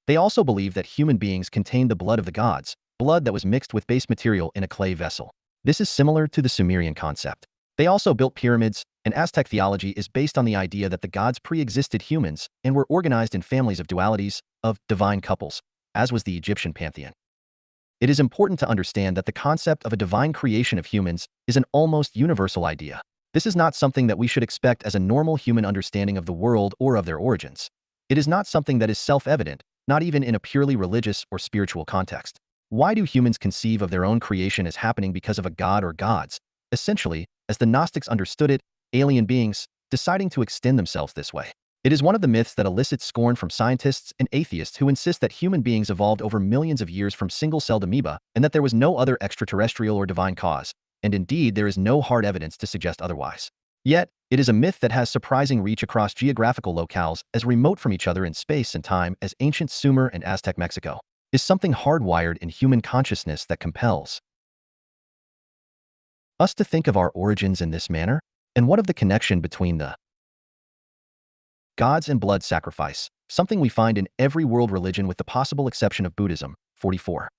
They also believed that human beings contained the blood of the gods, blood that was mixed with base material in a clay vessel. This is similar to the Sumerian concept. They also built pyramids, and Aztec theology is based on the idea that the gods pre-existed humans and were organized in families of dualities, of divine couples, as was the Egyptian pantheon. It is important to understand that the concept of a divine creation of humans is an almost universal idea. This is not something that we should expect as a normal human understanding of the world or of their origins. It is not something that is self-evident, not even in a purely religious or spiritual context. Why do humans conceive of their own creation as happening because of a god or gods? Essentially, as the Gnostics understood it, alien beings deciding to extend themselves this way. It is one of the myths that elicits scorn from scientists and atheists who insist that human beings evolved over millions of years from single-celled amoeba and that there was no other extraterrestrial or divine cause, and indeed there is no hard evidence to suggest otherwise. Yet, it is a myth that has surprising reach across geographical locales as remote from each other in space and time as ancient Sumer and Aztec Mexico. Is something hardwired in human consciousness that compels us to think of our origins in this manner? And what of the connection between the gods and blood sacrifice, something we find in every world religion with the possible exception of Buddhism? 44.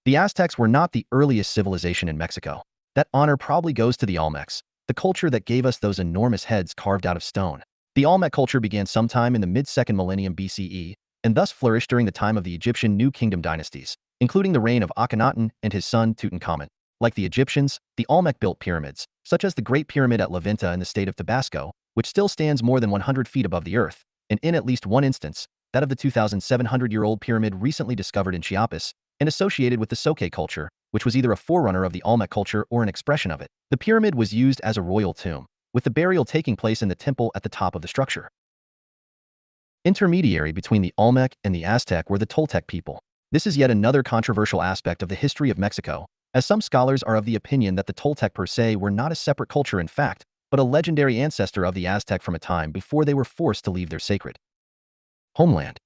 The Aztecs were not the earliest civilization in Mexico. That honor probably goes to the Olmecs, the culture that gave us those enormous heads carved out of stone. The Olmec culture began sometime in the mid-2nd millennium BCE, and thus flourished during the time of the Egyptian New Kingdom dynasties, including the reign of Akhenaten and his son Tutankhamun. Like the Egyptians, the Olmec built pyramids, such as the Great Pyramid at La Venta in the state of Tabasco, which still stands more than 100 feet above the earth, and in at least one instance, that of the 2,700-year-old pyramid recently discovered in Chiapas, and associated with the Soke culture, which was either a forerunner of the Olmec culture or an expression of it. The pyramid was used as a royal tomb, with the burial taking place in the temple at the top of the structure. Intermediary between the Olmec and the Aztec were the Toltec people. This is yet another controversial aspect of the history of Mexico, as some scholars are of the opinion that the Toltec per se were not a separate culture in fact, but a legendary ancestor of the Aztec from a time before they were forced to leave their sacred homeland.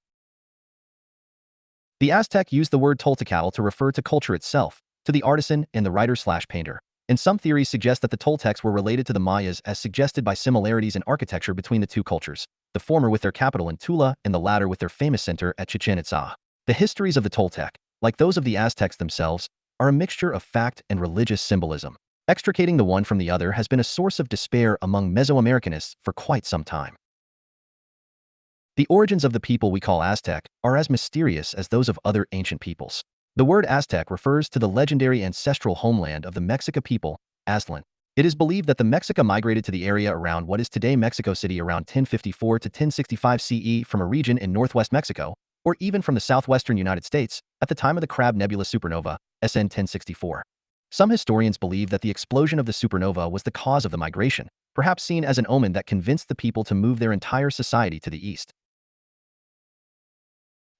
The Aztec used the word Toltecal to refer to culture itself, to the artisan and the writer/painter. And some theories suggest that the Toltecs were related to the Mayas as suggested by similarities in architecture between the two cultures, the former with their capital in Tula and the latter with their famous center at Chichen Itza. The histories of the Toltec, like those of the Aztecs themselves, are a mixture of fact and religious symbolism. Extricating the one from the other has been a source of despair among Mesoamericanists for quite some time. The origins of the people we call Aztec are as mysterious as those of other ancient peoples. The word Aztec refers to the legendary ancestral homeland of the Mexica people, Aztlan. It is believed that the Mexica migrated to the area around what is today Mexico City around 1054 to 1065 CE from a region in northwest Mexico, or even from the southwestern United States, at the time of the Crab Nebula supernova, SN 1064. Some historians believe that the explosion of the supernova was the cause of the migration, perhaps seen as an omen that convinced the people to move their entire society to the east.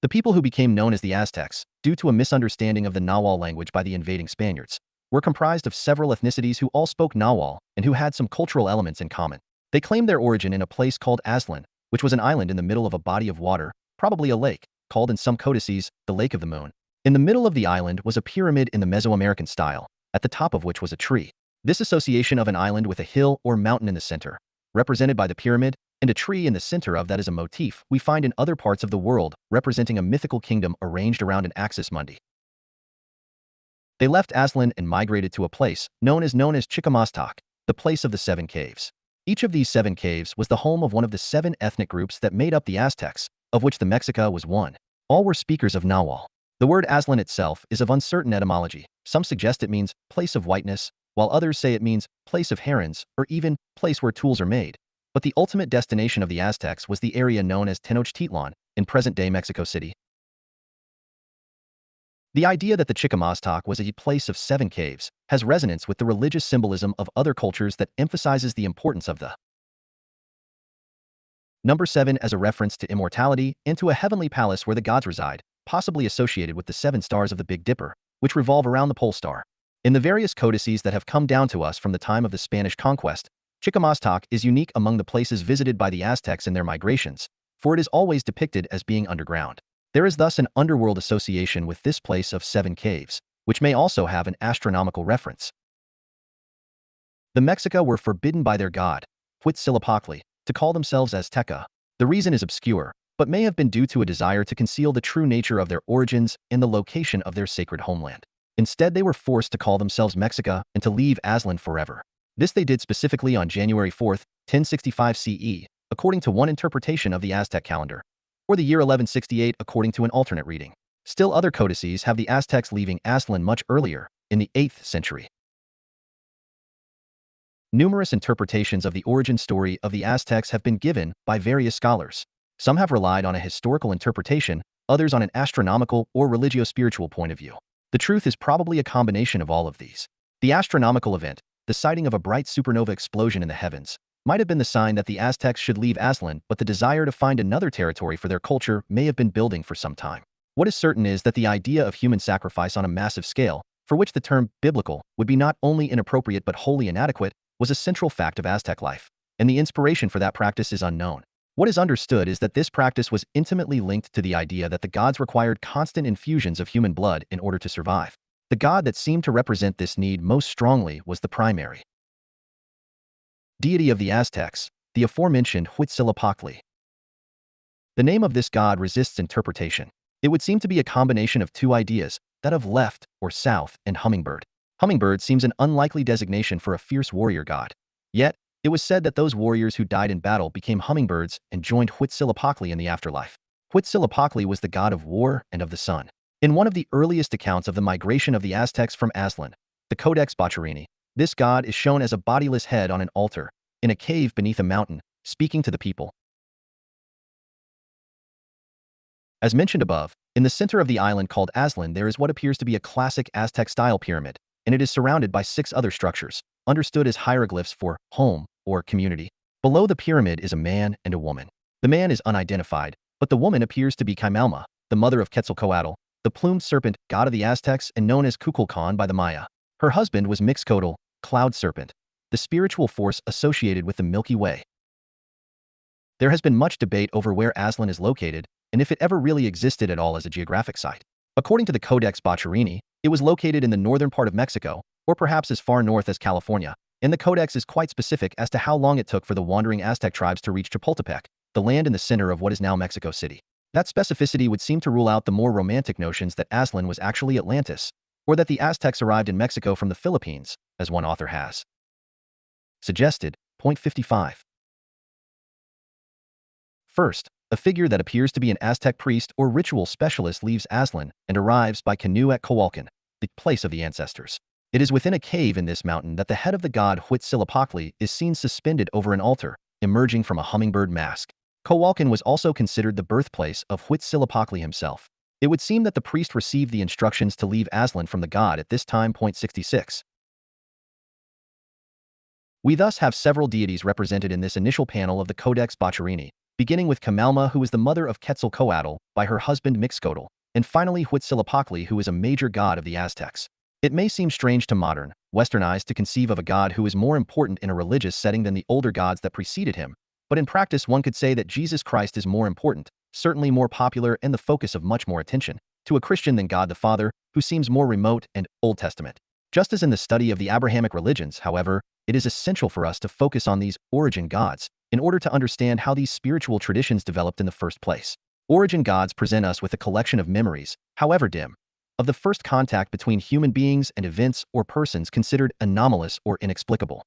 The people who became known as the Aztecs, due to a misunderstanding of the Nahuatl language by the invading Spaniards, were comprised of several ethnicities who all spoke Nahuatl and who had some cultural elements in common. They claimed their origin in a place called Aztlán, which was an island in the middle of a body of water, probably a lake, called in some codices the Lake of the Moon. In the middle of the island was a pyramid in the Mesoamerican style, at the top of which was a tree. This association of an island with a hill or mountain in the center, represented by the pyramid, and a tree in the center of that is a motif we find in other parts of the world representing a mythical kingdom arranged around an axis mundi. They left Aztlán and migrated to a place known as Chicamastok, the place of the 7 caves. Each of these 7 caves was the home of one of the 7 ethnic groups that made up the Aztecs, of which the Mexica was one. All were speakers of Nahuatl. The word Aztlán itself is of uncertain etymology. Some suggest it means place of whiteness, while others say it means place of herons, or even place where tools are made. But the ultimate destination of the Aztecs was the area known as Tenochtitlan, in present-day Mexico City. The idea that the Chicamastok was a place of 7 caves has resonance with the religious symbolism of other cultures that emphasizes the importance of the number 7 as a reference to immortality and to a heavenly palace where the gods reside, possibly associated with the 7 stars of the Big Dipper, which revolve around the pole star. In the various codices that have come down to us from the time of the Spanish conquest, Chicamastok is unique among the places visited by the Aztecs in their migrations, for it is always depicted as being underground. There is thus an underworld association with this place of 7 caves, which may also have an astronomical reference. The Mexica were forbidden by their god, Huitzilopochtli, to call themselves Azteca. The reason is obscure, but may have been due to a desire to conceal the true nature of their origins and the location of their sacred homeland. Instead, they were forced to call themselves Mexica and to leave Aztlán forever. This they did specifically on January 4, 1065 CE, according to one interpretation of the Aztec calendar, or the year 1168 according to an alternate reading. Still other codices have the Aztecs leaving Aztlán much earlier, in the 8th century. Numerous interpretations of the origin story of the Aztecs have been given by various scholars. Some have relied on a historical interpretation, others on an astronomical or religio-spiritual point of view. The truth is probably a combination of all of these. The astronomical event, the sighting of a bright supernova explosion in the heavens, might have been the sign that the Aztecs should leave Aztlán, but the desire to find another territory for their culture may have been building for some time. What is certain is that the idea of human sacrifice on a massive scale, for which the term biblical would be not only inappropriate but wholly inadequate, was a central fact of Aztec life, and the inspiration for that practice is unknown. What is understood is that this practice was intimately linked to the idea that the gods required constant infusions of human blood in order to survive. The god that seemed to represent this need most strongly was the primary deity of the Aztecs, the aforementioned Huitzilopochtli. The name of this god resists interpretation. It would seem to be a combination of 2 ideas, that of left or south and hummingbird. Hummingbird seems an unlikely designation for a fierce warrior god. Yet, it was said that those warriors who died in battle became hummingbirds and joined Huitzilopochtli in the afterlife. Huitzilopochtli was the god of war and of the sun. In one of the earliest accounts of the migration of the Aztecs from Aztlán, the Codex Boturini, this god is shown as a bodiless head on an altar, in a cave beneath a mountain, speaking to the people. As mentioned above, in the center of the island called Aztlán there is what appears to be a classic Aztec-style pyramid, and it is surrounded by 6 other structures, understood as hieroglyphs for home or community. Below the pyramid is a man and a woman. The man is unidentified, but the woman appears to be Caimalma, the mother of Quetzalcoatl, the plumed serpent, god of the Aztecs and known as Kukulkan by the Maya. Her husband was Mixcoatl, cloud serpent, the spiritual force associated with the Milky Way. There has been much debate over where Aztlán is located, and if it ever really existed at all as a geographic site. According to the Codex Boturini, it was located in the northern part of Mexico, or perhaps as far north as California, and the Codex is quite specific as to how long it took for the wandering Aztec tribes to reach Chapultepec, the land in the center of what is now Mexico City. That specificity would seem to rule out the more romantic notions that Aztlán was actually Atlantis, or that the Aztecs arrived in Mexico from the Philippines, as one author has suggested. Point 55. First, a figure that appears to be an Aztec priest or ritual specialist leaves Aztlán and arrives by canoe at Coalcan, the place of the ancestors. It is within a cave in this mountain that the head of the god Huitzilopochtli is seen suspended over an altar, emerging from a hummingbird mask. Coalcan was also considered the birthplace of Huitzilopochtli himself. It would seem that the priest received the instructions to leave Aztlán from the god at this time. Point 66. We thus have several deities represented in this initial panel of the Codex Boturini, beginning with Camalma, who is the mother of Quetzalcoatl by her husband Mixcoatl, and finally Huitzilopochtli, who is a major god of the Aztecs. It may seem strange to modern, Western eyes to conceive of a god who is more important in a religious setting than the older gods that preceded him, but in practice one could say that Jesus Christ is more important, certainly more popular and the focus of much more attention, to a Christian than God the Father, who seems more remote and Old Testament. Just as in the study of the Abrahamic religions, however, it is essential for us to focus on these origin gods in order to understand how these spiritual traditions developed in the first place. Origin gods present us with a collection of memories, however dim, of the first contact between human beings and events or persons considered anomalous or inexplicable.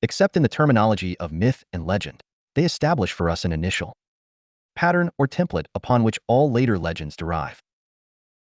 Except in the terminology of myth and legend, they establish for us an initial pattern or template upon which all later legends derive.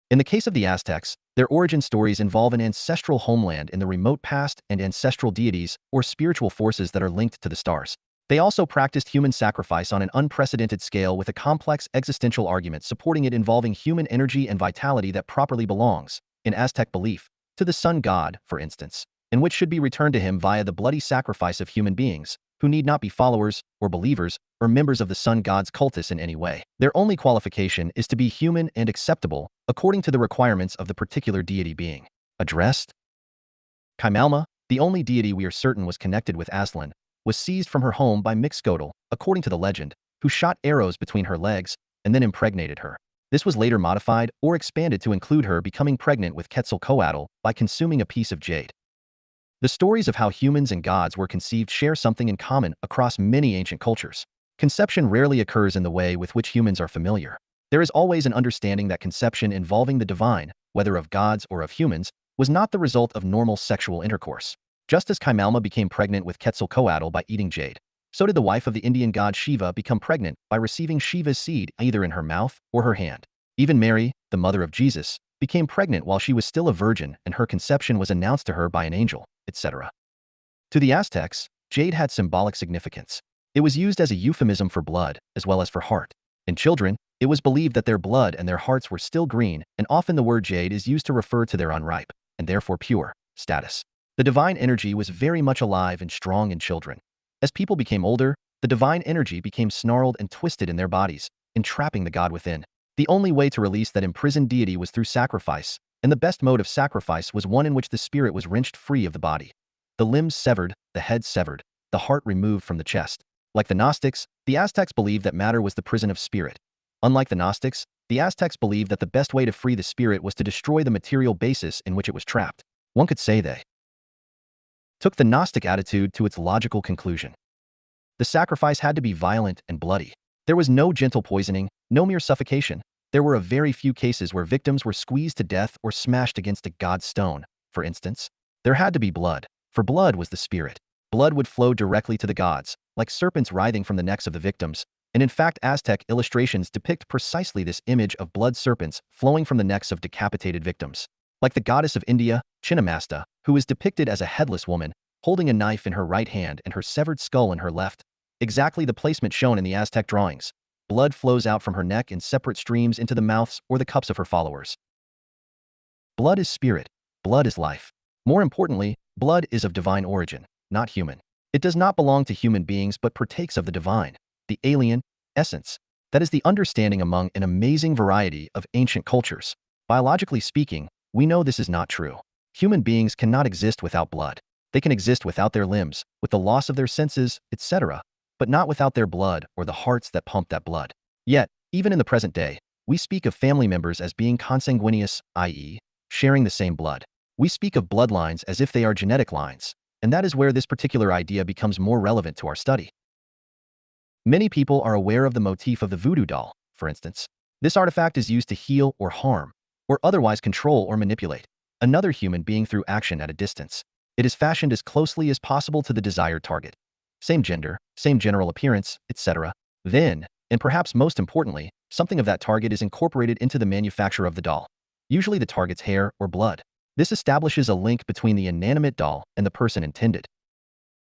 In the case of the Aztecs, their origin stories involve an ancestral homeland in the remote past and ancestral deities or spiritual forces that are linked to the stars. They also practiced human sacrifice on an unprecedented scale with a complex existential argument supporting it involving human energy and vitality that properly belongs, in Aztec belief, to the sun god, for instance, and which should be returned to him via the bloody sacrifice of human beings, who need not be followers or believers or members of the sun god's cultus in any way. Their only qualification is to be human and acceptable according to the requirements of the particular deity being addressed. Camalma, the only deity we are certain was connected with Aslan, was seized from her home by Mixcoatl, according to the legend, who shot arrows between her legs and then impregnated her. This was later modified or expanded to include her becoming pregnant with Quetzalcoatl by consuming a piece of jade. The stories of how humans and gods were conceived share something in common across many ancient cultures. Conception rarely occurs in the way with which humans are familiar. There is always an understanding that conception involving the divine, whether of gods or of humans, was not the result of normal sexual intercourse. Just as Camalma became pregnant with Quetzalcoatl by eating jade, so did the wife of the Indian god Shiva become pregnant by receiving Shiva's seed either in her mouth or her hand. Even Mary, the mother of Jesus, became pregnant while she was still a virgin and her conception was announced to her by an angel, etc. To the Aztecs, jade had symbolic significance. It was used as a euphemism for blood, as well as for heart. In children, it was believed that their blood and their hearts were still green, and often the word jade is used to refer to their unripe, and therefore pure, status. The divine energy was very much alive and strong in children. As people became older, the divine energy became snarled and twisted in their bodies, entrapping the god within. The only way to release that imprisoned deity was through sacrifice, and the best mode of sacrifice was one in which the spirit was wrenched free of the body. The limbs severed, the head severed, the heart removed from the chest. Like the Gnostics, the Aztecs believed that matter was the prison of spirit. Unlike the Gnostics, the Aztecs believed that the best way to free the spirit was to destroy the material basis in which it was trapped. One could say they took the Gnostic attitude to its logical conclusion. The sacrifice had to be violent and bloody. There was no gentle poisoning, no mere suffocation. There were a very few cases where victims were squeezed to death or smashed against a god's stone, for instance. There had to be blood, for blood was the spirit. Blood would flow directly to the gods, like serpents writhing from the necks of the victims, and in fact Aztec illustrations depict precisely this image of blood serpents flowing from the necks of decapitated victims. Like the goddess of India, Chinnamasta, who is depicted as a headless woman, holding a knife in her right hand and her severed skull in her left, exactly the placement shown in the Aztec drawings. Blood flows out from her neck in separate streams into the mouths or the cups of her followers. Blood is spirit. Blood is life. More importantly, blood is of divine origin, not human. It does not belong to human beings but partakes of the divine, the alien, essence. That is the understanding among an amazing variety of ancient cultures. Biologically speaking, we know this is not true. Human beings cannot exist without blood. They can exist without their limbs, with the loss of their senses, etc., but not without their blood or the hearts that pump that blood. Yet, even in the present day, we speak of family members as being consanguineous, i.e., sharing the same blood. We speak of bloodlines as if they are genetic lines, and that is where this particular idea becomes more relevant to our study. Many people are aware of the motif of the voodoo doll, for instance. This artifact is used to heal or harm, or otherwise control or manipulate another human being through action at a distance. It is fashioned as closely as possible to the desired target. Same gender, same general appearance, etc. Then, and perhaps most importantly, something of that target is incorporated into the manufacture of the doll, usually the target's hair or blood. This establishes a link between the inanimate doll and the person intended.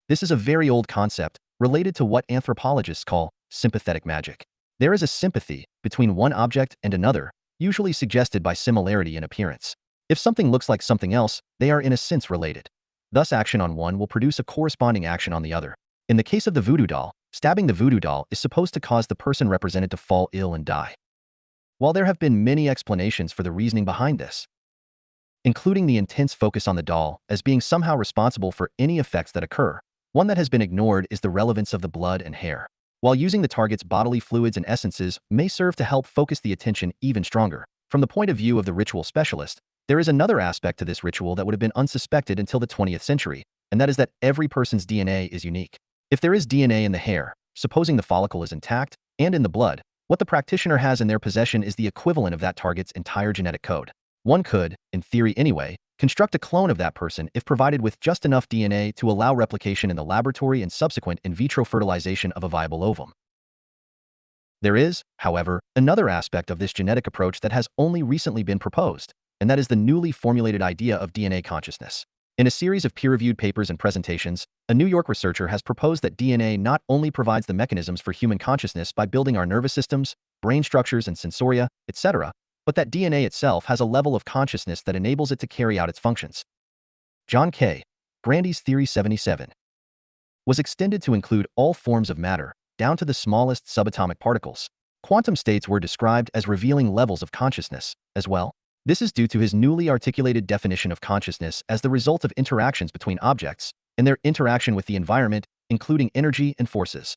This is a very old concept, related to what anthropologists call sympathetic magic. There is a sympathy between one object and another, usually suggested by similarity in appearance. If something looks like something else, they are in a sense related. Thus, action on one will produce a corresponding action on the other. In the case of the voodoo doll, Stabbing the voodoo doll is supposed to cause the person represented to fall ill and die. While there have been many explanations for the reasoning behind this, including the intense focus on the doll as being somehow responsible for any effects that occur, one that has been ignored is the relevance of the blood and hair. While using the target's bodily fluids and essences may serve to help focus the attention even stronger, from the point of view of the ritual specialist, there is another aspect to this ritual that would have been unsuspected until the 20th century, and that is that every person's DNA is unique. If there is DNA in the hair, supposing the follicle is intact, and in the blood, what the practitioner has in their possession is the equivalent of that target's entire genetic code. One could, in theory anyway, construct a clone of that person if provided with just enough DNA to allow replication in the laboratory and subsequent in vitro fertilization of a viable ovum. There is, however, another aspect of this genetic approach that has only recently been proposed, and that is the newly formulated idea of DNA consciousness. In a series of peer-reviewed papers and presentations, a New York researcher has proposed that DNA not only provides the mechanisms for human consciousness by building our nervous systems, brain structures and sensoria, etc., but that DNA itself has a level of consciousness that enables it to carry out its functions. John K. Grandy's Theory 77 was extended to include all forms of matter, down to the smallest subatomic particles. Quantum states were described as revealing levels of consciousness, as well. This is due to his newly articulated definition of consciousness as the result of interactions between objects and their interaction with the environment, including energy and forces.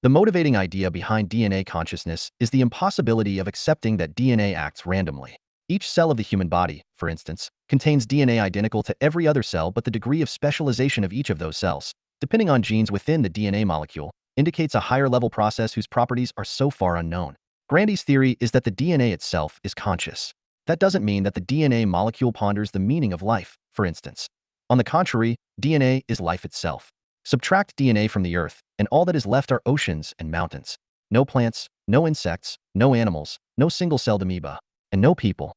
The motivating idea behind DNA consciousness is the impossibility of accepting that DNA acts randomly. Each cell of the human body, for instance, contains DNA identical to every other cell, but the degree of specialization of each of those cells, depending on genes within the DNA molecule, indicates a higher-level process whose properties are so far unknown. Grandy's theory is that the DNA itself is conscious. That doesn't mean that the DNA molecule ponders the meaning of life, for instance. On the contrary, DNA is life itself. Subtract DNA from the Earth, and all that is left are oceans and mountains. No plants, no insects, no animals, no single-celled amoeba, and no people.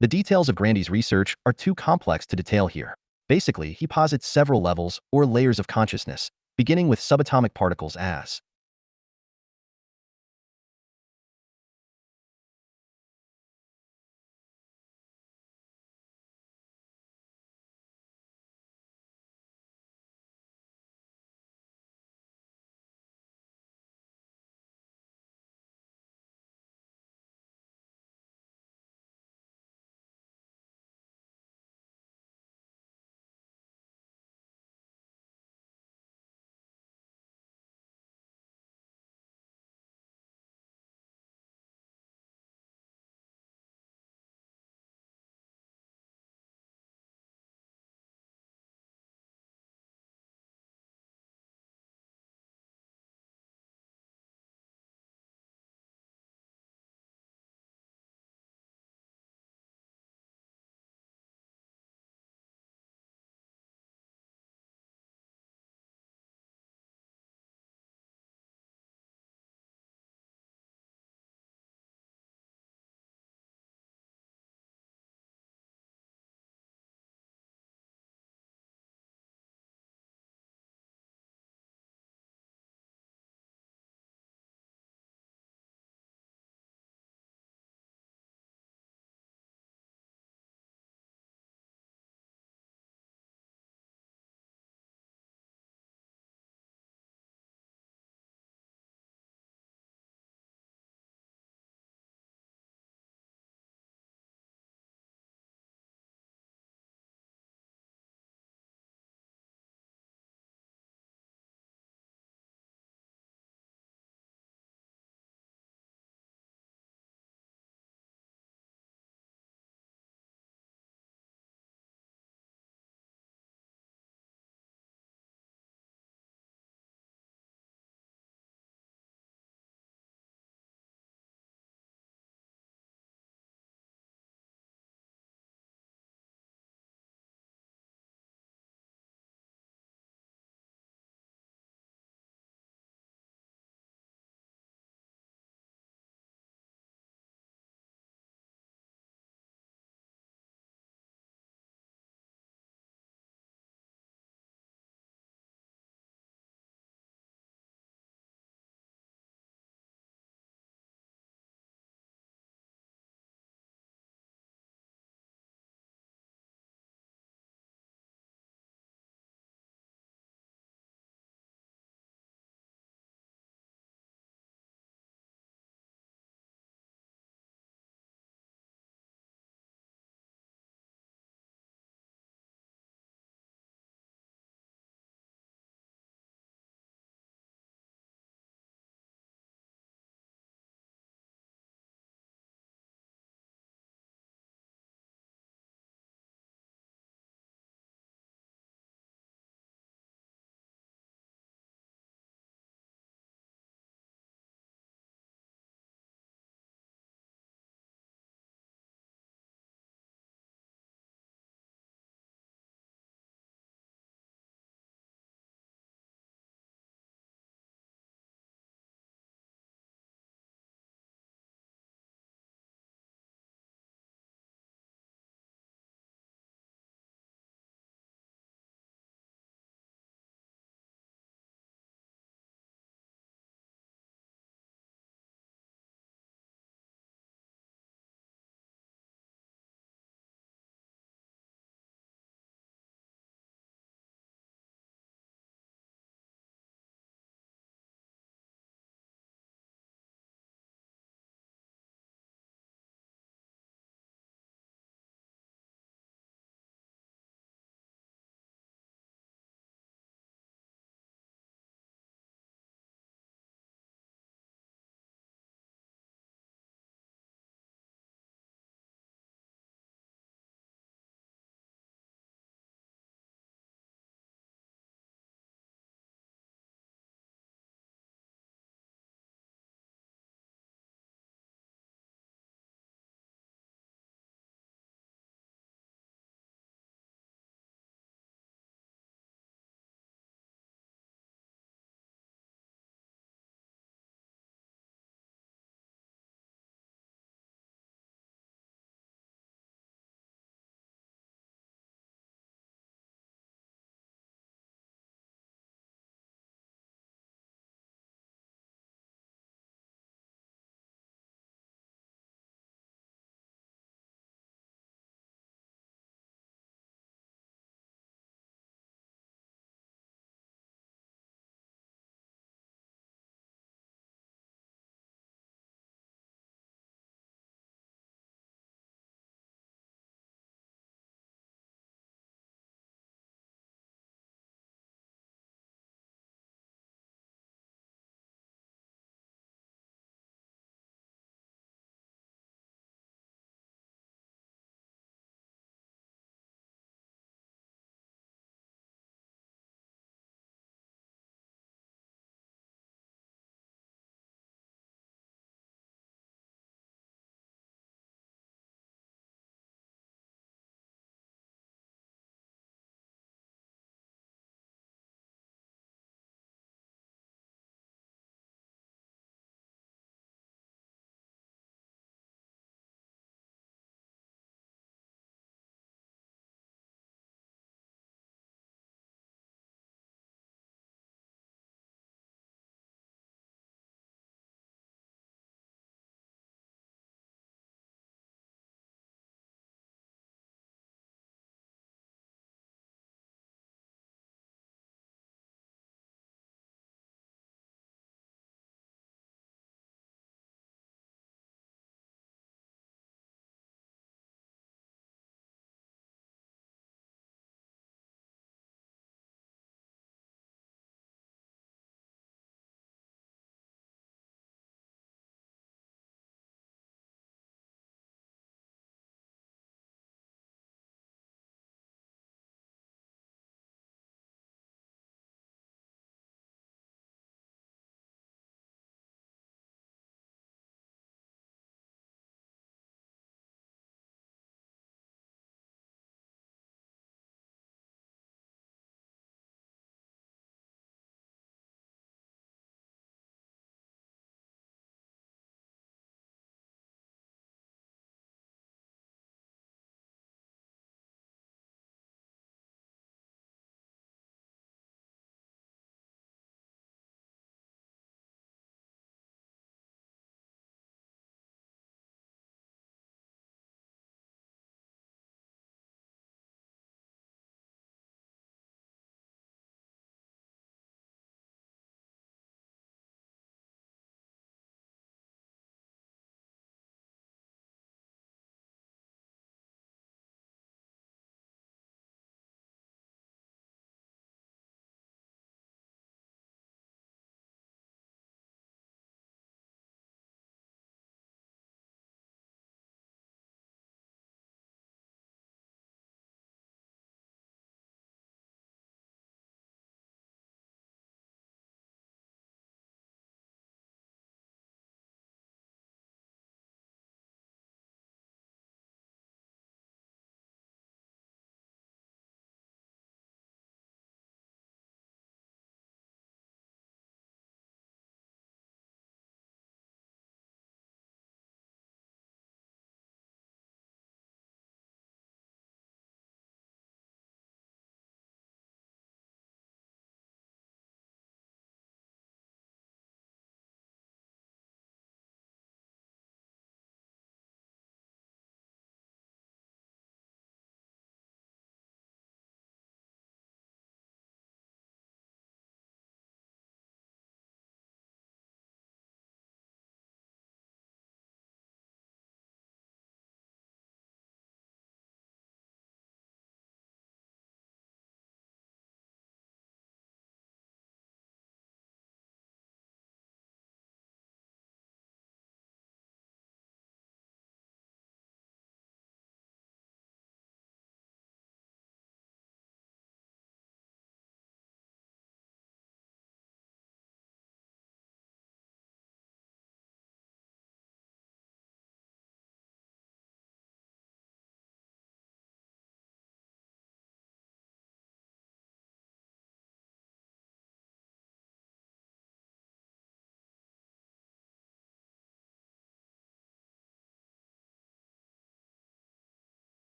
The details of Grandy's research are too complex to detail here. Basically, he posits several levels or layers of consciousness, beginning with subatomic particles as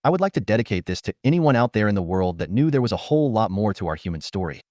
I would like to dedicate this to anyone out there in the world that knew there was a whole lot more to our human story.